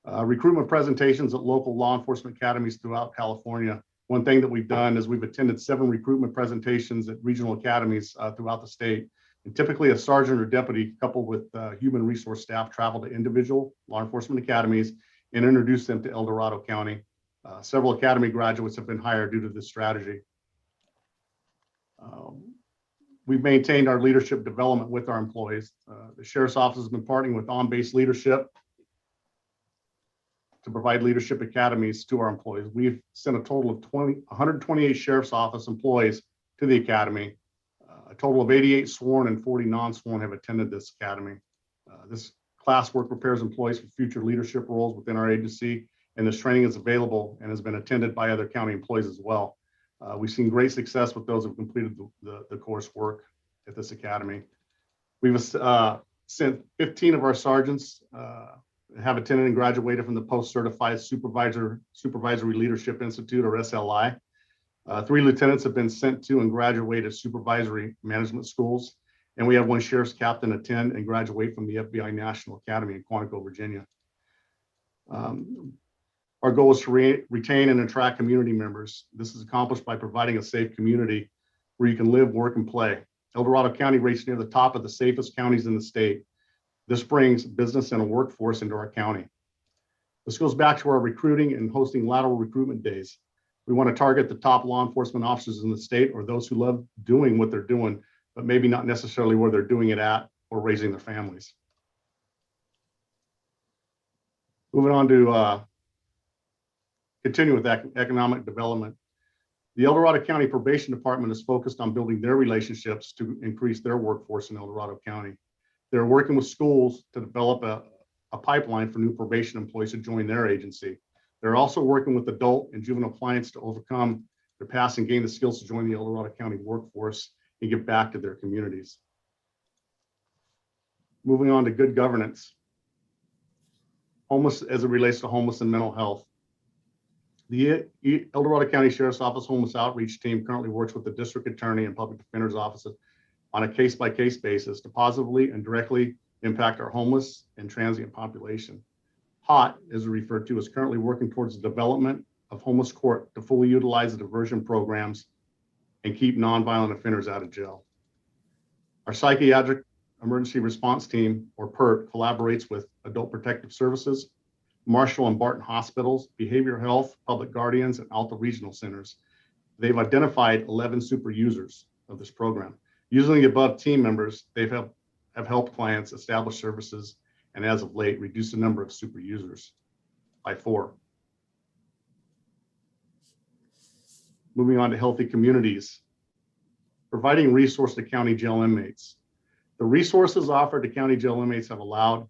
Recruitment presentations at local law enforcement academies throughout California. One thing that we've done is we've attended 7 recruitment presentations at regional academies throughout the state. And typically a sergeant or deputy coupled with human resource staff travel to individual law enforcement academies and introduce them to El Dorado County. Several academy graduates have been hired due to this strategy. We've maintained our leadership development with our employees. The Sheriff's Office has been partnering with on-base leadership to provide leadership academies to our employees. We've sent a total of 128 Sheriff's Office employees to the academy. A total of 88 sworn and 40 non-sworn have attended this academy. This classwork prepares employees for future leadership roles within our agency, and this training is available and has been attended by other county employees as well. We've seen great success with those who have completed the coursework at this academy. We've sent 15 of our sergeants have attended and graduated from the Post-Certified Supervisory Leadership Institute, or SLI. 3 lieutenants have been sent to and graduated supervisory management schools. And we have 1 sheriff's captain attend and graduate from the FBI National Academy in Quantico, Virginia. Our goal is to retain and attract community members. This is accomplished by providing a safe community where you can live, work, and play. El Dorado County rates near the top of the safest counties in the state. This brings business and a workforce into our county. This goes back to our recruiting and hosting lateral recruitment days. We want to target the top law enforcement officers in the state, or those who love doing what they're doing, but maybe not necessarily where they're doing it at or raising their families. Moving on to continue with economic development. The El Dorado County Probation Department is focused on building their relationships to increase their workforce in El Dorado County. They're working with schools to develop a pipeline for new probation employees to join their agency. They're also working with adult and juvenile clients to overcome their past and gain the skills to join the El Dorado County workforce and give back to their communities. Moving on to good governance. Homeless, as it relates to homeless and mental health. The El Dorado County Sheriff's Office Homeless Outreach Team currently works with the District Attorney and Public Defender's offices on a case-by-case basis to positively and directly impact our homeless and transient population. HOT, as referred to, is currently working towards the development of homeless court to fully utilize the diversion programs and keep nonviolent offenders out of jail. Our Psychiatric Emergency Response Team, or PERT, collaborates with Adult Protective Services, Marshall and Barton Hospitals, Behavioral Health, Public Guardians, and Alta Regional Centers. They've identified 11 super users of this program. Using the above team members, they have helped clients establish services and, as of late, reduce the number of super users by 4. Moving on to healthy communities. Providing resource to county jail inmates. The resources offered to county jail inmates have allowed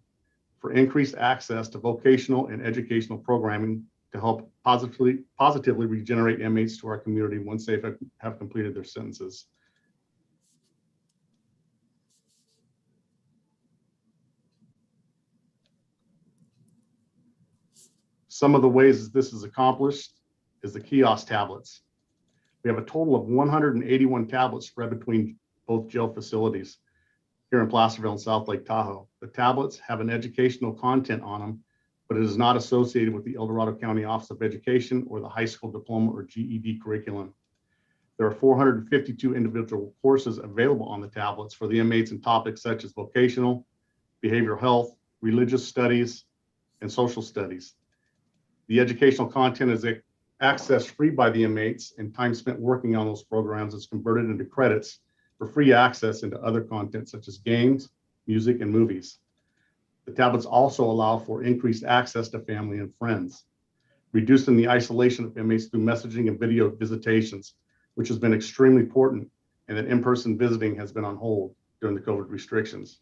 for increased access to vocational and educational programming to help positively regenerate inmates to our community once they have completed their sentences. Some of the ways this is accomplished is the kiosk tablets. We have a total of 181 tablets spread between both jail facilities here in Placerville and South Lake Tahoe. The tablets have an educational content on them, but it is not associated with the El Dorado County Office of Education or the high school diploma or GED curriculum. There are 452 individual courses available on the tablets for the inmates in topics such as vocational, behavioral health, religious studies, and social studies. The educational content is accessed free by the inmates, and time spent working on those programs is converted into credits for free access into other content such as games, music, and movies. The tablets also allow for increased access to family and friends, reducing the isolation of inmates through messaging and video visitations, which has been extremely important, and that in-person visiting has been on hold during the COVID restrictions.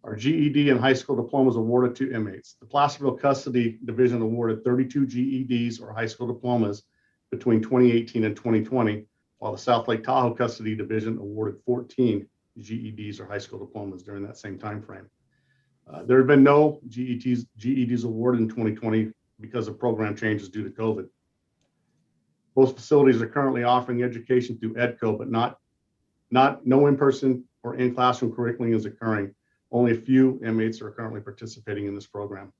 Our GED and high school diplomas awarded to inmates. The Placerville Custody Division awarded 32 GEDs or high school diplomas between 2018 and 2020, while the South Lake Tahoe Custody Division awarded 14 GEDs or high school diplomas during that same time frame. There have been no GEDs awarded in 2020 because of program changes due to COVID. Both facilities are currently offering education through EDCO, but no in-person or in-classroom curriculum is occurring. Only a few inmates are currently participating in this program.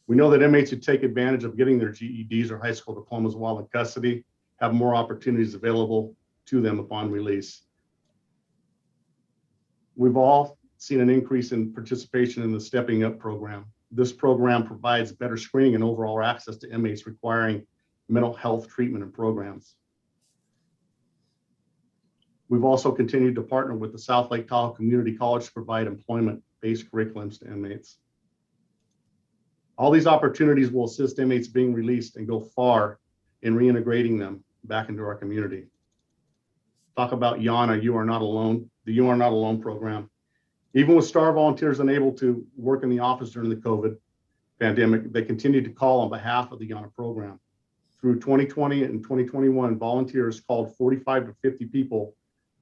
We know that inmates who take advantage of getting their GEDs or high school diplomas while in custody have more opportunities available to them upon release. We've all seen an increase in participation in the Stepping Up program. This program provides better screening and overall access to inmates requiring mental health treatment and programs. We've also continued to partner with the South Lake Tahoe Community College to provide employment-based curriculums to inmates. All these opportunities will assist inmates being released and go far in reintegrating them back into our community. Talk about YANA, You Are Not Alone, the You Are Not Alone program. Even with STAR volunteers unable to work in the office during the COVID pandemic, they continued to call on behalf of the YANA program. Through 2020 and 2021, volunteers called 45 to 50 people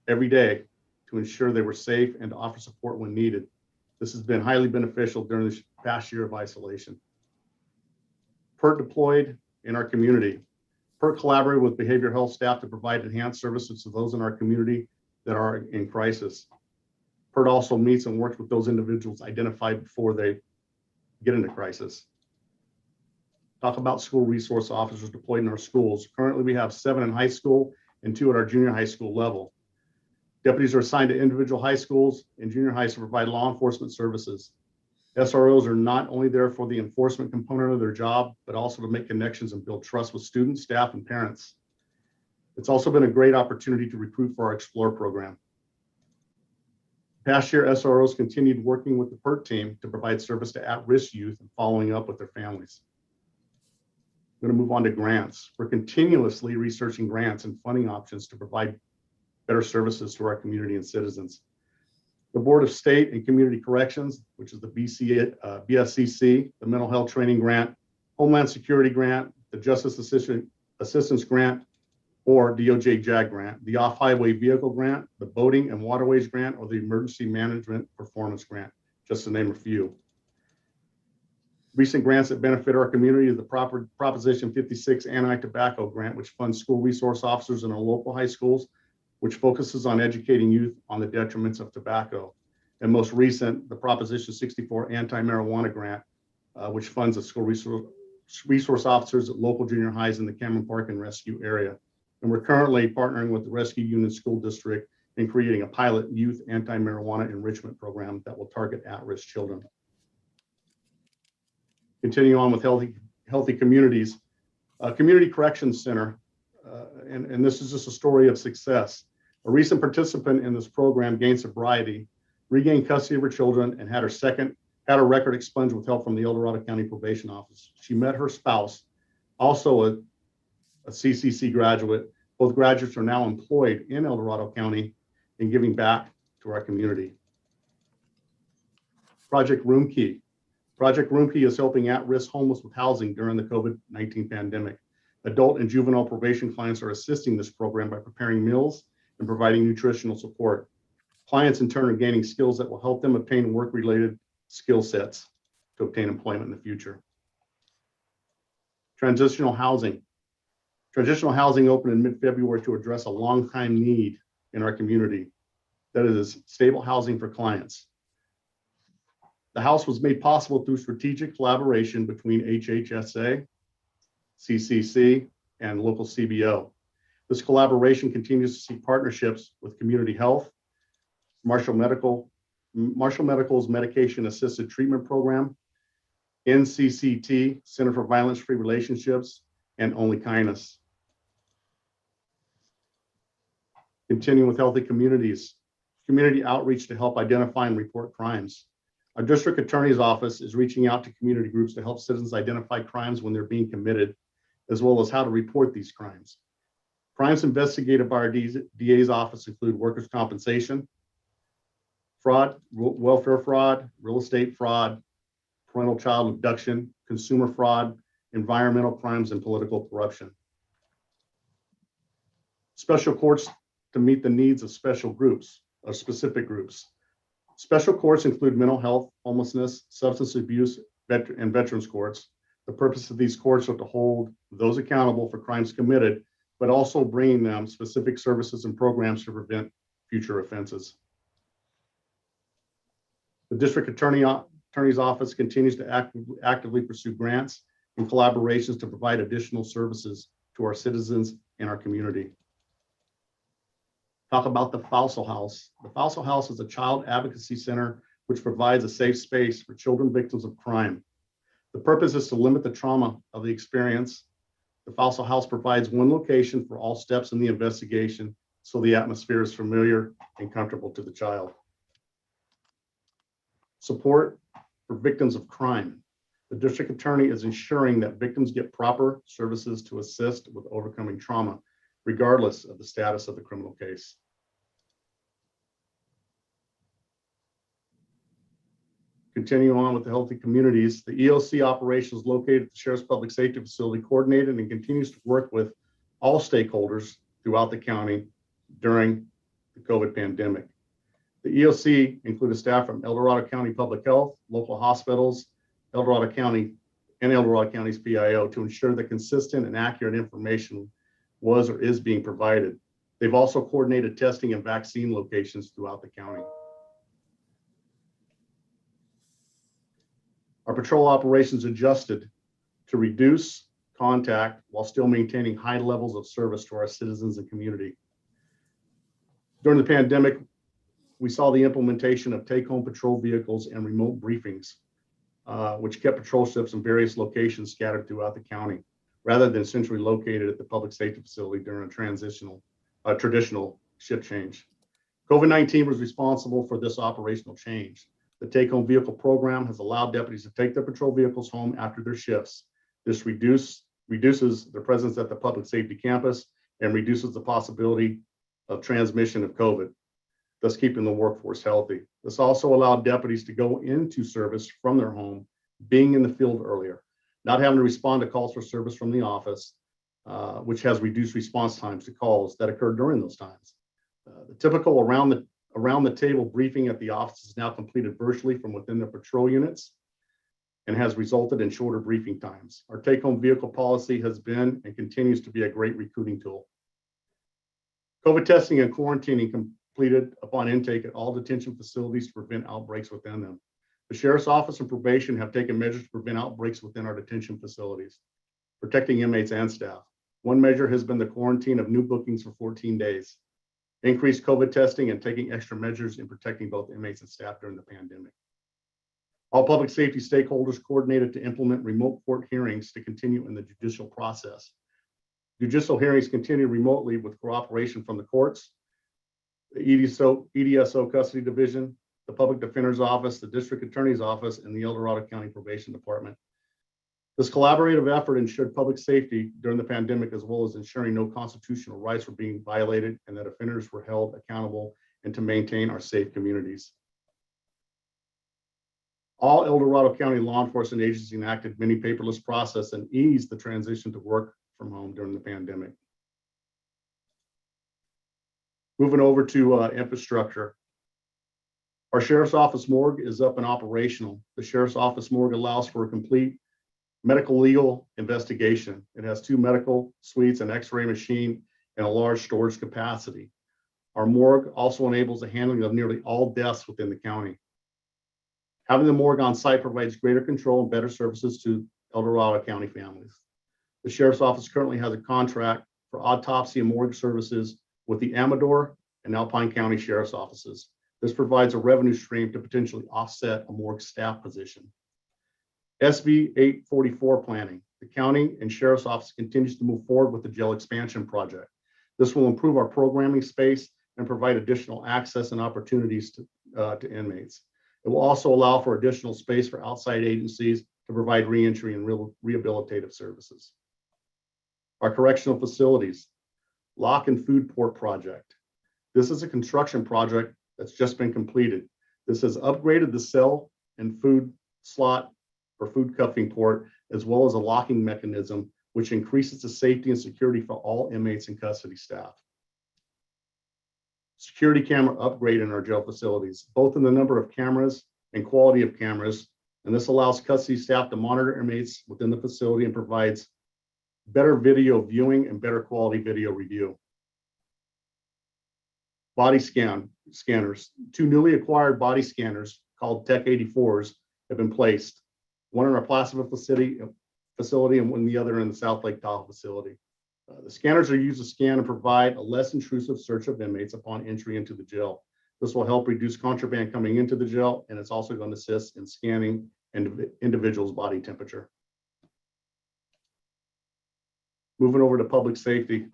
every day to ensure they were safe and to offer support when needed. This has been highly beneficial during this past year of isolation. PERT deployed in our community. PERT collaborated with behavioral health staff to provide enhanced services to those in our community that are in crisis. PERT also meets and works with those individuals identified before they get into crisis. Talk about school resource officers deployed in our schools. Currently, we have 7 in high school and 2 at our junior high school level. Deputies are assigned to individual high schools and junior highs to provide law enforcement services. SROs are not only there for the enforcement component of their job, but also to make connections and build trust with students, staff, and parents. It's also been a great opportunity to recruit for our Explore program. Past year, SROs continued working with the PERT team to provide service to at-risk youth and following up with their families. I'm going to move on to grants. We're continuously researching grants and funding options to provide better services to our community and citizens. The Board of State and Community Corrections, which is the BSCC, the Mental Health Training Grant, Homeland Security Grant, the Justice Assistance Grant, or DOJ JAG Grant, the Off-Highway Vehicle Grant, the Boating and Waterways Grant, or the Emergency Management Performance Grant, just to name a few. Recent grants that benefit our community is the Proposition 56 Anti-Tobacco Grant, which funds school resource officers in our local high schools, which focuses on educating youth on the detriments of tobacco. And most recent, the Proposition 64 Anti-Marijuana Grant, which funds the school resource officers at local junior highs in the Cameron Park and Rescue area. And we're currently partnering with the Rescue Union School District in creating a pilot youth anti-marijuana enrichment program that will target at-risk children. Continuing on with healthy communities, Community Corrections Center, and this is just a story of success. A recent participant in this program gained sobriety, regained custody of her children, and had her record expunged with help from the El Dorado County Probation Office. She met her spouse, also a CCC graduate. Both graduates are now employed in El Dorado County and giving back to our community. Project Room Key. Project Room Key is helping at-risk homeless with housing during the COVID-19 pandemic. Adult and juvenile probation clients are assisting this program by preparing meals and providing nutritional support. Clients in turn are gaining skills that will help them obtain work-related skill sets to obtain employment in the future. Transitional housing. Transitional housing opened in mid-February to address a long-time need in our community. That is stable housing for clients. The house was made possible through strategic collaboration between HHSA, CCC, and local CBO. This collaboration continues to seek partnerships with Community Health, Marshall Medical's Medication Assisted Treatment Program, NCCT, Center for Violence-Free Relationships, and Only Kindness. Continuing with healthy communities, community outreach to help identify and report crimes. Our district attorney's office is reaching out to community groups to help citizens identify crimes when they're being committed, as well as how to report these crimes. Crimes investigated by our DA's office include workers' compensation, fraud, welfare fraud, real estate fraud, parental child abduction, consumer fraud, environmental crimes, and political corruption. Special courts to meet the needs of special groups, or specific groups. Special courts include mental health, homelessness, substance abuse, and veterans courts. The purpose of these courts are to hold those accountable for crimes committed, but also bringing them specific services and programs to prevent future offenses. The district attorney's office continues to actively pursue grants and collaborations to provide additional services to our citizens and our community. Talk about the Foussel House. The Foussel House is a child advocacy center which provides a safe space for children victims of crime. The purpose is to limit the trauma of the experience. The Foussel House provides one location for all steps in the investigation, so the atmosphere is familiar and comfortable to the child. Support for victims of crime. The district attorney is ensuring that victims get proper services to assist with overcoming trauma, regardless of the status of the criminal case. Continue on with the healthy communities. The EOC operation is located at the Sheriff's Public Safety Facility, coordinated and continues to work with all stakeholders throughout the county during the COVID pandemic. The EOC included staff from El Dorado County Public Health, local hospitals, El Dorado County, and El Dorado County's PIO to ensure that consistent and accurate information was or is being provided. They've also coordinated testing and vaccine locations throughout the county. Our patrol operations adjusted to reduce contact while still maintaining high levels of service to our citizens and community. During the pandemic, we saw the implementation of take-home patrol vehicles and remote briefings, which kept patrol ships in various locations scattered throughout the county, rather than centrally located at the public safety facility during a traditional shift change. COVID-19 was responsible for this operational change. The take-home vehicle program has allowed deputies to take their patrol vehicles home after their shifts. This reduces their presence at the public safety campus and reduces the possibility of transmission of COVID, thus keeping the workforce healthy. This also allowed deputies to go into service from their home, being in the field earlier, not having to respond to calls for service from the office, which has reduced response times to calls that occurred during those times. The typical around the table briefing at the office is now completed virtually from within the patrol units and has resulted in shorter briefing times. Our take-home vehicle policy has been and continues to be a great recruiting tool. COVID testing and quarantining completed upon intake at all detention facilities to prevent outbreaks within them. The Sheriff's Office and Probation have taken measures to prevent outbreaks within our detention facilities, protecting inmates and staff. One measure has been the quarantine of new bookings for 14 days. Increased COVID testing and taking extra measures in protecting both inmates and staff during the pandemic. All public safety stakeholders coordinated to implement remote court hearings to continue in the judicial process. Judicial hearings continue remotely with cooperation from the courts, the EDSO Custody Division, the Public Defender's Office, the District Attorney's Office, and the El Dorado County Probation Department. This collaborative effort ensured public safety during the pandemic, as well as ensuring no constitutional rights were being violated and that offenders were held accountable, and to maintain our safe communities. All El Dorado County law enforcement agencies enacted many paperless process and eased the transition to work from home during the pandemic. Moving over to infrastructure. Our Sheriff's Office morgue is up and operational. The Sheriff's Office morgue allows for a complete medical legal investigation. It has 2 medical suites, an x-ray machine, and a large storage capacity. Our morgue also enables the handling of nearly all deaths within the county. Having the morgue on site provides greater control and better services to El Dorado County families. The Sheriff's Office currently has a contract for autopsy and morgue services with the Amador and Alpine County Sheriff's Offices. This provides a revenue stream to potentially offset a morgue staff position. SB 844 planning. The county and Sheriff's Office continues to move forward with the jail expansion project. This will improve our programming space and provide additional access and opportunities to inmates. It will also allow for additional space for outside agencies to provide reentry and rehabilitative services. Our correctional facilities, lock and food port project. This is a construction project that's just been completed. This has upgraded the cell and food slot or food cuffing port, as well as a locking mechanism, which increases the safety and security for all inmates and custody staff. Security camera upgrade in our jail facilities, both in the number of cameras and quality of cameras, And this allows custody staff to monitor inmates within the facility and provides better video viewing and better quality video review. Body scanners. 2 newly acquired body scanners called Tech 84s have been placed. One in our Placerville facility and one the other in the South Lake Tahoe facility. The scanners are used to scan and provide a less intrusive search of inmates upon entry into the jail. This will help reduce contraband coming into the jail, and it's also going to assist in scanning an individual's body temperature. Moving over to public safety.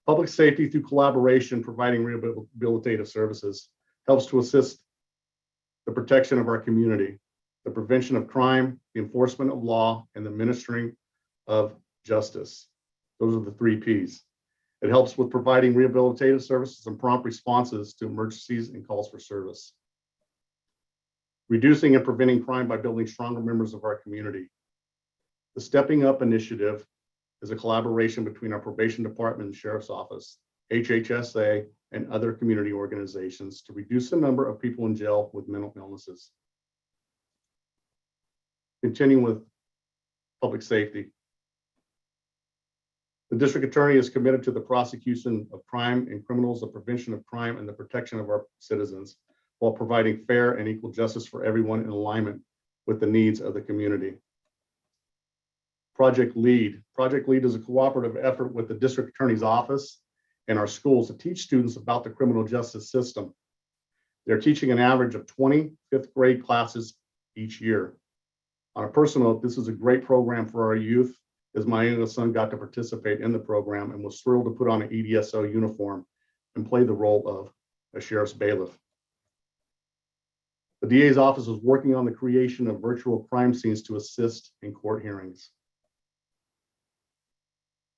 Public safety, through collaboration, providing rehabilitative services, helps to assist the protection of our community, the prevention of crime, the enforcement of law, and the ministering of justice. Those are the 3 Ps. It helps with providing rehabilitative services and prompt responses to emergencies and calls for service. Reducing and preventing crime by building stronger members of our community. The Stepping Up initiative is a collaboration between our probation department and sheriff's office, HHSA, and other community organizations to reduce the number of people in jail with mental illnesses. Continuing with public safety. The district attorney is committed to the prosecution of crime and criminals, the prevention of crime, and the protection of our citizens, while providing fair and equal justice for everyone in alignment with the needs of the community. Project Lead. Project Lead is a cooperative effort with the district attorney's office and our schools to teach students about the criminal justice system. They're teaching an average of 20 fifth grade classes each year. On a personal note, this is a great program for our youth, as my youngest son got to participate in the program and was thrilled to put on an EDSO uniform and play the role of a sheriff's bailiff. The DA's office is working on the creation of virtual crime scenes to assist in court hearings.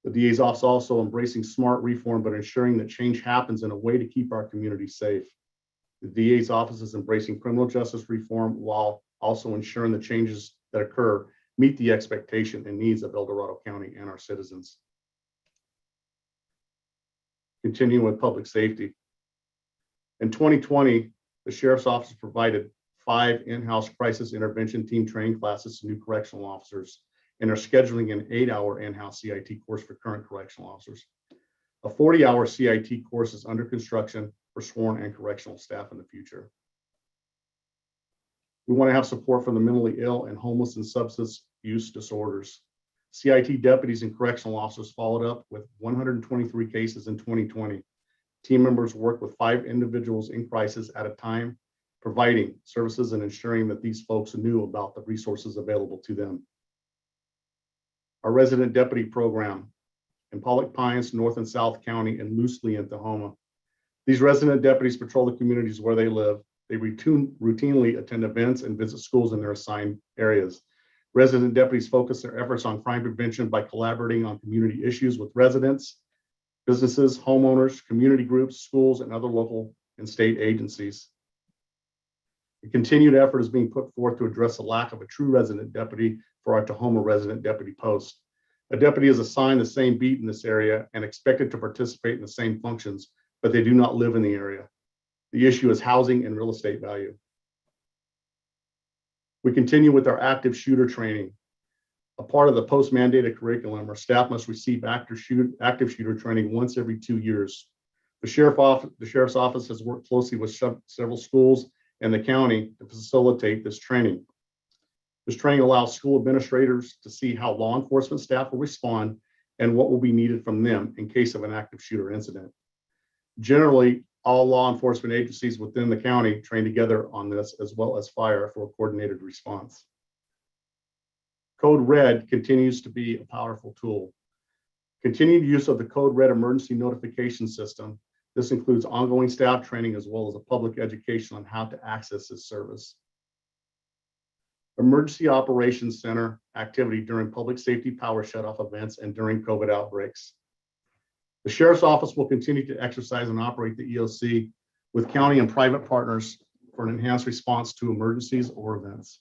The DA's office also embracing smart reform, but ensuring that change happens in a way to keep our community safe. The DA's office is embracing criminal justice reform while also ensuring the changes that occur meet the expectation and needs of El Dorado County and our citizens. Continuing with public safety. In 2020, the Sheriff's Office provided 5 in-house crisis intervention team training classes to new correctional officers and are scheduling an 8-hour in-house CIT course for current correctional officers. A 40-hour CIT course is under construction for sworn and correctional staff in the future. We want to have support for the mentally ill and homeless and substance use disorders. CIT deputies and correctional officers followed up with 123 cases in 2020. Team members work with 5 individuals in crisis at a time, providing services and ensuring that these folks knew about the resources available to them. Our resident deputy program in Pollock Pines, North and South County, and loosely in Tahoma. These resident deputies patrol the communities where they live. They routinely attend events and visit schools in their assigned areas. Resident deputies focus their efforts on crime prevention by collaborating on community issues with residents, businesses, homeowners, community groups, schools, and other local and state agencies. A continued effort is being put forth to address the lack of a true resident deputy for our Tahoma resident deputy post. A deputy is assigned the same beat in this area and expected to participate in the same functions, but they do not live in the area. The issue is housing and real estate value. We continue with our active shooter training. A part of the post-mandated curriculum, our staff must receive active shooter training once every 2 years. The Sheriff's Office has worked closely with several schools and the county to facilitate this training. This training allows school administrators to see how law enforcement staff will respond and what will be needed from them in case of an active shooter incident. Generally, all law enforcement agencies within the county train together on this, as well as fire, for a coordinated response. Code Red continues to be a powerful tool. Continued use of the Code Red emergency notification system. This includes ongoing staff training as well as a public education on how to access this service. Emergency Operations Center activity during public safety power shutoff events and during COVID outbreaks. The Sheriff's Office will continue to exercise and operate the EOC with county and private partners for an enhanced response to emergencies or events.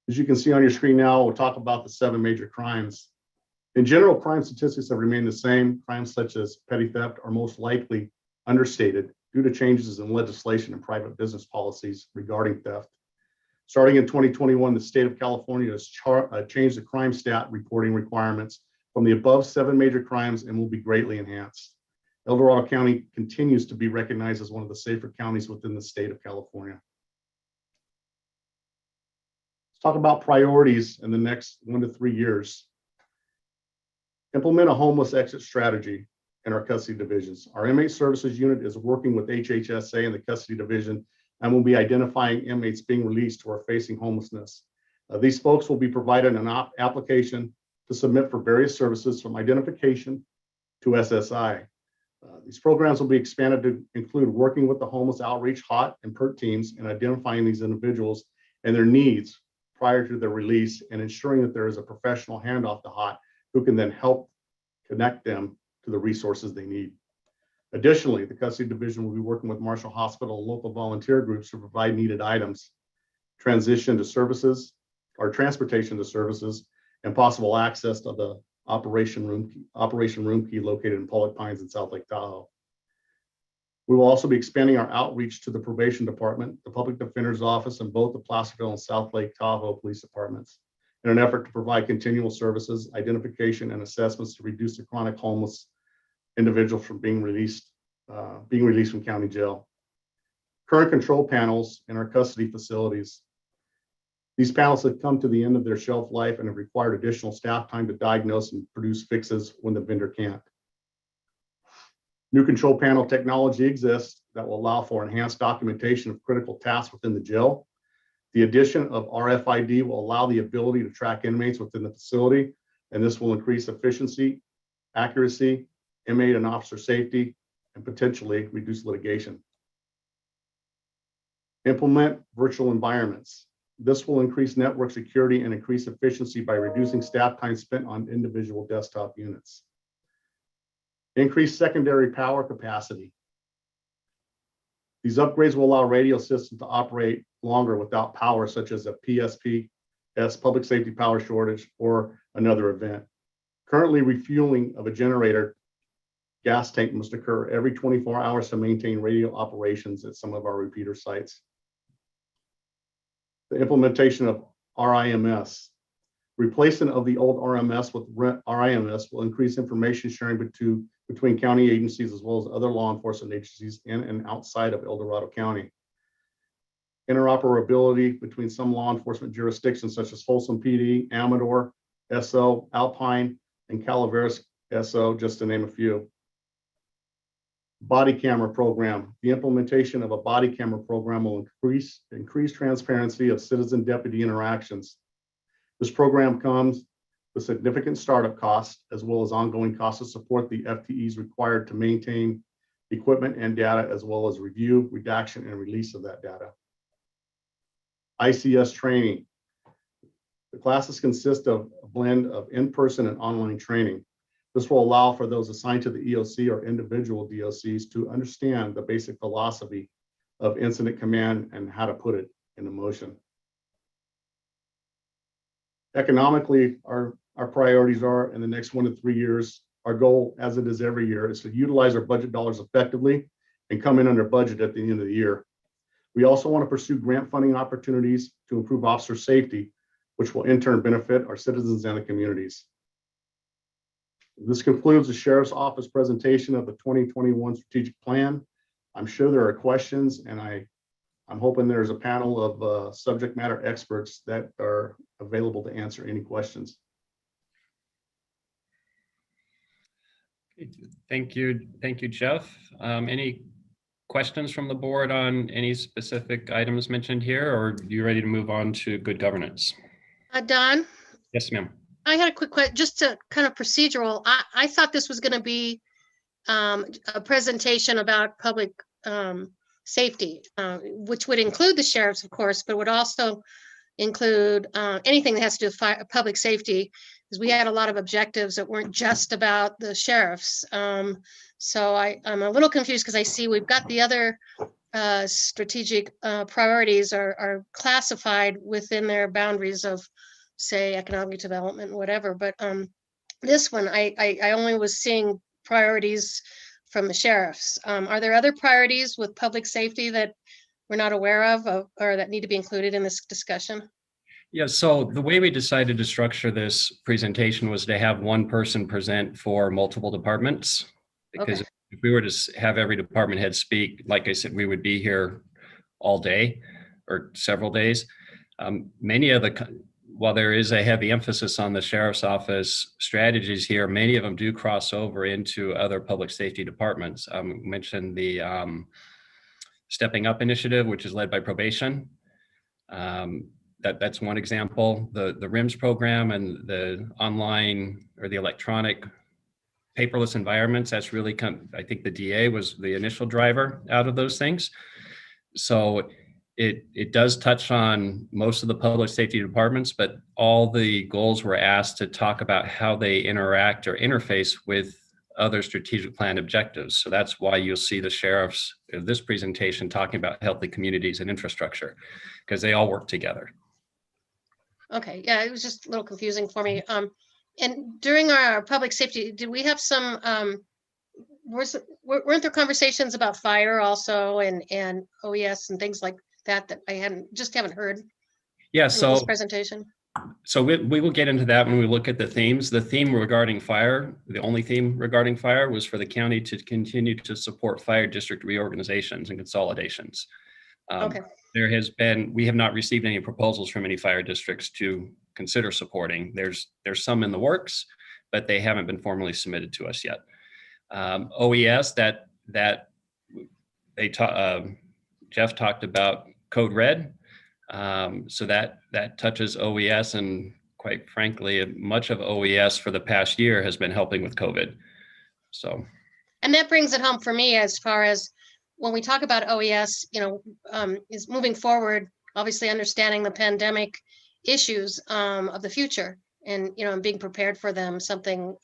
As you can see on your screen now, we'll talk about the 7 major crimes. In general, crime statistics have remained the same. Crimes such as petty theft are most likely understated due to changes in legislation and private business policies regarding theft. Starting in 2021, the state of California has changed the crime stat reporting requirements from the above 7 major crimes and will be greatly enhanced. El Dorado County continues to be recognized as one of the safer counties within the state of California. Let's talk about priorities in the next 1 to 3 years. Implement a homeless exit strategy in our custody divisions. Our inmate services unit is working with HHSA and the custody division and will be identifying inmates being released who are facing homelessness. These folks will be provided an application to submit for various services from identification to SSI. These programs will be expanded to include working with the homeless outreach HOT and PERT teams and identifying these individuals and their needs prior to their release and ensuring that there is a professional handoff to HOT who can then help connect them to the resources they need. Additionally, the custody division will be working with Marshall Hospital and local volunteer groups to provide needed items, transition to services or transportation to services, and possible access to the operation room key located in Pollock Pines and South Lake Tahoe. We will also be expanding our outreach to the probation department, the public defender's office, and both the Placerville and South Lake Tahoe police departments in an effort to provide continual services, identification, and assessments to reduce the chronic homeless individuals from being released from county jail. Current control panels in our custody facilities. These panels have come to the end of their shelf life and have required additional staff time to diagnose and produce fixes when the vendor can't. New control panel technology exists that will allow for enhanced documentation of critical tasks within the jail. The addition of RFID will allow the ability to track inmates within the facility, and this will increase efficiency, accuracy, inmate and officer safety, and potentially reduce litigation. Implement virtual environments. This will increase network security and increase efficiency by reducing staff time spent on individual desktop units. Increase secondary power capacity. These upgrades will allow radio systems to operate longer without power, such as a PSPS, public safety power shortage, or another event. Currently, refueling of a generator gas tank must occur every 24 hours to maintain radio operations at some of our repeater sites. The implementation of RIMS. Replacement of the old RMS with RIMS will increase information sharing between county agencies as well as other law enforcement agencies in and outside of El Dorado County. Interoperability between some law enforcement jurisdictions such as Folsom PD, Amador, SO, Alpine, and Calaveras SO, just to name a few. Body camera program. The implementation of a body camera program will increase transparency of citizen deputy interactions. This program comes with significant startup costs as well as ongoing costs to support the FTEs required to maintain equipment and data, as well as review, redaction, and release of that data. ICS training. The classes consist of a blend of in-person and online training. This will allow for those assigned to the EOC or individual DOCs to understand the basic philosophy of incident command and how to put it into motion. Economically, our priorities are in the next 1 to 3 years. Our goal, as it is every year, is to utilize our budget dollars effectively and come in under budget at the end of the year. We also want to pursue grant funding opportunities to improve officer safety, which will in turn benefit our citizens and the communities. This concludes the Sheriff's Office presentation of the 2021 strategic plan. I'm sure there are questions, and I'm hoping there's a panel of subject matter experts that are available to answer any questions. Thank you, Jeff. Any questions from the board on any specific items mentioned here, or are you ready to move on to good governance? Don? Yes, ma'am. I had a quick question, just to kind of procedural. I thought this was going to be a presentation about public safety, which would include the sheriffs, of course, but would also include anything that has to do with public safety, because we had a lot of objectives that weren't just about the sheriffs. So I'm a little confused because I see we've got the other strategic priorities are classified within their boundaries of, say, economic development, whatever. But this one, I only was seeing priorities from the sheriffs. Are there other priorities with public safety that we're not aware of or that need to be included in this discussion? Yeah, so the way we decided to structure this presentation was to have one person present for multiple departments. Because Okay. if we were to have every department head speak, like I said, we would be here all day or several days. Many of while there is a heavy emphasis on the sheriff's office strategies here, many of them do cross over into other public safety departments. Mentioned the Stepping Up initiative, which is led by probation. That's one example. The RIMS program and the online or the electronic paperless environments, that's really I think the DA was the initial driver out of those things. So it does touch on most of the public safety departments, but all the goals were asked to talk about how they interact or interface with other strategic plan objectives. So that's why you'll see the sheriffs in this presentation talking about healthy communities and infrastructure, because they all work together. Okay, yeah, it was just a little confusing for me. And during our public safety, did we have some, weren't there conversations about fire also and OES and things like that I haven't heard? Yeah, in this presentation? So we will get into that when we look at the themes. The theme regarding fire, the only theme regarding fire was for the county to continue to support fire district reorganizations and consolidations. Okay. We have not received any proposals from any fire districts to consider supporting. There's some in the works, but they haven't been formally submitted to us yet. OES Jeff talked about Code Red. So that touches OES, and quite frankly, much of OES for the past year has been helping with COVID. So. And that brings it home for me as far as when we talk about OES, is moving forward, obviously understanding the pandemic issues of the future and, and being prepared for them, something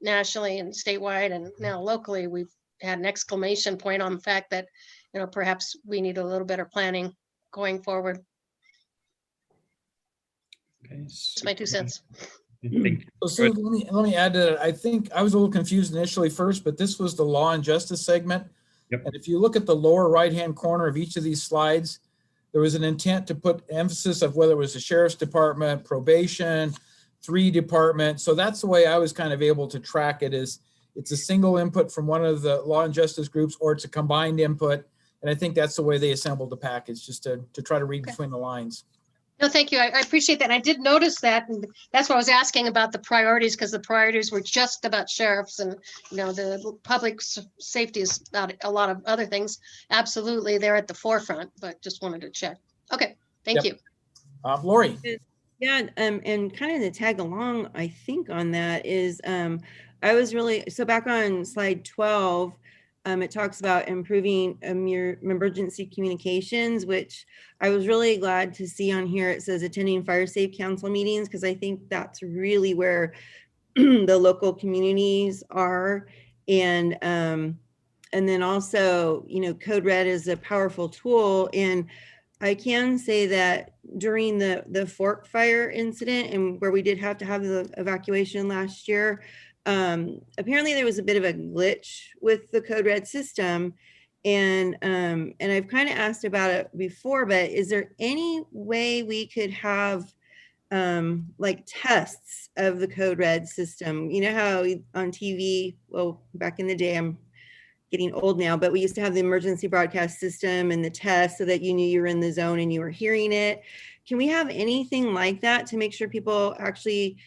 nationally and statewide and now locally, we've had an exclamation point on the fact that, perhaps we need a little better planning going forward. Okay. That's my 2 cents. So let me add to that. I think I was a little confused initially first, but this was the law and justice segment. Yep. And if you look at the lower right-hand corner of each of these slides, there was an intent to put emphasis of whether it was the sheriff's department, probation, 3 departments. So that's the way I was kind of able to track it, is it's a single input from one of the law and justice groups, or it's a combined input. And I think that's the way they assembled the package, just to try to read between the lines. No, thank you. I appreciate that. I did notice that, and that's why I was asking about the priorities, because the priorities were just about sheriffs, and the public safety is about a lot of other things. Absolutely, they're at the forefront, but just wanted to check. Okay, thank you. Lori. Yeah, and kind of to tag along, I think on that is, I was really, so back on slide 12, it talks about improving emergency communications, which I was really glad to see on here. It says attending fire safe council meetings, because I think that's really where the local communities are. And then also, Code Red is a powerful tool. And I can say that during the Fork fire incident, and where we did have to have the evacuation last year, apparently there was a bit of a glitch with the Code Red system, and I've kind of asked about it before, but is there any way we could have like tests of the Code Red system? You know how on TV, well, back in the day, I'm getting old now, but we used to have the emergency broadcast system and the test so that you knew you were in the zone and you were hearing it. Can we have anything like that to make sure people actually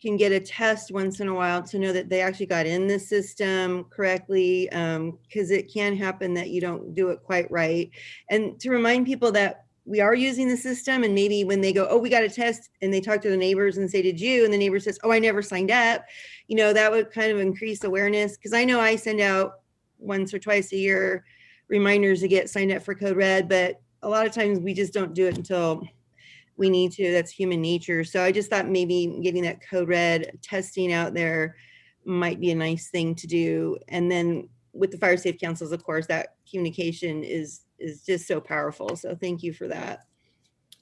can get a test once in a while to know that they actually got in the system correctly? Because it can happen that you don't do it quite right. And to remind people that we are using the system, and maybe when they go, oh, we got a test, and they talk to the neighbors and say, did you? And the neighbor says, oh, I never signed up. That would kind of increase awareness, because I know I send out once or twice a year reminders to get signed up for Code Red, but a lot of times we just don't do it until we need to. That's human nature. So I just thought maybe getting that Code Red testing out there might be a nice thing to do. And then with the fire safe councils, of course, that communication is just so powerful. So thank you for that.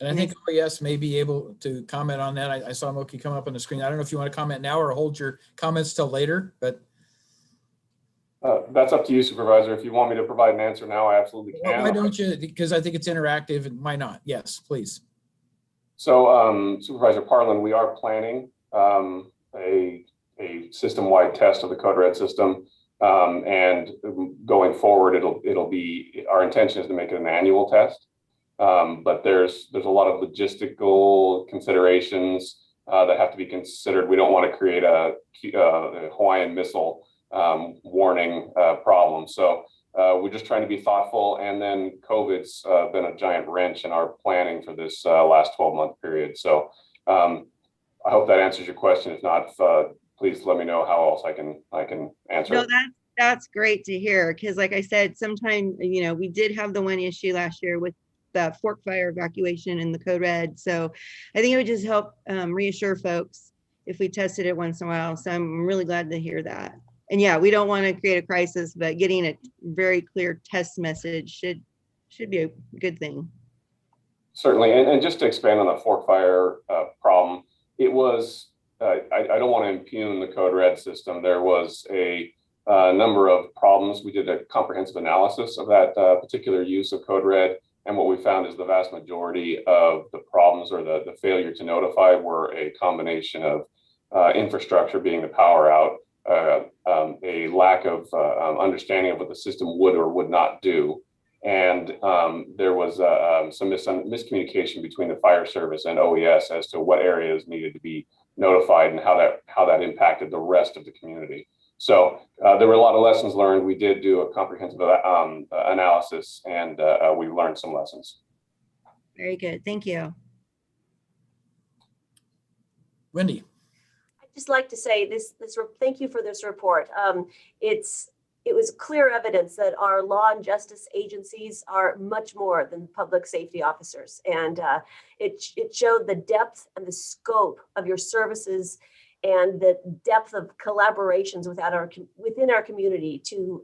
And I think OES may be able to comment on that. I saw Moki come up on the screen. I don't know if you want to comment now or hold your comments till later, but. That's up to you, Supervisor. If you want me to provide an answer now, I absolutely can. Why don't you? Because I think it's interactive, and why not? Yes, please. So, Supervisor Parlin, we are planning a system-wide test of the Code Red system, and going forward, it'll be our intention is to make it an annual test. But there's a lot of logistical considerations that have to be considered. We don't want to create a Hawaiian missile warning problem. So we're just trying to be thoughtful. And then COVID's been a giant wrench in our planning for this last 12-month period. So I hope that answers your question. If not, please let me know how else I can answer. No, that's great to hear. Because like I said, sometimes, we did have the one issue last year with the fork fire evacuation in the Code Red. So I think it would just help reassure folks if we tested it once in a while. So I'm really glad to hear that. And yeah, we don't want to create a crisis, but getting a very clear test message should be a good thing. Certainly, and just to expand on the fork fire problem, it was, I don't want to impugn the Code Red system. There was a number of problems. We did a comprehensive analysis of that particular use of Code Red. And what we found is the vast majority of the problems or the failure to notify were a combination of infrastructure being the power out, a lack of understanding of what the system would or would not do. And there was some miscommunication between the fire service and OES as to what areas needed to be notified and how that impacted the rest of the community. So there were a lot of lessons learned. We did do a comprehensive analysis, and we learned some lessons. Very good. Thank you. Wendy. I'd just like to say thank you for this report. It was clear evidence that our law and justice agencies are much more than public safety officers. And it showed the depth and the scope of your services and the depth of collaborations within our community to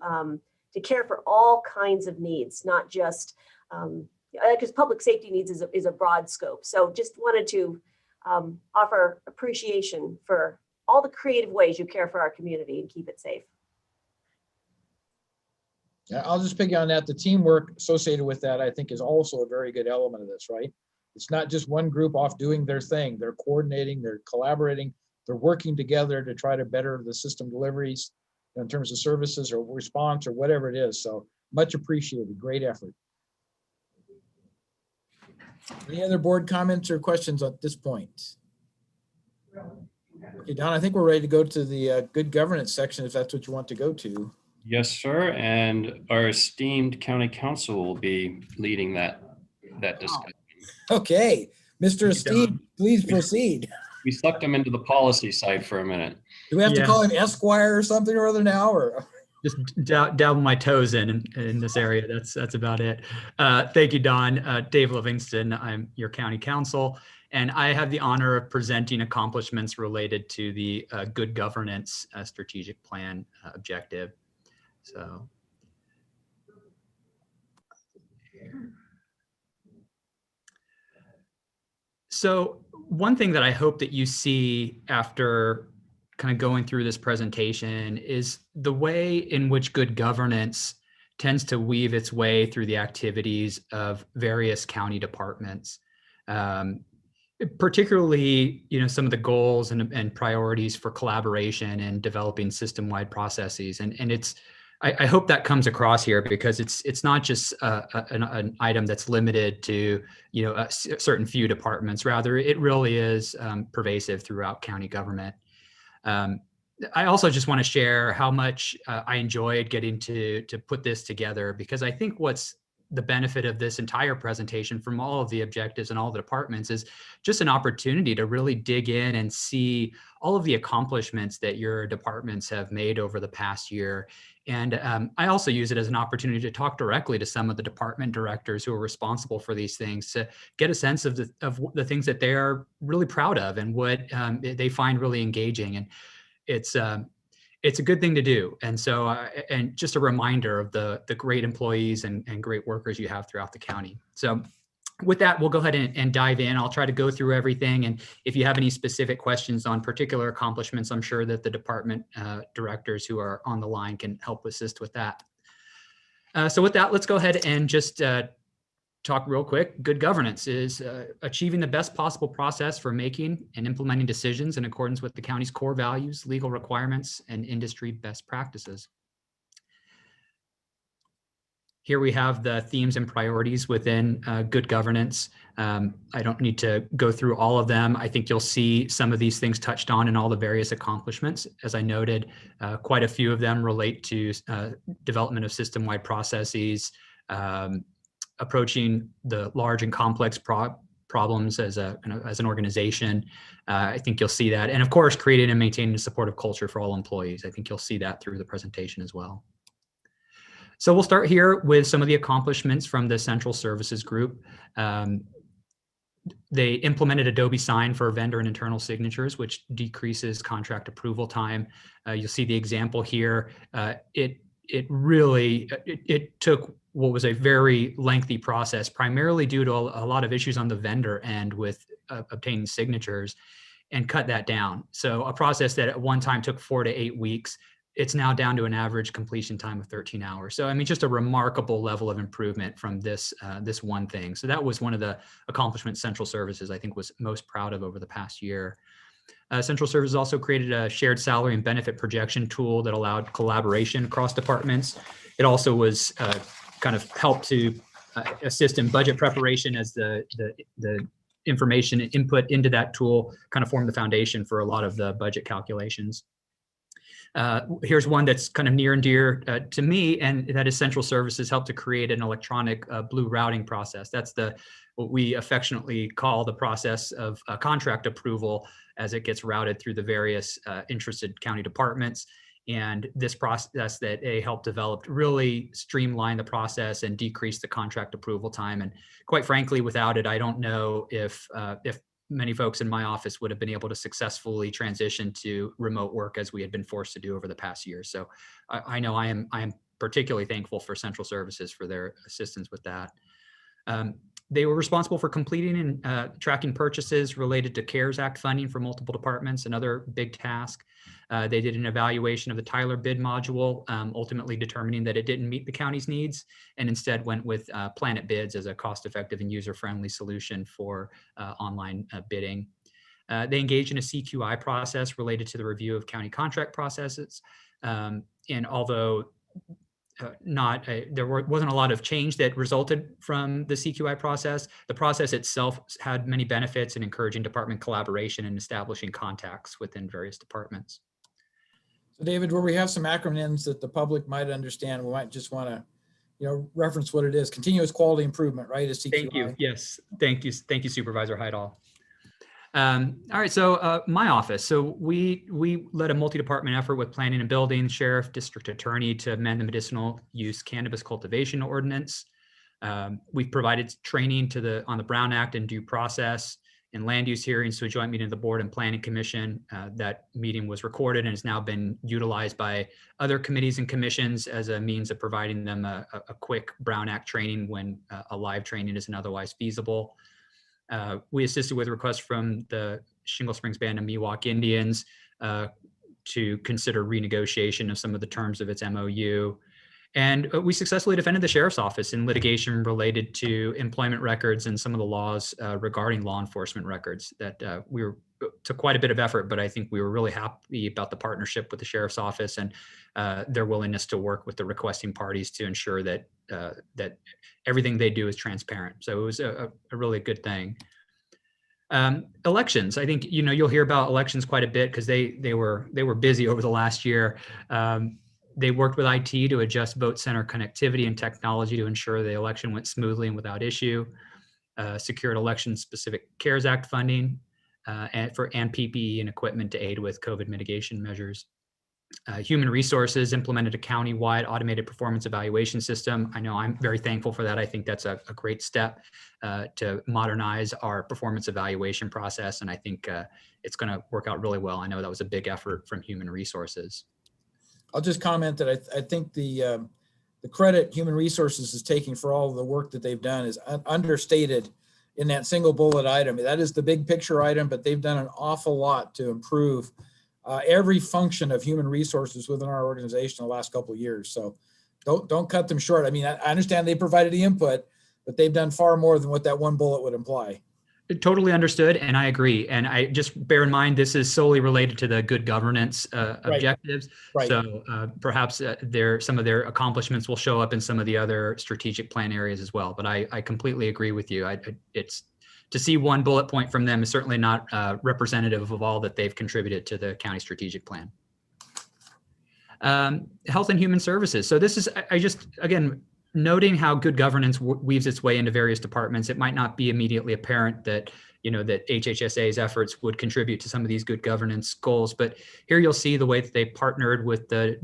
care for all kinds of needs, not just, because public safety needs is a broad scope. So just wanted to offer appreciation for all the creative ways you care for our community and keep it safe. Yeah, I'll just pick on that. The teamwork associated with that, I think, is also a very good element of this, right? It's not just one group off doing their thing. They're coordinating, they're collaborating, they're working together to try to better the system deliveries in terms of services or response or whatever it is. So much appreciated. Great effort. Any other board comments or questions at this point? Okay, Don, I think we're ready to go to the good governance section if that's what you want to go to. Yes, sir. And our esteemed county council will be leading that discussion. Okay, Mr. Esteemed, please proceed. We sucked him into the policy side for a minute. Do we have to call him Esquire or something or other now, or? Just dabble my toes in this area. That's about it. Thank you, Don. Dave Livingston, I'm your county counsel, and I have the honor of presenting accomplishments related to the good governance strategic plan objective. So one thing that I hope that you see after kind of going through this presentation is the way in which good governance tends to weave its way through the activities of various county departments. Particularly, some of the goals and priorities for collaboration and developing system-wide processes. And I hope that comes across here because it's not just an item that's limited to a certain few departments. Rather, it really is pervasive throughout county government. I also just want to share how much I enjoyed getting to put this together, because I think what's the benefit of this entire presentation from all of the objectives and all the departments is just an opportunity to really dig in and see all of the accomplishments that your departments have made over the past year. And I also use it as an opportunity to talk directly to some of the department directors who are responsible for these things to get a sense of the things that they are really proud of and what they find really engaging. And it's a good thing to do. And so, and just a reminder of the great employees and great workers you have throughout the county. So with that, we'll go ahead and dive in. I'll try to go through everything. And if you have any specific questions on particular accomplishments, I'm sure that the department directors who are on the line can help assist with that. So with that, let's go ahead and just talk real quick. Good governance is achieving the best possible process for making and implementing decisions in accordance with the county's core values, legal requirements, and industry best practices. Here we have the themes and priorities within good governance. I don't need to go through all of them. I think you'll see some of these things touched on in all the various accomplishments. As I noted, quite a few of them relate to development of system-wide processes, approaching the large and complex problems as an organization. I think you'll see that. And of course, creating and maintaining a supportive culture for all employees. I think you'll see that through the presentation as well. So we'll start here with some of the accomplishments from the Central Services Group. They implemented Adobe Sign for vendor and internal signatures, which decreases contract approval time. You'll see the example here. It took what was a very lengthy process, primarily due to a lot of issues on the vendor end with obtaining signatures, and cut that down. So a process that at one time took 4 to 8 weeks, it's now down to an average completion time of 13 hours. So, I mean, just a remarkable level of improvement from this one thing. So that was one of the accomplishments Central Services, I think, was most proud of over the past year. Central Services also created a shared salary and benefit projection tool that allowed collaboration across departments. It also was kind of helped to assist in budget preparation, as the information input into that tool kind of formed the foundation for a lot of the budget calculations. Here's one that's kind of near and dear to me, and that is Central Services helped to create an electronic blue routing process. That's what we affectionately call the process of contract approval as it gets routed through the various interested county departments. And this process that they helped develop really streamlined the process and decreased the contract approval time. And quite frankly, without it, I don't know if many folks in my office would have been able to successfully transition to remote work as we had been forced to do over the past year. So I know I am particularly thankful for Central Services for their assistance with that. They were responsible for completing and tracking purchases related to CARES Act funding for multiple departments, another big task. They did an evaluation of the Tyler bid module, ultimately determining that it didn't meet the county's needs, and instead went with Planet Bids as a cost-effective and user-friendly solution for online bidding. They engaged in a CQI process related to the review of county contract processes. And although there wasn't a lot of change that resulted from the CQI process, the process itself had many benefits in encouraging department collaboration and establishing contacts within various departments. So David, where we have some acronyms that the public might understand, we might just want to, reference what it is. Continuous quality improvement, right? Is CQI. Thank you. Yes. Thank you. Thank you, Supervisor Heidel. All right, so my office. So we led a multi-department effort with planning and building, sheriff, district attorney to amend the medicinal use cannabis cultivation ordinance. We've provided training on the Brown Act and due process and land use hearings to a joint meeting of the board and planning commission. That meeting was recorded and has now been utilized by other committees and commissions as a means of providing them a quick Brown Act training when a live training isn't otherwise feasible. We assisted with requests from the Shingle Springs Band of Miwok Indians to consider renegotiation of some of the terms of its MOU. And we successfully defended the sheriff's office in litigation related to employment records and some of the laws regarding law enforcement records that took quite a bit of effort, but I think we were really happy about the partnership with the sheriff's office and their willingness to work with the requesting parties to ensure that that everything they do is transparent. So it was a really good thing. Elections, I think, you'll hear about elections quite a bit because they were busy over the last year. They worked with IT to adjust vote center connectivity and technology to ensure the election went smoothly and without issue. Secured election-specific CARES Act funding and PPE and equipment to aid with COVID mitigation measures. Human Resources implemented a county-wide automated performance evaluation system. I know I'm very thankful for that. I think that's a great step to modernize our performance evaluation process, and I think it's going to work out really well. I know that was a big effort from Human Resources. I'll just comment that I think the credit Human Resources is taking for all of the work that they've done is understated. in that single bullet item. That is the big picture item, but they've done an awful lot to improve every function of human resources within our organization in the last couple of years. So don't cut them short. I mean, I understand they provided the input, but they've done far more than what that one bullet would imply. Totally understood, and I agree. And I just bear in mind, this is solely related to the good governance objectives. Right. So perhaps some of their accomplishments will show up in some of the other strategic plan areas as well. But I completely agree with you. It's to see one bullet point from them is certainly not representative of all that they've contributed to the county strategic plan. Health and Human Services. So this is, again, noting how good governance weaves its way into various departments. It might not be immediately apparent that, that HHSA's efforts would contribute to some of these good governance goals, but here you'll see the way that they partnered with the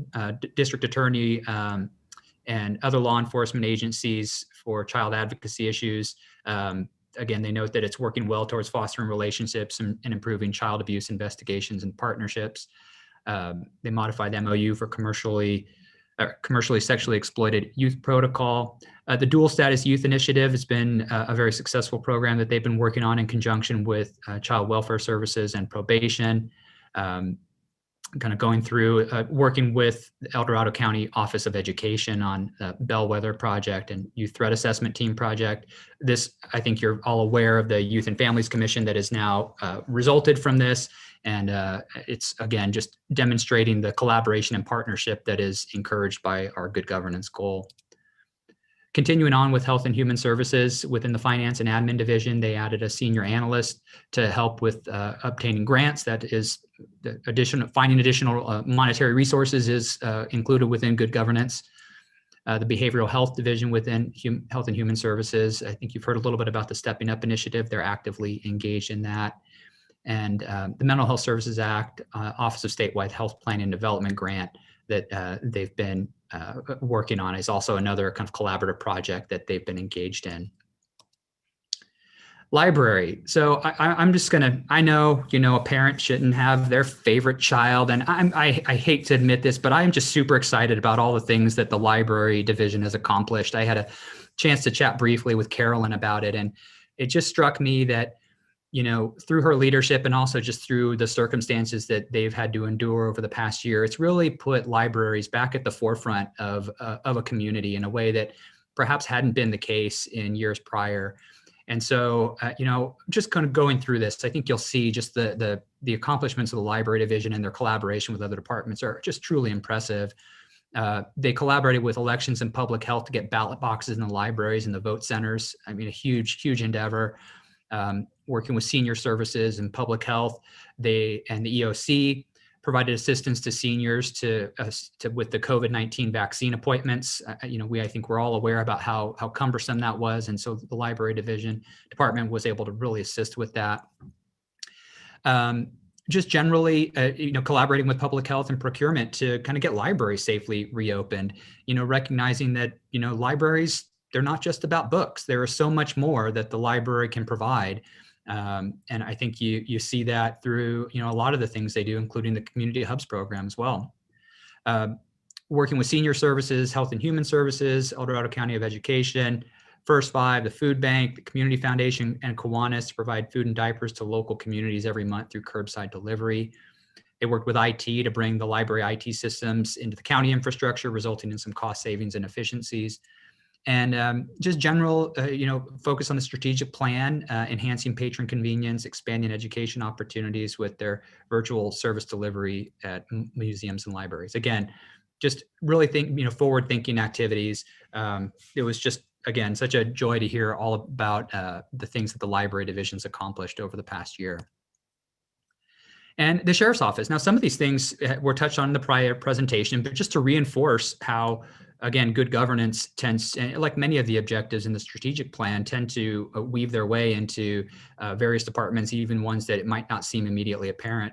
district attorney and other law enforcement agencies for child advocacy issues. Again, they note that it's working well towards fostering relationships and improving child abuse investigations and partnerships. They modified the MOU for commercially sexually exploited youth protocol. The Dual Status Youth Initiative has been a very successful program that they've been working on in conjunction with Child Welfare Services and probation. Kind of going through working with the El Dorado County Office of Education on the Bellwether Project and Youth Threat Assessment Team Project. This, I think you're all aware of the Youth and Families Commission that has now resulted from this. And it's, again, just demonstrating the collaboration and partnership that is encouraged by our good governance goal. Continuing on with Health and Human Services, within the Finance and Admin Division, they added a senior analyst to help with obtaining grants. That is finding additional monetary resources is included within good governance. The Behavioral Health Division within Health and Human Services, I think you've heard a little bit about the Stepping Up initiative. They're actively engaged in that. And the Mental Health Services Act, Office of Statewide Health Planning and Development grant that they've been working on is also another kind of collaborative project that they've been engaged in. Library. So I'm just gonna, I know, a parent shouldn't have their favorite child, and I hate to admit this, but I'm just super excited about all the things that the library division has accomplished. I had a chance to chat briefly with Carolyn about it, and it just struck me that, through her leadership and also just through the circumstances that they've had to endure over the past year, it's really put libraries back at the forefront of a community in a way that perhaps hadn't been the case in years prior. And so, just kind of going through this, I think you'll see just the accomplishments of the library division and their collaboration with other departments are just truly impressive. They collaborated with elections and public health to get ballot boxes in the libraries and the vote centers. I mean, a huge, huge endeavor. Working with senior services and public health, they and the EOC provided assistance to seniors with the COVID-19 vaccine appointments. I think we're all aware about how cumbersome that was, and so the library department was able to really assist with that. Just generally, collaborating with public health and procurement to kind of get libraries safely reopened. Recognizing that libraries, they're not just about books. There is so much more that the library can provide. And I think you see that through, a lot of the things they do, including the Community Hubs program as well. Working with senior services, Health and Human Services, El Dorado County of Education, First Five, the Food Bank, the Community Foundation, and Kiwanis to provide food and diapers to local communities every month through curbside delivery. They worked with IT to bring the library IT systems into the county infrastructure, resulting in some cost savings and efficiencies. And just general, focus on the strategic plan, enhancing patron convenience, expanding education opportunities with their virtual service delivery at museums and libraries. Again, just really forward-thinking activities. It was just, again, such a joy to hear all about the things that the library division's accomplished over the past year. And the Sheriff's Office. Now, some of these things were touched on in the prior presentation, but just to reinforce how, again, good governance tends, like many of the objectives in the strategic plan, tend to weave their way into various departments, even ones that it might not seem immediately apparent.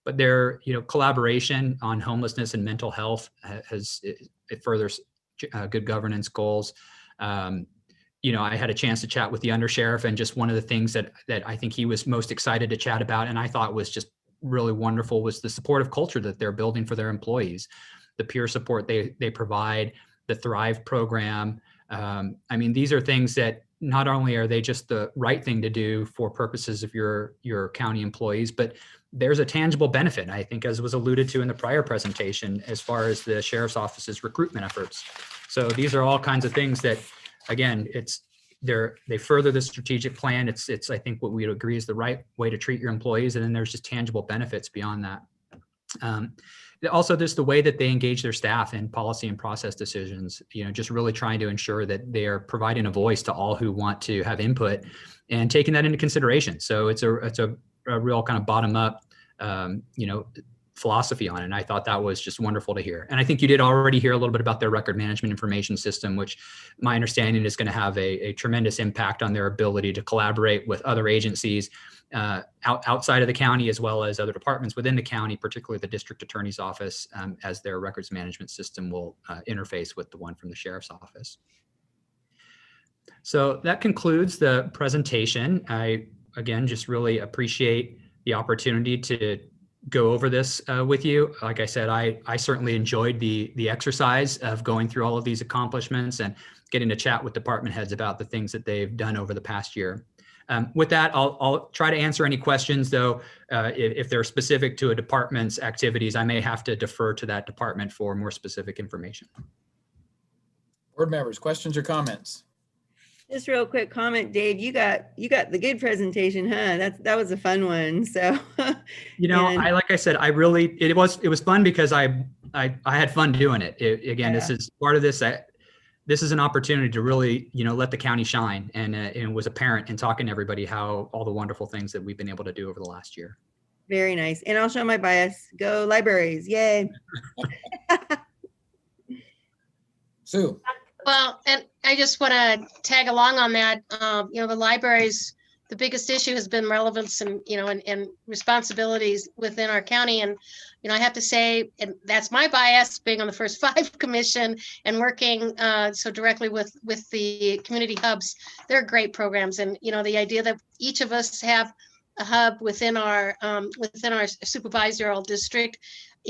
But their, collaboration on homelessness and mental health it furthers good governance goals. I had a chance to chat with the undersheriff, and just one of the things that I think he was most excited to chat about, and I thought was just really wonderful, was the supportive culture that they're building for their employees, the peer support they provide, the Thrive program. These are things that not only are they just the right thing to do for purposes of your county employees, but there's a tangible benefit, I think, as was alluded to in the prior presentation, as far as the sheriff's office's recruitment efforts. So these are all kinds of things that, again, they further the strategic plan. It's I think what we would agree is the right way to treat your employees, and then there's just tangible benefits beyond that. Also, just the way that they engage their staff in policy and process decisions, just really trying to ensure that they are providing a voice to all who want to have input and taking that into consideration. So it's a real kind of bottom up, philosophy on it. And I thought that was just wonderful to hear. And I think you did already hear a little bit about their record management information system, which my understanding is going to have a tremendous impact on their ability to collaborate with other agencies outside of the county, as well as other departments within the county, particularly the district attorney's office, as their records management system will interface with the one from the sheriff's office. So that concludes the presentation. I, again, just really appreciate the opportunity to go over this with you. Like I said, I certainly enjoyed the exercise of going through all of these accomplishments and getting to chat with department heads about the things that they've done over the past year. With that, I'll try to answer any questions, though. If they're specific to a department's activities, I may have to defer to that department for more specific information. Board members, questions or comments? Just real quick comment, Dave, you got the good presentation, huh? That was a fun one. So, like I said, it was fun because I had fun doing it. Again, This is part of this. This is an opportunity to really, let the county shine. And it was apparent in talking to everybody how all the wonderful things that we've been able to do over the last year. Very nice. And I'll show my bias. Go libraries. Yay. Sue. Well, and I just want to tag along on that. The libraries, the biggest issue has been relevance and, and responsibilities within our county. And, I have to say, and that's my bias, being on the First Five Commission and working so directly with the community hubs. They're great programs. And, the idea that each of us have a hub within our supervisory district,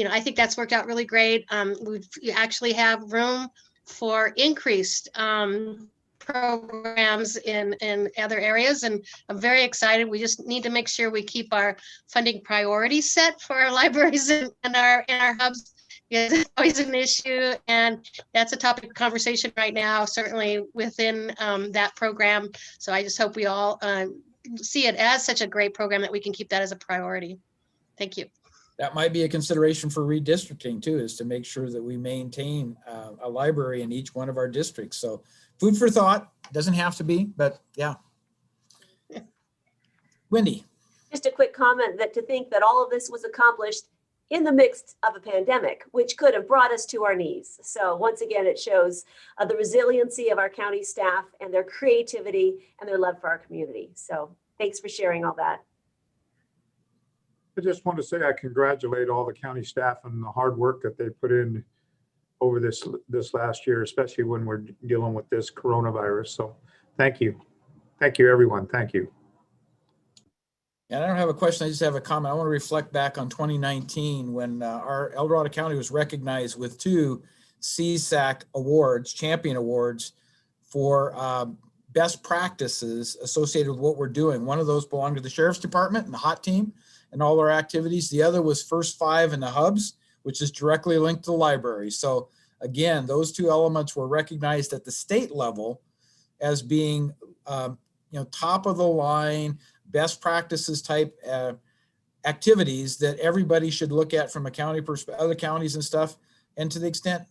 I think that's worked out really great. We actually have room for increased programs in other areas, and I'm very excited. We just need to make sure we keep our funding priorities set for our libraries and our hubs, because it's always an issue, and that's a topic of conversation right now, certainly within that program. So I just hope we all see it as such a great program that we can keep that as a priority. Thank you. That might be a consideration for redistricting too, is to make sure that we maintain a library in each one of our districts. So food for thought, doesn't have to be, but yeah. Wendy. Just a quick comment that to think that all of this was accomplished in the midst of a pandemic, which could have brought us to our knees. So once again, it shows the resiliency of our county staff and their creativity and their love for our community. So thanks for sharing all that. I just want to say I congratulate all the county staff and the hard work that they put in over this last year, especially when we're dealing with this coronavirus. So thank you. Thank you, everyone. Thank you. And I don't have a question, I just have a comment. I want to reflect back on 2019 when our El Dorado County was recognized with 2 CSAC awards, champion awards for best practices associated with what we're doing. One of those belonged to the Sheriff's Department and the HOT team and all our activities. The other was First Five in the hubs, which is directly linked to the library. So again, those 2 elements were recognized at the state level as being, top of the line, best practices type activities that everybody should look at from a county perspective, other counties and stuff, and to the extent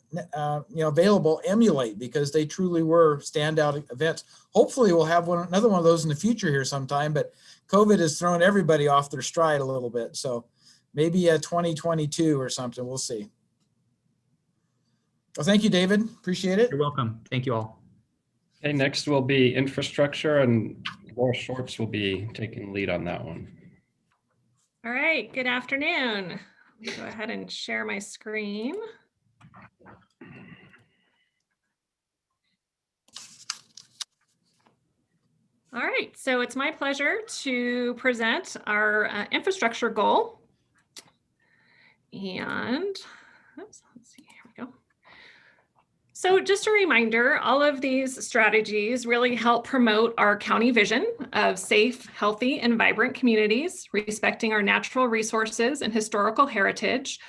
available, emulate, because they truly were standout events. Hopefully we'll have another one of those in the future here sometime, but COVID has thrown everybody off their stride a little bit. So maybe 2022 or something, we'll see. Well, thank you, David. Appreciate it. You're welcome. Thank you all. Okay, next will be infrastructure, and Laura Schwartz will be taking the lead on that one. All right, good afternoon. Let me go ahead and share my screen. All right, so it's my pleasure to present our infrastructure goal. And oops, let's see, here we go. So just a reminder, all of these strategies really help promote our county vision of safe, healthy, and vibrant communities, respecting our natural resources and historical heritage.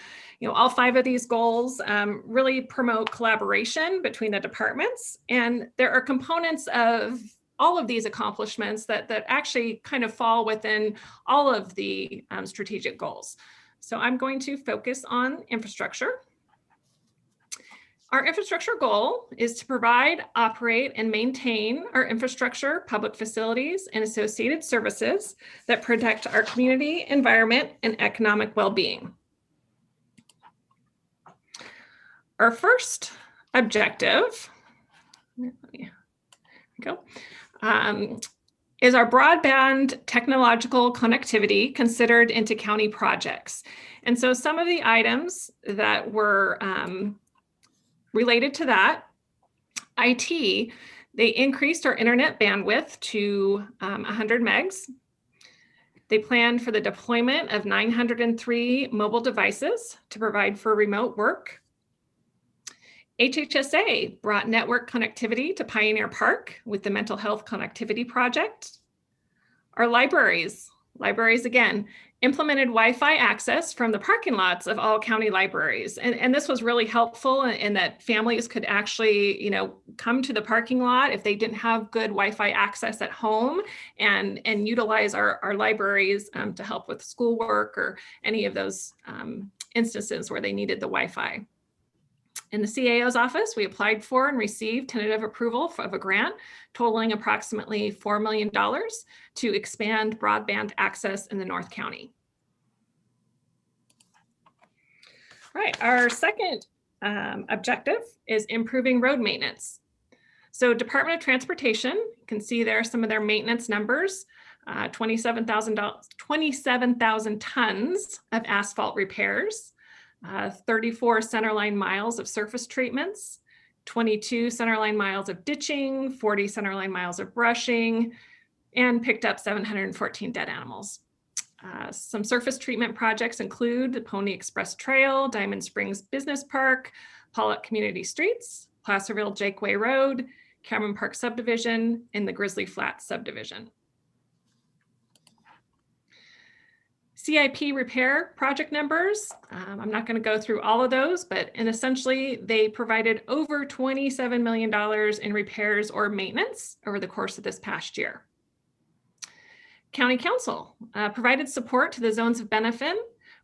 All 5 of these goals really promote collaboration between the departments, and there are components of all of these accomplishments that actually kind of fall within all of the strategic goals. So I'm going to focus on infrastructure. Our infrastructure goal is to provide, operate, and maintain our infrastructure, public facilities, and associated services that protect our community, environment, and economic well-being. Our first objective, is our broadband technological connectivity considered into county projects. And so some of the items that were related to that, IT, they increased our internet bandwidth to 100 megs. They planned for the deployment of 903 mobile devices to provide for remote work. HHSA brought network connectivity to Pioneer Park with the Mental Health Connectivity Project. Our libraries again, implemented Wi-Fi access from the parking lots of all county libraries. And this was really helpful in that families could actually, come to the parking lot if they didn't have good Wi-Fi access at home and utilize our libraries to help with schoolwork or any of those instances where they needed the Wi-Fi. In the CAO's office, we applied for and received tentative approval of a grant totaling approximately $4 million to expand broadband access in the North County. All right, our second objective is improving road maintenance. So Department of Transportation, you can see there some of their maintenance numbers, 27,000 tons of asphalt repairs, 34 centerline miles of surface treatments, 22 centerline miles of ditching, 40 centerline miles of brushing, and picked up 714 dead animals. Some surface treatment projects include the Pony Express Trail, Diamond Springs Business Park, Pollock Community Streets, Placerville Jakeway Road, Cameron Park Subdivision, and the Grizzly Flats Subdivision. CIP repair project numbers, I'm not going to go through all of those, but essentially they provided over $27 million in repairs or maintenance over the course of this past year. County Council provided support to the zones of benefit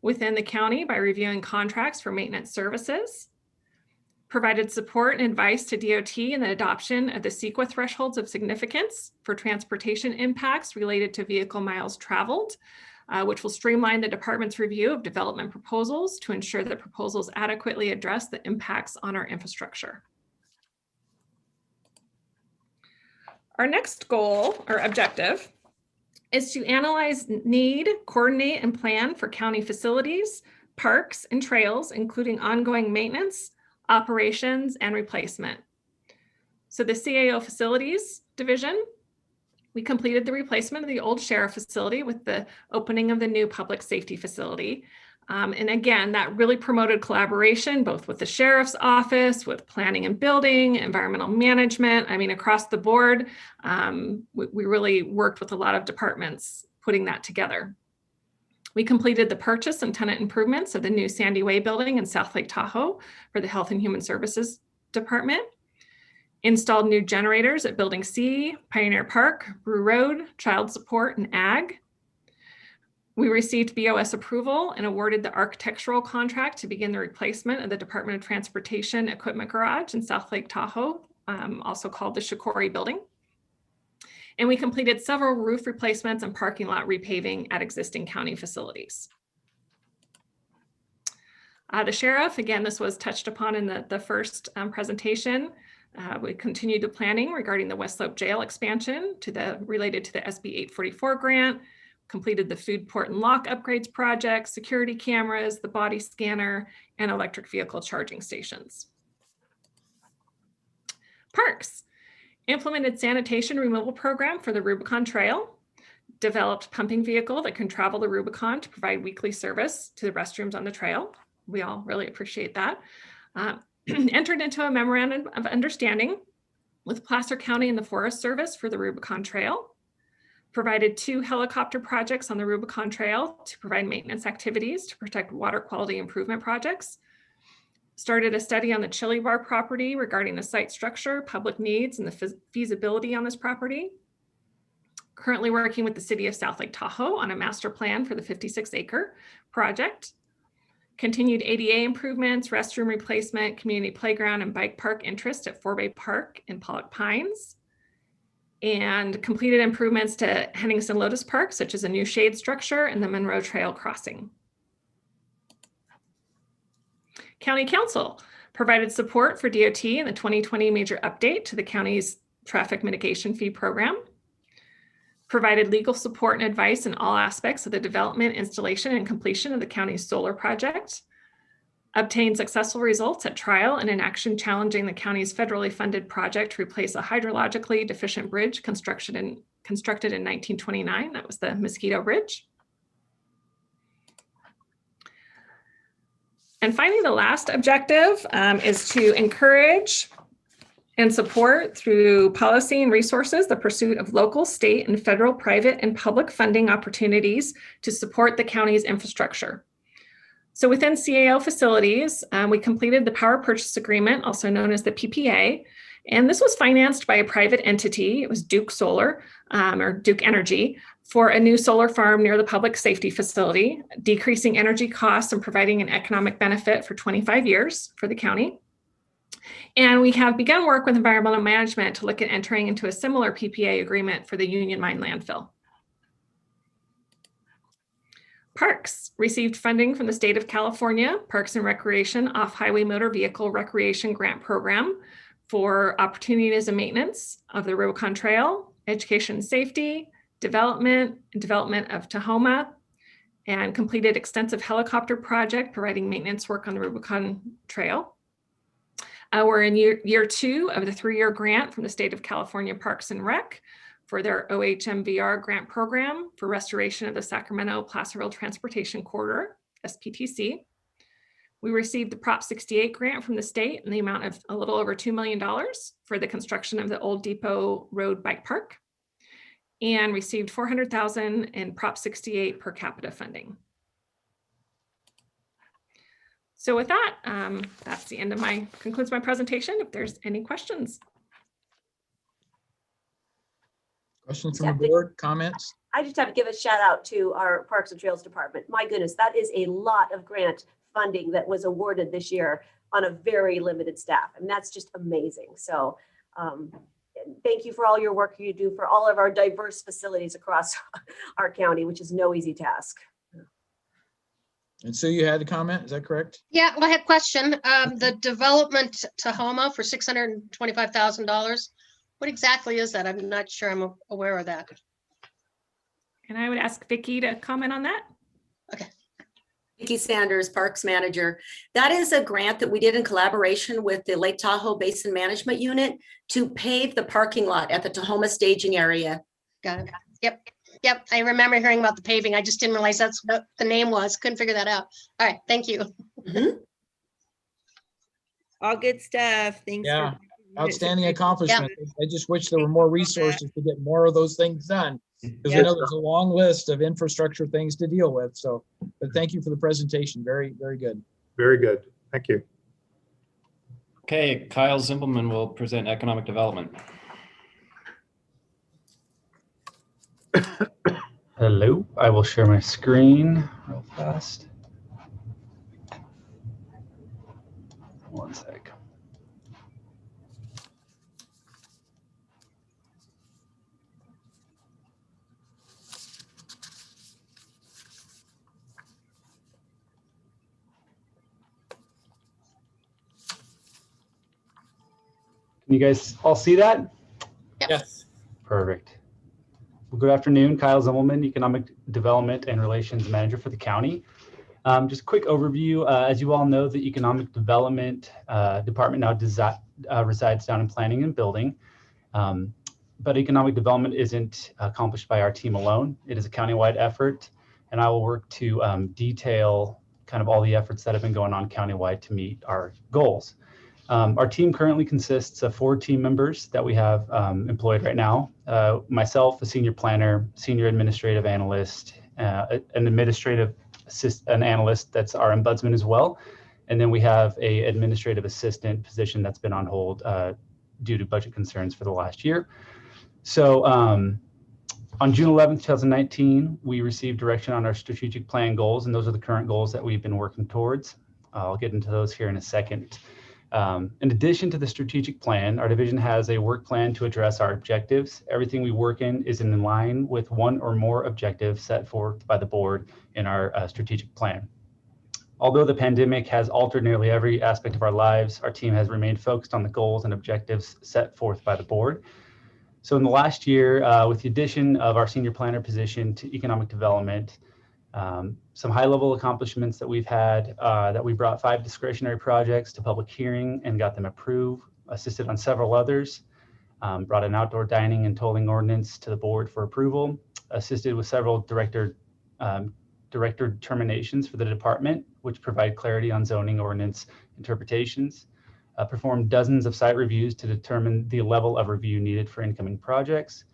within the county by reviewing contracts for maintenance services, provided support and advice to DOT in the adoption of the CEQA thresholds of significance for transportation impacts related to vehicle miles traveled, which will streamline the department's review of development proposals to ensure that proposals adequately address the impacts on our infrastructure. Our next goal or objective is to analyze need, coordinate, and plan for county facilities, parks, and trails, including ongoing maintenance, operations, and replacement. So the CAO Facilities Division, we completed the replacement of the old sheriff facility with the opening of the new public safety facility. And again, that really promoted collaboration, both with the sheriff's office, with planning and building, environmental management. I mean, across the board, we really worked with a lot of departments putting that together. We completed the purchase and tenant improvements of the new Sandy Way building in South Lake Tahoe for the Health and Human Services Department. Installed new generators at Building C, Pioneer Park, Brew Road, Child Support, and Ag. We received BOS approval and awarded the architectural contract to begin the replacement of the Department of Transportation Equipment Garage in South Lake Tahoe, also called the Shikori Building. And we completed several roof replacements and parking lot repaving at existing county facilities. The sheriff, again, this was touched upon in the first presentation. We continued the planning regarding the West Slope Jail expansion related to the SB 844 grant, completed the food port and lock upgrades project, security cameras, the body scanner, and electric vehicle charging stations. Parks, implemented sanitation removal program for the Rubicon Trail, developed pumping vehicle that can travel the Rubicon to provide weekly service to the restrooms on the trail. We all really appreciate that. entered into a memorandum of understanding with Placer County and the Forest Service for the Rubicon Trail, provided 2 helicopter projects on the Rubicon Trail to provide maintenance activities to protect water quality improvement projects, started a study on the Chili Bar property regarding the site structure, public needs, and the feasibility on this property. Currently working with the city of South Lake Tahoe on a master plan for the 56-acre project. Continued ADA improvements, restroom replacement, community playground, and bike park interest at Forbay Park in Pollock Pines. And completed improvements to Henningsen Lotus Park, such as a new shade structure and the Monroe Trail crossing. County Council provided support for DOT in the 2020 major update to the county's traffic mitigation fee program. Provided legal support and advice in all aspects of the development, installation, and completion of the county's solar project. Obtained successful results at trial and in action challenging the county's federally funded project to replace a hydrologically deficient bridge constructed in 1929. That was the Mosquito Bridge. And finally, the last objective is to encourage and support through policy and resources the pursuit of local, state, and federal, private, and public funding opportunities to support the county's infrastructure. So within CAO facilities, we completed the power purchase agreement, also known as the PPA, and this was financed by a private entity. It was Duke Solar or Duke Energy for a new solar farm near the public safety facility, decreasing energy costs and providing an economic benefit for 25 years for the county. And we have begun work with environmental management to look at entering into a similar PPA agreement for the Union Mine landfill. Parks received funding from the state of California Parks and Recreation Off-Highway Motor Vehicle Recreation Grant Program for opportunities and maintenance of the Rubicon Trail, education and safety, development of Tahoma, and completed extensive helicopter project providing maintenance work on the Rubicon Trail. We're in year 2 of the 3-year grant from the state of California Parks and Rec for their OHMVR grant program for restoration of the Sacramento-Placerville Transportation Corridor, SPTC. We received the Prop 68 grant from the state in the amount of a little over $2 million for the construction of the Old Depot Road Bike Park, and received $400,000 in Prop 68 per capita funding. So with that, that's the end of concludes my presentation. If there's any questions. Questions from the board, comments? I just have to give a shout out to our Parks and Trails Department. My goodness, that is a lot of grant funding that was awarded this year on a very limited staff. And that's just amazing. So thank you for all your work you do for all of our diverse facilities across our county, which is no easy task. And so you had a comment, is that correct? Yeah, well, I had a question. The development Tahoma for $625,000. What exactly is that? I'm not sure I'm aware of that. And I would ask Vicki to comment on that. Okay. Vicki Sanders, Parks Manager. That is a grant that we did in collaboration with the Lake Tahoe Basin Management Unit to pave the parking lot at the Tahoma staging area. Got it. Yep. I remember hearing about the paving. I just didn't realize that's what the name was. Couldn't figure that out. All right. Thank you. Mm-hmm. All good stuff. Thanks. Yeah. Outstanding accomplishment. Yeah. I just wish there were more resources to get more of those things done, because I know there's a long list of infrastructure things to deal with. So, but thank you for the presentation. Very, very good. Very good. Thank you. Okay, Kyle Zimbelman will present economic development. Hello, I will share my screen real fast. One sec. Can you guys all see that? Yes. Perfect. Well, good afternoon, Kyle Zimmelman, Economic Development and Relations Manager for the county. Just a quick overview. As you all know, the Economic Development Department now resides down in Planning and Building. But economic development isn't accomplished by our team alone. It is a countywide effort, and I will work to detail kind of all the efforts that have been going on countywide to meet our goals. Our team currently consists of 4 team members that we have employed right now. Myself, a senior planner, senior administrative analyst, an analyst that's our ombudsman as well. And then we have a administrative assistant position that's been on hold due to budget concerns for the last year. So on June 11th, 2019, we received direction on our strategic plan goals, and those are the current goals that we've been working towards. I'll get into those here in a second. In addition to the strategic plan, our division has a work plan to address our objectives. Everything we work in is in line with one or more objectives set forth by the board in our strategic plan. Although the pandemic has altered nearly every aspect of our lives, our team has remained focused on the goals and objectives set forth by the board. So in the last year, with the addition of our senior planner position to economic development, some high-level accomplishments that we've had, that we brought 5 discretionary projects to public hearing and got them approved, assisted on several others, brought an outdoor dining and tolling ordinance to the board for approval, assisted with several director determinations for the department, which provide clarity on zoning ordinance interpretations, performed dozens of site reviews to determine the level of review needed for incoming projects.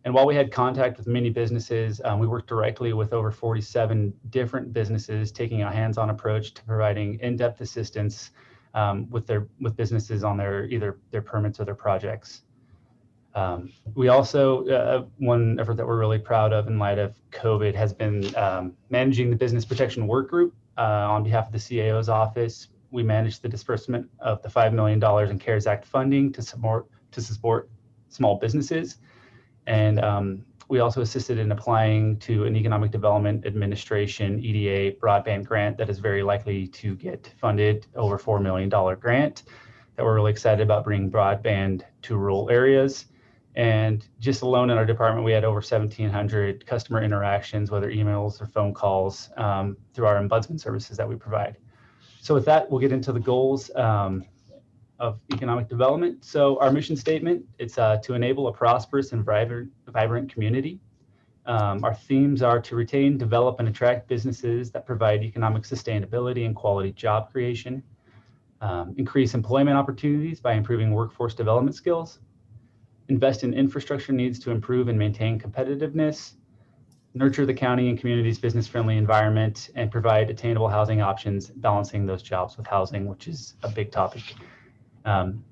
And while we had contact with many businesses, we worked directly with over 47 different businesses, taking a hands-on approach to providing in-depth assistance with businesses on either their permits or their projects. We also, one effort that we're really proud of in light of COVID has been managing the business protection work group on behalf of the CAO's office. We managed the disbursement of the $5 million in CARES Act funding to support small businesses. And we also assisted in applying to an Economic Development Administration EDA broadband grant that is very likely to get funded, over $4 million grant that we're really excited about bringing broadband to rural areas. And just alone in our department, we had over 1,700 customer interactions, whether emails or phone calls, through our ombudsman services that we provide. So with that, we'll get into the goals of economic development. So our mission statement, it's to enable a prosperous and vibrant community. Our themes are to retain, develop, and attract businesses that provide economic sustainability and quality job creation, increase employment opportunities by improving workforce development skills, invest in infrastructure needs to improve and maintain competitiveness, nurture the county and community's business-friendly environment, and provide attainable housing options, balancing those jobs with housing, which is a big topic.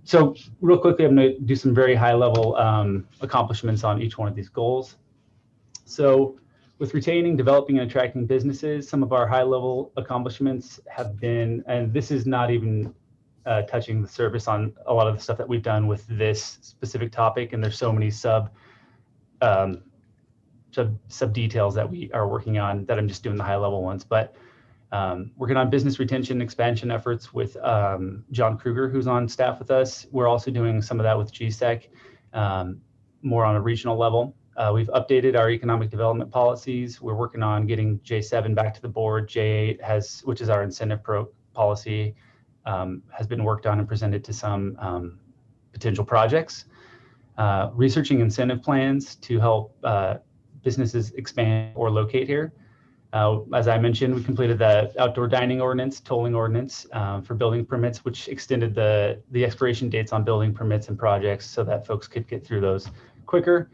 So real quickly, I'm going to do some very high-level accomplishments on each one of these goals. So with retaining, developing, and attracting businesses, some of our high-level accomplishments have been, and this is not even touching the surface on a lot of the stuff that we've done with this specific topic, and there's so many sub details that we are working on that I'm just doing the high-level ones, but working on business retention and expansion efforts with John Kruger, who's on staff with us. We're also doing some of that with GSEC, more on a regional level. We've updated our economic development policies. We're working on getting J7 back to the board. J8 which is our incentive policy, has been worked on and presented to some potential projects. Researching incentive plans to help businesses expand or locate here. As I mentioned, we completed the outdoor dining ordinance, tolling ordinance for building permits, which extended the expiration dates on building permits and projects so that folks could get through those quicker.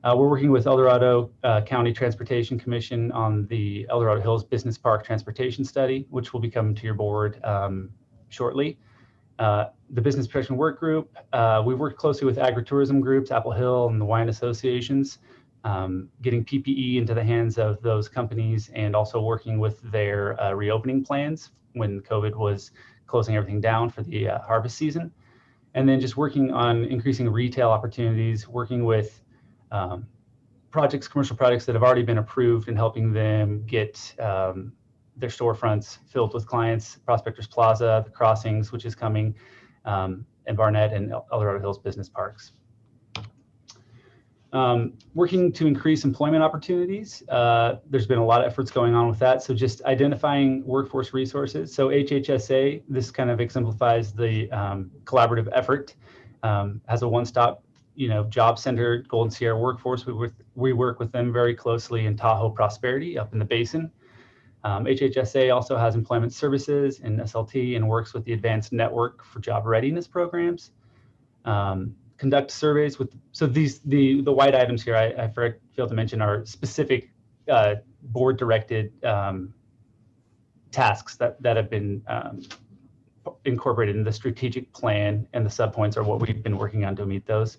We're working with El Dorado County Transportation Commission on the El Dorado Hills Business Park Transportation Study, which will be coming to your board shortly. The Business Protection Work Group, we worked closely with agritourism groups, Apple Hill and the wine associations, getting PPE into the hands of those companies and also working with their reopening plans when COVID was closing everything down for the harvest season. And then just working on increasing retail opportunities, working with commercial projects that have already been approved and helping them get their storefronts filled with clients, Prospectors Plaza, the Crossings, which is coming, and Barnett and El Dorado Hills Business Parks. Working to increase employment opportunities. There's been a lot of efforts going on with that. So just identifying workforce resources. So HHSA, this kind of exemplifies the collaborative effort, has a one-stop job-centered Golden Sierra workforce. We work with them very closely in Tahoe Prosperity up in the basin. HHSA also has employment services in SLT and works with the Advanced Network for Job Readiness programs. Conduct surveys with, so the white items here, I failed to mention, are specific board directed tasks that have been incorporated in the strategic plan, and the subpoints are what we've been working on to meet those.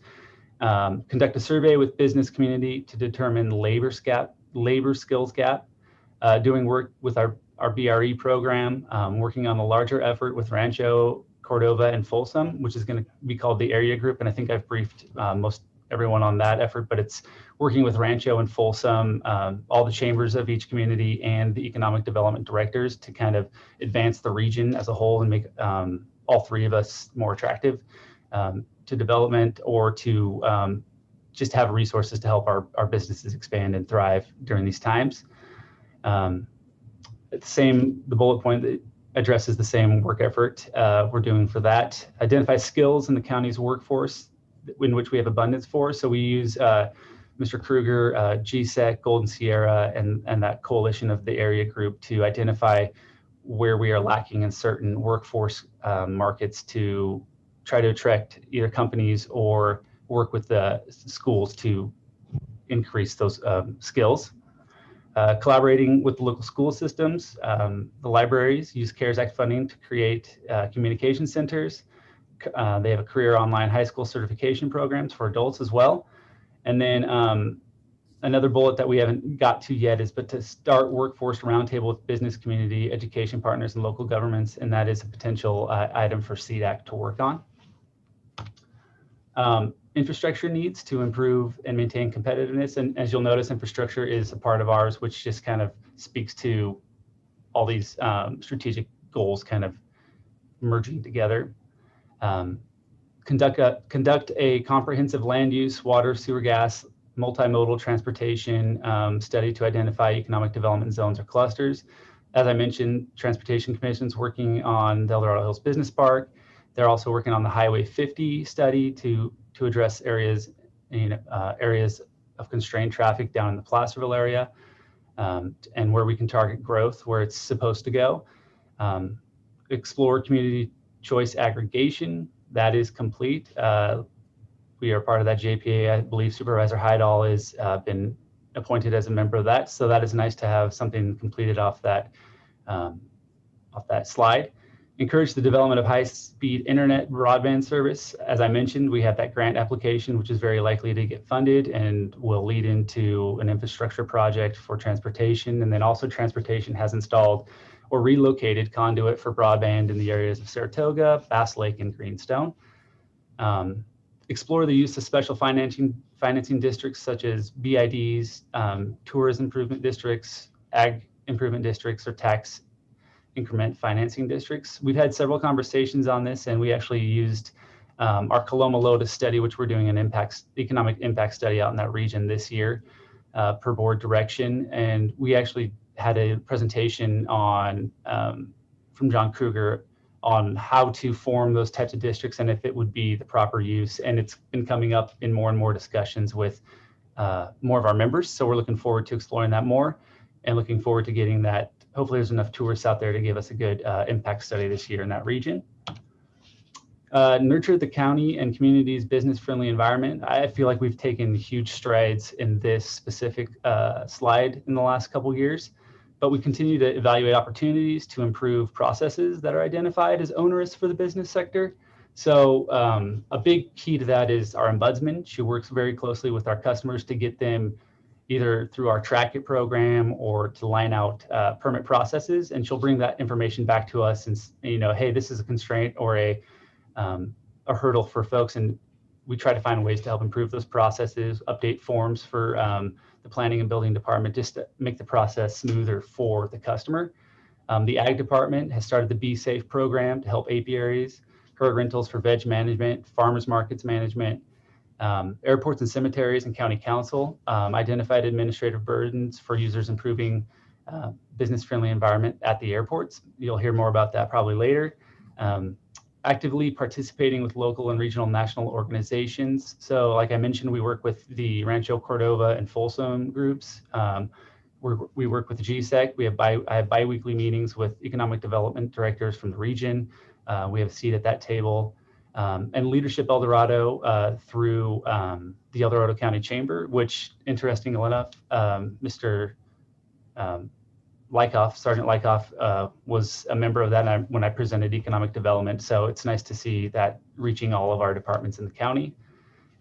Conduct a survey with business community to determine labor skills gap. Doing work with our BRE program, working on a larger effort with Rancho, Cordova, and Folsom, which is going to be called the area group. And I think I've briefed most everyone on that effort, but it's working with Rancho and Folsom, all the chambers of each community and the economic development directors to kind of advance the region as a whole and make all three of us more attractive to development, or to just have resources to help our businesses expand and thrive during these times. The bullet point that addresses the same work effort we're doing for that. Identify skills in the county's workforce in which we have abundance for. So we use Mr. Kruger, GSEC, Golden Sierra, and that coalition of the area group to identify where we are lacking in certain workforce markets to try to attract either companies or work with the schools to increase those skills. Collaborating with the local school systems, the libraries use CARES Act funding to create communication centers. They have a career online high school certification programs for adults as well. And then another bullet that we haven't got to yet is to start workforce roundtable with business community, education partners, and local governments. And that is a potential item for CDAC to work on. Infrastructure needs to improve and maintain competitiveness. And as you'll notice, infrastructure is a part of ours, which just kind of speaks to all these strategic goals kind of merging together. Conduct a comprehensive land use, water, sewer, gas, multimodal transportation study to identify economic development zones or clusters. As I mentioned, Transportation Commission's working on the El Dorado Hills Business Park. They're also working on the Highway 50 study to address areas of constrained traffic down in the Placerville area, and where we can target growth where it's supposed to go. Explore community choice aggregation. That is complete. We are part of that JPA. I believe Supervisor Heidel has been appointed as a member of that. So that is nice to have something completed off that slide. Encourage the development of high-speed internet broadband service. As I mentioned, we have that grant application, which is very likely to get funded and will lead into an infrastructure project for transportation. And then also transportation has installed or relocated conduit for broadband in the areas of Saratoga, Bass Lake, and Greenstone. Explore the use of special financing districts such as BIDs, tourism improvement districts, ag improvement districts, or tax increment financing districts. We've had several conversations on this, and we actually used our Coloma Lotus study, which we're doing an economic impact study out in that region this year per board direction. And we actually had a presentation on from John Kruger on how to form those types of districts and if it would be the proper use. And it's been coming up in more and more discussions with more of our members. So we're looking forward to exploring that more and looking forward to getting that. Hopefully there's enough tourists out there to give us a good impact study this year in that region. Nurture the county and community's business-friendly environment. I feel like we've taken huge strides in this specific slide in the last couple of years, but we continue to evaluate opportunities to improve processes that are identified as onerous for the business sector. So a big key to that is our ombudsman. She works very closely with our customers to get them either through our Track It program or to line out permit processes. And she'll bring that information back to us and, hey, this is a constraint or a hurdle for folks. And we try to find ways to help improve those processes, update forms for the planning and building department, just to make the process smoother for the customer. The ag department has started the Be Safe program to help apiaries, herd rentals for veg management, farmers markets management. Airports and cemeteries and county council identified administrative burdens for users improving business-friendly environment at the airports. You'll hear more about that probably later. Actively participating with local and regional national organizations. So like I mentioned, we work with the Rancho Cordova and Folsom groups. We work with GSEC. I have bi-weekly meetings with economic development directors from the region. We have a seat at that table. And Leadership El Dorado through the El Dorado County Chamber, which, interestingly enough, Mr. Sergeant Lykoff was a member of that when I presented economic development. So it's nice to see that reaching all of our departments in the county.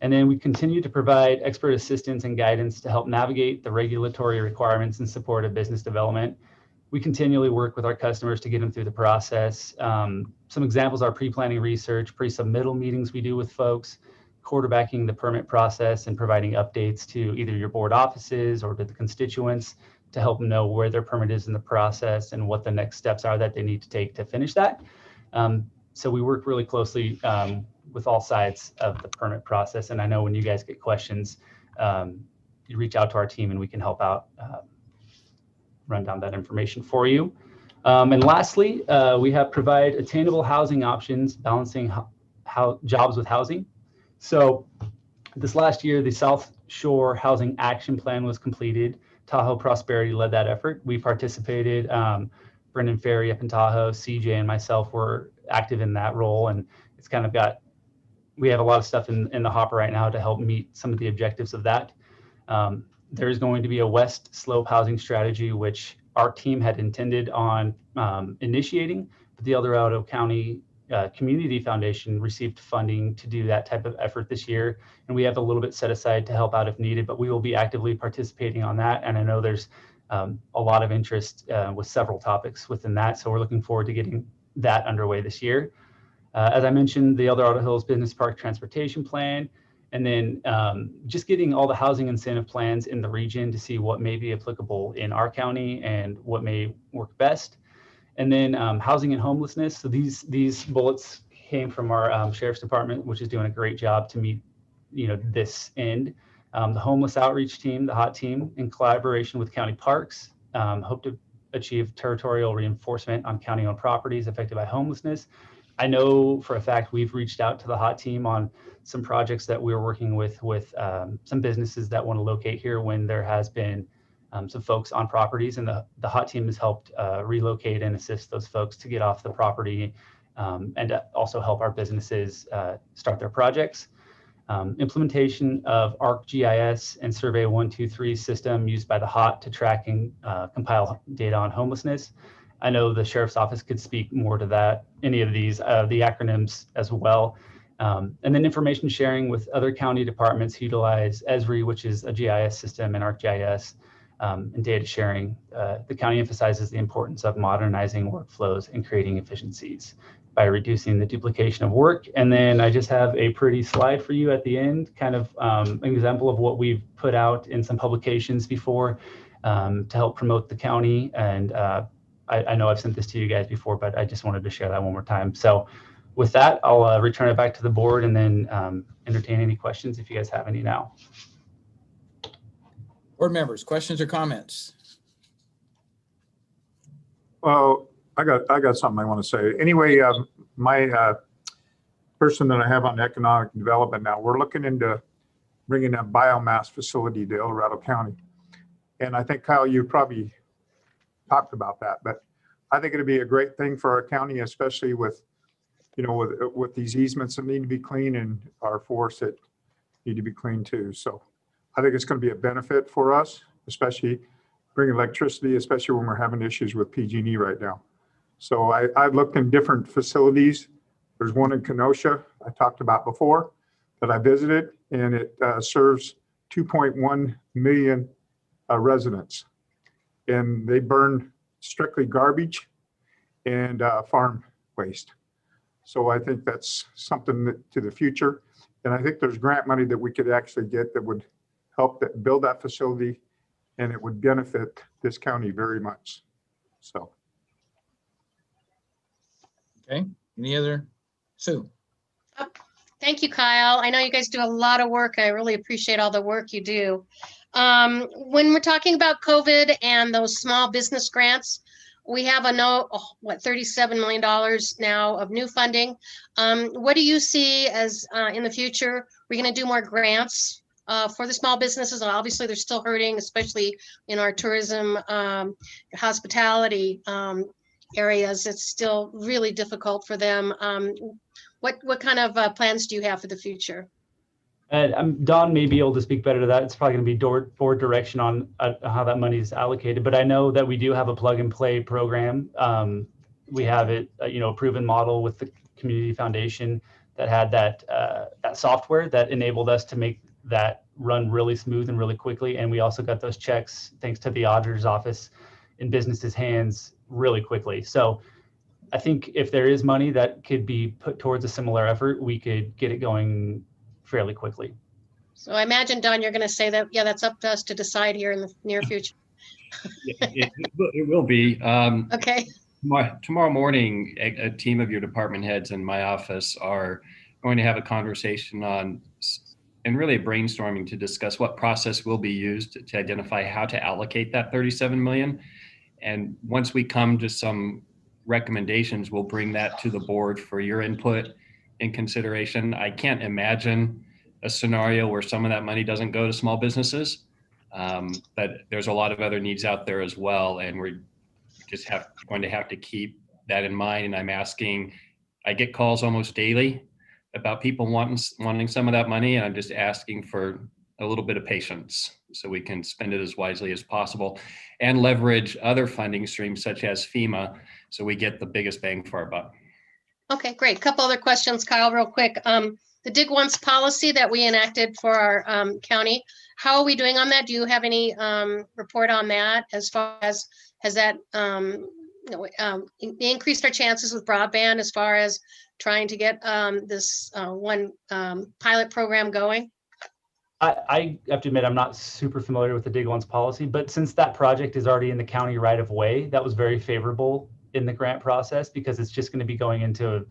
And then we continue to provide expert assistance and guidance to help navigate the regulatory requirements in support of business development. We continually work with our customers to get them through the process. Some examples are pre-planning research, pre-submittal meetings we do with folks, quarterbacking the permit process, and providing updates to either your board offices or to the constituents to help them know where their permit is in the process and what the next steps are that they need to take to finish that. So we work really closely with all sides of the permit process. And I know when you guys get questions, you reach out to our team and we can help out, run down that information for you. And lastly, we have provide attainable housing options, balancing jobs with housing. So this last year, the South Shore Housing Action Plan was completed. Tahoe Prosperity led that effort. We participated. Brendan Ferry up in Tahoe, CJ and myself were active in that role. And it's kind of we have a lot of stuff in the hopper right now to help meet some of the objectives of that. There's going to be a West Slope housing strategy, which our team had intended on initiating, but the El Dorado County Community Foundation received funding to do that type of effort this year. And we have a little bit set aside to help out if needed, but we will be actively participating on that. And I know there's a lot of interest with several topics within that. So we're looking forward to getting that underway this year. As I mentioned, the El Dorado Hills Business Park Transportation Plan, and then just getting all the housing incentive plans in the region to see what may be applicable in our county and what may work best. And then housing and homelessness. So these bullets came from our Sheriff's Department, which is doing a great job to meet this end. The homeless outreach team, the HOT team, in collaboration with county parks, hope to achieve territorial reinforcement on county-owned properties affected by homelessness. I know for a fact we've reached out to the HOT team on some projects that we're working with some businesses that want to locate here when there has been some folks on properties, and the HOT team has helped relocate and assist those folks to get off the property and to also help our businesses start their projects. Implementation of ArcGIS and Survey 123 system used by the HOT to track and compile data on homelessness. I know the Sheriff's Office could speak more to that, any of these, the acronyms as well. And then information sharing with other county departments who utilize Esri, which is a GIS system, and ArcGIS, and data sharing. The county emphasizes the importance of modernizing workflows and creating efficiencies by reducing the duplication of work. And then I just have a pretty slide for you at the end, kind of an example of what we've put out in some publications before to help promote the county. And I know I've sent this to you guys before, but I just wanted to share that one more time. So with that, I'll return it back to the board and then entertain any questions if you guys have any now. Board members, questions or comments? Well, I got something I want to say. Anyway, my person that I have on economic development now, we're looking into bringing a biomass facility to El Dorado County. And I think, Kyle, you probably talked about that, but I think it'd be a great thing for our county, especially with, with these easements that need to be clean and our forests that need to be clean too. So I think it's going to be a benefit for us, especially bringing electricity, especially when we're having issues with PG&E right now. So I've looked in different facilities. There's one in Kenosha I talked about before that I visited, and it serves 2.1 million residents. And they burn strictly garbage and farm waste. So I think that's something to the future. And I think there's grant money that we could actually get that would help build that facility, and it would benefit this county very much. So. Okay, any other? Sue? Thank you, Kyle. I know you guys do a lot of work. I really appreciate all the work you do. When we're talking about COVID and those small business grants, we have $37 million now of new funding. What do you see as in the future? We're going to do more grants for the small businesses. And obviously they're still hurting, especially in our tourism, hospitality areas. It's still really difficult for them. What kind of plans do you have for the future? Don may be able to speak better to that. It's probably going to be board direction on how that money is allocated. But I know that we do have a plug and play program. We have it, a proven model with the community foundation that had that software that enabled us to make that run really smooth and really quickly. And we also got those checks, thanks to the auditor's office, in businesses' hands really quickly. So I think if there is money that could be put towards a similar effort, we could get it going fairly quickly. So I imagine, Don, you're going to say that, yeah, that's up to us to decide here in the near future. It will be. Okay. Tomorrow morning, a team of your department heads in my office are going to have a conversation on, and really brainstorming to discuss what process will be used to identify how to allocate that 37 million. And once we come to some recommendations, we'll bring that to the board for your input and consideration. I can't imagine a scenario where some of that money doesn't go to small businesses, but there's a lot of other needs out there as well. And we're just going to have to keep that in mind. And I get calls almost daily about people wanting some of that money. And I'm just asking for a little bit of patience so we can spend it as wisely as possible and leverage other funding streams such as FEMA so we get the biggest bang for our buck. Okay, great. Couple other questions, Kyle, real quick. The Dig Once policy that we enacted for our county, how are we doing on that? Do you have any report on that as far as, has that increased our chances with broadband as far as trying to get this one pilot program going? I have to admit, I'm not super familiar with the Dig Once policy, but since that project is already in the county right of way, that was very favorable in the grant process because it's just going to be going into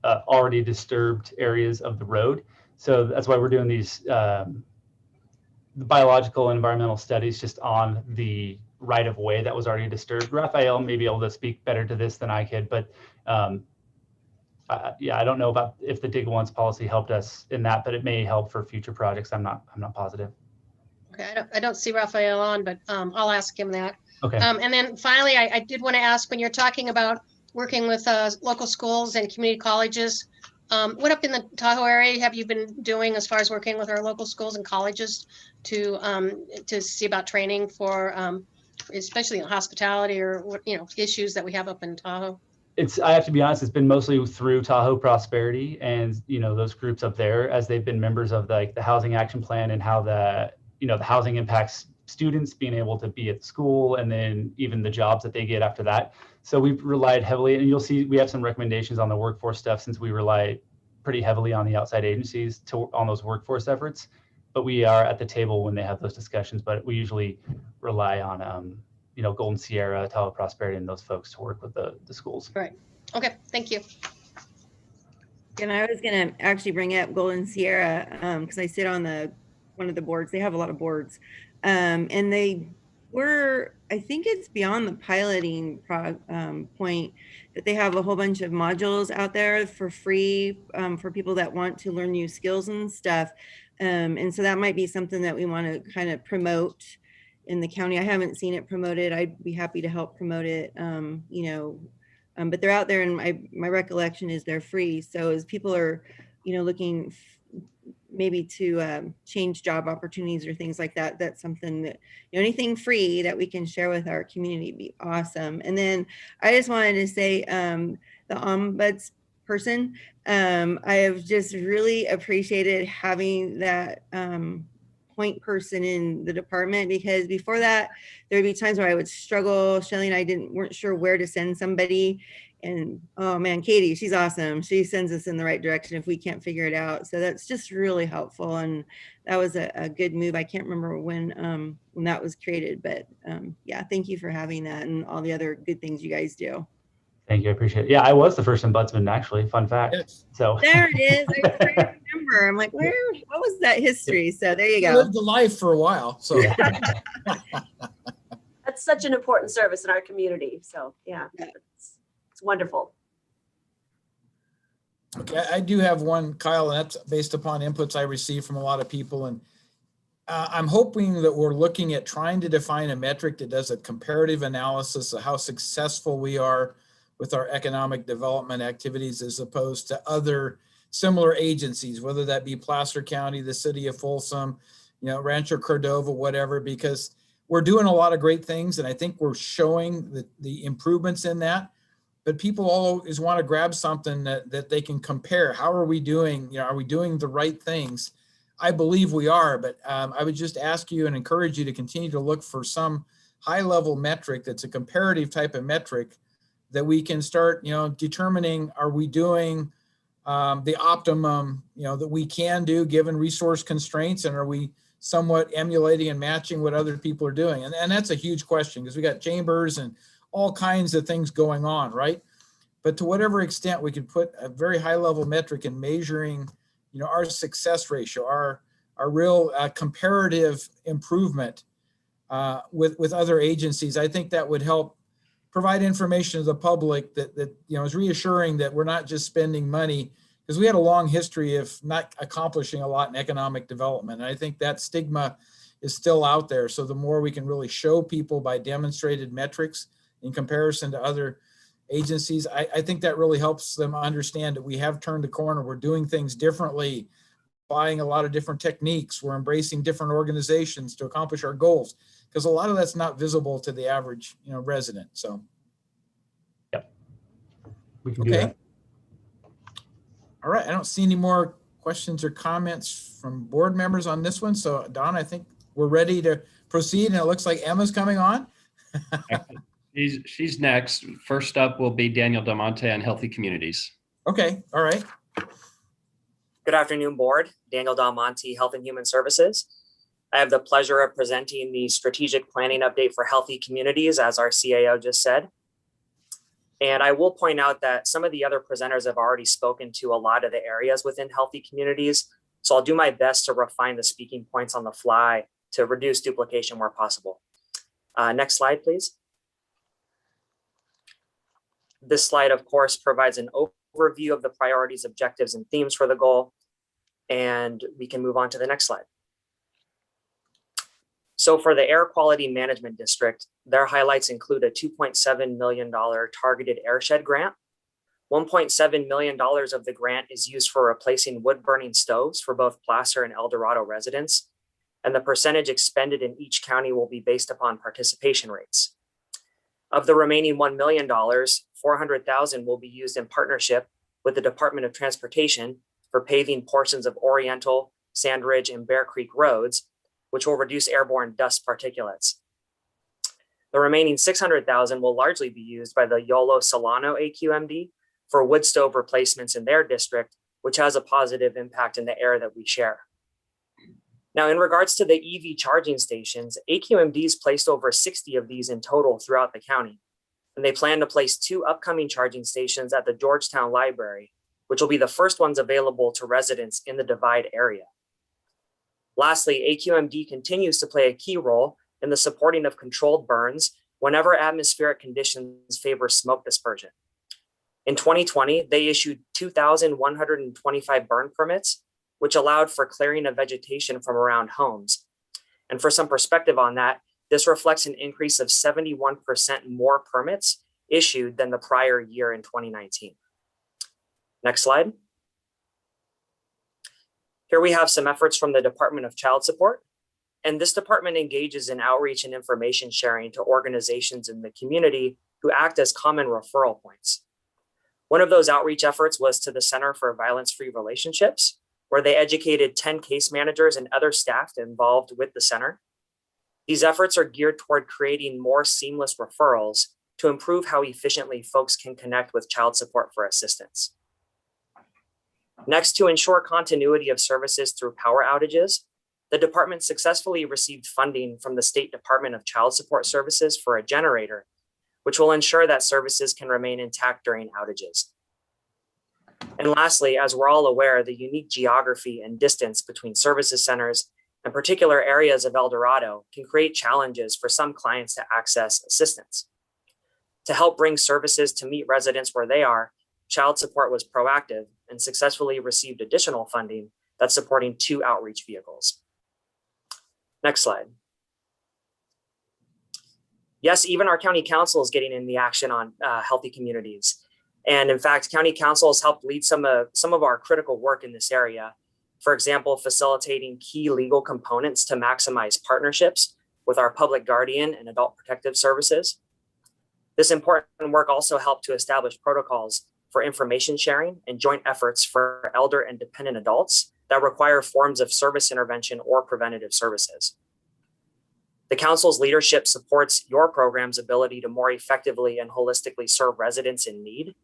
already disturbed areas of the road. So that's why we're doing these biological and environmental studies just on the right of way that was already disturbed. Raphael may be able to speak better to this than I could, but yeah, I don't know about if the Dig Once policy helped us in that, but it may help for future projects. I'm not positive. Okay, I don't see Raphael on, but I'll ask him that. Okay. And then finally, I did want to ask, when you're talking about working with local schools and community colleges, what up in the Tahoe area have you been doing as far as working with our local schools and colleges to see about training for, especially in hospitality or issues that we have up in Tahoe? I have to be honest, it's been mostly through Tahoe Prosperity and those groups up there, as they've been members of the Housing Action Plan and how the housing impacts students being able to be at school and then even the jobs that they get after that. So we've relied heavily, and you'll see we have some recommendations on the workforce stuff since we rely pretty heavily on the outside agencies on those workforce efforts. But we are at the table when they have those discussions, but we usually rely on Golden Sierra, Tahoe Prosperity, and those folks to work with the schools. Right. Okay. Thank you. And I was going to actually bring up Golden Sierra because I sit on one of the boards. They have a lot of boards, and they were, I think it's beyond the piloting point that they have a whole bunch of modules out there for free for people that want to learn new skills and stuff. And so that might be something that we want to kind of promote in the county. I haven't seen it promoted. I'd be happy to help promote it, but they're out there, and my recollection is they're free. So as people are, looking maybe to change job opportunities or things like that, that's something that, anything free that we can share with our community would be awesome. And then I just wanted to say the ombuds person, I have just really appreciated having that point person in the department, because before that there would be times where I would struggle. Shelly and I weren't sure where to send somebody, and oh man, Katie, she's awesome. She sends us in the right direction if we can't figure it out. So that's just really helpful, and that was a good move. I can't remember when that was created, but yeah, thank you for having that and all the other good things you guys do. Thank you, I appreciate it. Yeah, I was the first ombudsman, actually. Fun fact. Yes. So there it is. I was trying to remember. I'm like, what was that history? So there you go. Lived the life for a while. So that's such an important service in our community. So yeah, it's wonderful. Okay, I do have one, Kyle, and that's based upon inputs I received from a lot of people. And I'm hoping that we're looking at trying to define a metric that does a comparative analysis of how successful we are with our economic development activities as opposed to other similar agencies, whether that be Placer County, the city of Folsom, Rancho Cordova, whatever, because we're doing a lot of great things. And I think we're showing the improvements in that. But people always want to grab something that they can compare. How are we doing? Are we doing the right things? I believe we are, but I would just ask you and encourage you to continue to look for some high-level metric that's a comparative type of metric that we can start, determining, are we doing the optimum, that we can do given resource constraints, and are we somewhat emulating and matching what other people are doing? And that's a huge question because we got chambers and all kinds of things going on, right? But to whatever extent we could put a very high-level metric in measuring our success ratio, our real comparative improvement with other agencies, I think that would help provide information to the public that is reassuring that we're not just spending money, because we had a long history of not accomplishing a lot in economic development. And I think that stigma is still out there. So the more we can really show people by demonstrated metrics in comparison to other agencies, I think that really helps them understand that we have turned a corner. We're doing things differently, applying a lot of different techniques. We're embracing different organizations to accomplish our goals, because a lot of that's not visible to the average resident. So we can do that. All right, I don't see any more questions or comments from board members on this one. So Don, I think we're ready to proceed, and it looks like Emma's coming on. She's next. First up will be Daniel Damonte on Healthy Communities. Okay, all right. Good afternoon, board. Daniel Damonte, Health and Human Services. I have the pleasure of presenting the strategic planning update for healthy communities, as our CAO just said. And I will point out that some of the other presenters have already spoken to a lot of the areas within healthy communities. So I'll do my best to refine the speaking points on the fly to reduce duplication where possible. Next slide, please. This slide, of course, provides an overview of the priorities, objectives, and themes for the goal. And we can move on to the next slide. So for the Air Quality Management District, their highlights include a $2.7 million targeted airshed grant. $1.7 million of the grant is used for replacing wood-burning stoves for both Placer and El Dorado residents. And the percentage expended in each county will be based upon participation rates. Of the remaining $1 million, $400,000 will be used in partnership with the Department of Transportation for paving portions of Oriental, Sand Ridge, and Bear Creek roads, which will reduce airborne dust particulates. The remaining $600,000 will largely be used by the Yolo Solano AQMD for wood stove replacements in their district, which has a positive impact in the air that we share. Now, in regards to the EV charging stations, AQMD's placed over 60 of these in total throughout the county, and they plan to place 2 upcoming charging stations at the Georgetown Library, which will be the first ones available to residents in the Divide area. Lastly, AQMD continues to play a key role in the supporting of controlled burns whenever atmospheric conditions favor smoke dispersion. In 2020, they issued 2,125 burn permits, which allowed for clearing of vegetation from around homes. And for some perspective on that, this reflects an increase of 71% more permits issued than the prior year in 2019. Next slide. Here we have some efforts from the Department of Child Support. And this department engages in outreach and information sharing to organizations in the community who act as common referral points. One of those outreach efforts was to the Center for Violence-Free Relationships, where they educated 10 case managers and other staff involved with the center. These efforts are geared toward creating more seamless referrals to improve how efficiently folks can connect with child support for assistance. Next, to ensure continuity of services through power outages, the department successfully received funding from the State Department of Child Support Services for a generator, which will ensure that services can remain intact during outages. And lastly, as we're all aware, the unique geography and distance between services centers and particular areas of El Dorado can create challenges for some clients to access assistance. To help bring services to meet residents where they are, Child Support was proactive and successfully received additional funding that's supporting 2 outreach vehicles. Next slide. Yes, even our county council is getting in the action on healthy communities. And in fact, county council has helped lead some of our critical work in this area. For example, facilitating key legal components to maximize partnerships with our public guardian and adult protective services. This important work also helped to establish protocols for information sharing and joint efforts for elder and dependent adults that require forms of service intervention or preventative services. The council's leadership supports your program's ability to more effectively and holistically serve residents in need,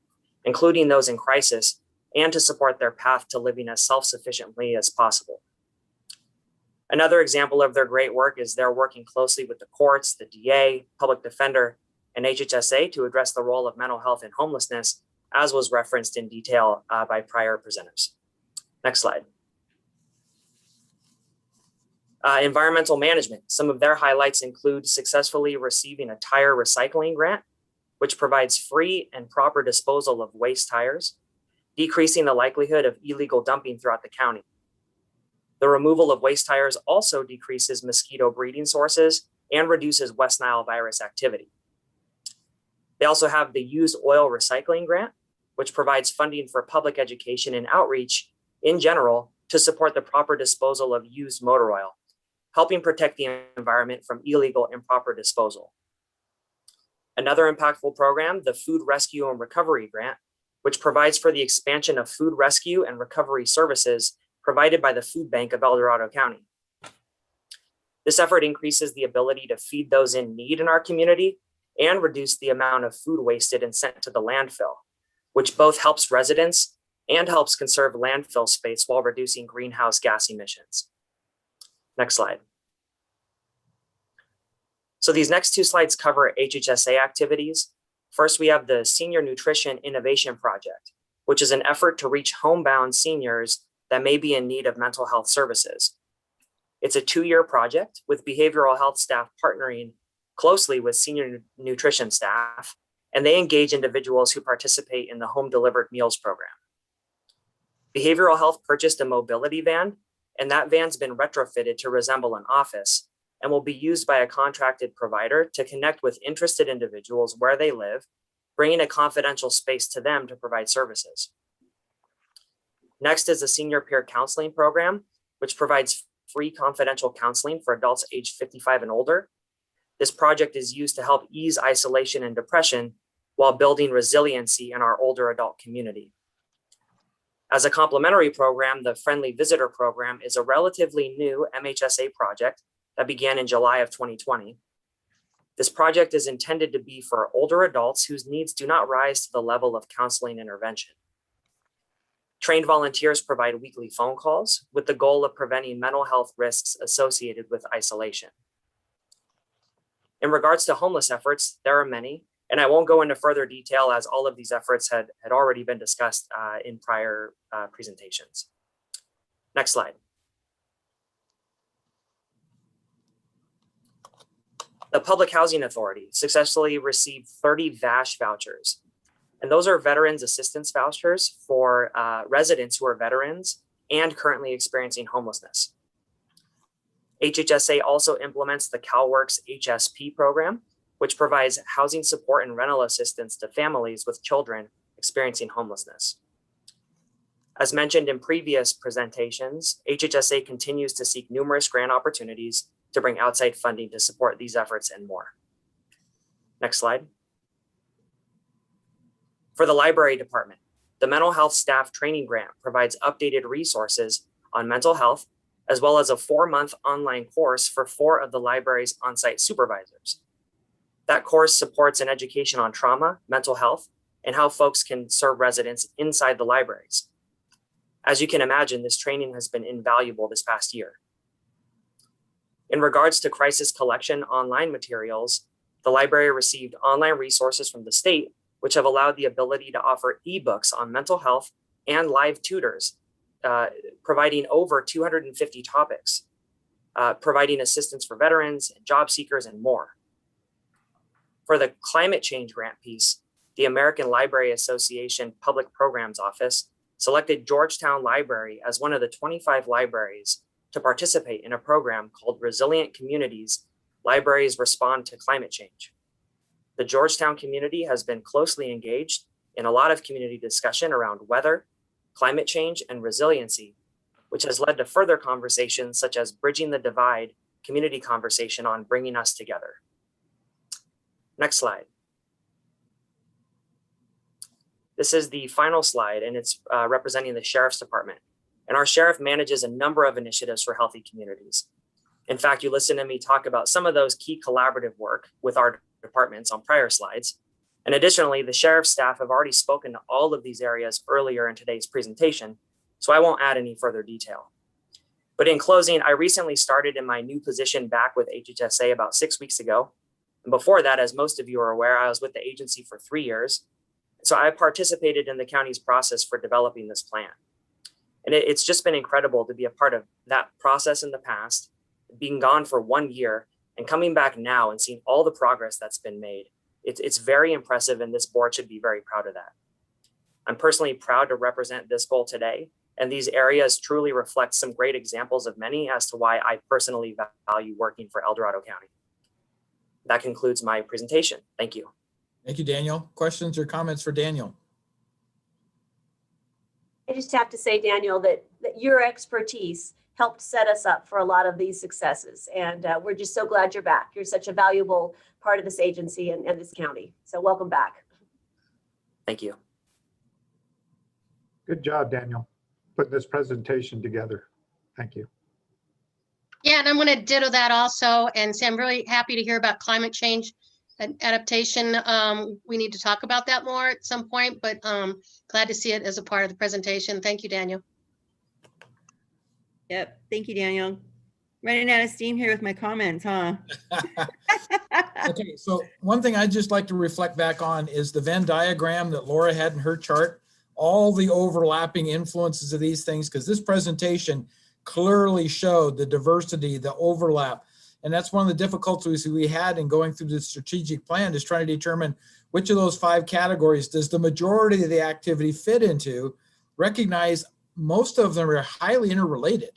including those in crisis, and to support their path to living as self-sufficiently as possible. Another example of their great work is they're working closely with the courts, the DA, public defender, and HHSA to address the role of mental health and homelessness, as was referenced in detail by prior presenters. Next slide. Environmental management. Some of their highlights include successfully receiving a tire recycling grant, which provides free and proper disposal of waste tires, decreasing the likelihood of illegal dumping throughout the county. The removal of waste tires also decreases mosquito breeding sources and reduces West Nile virus activity. They also have the used oil recycling grant, which provides funding for public education and outreach in general to support the proper disposal of used motor oil, helping protect the environment from illegal improper disposal. Another impactful program, the Food Rescue and Recovery Grant, which provides for the expansion of food rescue and recovery services provided by the Food Bank of El Dorado County. This effort increases the ability to feed those in need in our community and reduce the amount of food wasted and sent to the landfill, which both helps residents and helps conserve landfill space while reducing greenhouse gas emissions. Next slide. So these next two slides cover HHSA activities. First, we have the Senior Nutrition Innovation Project, which is an effort to reach homebound seniors that may be in need of mental health services. It's a 2-year project with behavioral health staff partnering closely with senior nutrition staff, and they engage individuals who participate in the home delivered meals program. Behavioral health purchased a mobility van, and that van's been retrofitted to resemble an office and will be used by a contracted provider to connect with interested individuals where they live, bringing a confidential space to them to provide services. Next is the Senior Peer Counseling Program, which provides free confidential counseling for adults aged 55 and older. This project is used to help ease isolation and depression while building resiliency in our older adult community. As a complementary program, the Friendly Visitor Program is a relatively new MHSA project that began in July of 2020. This project is intended to be for older adults whose needs do not rise to the level of counseling intervention. Trained volunteers provide weekly phone calls with the goal of preventing mental health risks associated with isolation. In regards to homeless efforts, there are many, and I won't go into further detail as all of these efforts had already been discussed in prior presentations. Next slide. The Public Housing Authority successfully received 30 VASH vouchers. And those are Veterans Assistance Vouchers for residents who are veterans and currently experiencing homelessness. HHSA also implements the CalWorks HSP program, which provides housing support and rental assistance to families with children experiencing homelessness. As mentioned in previous presentations, HHSA continues to seek numerous grant opportunities to bring outside funding to support these efforts and more. Next slide. For the library department, the Mental Health Staff Training Grant provides updated resources on mental health, as well as a 4-month online course for 4 of the library's on-site supervisors. That course supports an education on trauma, mental health, and how folks can serve residents inside the libraries. As you can imagine, this training has been invaluable this past year. In regards to crisis collection online materials, the library received online resources from the state, which have allowed the ability to offer ebooks on mental health and live tutors, providing over 250 topics, providing assistance for veterans and job seekers and more. For the climate change grant piece, the American Library Association Public Programs Office selected Georgetown Library as one of the 25 libraries to participate in a program called Resilient Communities: Libraries Respond to Climate Change. The Georgetown community has been closely engaged in a lot of community discussion around weather, climate change, and resiliency, which has led to further conversations such as Bridging the Divide community conversation on bringing us together. Next slide. This is the final slide, and it's representing the Sheriff's Department. And our sheriff manages a number of initiatives for healthy communities. In fact, you listen to me talk about some of those key collaborative work with our departments on prior slides. And additionally, the sheriff's staff have already spoken to all of these areas earlier in today's presentation, so I won't add any further detail. But in closing, I recently started in my new position back with HHSA about 6 weeks ago. And before that, as most of you are aware, I was with the agency for 3 years. So I participated in the county's process for developing this plan. And it's just been incredible to be a part of that process in the past, being gone for 1 year and coming back now and seeing all the progress that's been made. It's very impressive, and this board should be very proud of that. I'm personally proud to represent this goal today, and these areas truly reflect some great examples of many as to why I personally value working for El Dorado County. That concludes my presentation. Thank you. Thank you, Daniel. Questions or comments for Daniel? I just have to say, Daniel, that your expertise helped set us up for a lot of these successes. And we're just so glad you're back. You're such a valuable part of this agency and this county. So welcome back. Thank you. Good job, Daniel, putting this presentation together. Thank you. Yeah, and I'm going to ditto that also and say I'm really happy to hear about climate change and adaptation. We need to talk about that more at some point, but glad to see it as a part of the presentation. Thank you, Daniel. Yep. Thank you, Daniel. Running out of steam here with my comments, huh? Okay, so one thing I'd just like to reflect back on is the Venn diagram that Laura had in her chart, all the overlapping influences of these things, because this presentation clearly showed the diversity, the overlap. And that's one of the difficulties we had in going through the strategic plan, is trying to determine which of those 5 categories does the majority of the activity fit into. Recognize most of them are highly interrelated.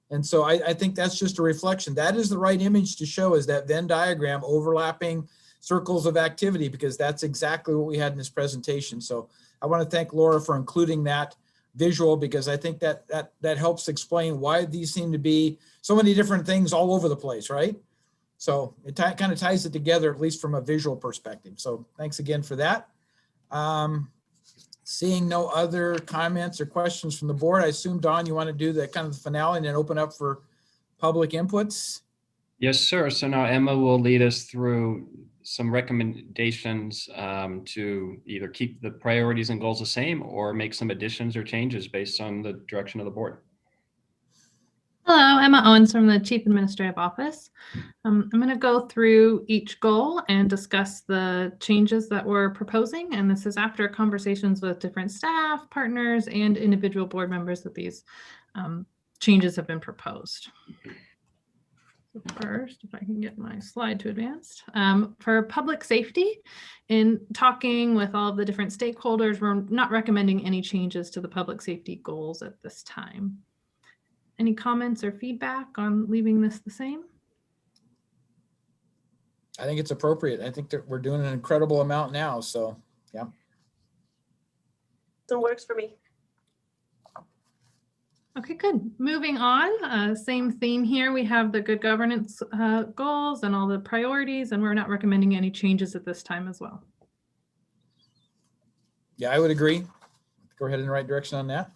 And so I think that's just a reflection. That is the right image to show, is that Venn diagram, overlapping circles of activity, because that's exactly what we had in this presentation. So I want to thank Laura for including that visual, because I think that helps explain why these seem to be so many different things all over the place, right? So it kind of ties it together, at least from a visual perspective. So thanks again for that. Seeing no other comments or questions from the board, I assume, Don, you want to do the kind of the finale and then open up for public inputs? Yes, sir. So now Emma will lead us through some recommendations to either keep the priorities and goals the same or make some additions or changes based on the direction of the board. Hello, Emma Owens from the Chief Administrative Office. I'm going to go through each goal and discuss the changes that we're proposing. And this is after conversations with different staff, partners, and individual board members that these changes have been proposed. So first, if I can get my slide to advance. For public safety, in talking with all of the different stakeholders, we're not recommending any changes to the public safety goals at this time. Any comments or feedback on leaving this the same? I think it's appropriate. I think that we're doing an incredible amount now. So, yeah. So works for me. Okay, good. Moving on, same theme here. We have the good governance goals and all the priorities, and we're not recommending any changes at this time as well. Yeah, I would agree. Go ahead in the right direction on that.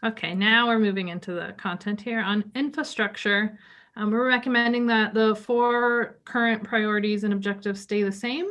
Okay, now we're moving into the content here on infrastructure. We're recommending that the 4 current priorities and objectives stay the same,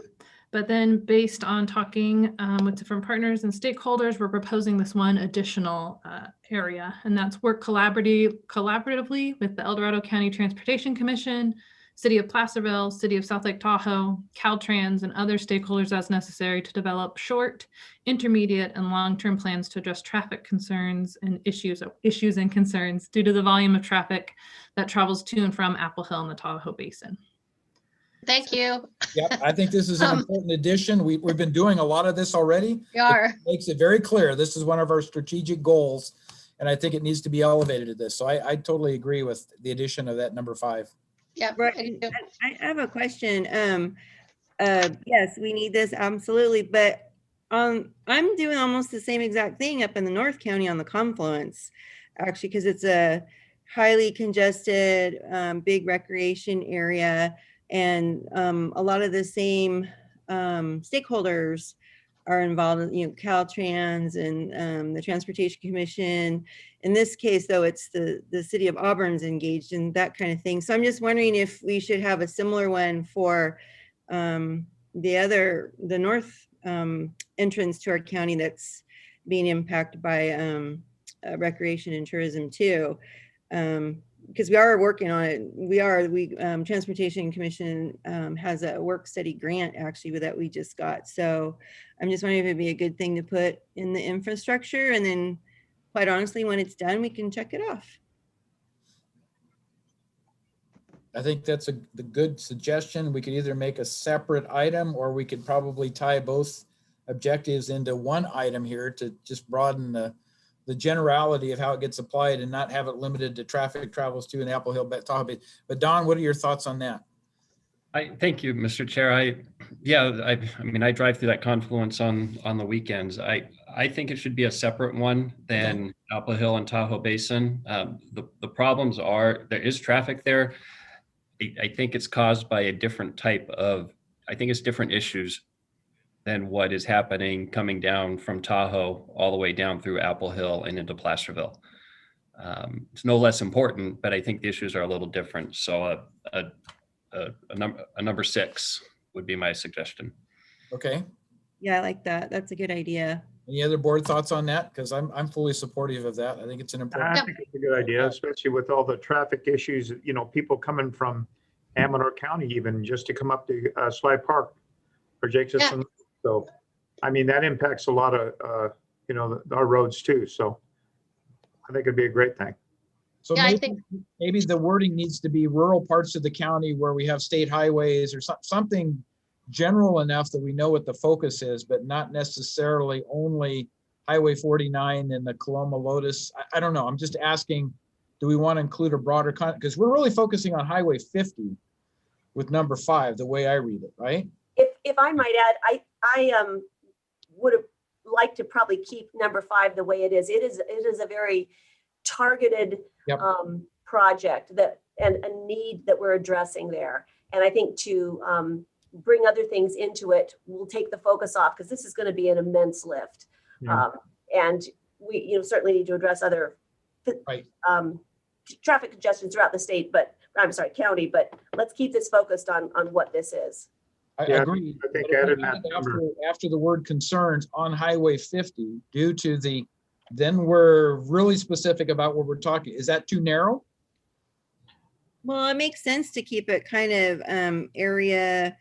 but then based on talking with different partners and stakeholders, we're proposing this one additional area, and that's work collaboratively with the El Dorado County Transportation Commission, City of Placerville, City of South Lake Tahoe, Caltrans, and other stakeholders as necessary to develop short, intermediate, and long-term plans to address traffic concerns and issues and concerns due to the volume of traffic that travels to and from Apple Hill and the Tahoe Basin. Thank you. Yep, I think this is an important addition. We've been doing a lot of this already. We are. It makes it very clear this is one of our strategic goals. and I think it needs to be elevated to this. So I totally agree with the addition of that number 5. Yeah. Right. I have a question. Yes, we need this absolutely, but I'm doing almost the same exact thing up in the North County on the confluence, actually, because it's a highly congested, big recreation area, and a lot of the same stakeholders are involved, Caltrans and the Transportation Commission. In this case, though, it's the city of Auburn's engaged in that kind of thing. So I'm just wondering if we should have a similar one for the north entrance to our county that's being impacted by recreation and tourism too. Because we are working on it. Transportation Commission has a work study grant actually that we just got. So I'm just wondering if it'd be a good thing to put in the infrastructure, and then quite honestly, when it's done, we can check it off. I think that's the good suggestion. We could either make a separate item, or we could probably tie both objectives into one item here to just broaden the generality of how it gets applied and not have it limited to traffic travels to an Apple Hill, Tahoe Bay. But Don, what are your thoughts on that? Thank you, Mr. Chair. I mean, I drive through that confluence on the weekends. I think it should be a separate one than Apple Hill and Tahoe Basin. The problems are, there is traffic there. I think it's caused by a different type of, I think it's different issues than what is happening coming down from Tahoe all the way down through Apple Hill and into Placerville. It's no less important, but I think the issues are a little different. So a number 6 would be my suggestion. Okay. Yeah, I like that. That's a good idea. Any other board thoughts on that? Because I'm fully supportive of that. I think it's an important. I think it's a good idea, especially with all the traffic issues, people coming from Amador County even just to come up to Sly Park or Jacobson. So, I mean, that impacts a lot of, our roads too. So I think it'd be a great thing. So Yeah, maybe the wording needs to be rural parts of the county where we have state highways, or something general enough that we know what the focus is, but not necessarily only Highway 49 and the Coloma Lotus. I don't know. I'm just asking, do we want to include a broader because we're really focusing on Highway 50 with number 5, the way I read it, right? If I might add, I would have liked to probably keep number 5 the way it is. It is a very targeted project and a need that we're addressing there. And I think to bring other things into it will take the focus off, because this is going to be an immense lift. And we certainly need to address other traffic congestion throughout the state, but I'm sorry, county, but let's keep this focused on what this is. I agree. I think after the word concerns on Highway 50, due to then we're really specific about what we're talking. Is that too narrow? Well, it makes sense to keep it kind of area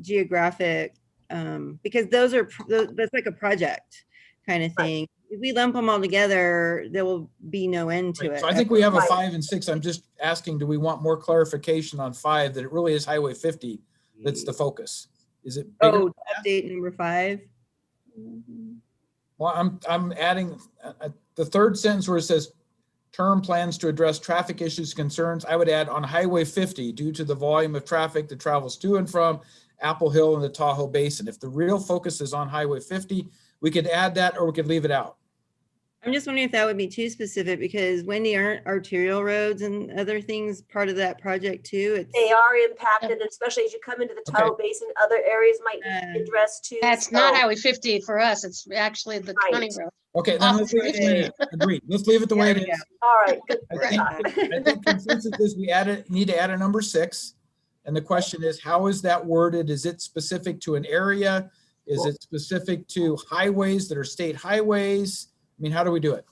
geographic, because that's like a project kind of thing. If we lump them all together, there will be no end to it. So I think we have a 5 and 6. I'm just asking, do we want more clarification on 5 that it really is Highway 50 that's the focus? Is it bigger? Oh, update number 5. Well, I'm adding the third sentence where it says term plans to address traffic issues, concerns. I would add on Highway 50 due to the volume of traffic that travels to and from Apple Hill and the Tahoe Basin. If the real focus is on Highway 50, we could add that, or we could leave it out. I'm just wondering if that would be too specific, because Wendy, aren't arterial roads and other things part of that project too? They are impacted, especially as you come into the Tahoe Basin. Other areas might need to be addressed too. That's not Highway 50 for us. It's actually the county road. Okay, then let's leave it the way it is. Agreed. Let's leave it the way it is. All right. Good. I think consensus is we need to add a number 6. And the question is, how is that worded? Is it specific to an area? Is it specific to highways that are state highways? I mean, how do we do it?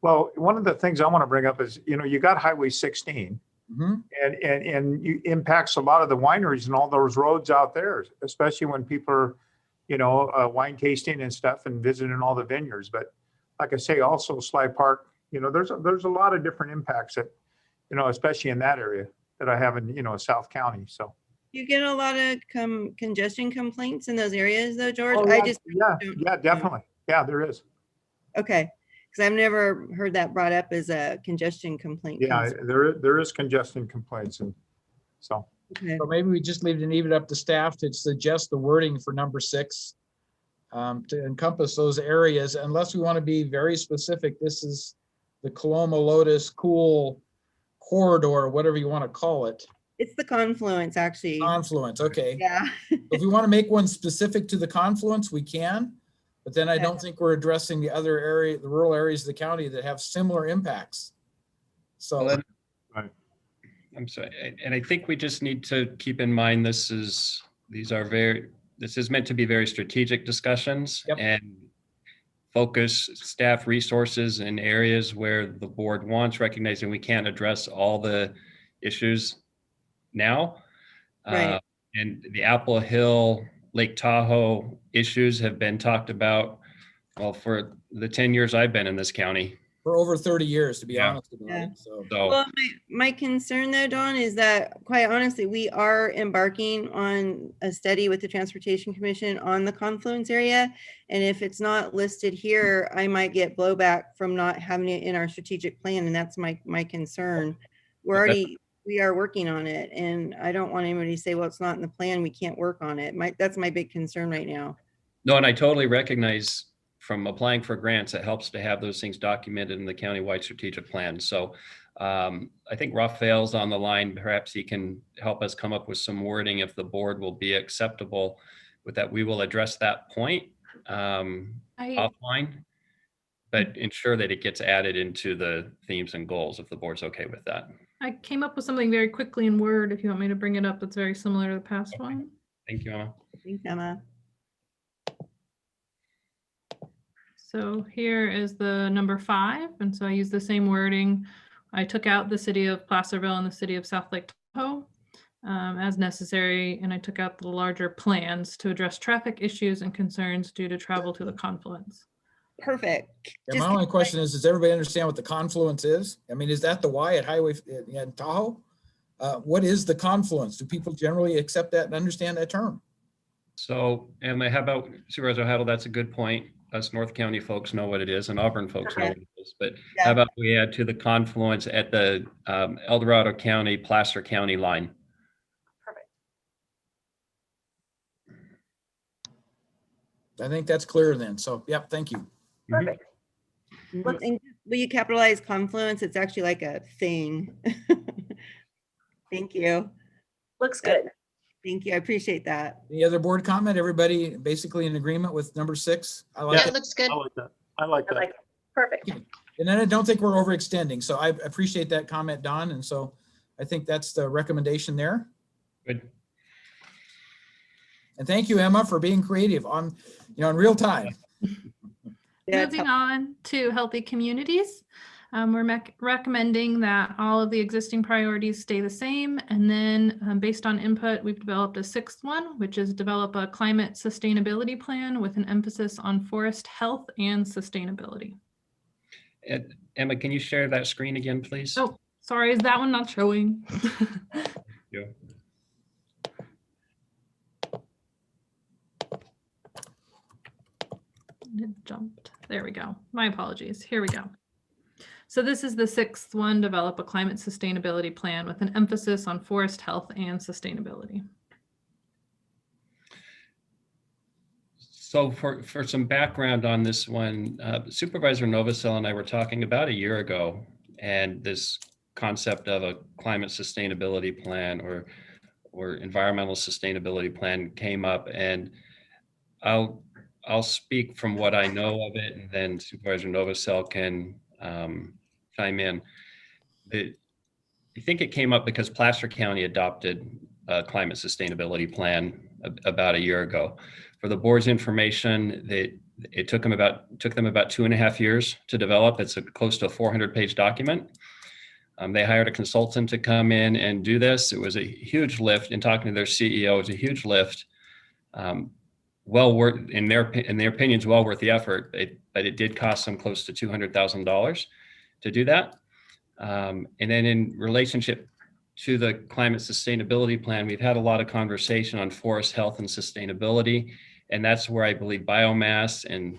Well, one of the things I want to bring up is, you got Highway 16, and it impacts a lot of the wineries and all those roads out there, especially when people are, wine tasting and stuff and visiting all the vineyards. But like I say, also Sly Park, there's a lot of different impacts that, especially in that area that I have in, South County. So you get a lot of congestion complaints in those areas though, George? Oh, yeah, yeah, definitely. Yeah, there is. Okay. Because I've never heard that brought up as a congestion complaint. Yeah, there is congestion complaints, and so. Okay. So maybe we just leave it up to staff to suggest the wording for number 6 to encompass those areas, unless we want to be very specific. This is the Coloma Lotus Cool Corridor, whatever you want to call it. It's the confluence, actually. Confluence, okay. Yeah. If we want to make one specific to the confluence, we can, but then I don't think we're addressing the other area, the rural areas of the county that have similar impacts. So Well, I'm sorry, and I think we just need to keep in mind this is meant to be very strategic discussions. Yep. And focus staff resources in areas where the board wants, recognizing we can't address all the issues now. Right. And the Apple Hill, Lake Tahoe issues have been talked about, well, for the 10 years I've been in this county. For over 30 years, to be honest about it. So. Well, my concern though, Dawn, is that quite honestly, we are embarking on a study with the Transportation Commission on the confluence area. And if it's not listed here, I might get blowback from not having it in our strategic plan. And that's my concern. We are working on it. And I don't want anybody to say, well, it's not in the plan, we can't work on it. That's my big concern right now. No, and I totally recognize from applying for grants, it helps to have those things documented in the countywide strategic plan. So I think Raphael's on the line. Perhaps he can help us come up with some wording if the board will be acceptable with that. We will address that point offline, but ensure that it gets added into the themes and goals if the board's okay with that. I came up with something very quickly in Word. If you want me to bring it up, it's very similar to the past one. Thank you, Emma. Thanks, Emma. So here is the number 5. And so I use the same wording. I took out the city of Placerville and the city of South Lake Tahoe as necessary. And I took out the larger plans to address traffic issues and concerns due to travel to the confluence. Perfect. Yeah, my only question is, does everybody understand what the confluence is? I mean, is that the Y at Highway in Tahoe? What is the confluence? Do people generally accept that and understand that term? So, Emma, how about Supervisor Haddle? That's a good point. Us North County folks know what it is, and Auburn folks know what it is. But how about we add to the confluence at the El Dorado County, Placer County line? Perfect. I think that's clear then. So, yeah, thank you. Perfect. And will you capitalize confluence? It's actually like a thing. Thank you. Looks good. Thank you. I appreciate that. Any other board comment? Everybody basically in agreement with number 6? I like Yeah, it. it looks good. I like that. I like I that. like it. Perfect. And then I don't think we're overextending. So I appreciate that comment, Don. And so I think that's the recommendation there. Good. And thank you, Emma, for being creative in real time. Moving on to healthy communities. We're recommending that all of the existing priorities stay the same. And then based on input, we've developed a 6th one, which is develop a climate sustainability plan with an emphasis on forest health and sustainability. And Emma, can you share that screen again, please? Oh, sorry, is that one not showing? Yeah. It jumped. There we go. My apologies. Here we go. So this is the 6th one, develop a climate sustainability plan with an emphasis on forest health and sustainability. So for some background on this one, Supervisor Novosel and I were talking about a year ago, and this concept of a climate sustainability plan or environmental sustainability plan came up, and I'll speak from what I know of it, and then Supervisor Novosel can chime in. I think it came up because Placer County adopted a climate sustainability plan about a year ago. For the board's information, it took them about 2.5 years to develop. It's close to a 400-page document. They hired a consultant to come in and do this. It was a huge lift. In talking to their CEO, it was a huge lift. Well worth, in their opinions, well worth the effort, but it did cost them close to $200,000 to do that. And then in relationship to the climate sustainability plan, we've had a lot of conversation on forest health and sustainability, and that's where I believe biomass and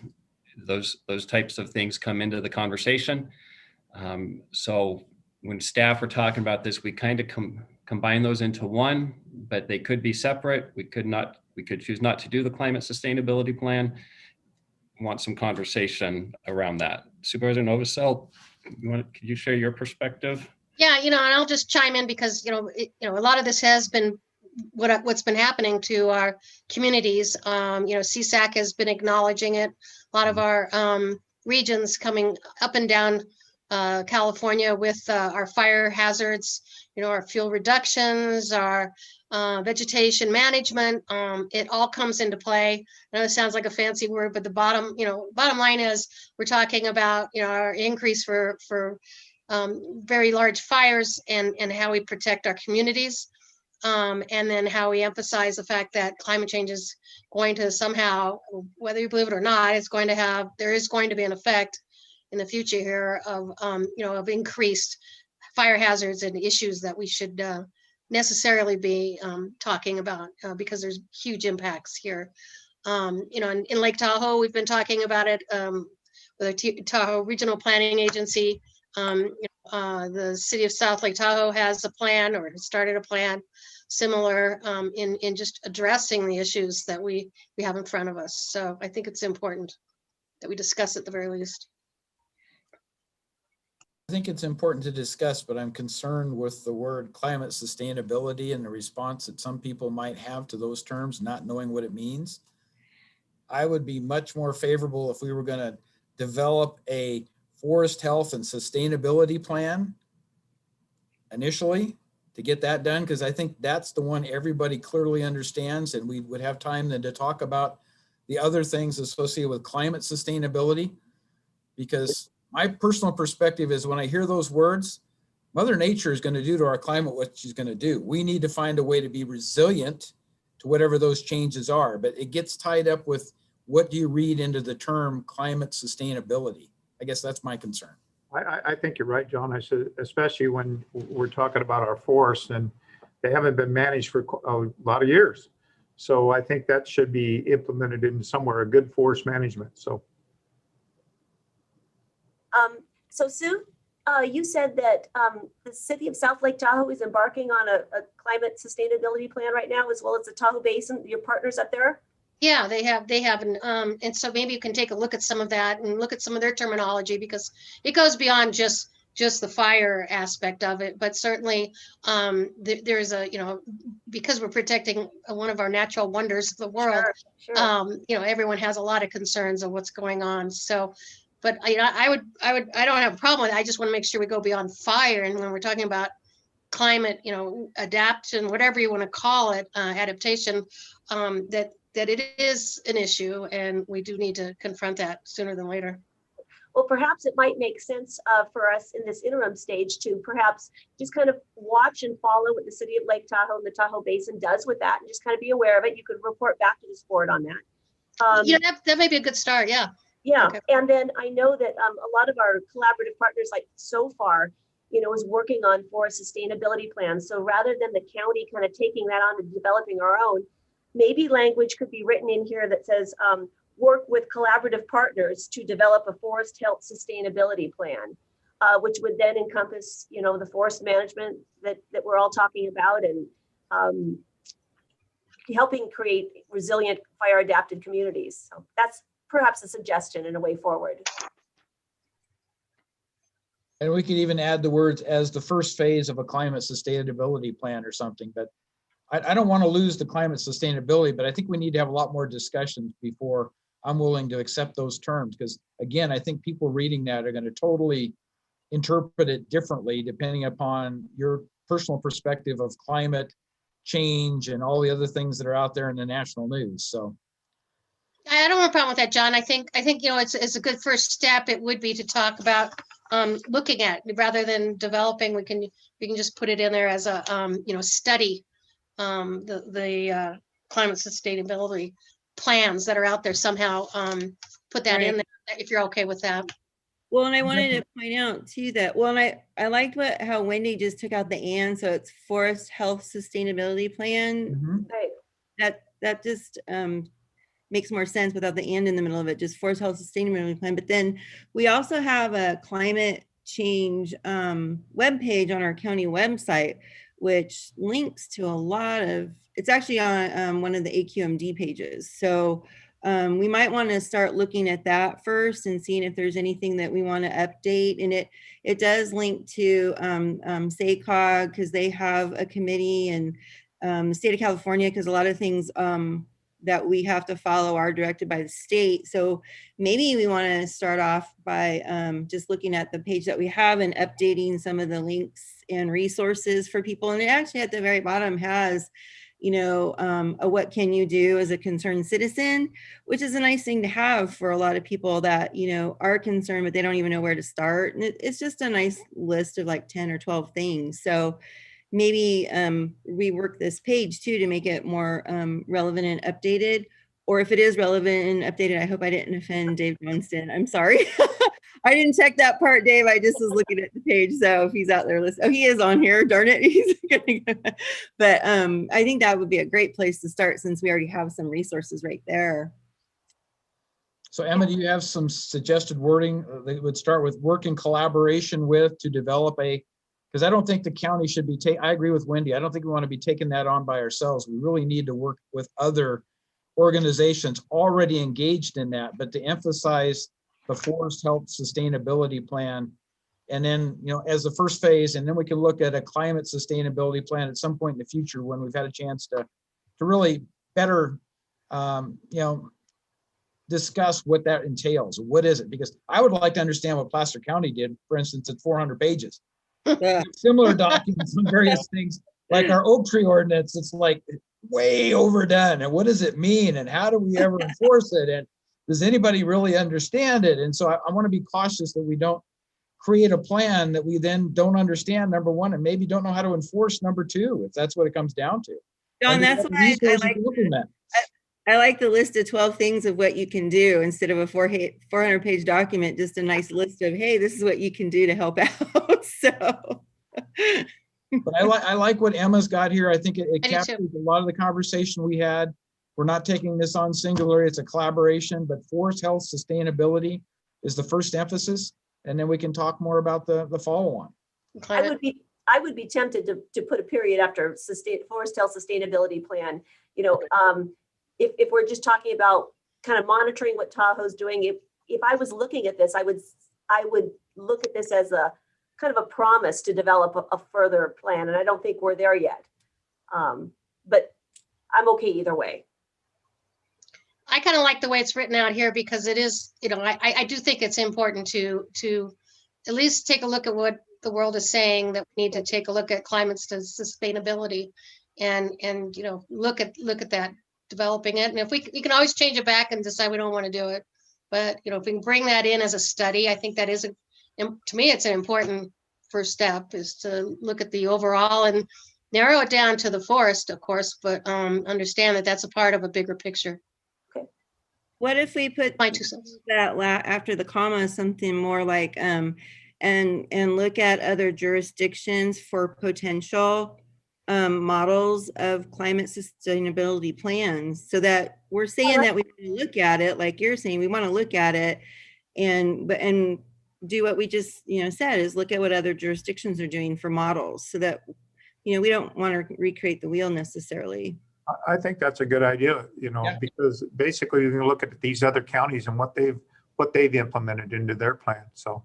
those types of things come into the conversation. So when staff were talking about this, we kind of combine those into one, but they could be separate. We could choose not to do the climate sustainability plan. Want some conversation around that. Supervisor Novosel, could you share your perspective? Yeah, and I'll just chime in because, a lot of this has been what's been happening to our communities. CSAC has been acknowledging it. A lot of our regions coming up and down California with our fire hazards, our fuel reductions, our vegetation management. It all comes into play. I know it sounds like a fancy word, but the bottom line is we're talking about, our increase for very large fires and how we protect our communities. And then how we emphasize the fact that climate change is going to somehow, whether you believe it or not, there is going to be an effect in the future here of increased fire hazards and issues that we should necessarily be talking about because there's huge impacts here. In Lake Tahoe, we've been talking about it with the Tahoe Regional Planning Agency. The city of South Lake Tahoe has a plan or has started a plan similar in just addressing the issues that we have in front of us. So I think it's important that we discuss it at the very least. I think it's important to discuss, but I'm concerned with the word climate sustainability and the response that some people might have to those terms, not knowing what it means. I would be much more favorable if we were going to develop a forest health and sustainability plan initially to get that done, because I think that's the one everybody clearly understands, and we would have time then to talk about the other things associated with climate sustainability. Because my personal perspective is when I hear those words, Mother Nature is going to do to our climate what she's going to do. We need to find a way to be resilient to whatever those changes are, but it gets tied up with what do you read into the term climate sustainability? I guess that's my concern. I think you're right, John. I said, especially when we're talking about our forests and they haven't been managed for a lot of years. So I think that should be implemented in somewhere, a good forest management. So Sue, you said that the city of South Lake Tahoe is embarking on a climate sustainability plan right now, as well as the Tahoe Basin, your partners up there? Yeah, they have, and so maybe you can take a look at some of that and look at some of their terminology, because it goes beyond just the fire aspect of it, but certainly there's because we're protecting one of our natural wonders of the world. Sure. Everyone has a lot of concerns of what's going on. So, but I don't have a problem with it. I just want to make sure we go beyond fire, and when we're talking about climate, adaptation, whatever you want to call it, adaptation, that it is an issue, and we do need to confront that sooner than later. Well, perhaps it might make sense for us in this interim stage to perhaps just kind of watch and follow what the city of Lake Tahoe and the Tahoe Basin does with that, and just kind of be aware of it. You could report back to this board on that. That may be a good start. Yeah. Yeah. Okay. And then I know that a lot of our collaborative partners, like So Far, is working on forest sustainability plans. So rather than the county kind of taking that on and developing our own, maybe language could be written in here that says, work with collaborative partners to develop a forest health sustainability plan, which would then encompass, the forest management that we're all talking about, and helping create resilient fire adapted communities. So that's perhaps a suggestion and a way forward. And we could even add the words as the first phase of a climate sustainability plan or something, but I don't want to lose the climate sustainability, but I think we need to have a lot more discussions before I'm willing to accept those terms. Because again, I think people reading that are going to totally interpret it differently depending upon your personal perspective of climate change and all the other things that are out there in the national news. So I don't have a problem with that, John. I think it's a good first step. It would be to talk about looking at, rather than developing. We can just put it in there as a study the climate sustainability plans that are out there somehow. Put that in there if you're okay with that. Well, and I wanted to point out too that, well, and I liked how Wendy just took out the "and," so it's forest health sustainability plan. Mm-hmm. That just makes more sense without the and in the middle of it, just Forest Health Sustainability Plan. But then we also have a climate change webpage on our county website, which links to a lot of, it's actually on one of the AQMD pages. So we might want to start looking at that first and seeing if there's anything that we want to update. And it does link to SACOG, because they have a committee, and the state of California, because a lot of things that we have to follow are directed by the state. So maybe we want to start off by just looking at the page that we have and updating some of the links and resources for people. And it actually at the very bottom has, you know, a what can you do as a concerned citizen, which is a nice thing to have for a lot of people that, you know, are concerned, but they don't even know where to start. And it's just a nice list of like 10 or 12 things. So maybe rework this page too to make it more relevant and updated. Or if it is relevant and updated, I hope I didn't offend Dave Johnston. I'm sorry. I didn't check that part, Dave. I just was looking at the page. So if he's out there listening, oh, he is on here. Darn it. He's gonna but I think that would be a great place to start, since we already have some resources right there. So Emma, do you have some suggested wording that would start with work in collaboration with to develop a, because I don't think the county should be I agree with Wendy. I don't think we want to be taking that on by ourselves. We really need to work with other organizations already engaged in that, but to emphasize the Forest Health Sustainability Plan. And then, you know, as the first phase, and then we can look at a climate sustainability plan at some point in the future when we've had a chance to really better, you know, discuss what that entails. What is it? Because I would like to understand what Placer County did, for instance, at 400 pages. Yeah. Similar documents on various things, like our oak tree ordinance, it's like way overdone. And what does it mean? And how do we ever enforce it? And does anybody really understand it? And so I want to be cautious that we don't create a plan that we then don't understand, number one, and maybe don't know how to enforce, number two, if that's what it comes down to. John, that's why I like the list of 12 things of what you can do instead of a 400-page document, just a nice list of, hey, this is what you can do to help out. So. But I like what Emma's got here. I think it captures a lot of the conversation we had. We're not taking this on singular, it's a collaboration, but forest health sustainability is the first emphasis. And then we can talk more about the follow-on. I would be tempted to put a period after Forest Health Sustainability Plan. You know, if we're just talking about kind of monitoring what Tahoe's doing, if I was looking at this, I would look at this as a kind of a promise to develop a further plan. And I don't think we're there yet. But I'm okay either way. I kind of like the way it's written out here, because it is, you know, I do think it's important to at least take a look at what the world is saying, that we need to take a look at climate sustainability and you know, look at that, developing it. And if we can always change it back and decide we don't want to do it. But, you know, if we can bring that in as a study, I think that is, to me, it's an important first step, is to look at the overall and narrow it down to the forest, of course, but understand that that's a part of a bigger picture. What if we put my 2 cents that after the comma, something more like and look at other jurisdictions for potential models of climate sustainability plans, so that we're saying that we want to look at it, like you're saying, we want to look at it and do what we just, you know, said, is look at what other jurisdictions are doing for models, so that, you know, we don't want to recreate the wheel necessarily. I think that's a good idea, you know, because basically you can look at these other counties and what they've implemented into their plan. So.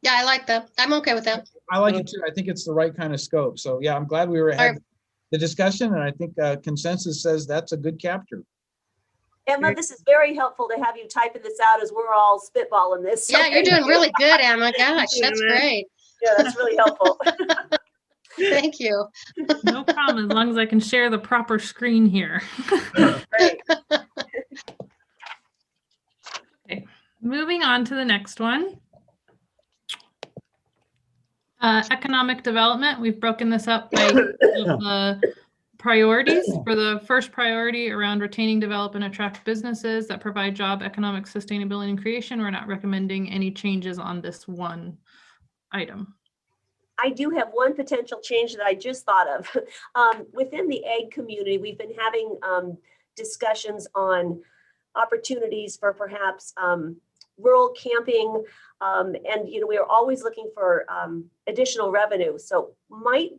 Yeah, I like that. I'm okay with that. I like it too. I think it's the right kind of scope. So yeah, I'm glad we were having the discussion, and I think consensus says that's a good capture. Emma, this is very helpful to have you typing this out as we're all spitballing this. Yeah, you're doing really good, Emma. Gosh, that's great. Yeah, that's really helpful. Thank you. No problem, as long as I can share the proper screen here. Great. Okay, moving on to the next one. Economic development. We've broken this up by the priorities. For the first priority around retaining, develop, and attract businesses that provide job, economic sustainability, and creation, we're not recommending any changes on this one item. I do have one potential change that I just thought of. Within the ag community, we've been having discussions on opportunities for perhaps rural camping. And, you know, we are always looking for additional revenue. So might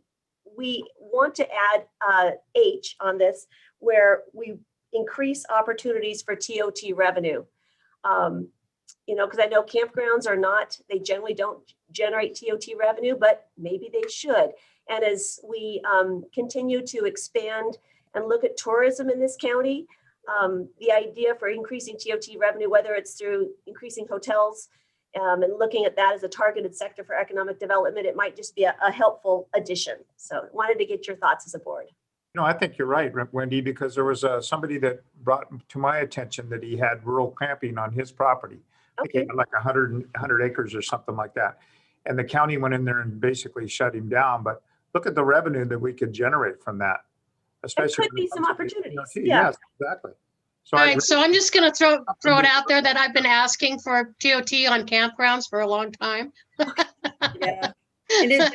we want to add H on this, where we increase opportunities for TOT revenue? You know, because I know campgrounds are not, they generally don't generate TOT revenue, but maybe they should. And as we continue to expand and look at tourism in this county, the idea for increasing TOT revenue, whether it's through increasing hotels and looking at that as a targeted sector for economic development, it might just be a helpful addition. So wanted to get your thoughts as a board. No, I think you're right, Wendy, because there was somebody that brought to my attention that he had rural camping on his property. Okay. He had like 100 acres or something like that. And the county went in there and basically shut him down. But look at the revenue that we could generate from that. There could be some opportunities. Yes, exactly. So All right, so I'm just going to throw it out there that I've been asking for TOT on campgrounds for a long time. Yeah. And is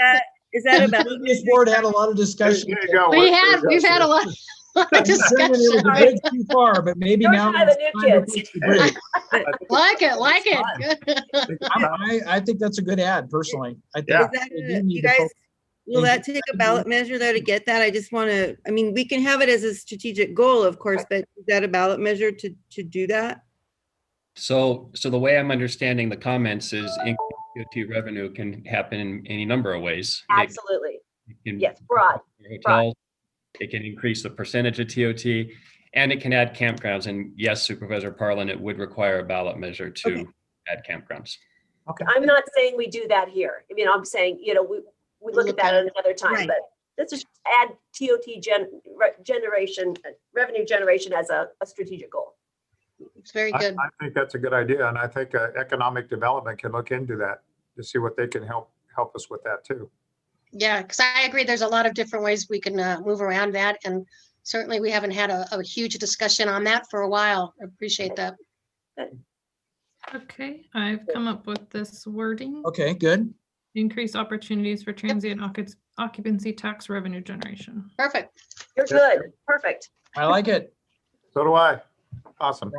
that about? This board had a lot of discussion. There you go. We've had a lot of discussion. It was a bridge too far, but maybe Don't now try the it's new time to kids. fix the bridge. Like it. I think that's a good ad, personally. I think Yeah. they do need You to guys, focus- will that take a ballot measure though to get that? I just want to, I mean, we can have it as a strategic goal, of course, but is that a ballot measure to do that? So the way I'm understanding the comments is increased TOT revenue can happen in any number of ways. Absolutely. It can- Yes, broad. Hotels, it can increase the percentage of TOT, and it can add campgrounds. And yes, Supervisor Parlin, it would require a ballot measure to add campgrounds. Okay. I'm not saying we do that here. I mean, I'm saying, you know, we look at that at another time, Right. but let's just add TOT generation, revenue generation as a strategic goal. It's very good. I think that's a good idea. And I think economic development can look into that to see what they can help us with that too. Yeah, because I agree. There's a lot of different ways we can move around that. And certainly we haven't had a huge discussion on that for a while. I appreciate that. Okay, I've come up with this wording. Okay, good. Increase opportunities for transient occupancy tax revenue generation. Perfect. You're good. Perfect. I like it. So do I. Awesome.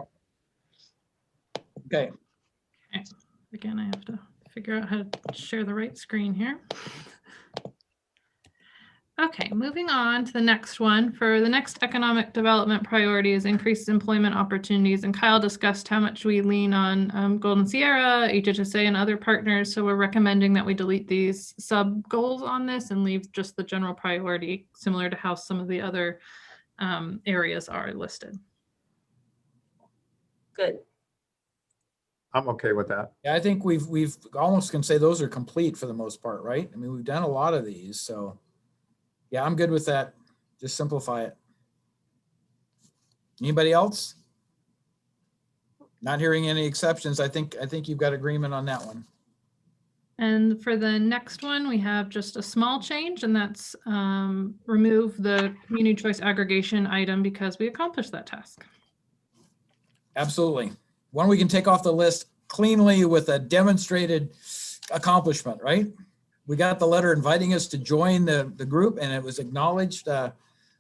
Okay. Again, I have to figure out how to share the right screen here. Okay, moving on to the next one. For the next economic development priority is increased employment opportunities. And Kyle discussed how much we lean on Golden Sierra, HHSA, and other partners. So we're recommending that we delete these sub goals on this and leave just the general priority, similar to how some of the other areas are listed. Good. I'm okay with that. Yeah, I think we've almost can say those are complete for the most part, right? I mean, we've done a lot of these, so yeah, I'm good with that. Just simplify it. Anybody else? Not hearing any exceptions. I think you've got agreement on that one. And for the next one, we have just a small change, and that's remove the community choice aggregation item because we accomplished that task. Absolutely. One we can take off the list cleanly with a demonstrated accomplishment, right? We got the letter inviting us to join the group, and it was acknowledged by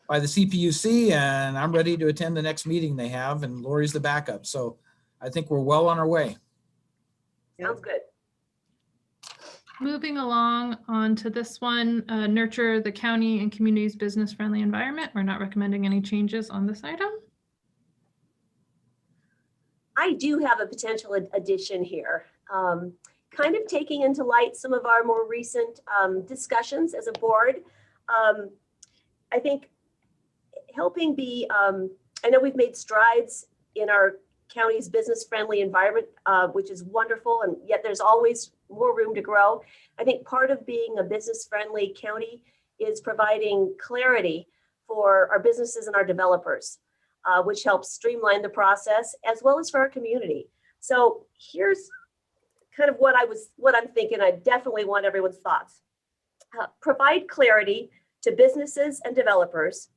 the CPUC, and I'm ready to attend the next meeting they have, and Lori's the backup. So I think we're well on our way. Sounds good. Moving along on to this one, nurture the county and community's business-friendly environment. We're not recommending any changes on this item. I do have a potential addition here. Kind of taking into light some of our more recent discussions as a board. I think helping be, I know we've made strides in our county's business-friendly environment, which is wonderful, and yet there's always more room to grow. I think part of being a business-friendly county is providing clarity for our businesses and our developers, which helps streamline the process as well as for our community. So here's kind of what I'm thinking. I definitely want everyone's thoughts. Provide clarity to businesses and developers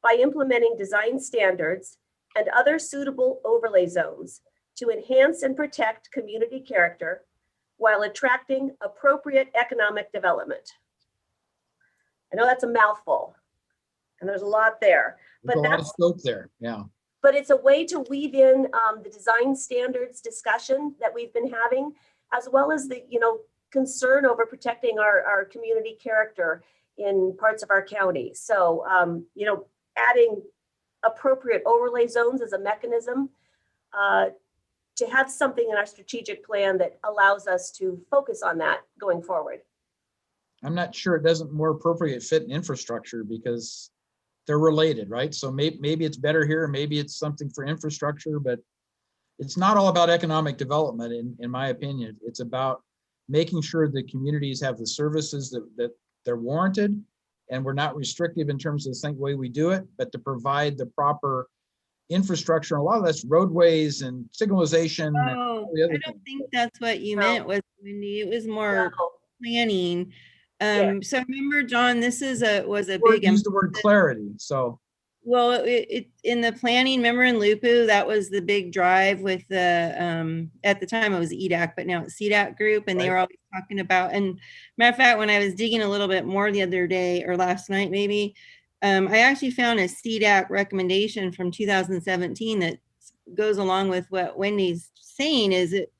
by implementing design standards and other suitable overlay zones to enhance and protect community character while attracting appropriate economic development. I know that's a mouthful and there's a lot there, but There's a lot of that's scope there. Yeah. but it's a way to weave in the design standards discussion that we've been having, as well as the, concern over protecting our community character in parts of our county. So, adding appropriate overlay zones as a mechanism to have something in our strategic plan that allows us to focus on that going forward. I'm not sure it doesn't more appropriate fit in infrastructure because they're related, right? So maybe it's better here, maybe it's something for infrastructure, but it's not all about economic development, in my opinion. It's about making sure the communities have the services that they're warranted, and we're not restrictive in terms of the way we do it, but to provide the proper infrastructure. A lot of that's roadways and signalization. Oh, and all the other I don't things. think that's what you meant, was Wendy. It was more planning. So remember, John, this was a big Use the word clarity. So well, it in the planning, remember in Lupu, that was the big drive with the at the time it was EDAC, but now it's CDAC group, and they were always talking about, and matter of fact, when I was digging a little bit more the other day or last night maybe, I actually found a CDAC recommendation from 2017 that goes along with what Wendy's saying. Is it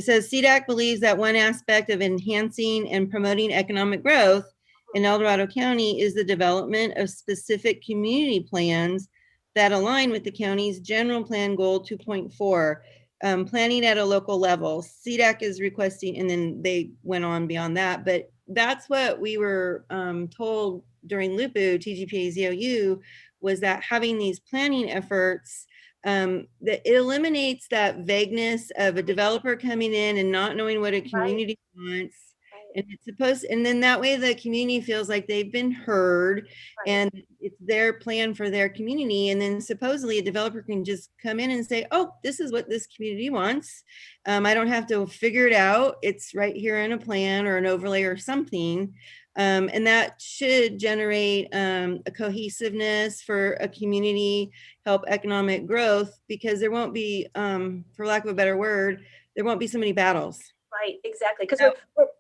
says CDAC believes that one aspect of enhancing and promoting economic growth in El Dorado County is the development of specific community plans that align with the county's general plan goal 2.4, planning at a local level. CDAC is requesting, and then they went on beyond that, but that's what we were told during LUPU, TGPA ZOU, was that having these planning efforts, that it eliminates that vagueness of a developer coming in and not knowing what a community wants. And it's supposed, and then that way the community feels like they've been heard and it's their plan for their community. And then supposedly a developer can just come in and say, oh, this is what this community wants. I don't have to figure it out. It's right here in a plan or an overlay or something. And that should generate a cohesiveness for a community, help economic growth, because there won't be, for lack of a better word, there won't be so many battles. Right, exactly. Because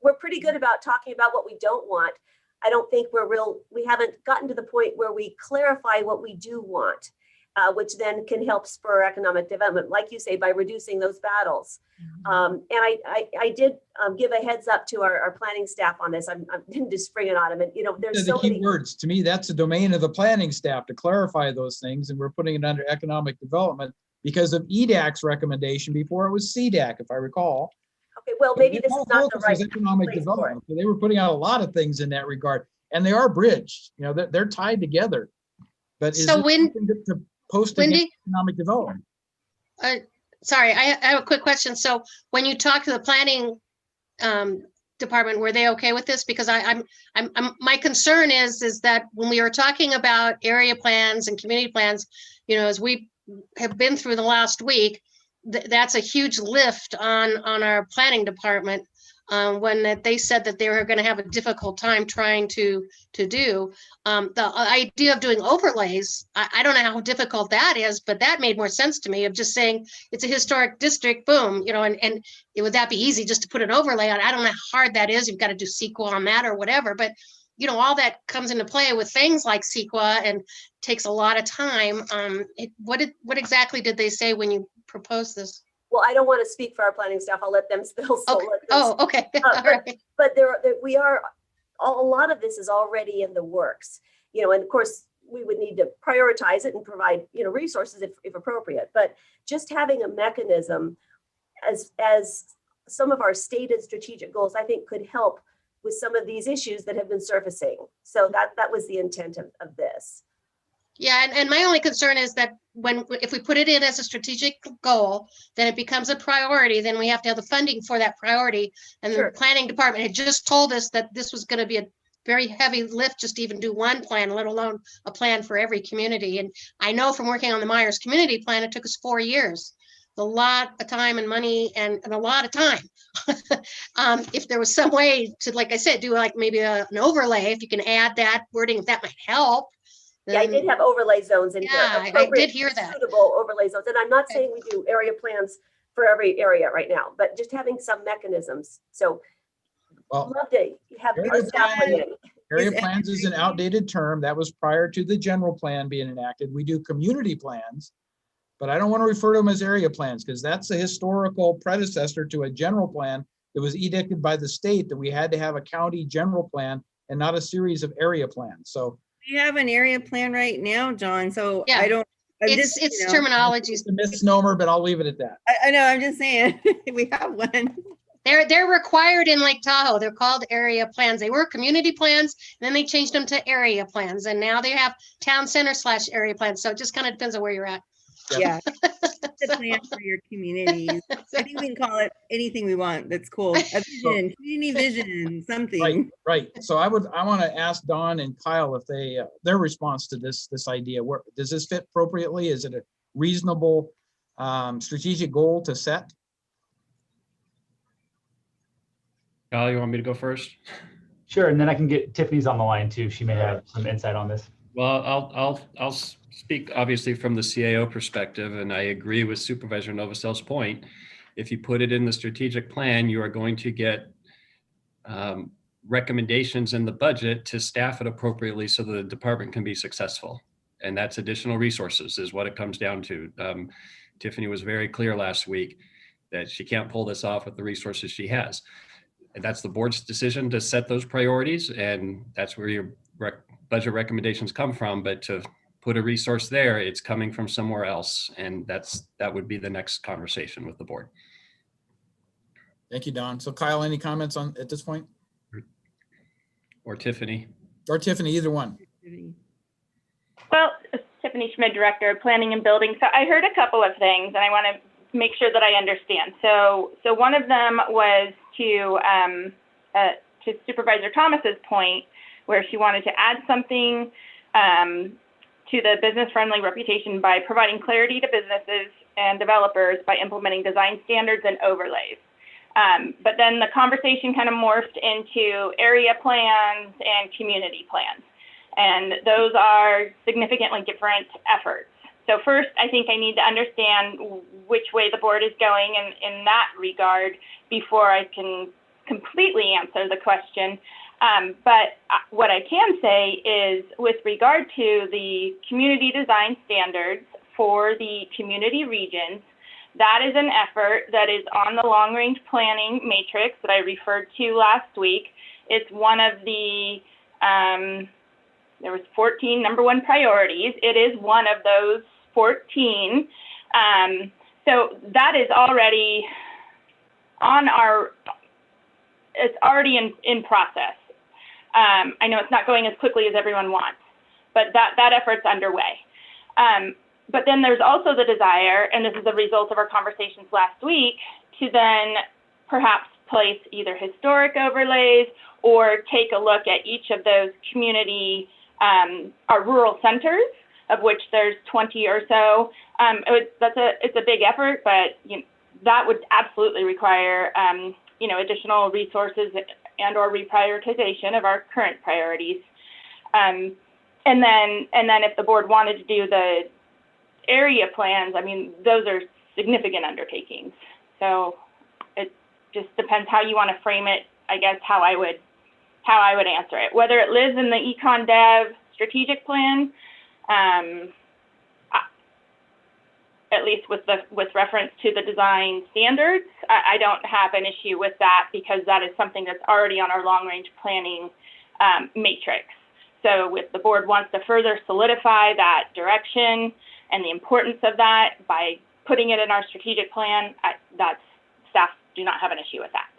we're pretty good about talking about what we don't want. I don't think we haven't gotten to the point where we clarify what we do want, which then can help spur economic development, like you say, by reducing those battles. And I did give a heads up to our planning staff on this. I didn't just spring it on them. And there's so many words. To me, that's a domain of the planning staff to clarify those things, and we're putting it under economic development because of EDAC's recommendation before it was CDAC, if I recall. Okay, well, maybe this is not the right economic development. So they were putting out a lot of things in that regard, and they are bridged. They're tied together. But is so when to post economic development? Sorry, I have a quick question. So when you talk to the planning department, were they okay with this? Because my concern is that when we were talking about area plans and community plans, as we have been through the last week, that's a huge lift on our planning department when they said that they were going to have a difficult time trying to do. The idea of doing overlays, I don't know how difficult that is, but that made more sense to me, of just saying it's a historic district, boom, and would that be easy just to put an overlay on? I don't know how hard that is. You've got to do CEQA on that or whatever, but all that comes into play with things like CEQA and takes a lot of time. What exactly did they say when you proposed this? Well, I don't want to speak for our planning staff. I'll let them spill. Okay. Okay. But a lot of this is already in the works, and of course we would need to prioritize it and provide, resources if appropriate. But just having a mechanism as some of our stated strategic goals, I think could help with some of these issues that have been surfacing. So that was the intent of this. Yeah, and my only concern is that if we put it in as a strategic goal, then it becomes a priority. Then we have to have the funding for that priority. And the planning department had just told us that this was going to be a very heavy lift just to even do one plan, let alone a plan for every community. And I know from working on the Myers community plan, it took us 4 years. A lot of time and money and a lot of time. If there was some way to, like I said, do like maybe an overlay, if you can add that wording, if that might help. Yeah, I did have overlay zones in here. I did hear that. Suitable overlay zones. And I'm not saying we do area plans for every area right now, but just having some mechanisms. So love to have our staff weigh in. Area plans is an outdated term that was prior to the general plan being enacted. We do community plans, but I don't want to refer to them as area plans because that's a historical predecessor to a general plan that was edicted by the state that we had to have a county general plan and not a series of area plans. So We have an area plan right now, John, so Yeah. I don't. It's terminology. it's a misnomer, but I'll leave it at that. I know, I'm just saying, we have one. They're required in Lake Tahoe. They're called area plans. They were community plans, and then they changed them to area plans, and now they have town center / area plans. So it just kind of depends on where you're at. Yeah. The plan for your communities. I think we can call it anything we want. That's cool. A vision, community vision, something. Right. So I want to ask Dawn and Kyle if they their response to this idea. Where does this fit appropriately? Is it a reasonable strategic goal to set? Kyle, you want me to go first? Sure, and then I can get Tiffany's on the line too. She may have some insight on this. Well, I'll speak obviously from the CAO perspective, and I agree with Supervisor Novostel's point. If you put it in the strategic plan, you are going to get recommendations in the budget to staff it appropriately so that the department can be successful. And that's additional resources is what it comes down to. Tiffany was very clear last week that she can't pull this off with the resources she has. And that's the board's decision to set those priorities, and that's where your budget recommendations come from. But to put a resource there, it's coming from somewhere else, and that would be the next conversation with the board. Thank you, Don. So Kyle, any comments on at this point? Or Tiffany? Or Tiffany, either one. Well, Tiffany Schmid, Director of Planning and Building. So I heard a couple of things, and I want to make sure that I understand. So one of them was to Supervisor Thomas's point, where she wanted to add something to the business-friendly reputation by providing clarity to businesses and developers by implementing design standards and overlays. But then the conversation kind of morphed into area plans and community plans. And those are significantly different efforts. So first, I think I need to understand which way the board is going in that regard before I can completely answer the question. But what I can say is with regard to the community design standards for the community regions, that is an effort that is on the long-range planning matrix that I referred to last week. It's one of the, there was 14 number one priorities. It is one of those 14. So that is already on it's already in process. I know it's not going as quickly as everyone wants, but that effort's underway. But then there's also the desire, and this is a result of our conversations last week, to then perhaps place either historic overlays or take a look at each of those community, our rural centers, of which there's 20 or so. It's a big effort, but that would absolutely require additional resources and or reprioritization of our current priorities. And then if the board wanted to do the area plans, I mean, those are significant undertakings. So it just depends how you want to frame it, I guess, how I would answer it. Whether it lives in the Econ Dev strategic plan, at least with reference to the design standards, I don't have an issue with that because that is something that's already on our long-range planning matrix. So if the board wants to further solidify that direction and the importance of that by putting it in our strategic plan, staff do not have an issue with that.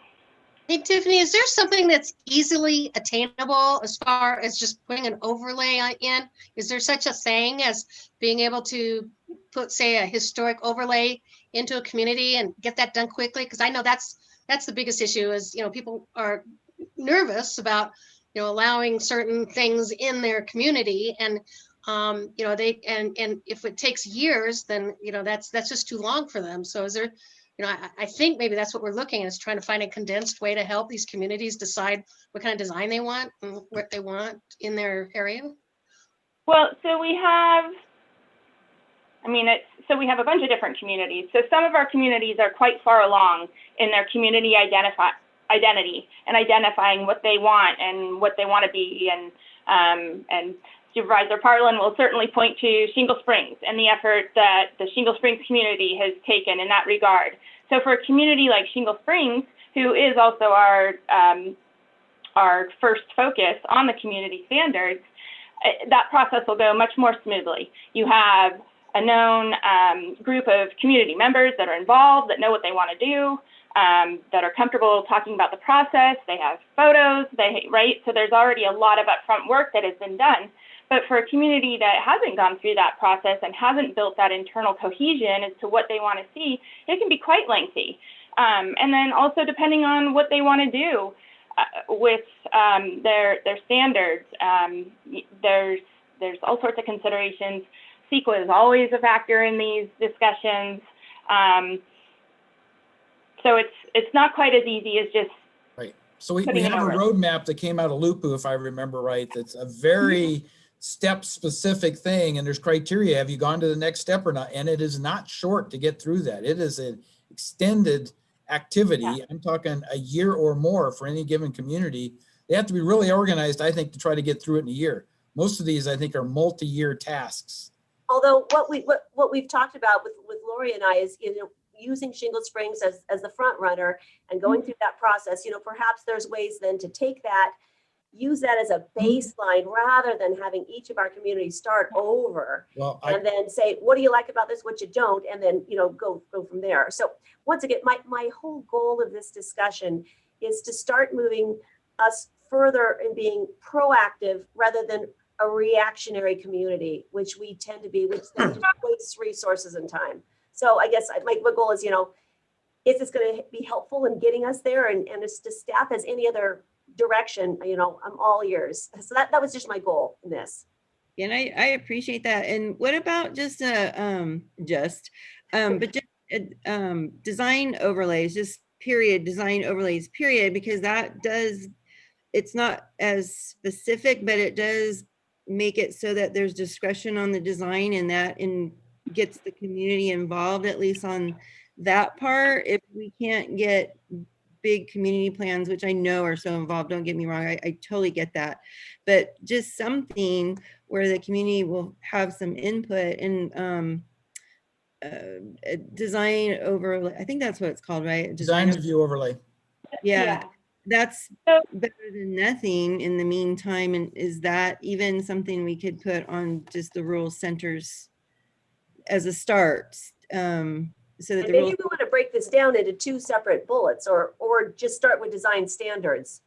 Hey, Tiffany, is there something that's easily attainable as far as just putting an overlay in? Is there such a thing as being able to put, say, a historic overlay into a community and get that done quickly? Because I know that's the biggest issue is, people are nervous about, allowing certain things in their community and, and if it takes years, then, that's just too long for them. So is there, I think maybe that's what we're looking at, is trying to find a condensed way to help these communities decide what kind of design they want and what they want in their area. Well, so we have a bunch of different communities. So some of our communities are quite far along in their community identity and identifying what they want and what they want to be. And Supervisor Parlin will certainly point to Shingle Springs and the effort that the Shingle Springs community has taken in that regard. So for a community like Shingle Springs, who is also our first focus on the community standards, that process will go much more smoothly. You have a known group of community members that are involved, that know what they want to do, that are comfortable talking about the process. They have photos, right? So there's already a lot of upfront work that has been done. But for a community that hasn't gone through that process and hasn't built that internal cohesion as to what they want to see, it can be quite lengthy. And then also depending on what they want to do with their standards, there's all sorts of considerations. CEQA is always a factor in these discussions. So it's not quite as easy as just right. So we have a roadmap that came out of LUPU, if I remember right. That's a very step-specific thing, and there's criteria. Have you gone to the next step or not? And it is not short to get through that. It is an extended activity. Yeah. I'm talking a year or more for any given community. They have to be really organized, I think, to try to get through it in a year. Most of these, I think, are multi-year tasks. Although what we've talked about with Lori and I is, using Shingle Springs as the front runner and going through that process, perhaps there's ways then to take that, use that as a baseline rather than having each of our communities start over and then say, what do you like about this, what you don't, and then, go from there. So once again, my whole goal of this discussion is to start moving us further in being proactive rather than a reactionary community, which we tend to be, which then just wastes resources and time. So I guess my goal is, is this going to be helpful in getting us there? And if the staff has any other direction, I'm all ears. So that was just my goal in this. And I appreciate that. And what about just design overlays, just period, design overlays, period, because it's not as specific, but it does make it so that there's discretion on the design, and that gets the community involved, at least on that part. If we can't get big community plans, which I know are so involved, don't get me wrong, I totally get that, but just something where the community will have some input and design overlay. I think that's what it's called, right? Design review overlay. Yeah. That's better than nothing in the meantime. And is that even something we could put on just the rural centers as a start? So that maybe we want to break this down into two separate bullets, or just start with design standards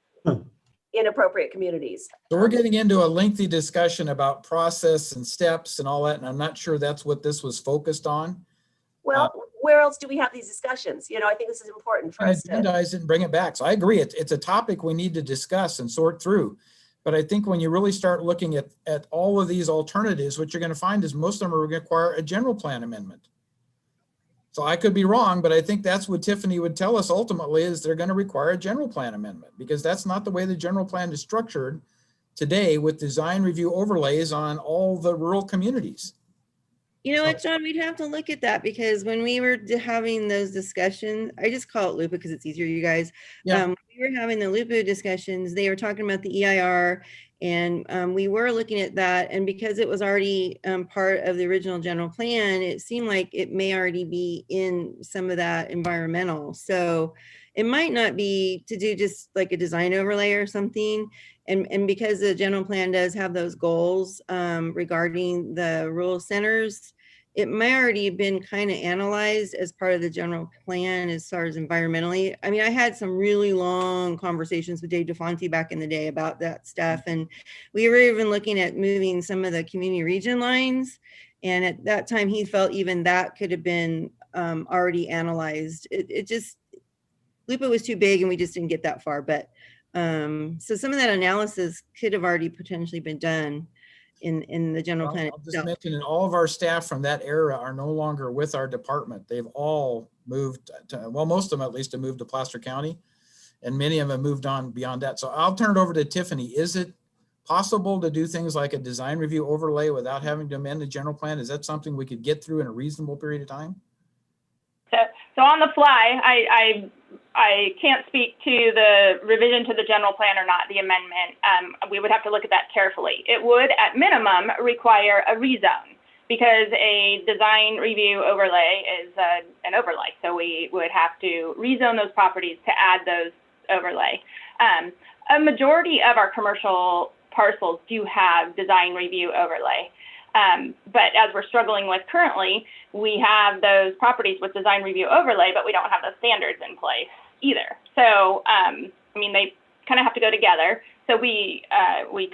in appropriate communities. So we're getting into a lengthy discussion about process and steps and all that, and I'm not sure that's what this was focused on. Well, where else do we have these discussions? I think this is important for us to agendize it and bring it back. So I agree, it's a topic we need to discuss and sort through. But I think when you really start looking at all of these alternatives, what you're going to find is most of them are going to require a general plan amendment. So I could be wrong, but I think that's what Tiffany would tell us ultimately, is they're going to require a general plan amendment, because that's not the way the general plan is structured today with design review overlays on all the rural communities. You know what, John, we'd have to look at that, because when we were having those discussions, I just call it LUPA because it's easier, you guys. Yeah. We were having the LUPA discussions, they were talking about the EIR, and we were looking at that. And because it was already part of the original general plan, it seemed like it may already be in some of that environmental. So it might not be to do just like a design overlay or something. And because the general plan does have those goals regarding the rural centers, it may already have been kind of analyzed as part of the general plan as far as environmentally. I mean, I had some really long conversations with Dave DeFonte back in the day about that stuff. And we were even looking at moving some of the community region lines. And at that time, he felt even that could have been already analyzed. It just, LUPA was too big and we just didn't get that far. But so some of that analysis could have already potentially been done in the general plan. I'll just mention that all of our staff from that era are no longer with our department. They've all moved to, well, most of them at least have moved to Placer County, and many of them moved on beyond that. So I'll turn it over to Tiffany. Is it possible to do things like a design review overlay without having to amend the general plan? Is that something we could get through in a reasonable period of time? So on the fly, I can't speak to the revision to the general plan or not, the amendment. We would have to look at that carefully. It would, at minimum, require a rezone because a design review overlay is an overlay. So we would have to rezone those properties to add those overlay. A majority of our commercial parcels do have design review overlay. But as we're struggling with currently, we have those properties with design review overlay, but we don't have those standards in place either. So, I mean, they kind of have to go together. So we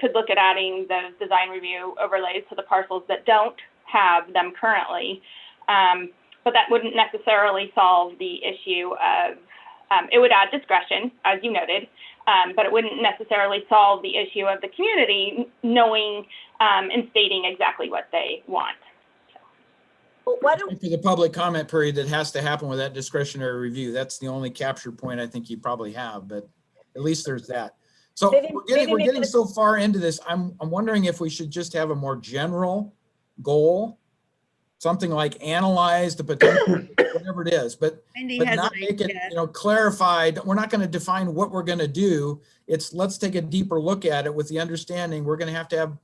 could look at adding those design review overlays to the parcels that don't have them currently. But that wouldn't necessarily solve the issue of, it would add discretion, as you noted, but it wouldn't necessarily solve the issue of the community knowing and stating exactly what they want. Well, why don't For the public comment period that has to happen with that discretionary review, that's the only capture point I think you probably have, but at least there's that. So we're getting so far into this. I'm wondering if we should just have a more general goal, something like analyze the potential, whatever it is, but not make it, clarified. We're not going to define what we're going to do. It's let's take a deeper look at it with the understanding we're going to have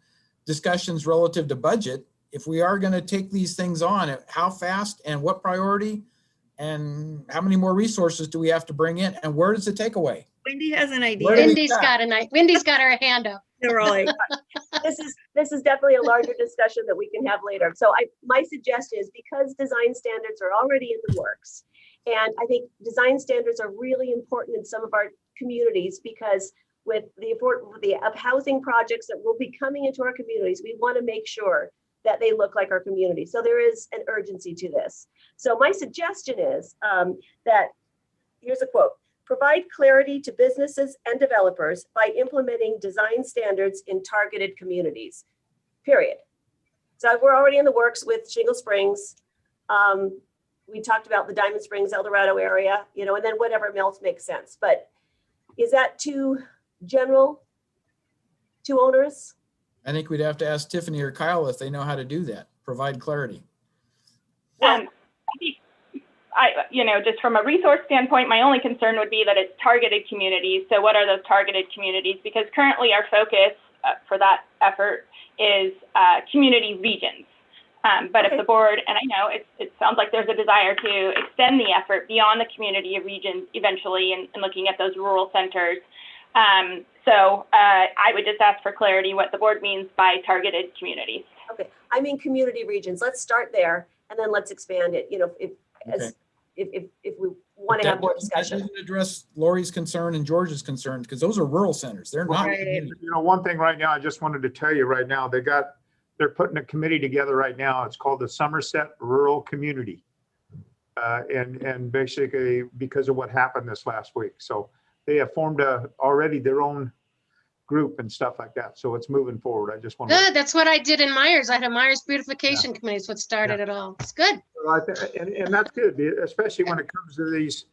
discussions relative to budget. If we are going to take these things on, how fast and what priority and how many more resources do we have to bring in and where does it take away? Wendy has an idea. Wendy's got her hand up. Right. This is definitely a larger discussion that we can have later. So my suggestion is, because design standards are already in the works, and I think design standards are really important in some of our communities, because with the housing projects that will be coming into our communities, we want to make sure that they look like our community. So there is an urgency to this. So my suggestion is that, here's a quote: provide clarity to businesses and developers by implementing design standards in targeted communities, period. So we're already in the works with Shingle Springs. We talked about the Diamond Springs, El Dorado area, and then whatever else makes sense. But is that too general, too onerous? I think we'd have to ask Tiffany or Kyle if they know how to do that, provide clarity. Just from a resource standpoint, my only concern would be that it's targeted communities. So what are those targeted communities? Because currently our focus for that effort is community regions. But if the board, and I know it sounds like there's a desire to extend the effort beyond the community regions eventually and looking at those rural centers. So I would just ask for clarity what the board means by targeted communities. Okay, I mean community regions. Let's start there and then let's expand it. If we want to have more discussion. That doesn't address Lori's concern and George's concern, because those are rural centers. They're not. One thing right now, I just wanted to tell you right now, they're putting a committee together right now. It's called the Somerset Rural Community. And basically because of what happened this last week. So they have formed already their own group and stuff like that. So it's moving forward. I just want Good. That's what I did in Myers. I had a Myers Beautification Committee. It's what started it all. It's good. And that's good, especially when it comes to these,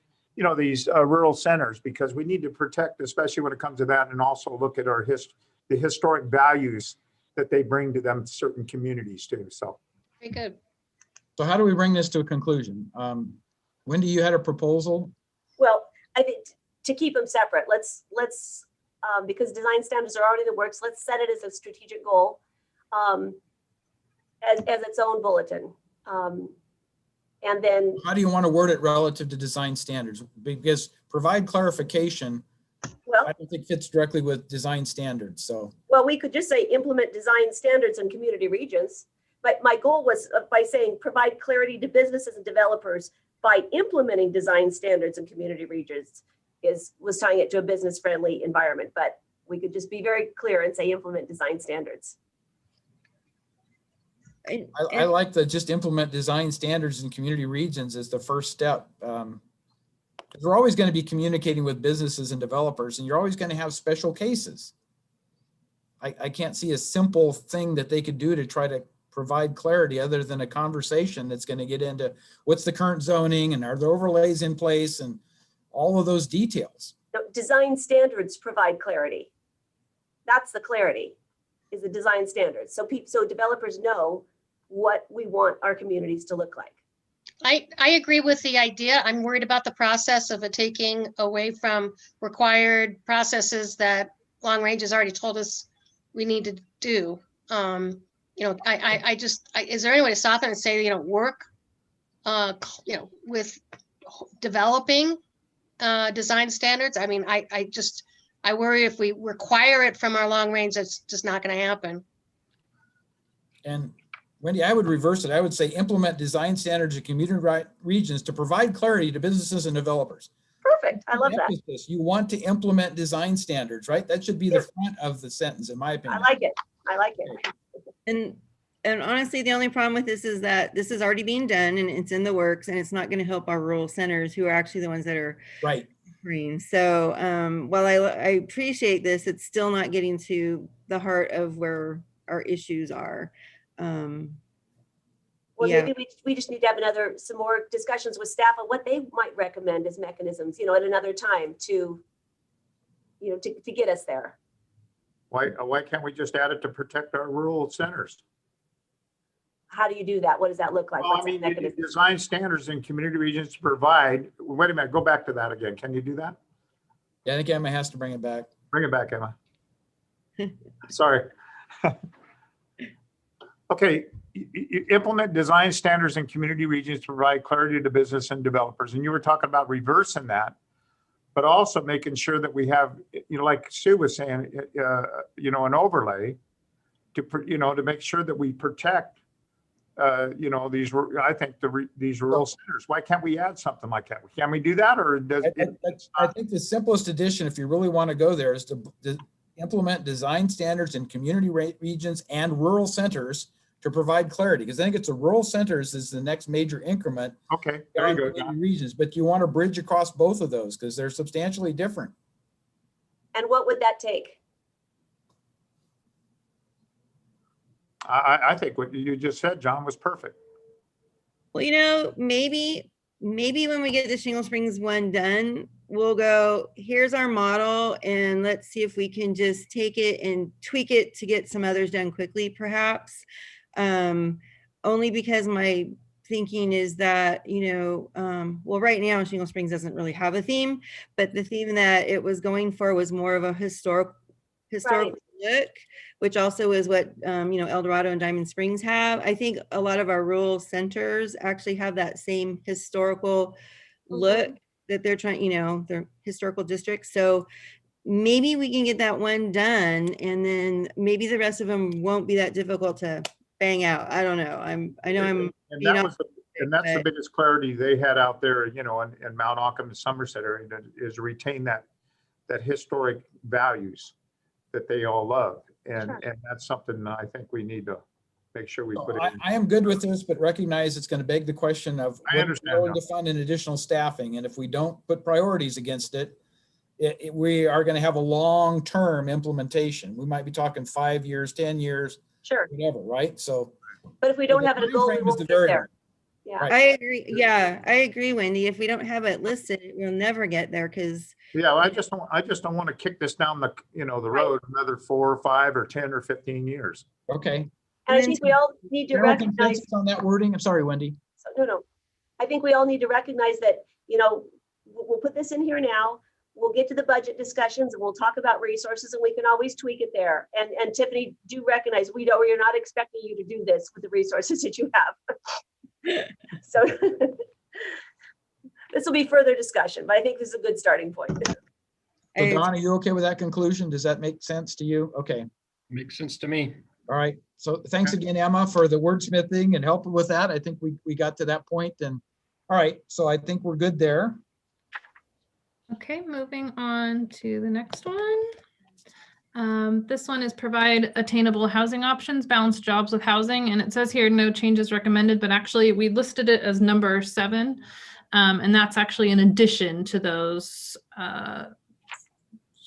these rural centers, because we need to protect, especially when it comes to that, and also look at the historic values that they bring to them certain communities too. So very good. So how do we bring this to a conclusion? Wendy, you had a proposal? Well, I think to keep them separate, let's because design standards are already in the works, let's set it as a strategic goal as its own bulletin. And then how do you want to word it relative to design standards? Because provide clarification, well, I don't think fits directly with design standards. So well, we could just say implement design standards in community regions. But my goal was by saying provide clarity to businesses and developers by implementing design standards in community regions was tying it to a business friendly environment. But we could just be very clear and say implement design standards. I like the just implement design standards in community regions as the first step. We're always going to be communicating with businesses and developers, and you're always going to have special cases. I can't see a simple thing that they could do to try to provide clarity other than a conversation that's going to get into what's the current zoning and are there overlays in place and all of those details. Design standards provide clarity. That's the clarity, is the design standards. So developers know what we want our communities to look like. I agree with the idea. I'm worried about the process of it taking away from required processes that long range has already told us we need to do. You know, is there any way to stop it and say, you know, work, you know, with developing design standards? I mean, I worry if we require it from our long range, it's just not going to happen. And Wendy, I would reverse it. I would say implement design standards in community regions to provide clarity to businesses and developers. Perfect. I love that. You want to implement design standards, right? That should be the front of the sentence, in my opinion. I like it. I like it. And honestly, the only problem with this is that this is already being done and it's in the works, and it's not going to help our rural centers, who are actually the ones that are right. So while I appreciate this, it's still not getting to the heart of where our issues are. Well, yeah. maybe we just need to have some more discussions with staff on what they might recommend as mechanisms, you know, at another time to, you know, to get us there. Why can't we just add it to protect our rural centers? How do you do that? What does that look like? Well, I mean, you design standards in community regions to provide. Wait a minute, go back to that again. Can you do that? Yeah, I think Emma has to bring it back. Bring it back, Emma. Sorry. Okay, you implement design standards in community regions to provide clarity to business and developers. And you were talking about reversing that, but also making sure that we have, you know, like Sue was saying, you know, an overlay to, you know, to make sure that we protect, you know, these, I think these rural centers. Why can't we add something like that? Can we do that, or does I think the simplest addition, if you really want to go there, is to implement design standards in community regions and rural centers to provide clarity, because I think it's the rural centers is the next major increment. Okay, there you go. Regions, but you want to bridge across both of those because they're substantially different. And what would that take? I think what you just said, John, was perfect. Well, you know, maybe when we get the Shingle Springs one done, we'll go, here's our model, and let's see if we can just take it and tweak it to get some others done quickly, perhaps. Only because my thinking is that, you know, well, right now Shingle Springs doesn't really have a theme, but the theme that it was going for was more of a historical look, which also is what, you know, El Dorado and Diamond Springs have. I think a lot of our rural centers actually have that same historical look that they're trying, you know, their historical districts. So maybe we can get that one done, and then maybe the rest of them won't be that difficult to bang out. I don't know. And that's the biggest clarity they had out there, you know, in Mount Auckham and Somerset area, is retain that historic values that they all love. And that's something I think we need to make sure we put it in. I am good with this, but recognize it's going to beg the question of what we're going to fund in additional staffing. And if we don't put priorities against it, we are going to have a long-term implementation. We might be talking 5 years, 10 years, sure, whatever, right? So, but if we don't have it a goal, we won't get there. Yeah, right. I agree. Yeah, I agree, Wendy. If we don't have it listed, we'll never get there, because I just don't want to kick this down the, you know, the road another 4 or 5 or 10 or 15 years. Okay. And I think we all need to recognize on that wording. I'm sorry, Wendy. No. I think we all need to recognize that, you know, we'll put this in here now. We'll get to the budget discussions and we'll talk about resources, and we can always tweak it there. And Tiffany, do recognize we're not expecting you to do this with the resources that you have. So this will be further discussion, but I think this is a good starting point. So Don, are you okay with that conclusion? Does that make sense to you? Okay. Makes sense to me. All right. So thanks again, Emma, for the wordsmithing and helping with that. I think we got to that point. And all right, so I think we're good there. Okay, moving on to the next one. This one is provide attainable housing options, balance jobs with housing. And it says here, no changes recommended, but actually we listed it as number 7. And that's actually in addition to those 5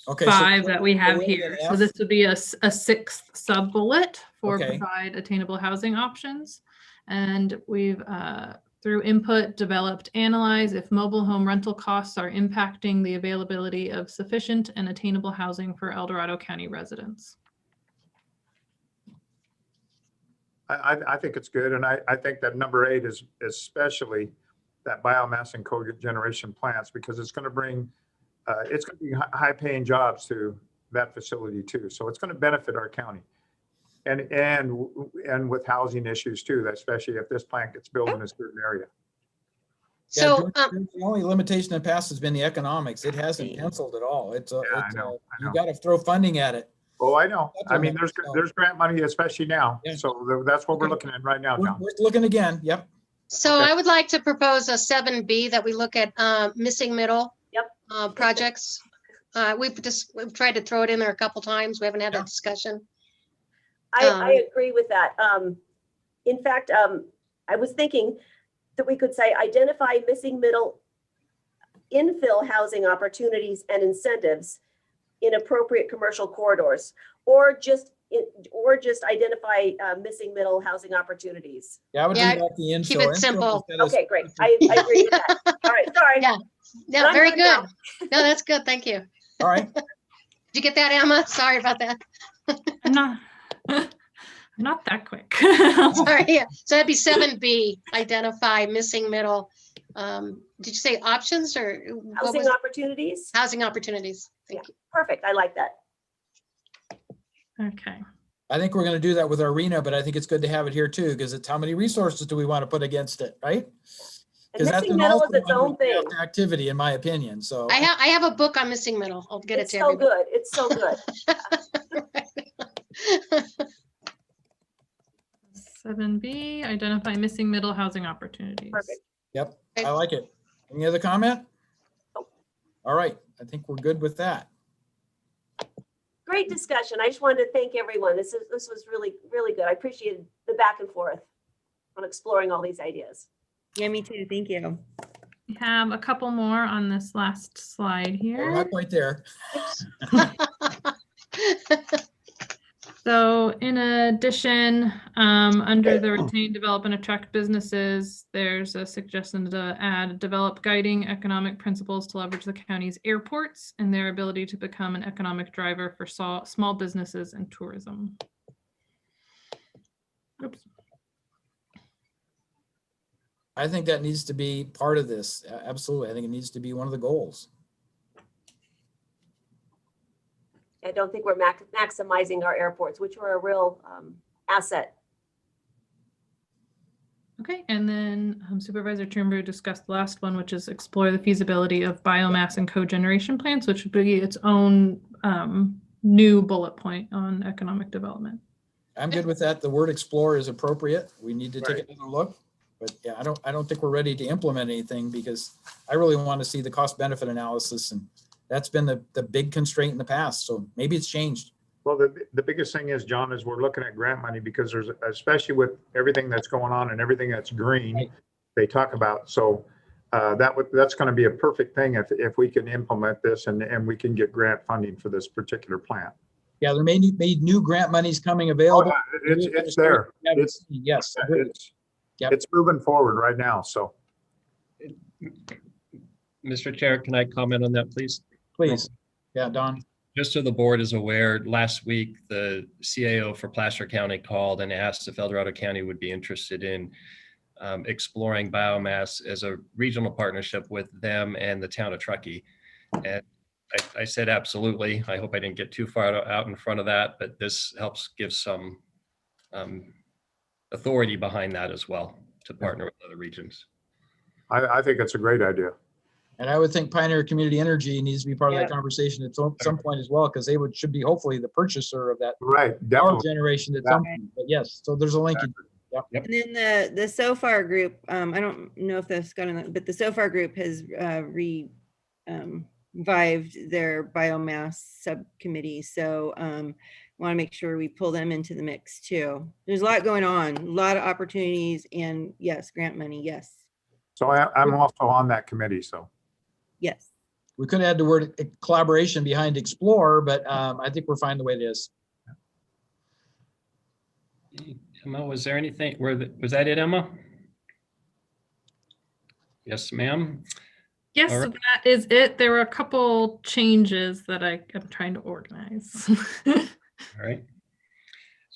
that we have here. So this would be a 6th sub bullet for provide attainable housing options. And we've, through input, developed, analyze if mobile home rental costs are impacting the availability of sufficient and attainable housing for El Dorado County residents. I think it's good. And I think that number 8 is especially that biomass and cogeneration plants, because it's going to bring, it's going to be high paying jobs to that facility too. So it's going to benefit our county. And with housing issues too, especially if this plant gets built in a certain area. So, the only limitation in the past has been the economics. It hasn't penciled at all. I know. You got to throw funding at it. Oh, I know. I mean, there's grant money, especially now. Yeah. So that's what we're looking at right now, John. We're looking again. Yep. so I would like to propose a 7B that we look at missing middle projects. We've tried to throw it in there a couple times. We haven't had that discussion. I agree with that. In fact, I was thinking that we could say identify missing middle infill housing opportunities and incentives in appropriate commercial corridors, or just identify missing middle housing opportunities. Yeah, I would leave out the infill. Keep it simple. Okay, great. I agree with that. All right, sorry. Yeah, no, very good. No, that's good. Thank you. All right. Did you get that, Emma? Sorry about that. I'm not that quick. Sorry. Yeah. So that'd be 7B, identify missing middle. Did you say options or what Housing was it? opportunities? Housing opportunities. Thank you. Perfect. I like that. Okay. I think we're going to do that with our arena, but I think it's good to have it here too, because it's how many resources do we want to put against it, right? And missing middle is its own thing. Activity, in my opinion. So I have a book on missing middle. I'll get It's it to so everybody. good. It's so good. 7B, identify missing middle housing opportunities. Perfect. Yep, I like it. Any other comment? All right, I think we're good with that. Great discussion. I just wanted to thank everyone. This was really, really good. I appreciated the back and forth on exploring all these ideas. Yeah, me too. Thank you. We have a couple more on this last slide We're here. not quite there. So in addition, under the retain, develop, and attract businesses, there's a suggestion to add develop guiding economic principles to leverage the county's airports and their ability to become an economic driver for small businesses and tourism. Oops. I think that needs to be part of this. Absolutely. I think it needs to be one of the goals. I don't think we're maximizing our airports, which are a real asset. Okay, and then Supervisor Turnbull discussed the last one, which is explore the feasibility of biomass and cogeneration plants, which would be its own new bullet point on economic development. I'm good with that. The word explore is appropriate. We need to take another look. But yeah, I don't think we're ready to implement anything, because I really want to see the cost benefit analysis, and that's been the big constraint in the past. So maybe it's changed. Well, the biggest thing is, John, is we're looking at grant money, because there's, especially with everything that's going on and everything that's green, they talk about. So that's going to be a perfect thing if we can implement this and we can get grant funding for this particular plant. Yeah, there may be new grant monies coming available. Oh, it's there. Yes. It's moving forward right now. So, Mr. Chair, can I comment on that, please? Please. Yeah, Don. Just so the board is aware, last week, the CAO for Placer County called and asked if El Dorado County would be interested in exploring biomass as a regional partnership with them and the town of Truckee. And I said, absolutely. I hope I didn't get too far out in front of that, but this helps give some authority behind that as well, to partner with other regions. I think it's a great idea. And I would think Pioneer Community Energy needs to be part of that conversation at some point as well, because they should be hopefully the purchaser of that power generation at some point. But yes, so there's a linkage. Yep. And then the SOFAR group, I don't know if that's got on, but the SOFAR group has revived their biomass subcommittee. So want to make sure we pull them into the mix too. There's a lot going on, a lot of opportunities, and yes, grant money, yes. So I'm also on that committee, so. Yes. We could add the word collaboration behind explore, but I think we're fine the way it is. Emma, was there anything, was that it, Emma? Yes, ma'am. Yes, All so right. that is it. There were a couple changes that I am trying to organize. All right.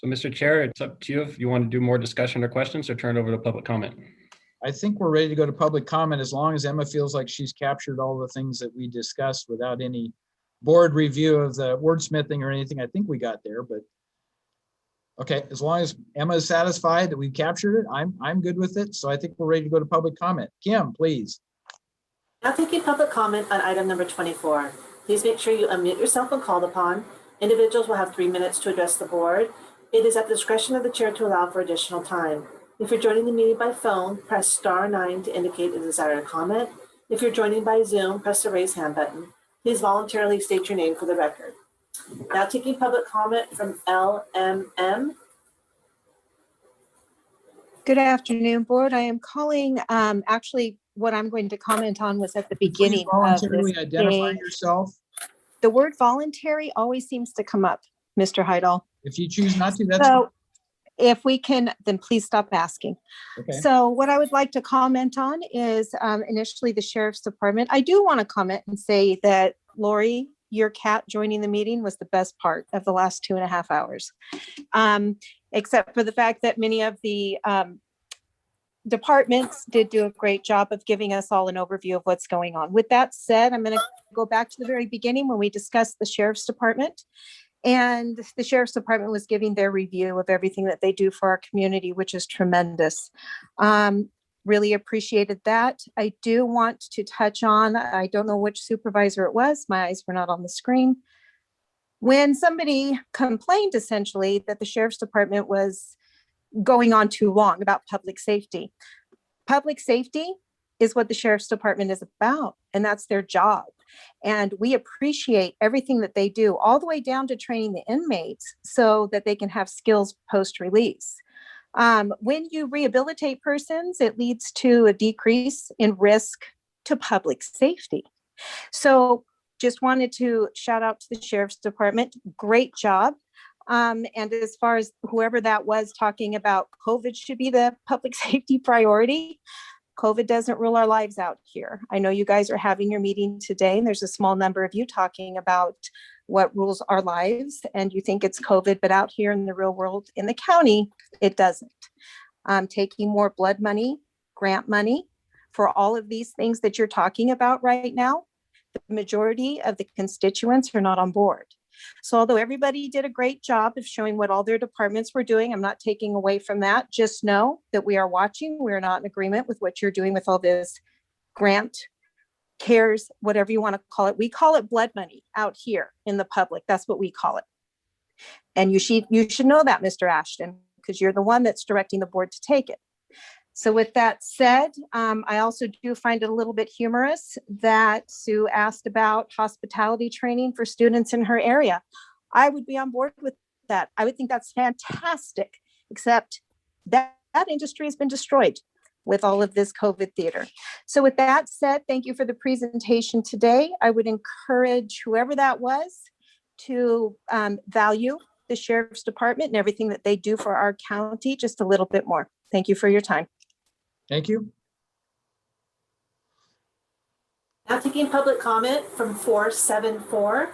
So Mr. Chair, it's up to you if you want to do more discussion or questions or turn it over to public comment. I think we're ready to go to public comment as long as Emma feels like she's captured all the things that we discussed without any board review of the wordsmithing or anything. I think we got there, but okay, as long as Emma is satisfied that we've captured it, I'm good with it. So I think we're ready to go to public comment. Kim, please. Now taking public comment on item number 24. Please make sure you unmute yourself when called upon. Individuals will have 3 minutes to address the board. It is at the discretion of the chair to allow for additional time. If you're joining the meeting by phone, press *9 to indicate a desire to comment. If you're joining by Zoom, press the raise hand button. Please voluntarily state your name for the record. Now taking public comment from LMM. Good afternoon, board. I am calling, actually, what I'm going to comment on was at the beginning of this Voluntarily identify meeting. yourself. The word voluntary always seems to come up, Mr. Heidel. If you choose not to, that's So if we can, then please stop asking. okay. So what I would like to comment on is initially the Sheriff's Department. I do want to comment and say that Lori, your cat joining the meeting was the best part of the last 2.5 hours. Except for the fact that many of the departments did do a great job of giving us all an overview of what's going on. With that said, I'm going to go back to the very beginning when we discussed the Sheriff's Department. And the Sheriff's Department was giving their review of everything that they do for our community, which is tremendous. Really appreciated that. I do want to touch on, I don't know which supervisor it was, my eyes were not on the screen. When somebody complained essentially that the Sheriff's Department was going on too long about public safety. Public safety is what the Sheriff's Department is about, and that's their job. And we appreciate everything that they do, all the way down to training the inmates so that they can have skills post-release. When you rehabilitate persons, it leads to a decrease in risk to public safety. So just wanted to shout out to the Sheriff's Department. Great job. And as far as whoever that was talking about COVID should be the public safety priority, COVID doesn't rule our lives out here. I know you guys are having your meeting today, and there's a small number of you talking about what rules our lives, and you think it's COVID, but out here in the real world, in the county, it doesn't. Taking more blood money, grant money for all of these things that you're talking about right now, the majority of the constituents are not on board. So although everybody did a great job of showing what all their departments were doing, I'm not taking away from that. Just know that we are watching. We're not in agreement with what you're doing with all this grant, CARES, whatever you want to call it. We call it blood money out here in the public. That's what we call it. And you should know that, Mr. Ashton, because you're the one that's directing the board to take it. So with that said, I also do find it a little bit humorous that Sue asked about hospitality training for students in her area. I would be on board with that. I would think that's fantastic, except that industry has been destroyed with all of this COVID theater. So with that said, thank you for the presentation today. I would encourage whoever that was to value the Sheriff's Department and everything that they do for our county just a little bit more. Thank you for your time. Thank you. Now taking public comment from 474.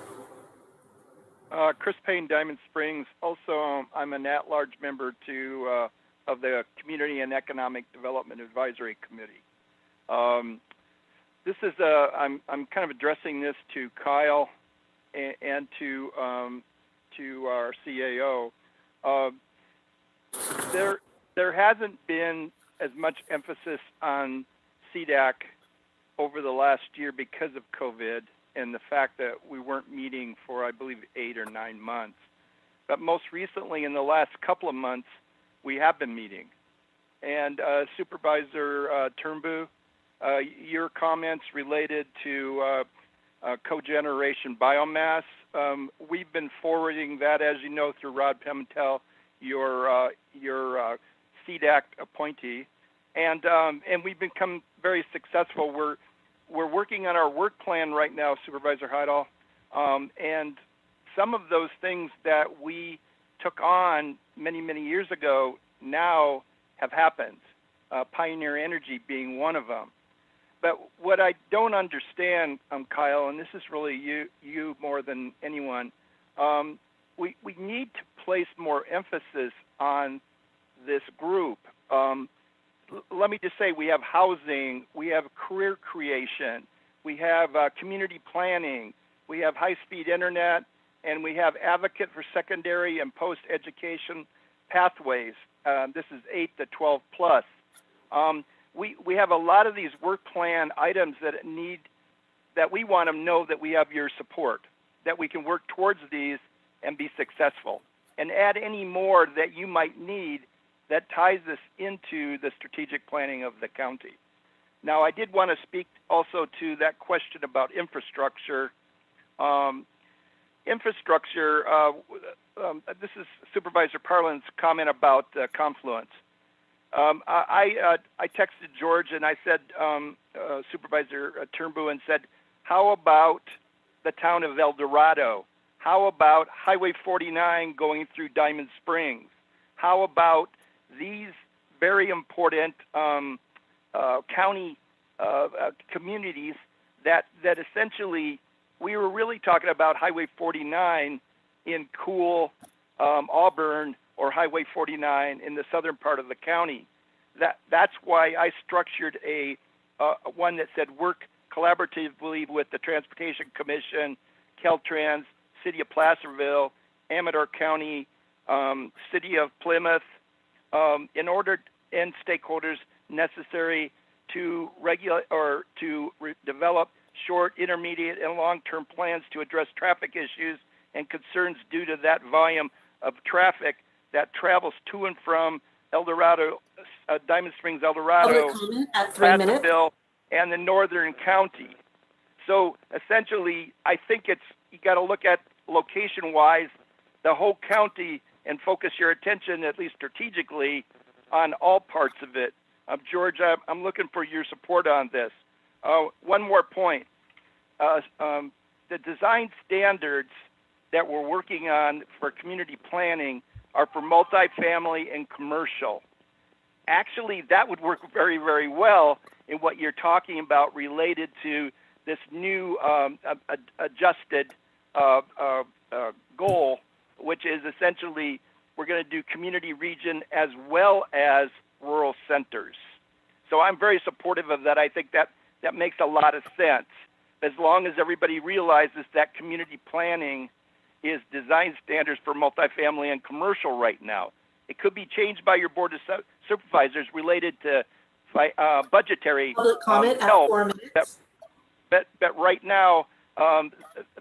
Chris Payne, Diamond Springs. Also, I'm an at-large member of the Community and Economic Development Advisory Committee. This is I'm kind of addressing this to Kyle and to our CAO. There hasn't been as much emphasis on CDAC over the last year because of COVID and the fact that we weren't meeting for, I believe, 8 or 9 months. But most recently, in the last couple of months, we have been meeting. And Supervisor Turnbull, your comments related to cogeneration biomass, we've been forwarding that, as you know, through Rod Pimentel, your CDAC appointee, and we've become very successful. We're working on our work plan right now, Supervisor Heidel, and some of those things that we took on many years ago now have happened. Pioneer Energy being one of them. But what I don't understand, Kyle, and this is really you more than anyone, we need to place more emphasis on this group. Let me just say, we have housing, we have career creation, we have community planning, we have high-speed internet, and we have advocate for secondary and post-education pathways. This is 8 to 12 plus. We have a lot of these work plan items that we want to know that we have your support, that we can work towards these and be successful, and add any more that you might need that ties this into the strategic planning of the county. Now, I did want to speak also to that question about infrastructure. This is Supervisor Parlin's comment about Confluence. I texted George and I said, Supervisor Turnbull, and said, how about the town of El Dorado? How about Highway 49 going through Diamond Springs? How about these very important county communities that essentially, we were really talking about Highway 49 in Cool, Auburn, or Highway 49 in the southern part of the county. That's why I structured a one that said work collaboratively with the Transportation Commission, Caltrans, City of Placerville, Amador County, City of Plymouth, in order, and stakeholders necessary to regulate or to develop short, intermediate, and long-term plans to address traffic issues and concerns due to that volume of traffic that travels to and from El Dorado, Diamond Springs, El Dorado, Placerville, and the northern county. So essentially, I think you got to look at location-wise the whole county and focus your attention, at least strategically, on all parts of it. George, I'm looking for your support on this. One more point. The design standards that we're working on for community planning are for multifamily and commercial. Actually, that would work very, very well in what you're talking about related to this new adjusted goal, which is essentially we're going to do community region as well as rural centers. So I'm very supportive of that. I think that makes a lot of sense, as long as everybody realizes that community planning is design standards for multifamily and commercial right now. It could be changed by your board of supervisors related to budgetary comment at help. 4 minutes. But right now,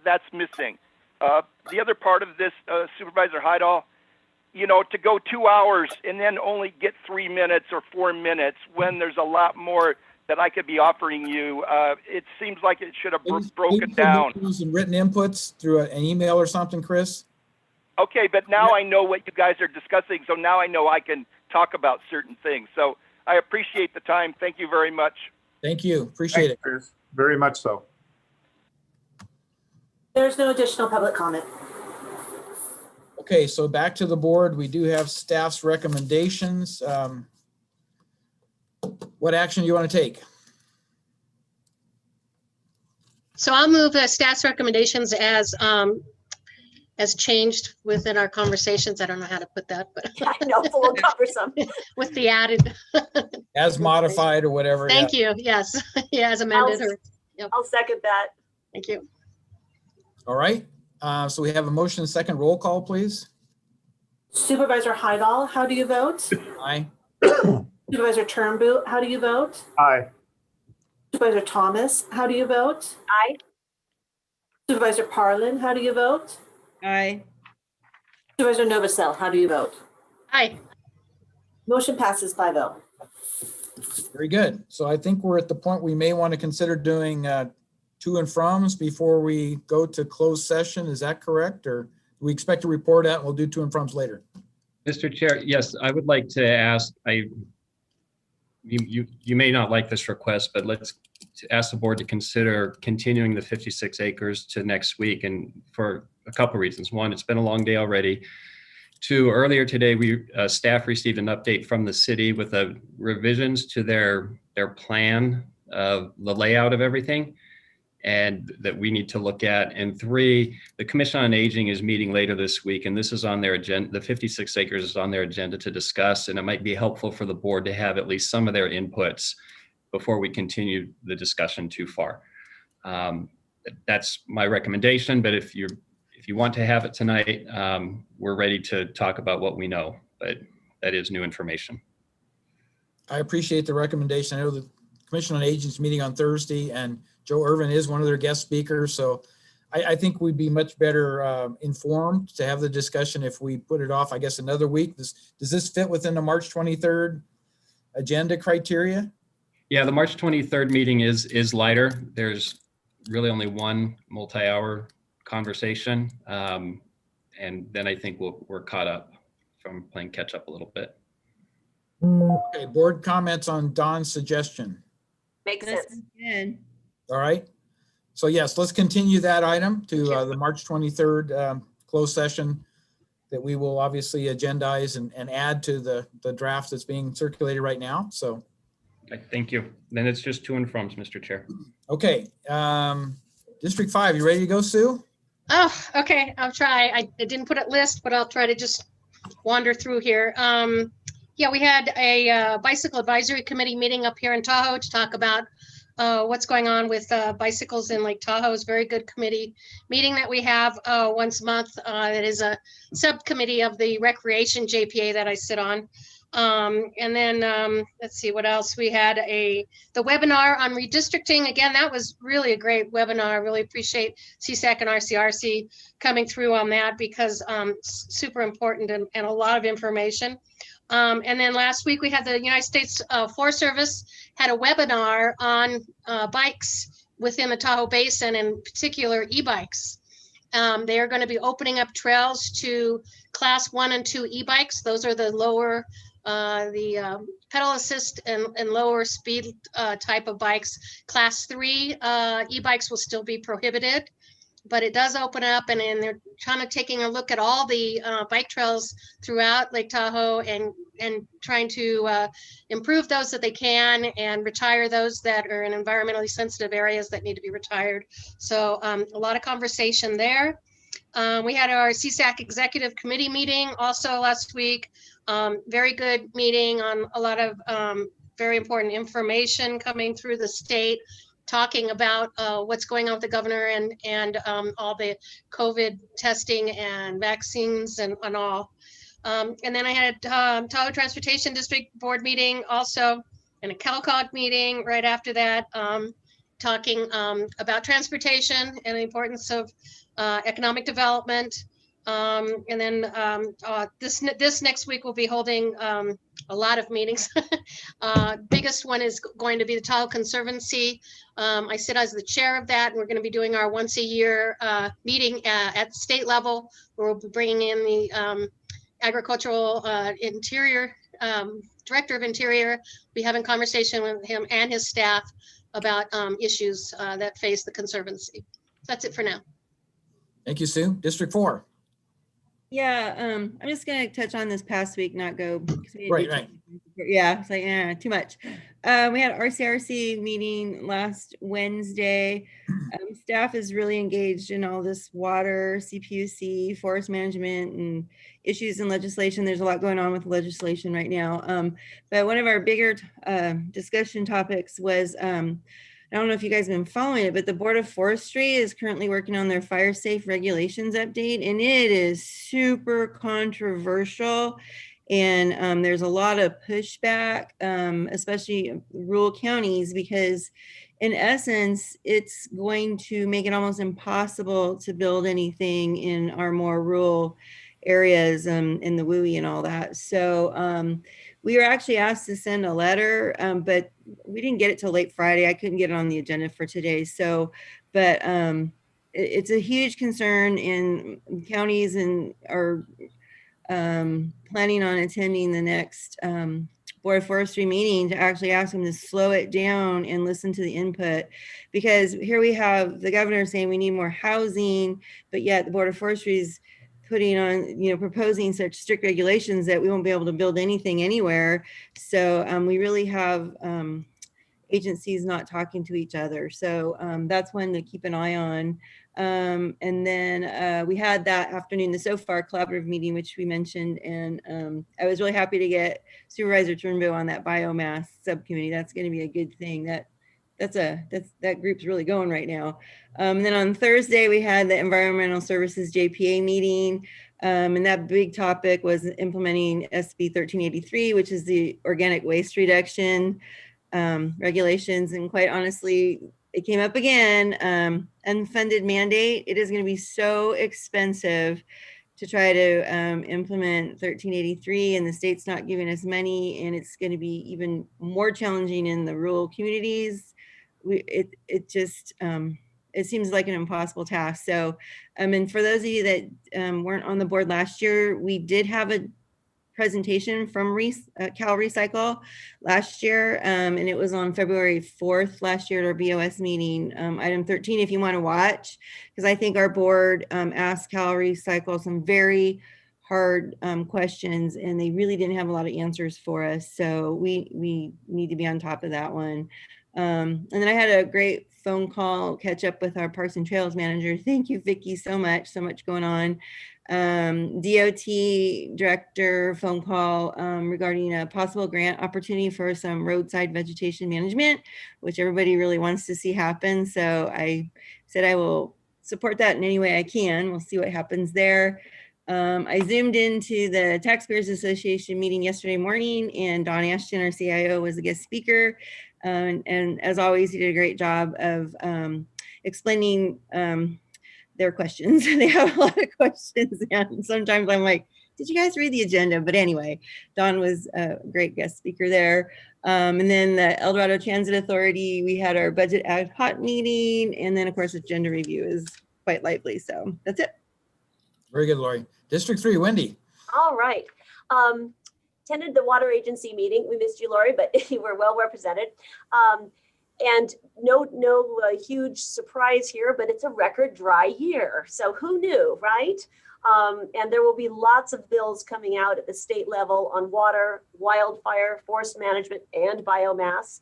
that's missing. The other part of this, Supervisor Heidel, to go 2 hours and then only get 3 minutes or 4 minutes when there's a lot more that I could be offering you, it seems like it should have broken down. Some written inputs through an email or something, Chris? Okay, but now I know what you guys are discussing, so now I know I can talk about certain things. So I appreciate the time. Thank you very much. Thank you. Appreciate it. Chris. Very much so. There's no additional public comment. Okay, so back to the board. We do have staff's recommendations. What action do you want to take? So I'll move staff's recommendations as changed within our conversations. I don't know how to put that, but I know, it's a little cumbersome. with the added. As modified or whatever. Thank you. Yes. Yeah, as amended. I'll second that. Thank you. All right. So we have a motion and second. Roll call, please. Supervisor Heidel, how do you vote? Aye. Supervisor Turnbull, how do you vote? Aye. Supervisor Thomas, how do you vote? Aye. Supervisor Parlin, how do you vote? Aye. Supervisor Novosel, how do you vote? Aye. Motion passes 5-0. Very good. So I think we're at the point we may want to consider doing to and froms before we go to closed session. Is that correct? Or do we expect to report out and we'll do to and froms later? Mr. Chair, yes, I would like to ask, you may not like this request, but let's ask the board to consider continuing the 56 acres to next week, and for a couple reasons. One, it's been a long day already. Two, earlier today, staff received an update from the city with revisions to their plan of the layout of everything. and that we need to look at. And 3, the Commission on Aging is meeting later this week, and this is on their agenda. The 56 acres is on their agenda to discuss, and it might be helpful for the board to have at least some of their inputs before we continue the discussion too far. That's my recommendation, but if you want to have it tonight, we're ready to talk about what we know, but that is new information. I appreciate the recommendation. I know the Commission on Aging is meeting on Thursday, and Joe Irvin is one of their guest speakers. So I think we'd be much better informed to have the discussion if we put it off, I guess, another week. Does this fit within the March 23rd agenda criteria? Yeah, the March 23rd meeting is lighter. There's really only one multi-hour conversation. And then I think we're caught up from playing catch up a little bit. Okay, board comments on Don's suggestion. Makes sense. Good. All right. So yes, let's continue that item to the March 23rd closed session that we will obviously agendize and add to the draft that's being circulated right now. So. Okay, thank you. Then it's just to and froms, Mr. Chair. Okay. District 5, you ready to go, Sue? Oh, okay, I'll try. I didn't put it list, but I'll try to just wander through here. Yeah, we had a bicycle advisory committee meeting up here in Tahoe to talk about what's going on with bicycles in Lake Tahoe. It's a very good committee meeting that we have once a month. It is a subcommittee of the Recreation JPA that I sit on. And then let's see what else we had. The webinar on redistricting. Again, that was really a great webinar. I really appreciate CSAC and RCRC coming through on that because super important and a lot of information. And then last week we had the United States Forest Service had a webinar on bikes within the Tahoe Basin, and in particular e-bikes. They are going to be opening up trails to class 1 and 2 e-bikes. Those are the lower, pedal assist and lower speed type of bikes. Class 3 e-bikes will still be prohibited, but it does open up, and they're kind of taking a look at all the bike trails throughout Lake Tahoe and trying to improve those that they can and retire those that are in environmentally sensitive areas that need to be retired. So a lot of conversation there. We had our CSAC executive committee meeting also last week. Very good meeting on a lot of very important information coming through the state, talking about what's going on with the governor and all the COVID testing and vaccines and all. And then I had Tahoe Transportation District Board meeting also, and a CalCog meeting right after that, talking about transportation and the importance of economic development. And then this next week we'll be holding a lot of meetings. Biggest one is going to be the Tahoe Conservancy. I sit as the chair of that, and we're going to be doing our once a year meeting at the state level, where we'll be bringing in the agricultural interior director of interior. Be having conversation with him and his staff about issues that face the Conservancy. That's it for now. Thank you, Sue. District 4. Yeah, I'm just gonna touch on this past week, not go. Right. Yeah, it's like, too much. We had RCRC meeting last Wednesday. Staff is really engaged in all this water, CPUC, forest management, and issues in legislation. There's a lot going on with legislation right now. But one of our bigger discussion topics was, I don't know if you guys have been following it, but the Board of Forestry is currently working on their fire safe regulations update, and it is super controversial. And there's a lot of pushback, especially rural counties, because in essence, it's going to make it almost impossible to build anything in our more rural areas in the WUI and all that. So we were actually asked to send a letter, but we didn't get it till late Friday. I couldn't get it on the agenda for today. So, but it's a huge concern in counties and are planning on attending the next Board of Forestry meeting to actually ask them to slow it down and listen to the input, because here we have the governor saying we need more housing, but yet the Board of Forestry is putting on, proposing such strict regulations that we won't be able to build anything anywhere. So we really have, agencies not talking to each other. So that's one to keep an eye on. And then we had that afternoon, the So Far collaborative meeting, which we mentioned. And I was really happy to get Supervisor Turnbow on that biomass subcommittee. That's going to be a good thing. That group's really going right now. And then on Thursday, we had the Environmental Services JPA meeting. And that big topic was implementing SB 1383, which is the organic waste reduction regulations. And quite honestly, it came up again, unfunded mandate. It is going to be so expensive to try to implement 1383, and the state's not giving us money, and it's going to be even more challenging in the rural communities. It seems like an impossible task. So, and for those of you that weren't on the board last year, we did have a presentation from Cal Recycle last year, and it was on February 4th last year at our BOS meeting. Item 13, if you want to watch, because I think our board asked Cal Recycle some very hard questions, and they really didn't have a lot of answers for us. So we need to be on top of that one. And then I had a great phone call catch up with our Parks and Trails manager. Thank you, Vicki, so much going on. DOT director phone call regarding a possible grant opportunity for some roadside vegetation management, which everybody really wants to see happen. So I said I will support that in any way I can. We'll see what happens there. I zoomed into the Taxpayers Association meeting yesterday morning, and Don Ashton, our CIO, was a guest speaker. And as always, he did a great job of explaining their questions. They have a lot of questions, and sometimes I'm like, did you guys read the agenda? But anyway, Don was a great guest speaker there. And then the El Dorado Transit Authority, we had our budget ad hoc meeting, and then of course agenda review is quite lively. So that's it. Very good, Lori. District 3, Wendy. All right. Attended the water agency meeting. We missed you, Lori, but you were well represented. And no huge surprise here, but it's a record dry year. So who knew, right? And there will be lots of bills coming out at the state level on water, wildfire, forest management, and biomass.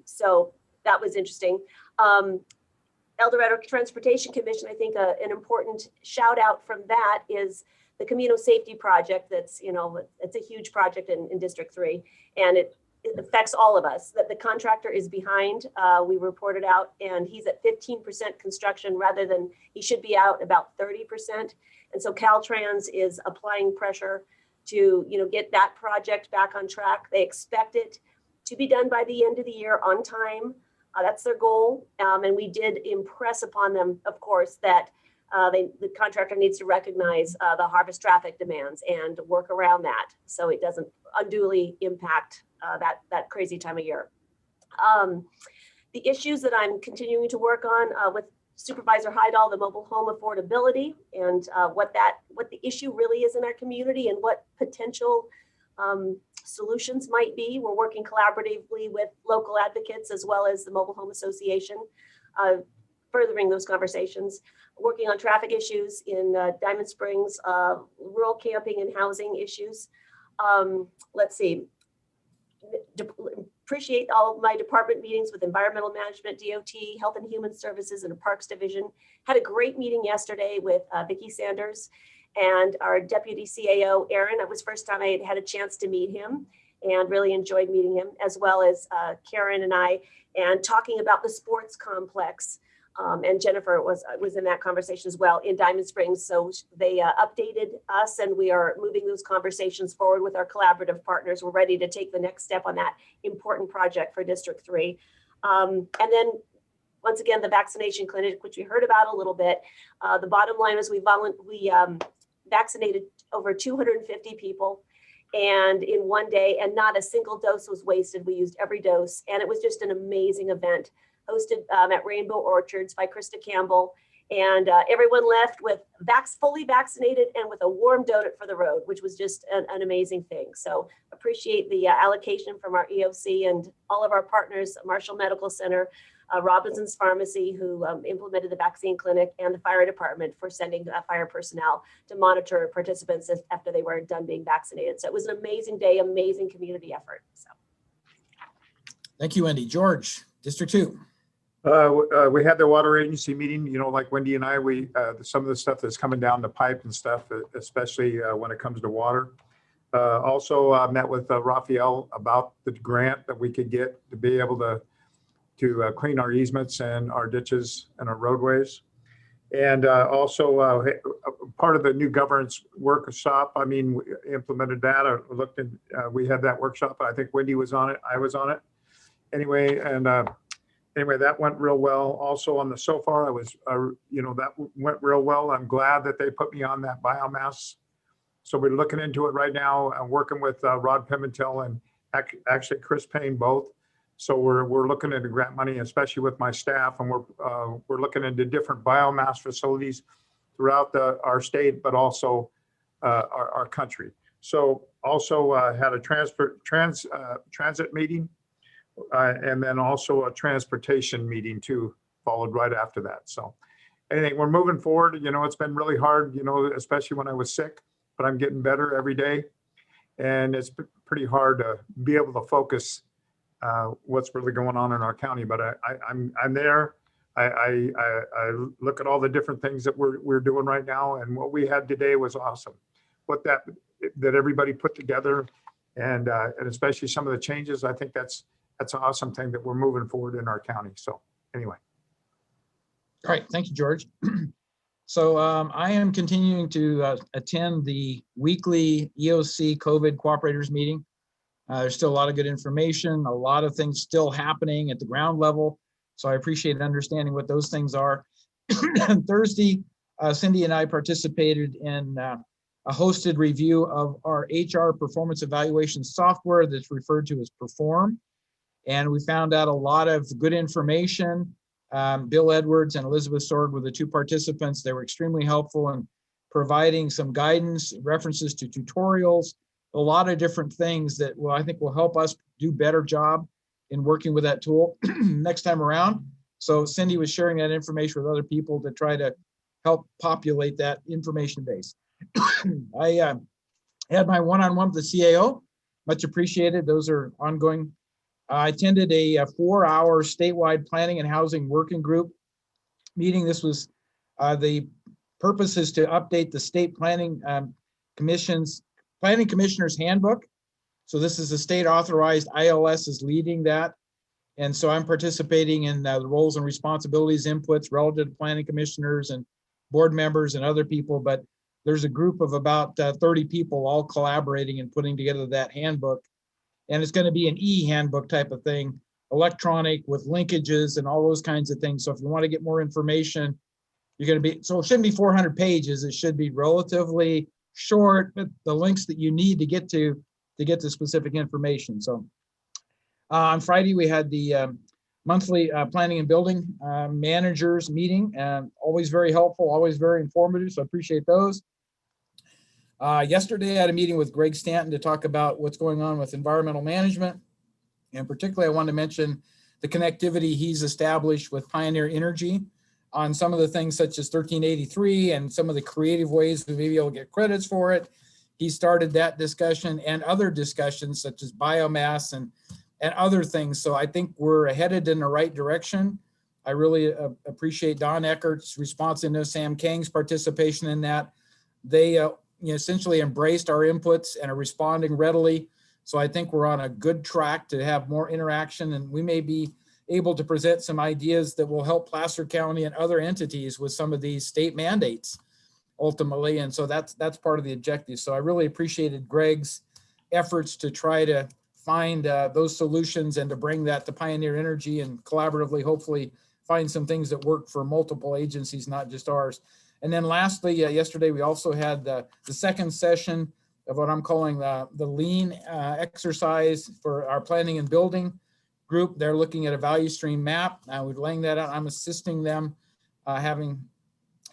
So that was interesting. El Dorado Transportation Commission, I think an important shout out from that is the Camino Safety Project. That's, it's a huge project in District 3, and it affects all of us. That the contractor is behind. We reported out, and he's at 15% construction rather than he should be out about 30%. And so Caltrans is applying pressure to get that project back on track. They expect it to be done by the end of the year on time. That's their goal. And we did impress upon them, of course, that the contractor needs to recognize the harvest traffic demands and work around that so it doesn't unduly impact that crazy time of year. The issues that I'm continuing to work on with Supervisor Heidel, the mobile home affordability, and what the issue really is in our community and what potential solutions might be. We're working collaboratively with local advocates as well as the Mobile Home Association, furthering those conversations, working on traffic issues in Diamond Springs, rural camping and housing issues. Let's see. Appreciate all of my department meetings with environmental management, DOT, Health and Human Services, and the Parks Division. Had a great meeting yesterday with Vicki Sanders and our Deputy CAO, Aaron. It was the first time I had a chance to meet him and really enjoyed meeting him, as well as Karen and I, and talking about the sports complex. And Jennifer was in that conversation as well in Diamond Springs. So they updated us, and we are moving those conversations forward with our collaborative partners. We're ready to take the next step on that important project for District 3. And then once again, the vaccination clinic, which we heard about a little bit. The bottom line is we vaccinated over 250 people and in one day, and not a single dose was wasted. We used every dose, and it was just an amazing event hosted at Rainbow Orchards by Krista Campbell. And everyone left with fully vaccinated and with a warm donut for the road, which was just an amazing thing. So appreciate the allocation from our EOC and all of our partners, Marshall Medical Center, Robinson's Pharmacy, who implemented the vaccine clinic, and the fire department for sending fire personnel to monitor participants after they were done being vaccinated. So it was an amazing day, amazing community effort. So. Thank you, Wendy. George, District 2. We had the water agency meeting, you know, like Wendy and I, some of the stuff that's coming down the pipe and stuff, especially when it comes to water. Also met with Raphael about the grant that we could get to be able to clean our easements and our ditches and our roadways. And also part of the new governance workshop, I mean, we implemented that. I looked at, we had that workshop. I think Wendy was on it. I was on it. Anyway, and anyway, that went real well. Also on the SOFAR, I was, you know, that went real well. I'm glad that they put me on that biomass. So we're looking into it right now. I'm working with Rod Pimentel and actually Chris Payne both. So we're looking into grant money, especially with my staff, and we're looking into different biomass facilities throughout our state, but also our country. So also had a transit meeting, and then also a transportation meeting too, followed right after that. So anyway, we're moving forward. You know, it's been really hard, you know, especially when I was sick, but I'm getting better every day. And it's pretty hard to be able to focus what's really going on in our county, but I'm there. I look at all the different things that we're doing right now, and what we had today was awesome. What that everybody put together, and especially some of the changes, I think that's an awesome thing that we're moving forward in our county. So anyway. All right, thank you, George. So I am continuing to attend the weekly EOC COVID cooperators meeting. There's still a lot of good information, a lot of things still happening at the ground level. So I appreciate understanding what those things are. Thursday, Cindy and I participated in a hosted review of our HR performance evaluation software that's referred to as Perform. And we found out a lot of good information. Bill Edwards and Elizabeth Sorg were the two participants. They were extremely helpful in providing some guidance, references to tutorials, a lot of different things that I think will help us do a better job in working with that tool next time around. So Cindy was sharing that information with other people to try to help populate that information base. I had my one-on-one with the CAO, much appreciated. Those are ongoing. I attended a 4-hour statewide planning and housing working group meeting. This was the purpose is to update the state planning commissioner's handbook. So this is a state authorized, ILS is leading that. And so I'm participating in the roles and responsibilities inputs relative to planning commissioners and board members and other people. But there's a group of about 30 people all collaborating and putting together that handbook. And it's going to be an e-handbook type of thing, electronic with linkages and all those kinds of things. So if you want to get more information, you're going to be, so it shouldn't be 400 pages. It should be relatively short, but the links that you need to get to specific information. So on Friday, we had the monthly planning and building managers meeting, and always very helpful, always very informative. So I appreciate those. Yesterday, I had a meeting with Greg Stanton to talk about what's going on with environmental management. And particularly, I wanted to mention the connectivity he's established with Pioneer Energy on some of the things such as 1383 and some of the creative ways we may be able to get credits for it. He started that discussion and other discussions such as biomass and other things. So I think we're headed in the right direction. I really appreciate Don Eckert's responsiveness, Sam Kang's participation in that. They essentially embraced our inputs and are responding readily. So I think we're on a good track to have more interaction, and we may be able to present some ideas that will help Placer County and other entities with some of these state mandates ultimately. And so that's part of the objective. So I really appreciated Greg's efforts to try to find those solutions and to bring that to Pioneer Energy and collaboratively, hopefully find some things that work for multiple agencies, not just ours. And then lastly, yesterday, we also had the second session of what I'm calling the lean exercise for our planning and building group. They're looking at a value stream map. We're laying that out. I'm assisting them, having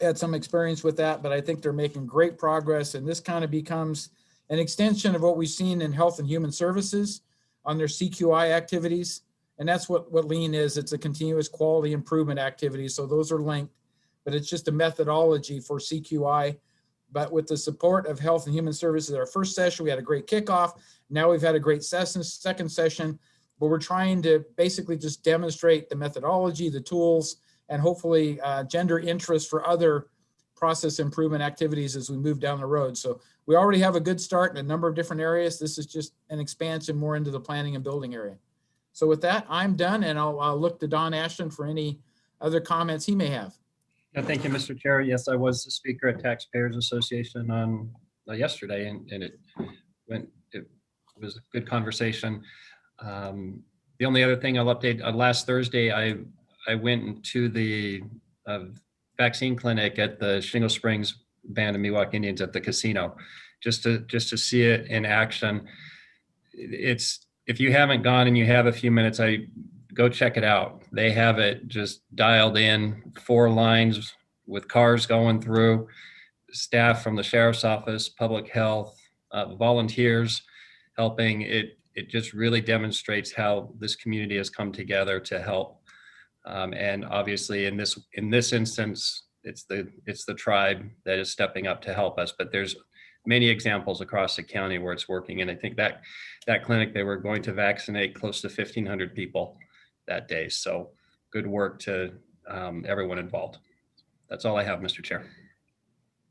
had some experience with that, but I think they're making great progress. And this kind of becomes an extension of what we've seen in Health and Human Services on their CQI activities. And that's what lean is. It's a continuous quality improvement activity. So those are linked, but it's just a methodology for CQI. But with the support of Health and Human Services, our first session, we had a great kickoff. Now we've had a great second session. but we're trying to basically just demonstrate the methodology, the tools, and hopefully gender interest for other process improvement activities as we move down the road. So we already have a good start in a number of different areas. This is just an expansion more into the planning and building area. So with that, I'm done, and I'll look to Don Ashton for any other comments he may have. Yeah, thank you, Mr. Chair. Yes, I was the speaker at Taxpayers Association on yesterday, and it was a good conversation. The only other thing I'll update, last Thursday, I went into the vaccine clinic at the Shingle Springs Band of Miwok Indians at the casino, just to see it in action. If you haven't gone and you have a few minutes, go check it out. They have it just dialed in, 4 lines with cars going through, staff from the sheriff's office, public health, volunteers helping. It just really demonstrates how this community has come together to help. And obviously in this instance, it's the tribe that is stepping up to help us, but there's many examples across the county where it's working. And I think that clinic, they were going to vaccinate close to 1,500 people that day. So good work to everyone involved. That's all I have, Mr. Chair.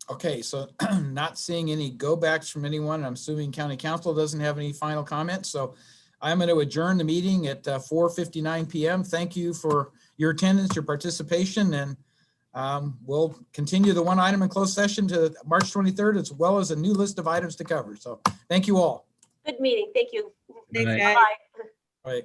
Okay, so not seeing any go backs from anyone. I'm assuming County Council doesn't have any final comments. So I'm going to adjourn the meeting at 4:59 p.m. Thank you for your attendance, your participation, and we'll continue the one item in closed session to March 23rd, as well as a new list of items to cover. So thank you all. Good meeting. Thank you. Good night. Bye. All right.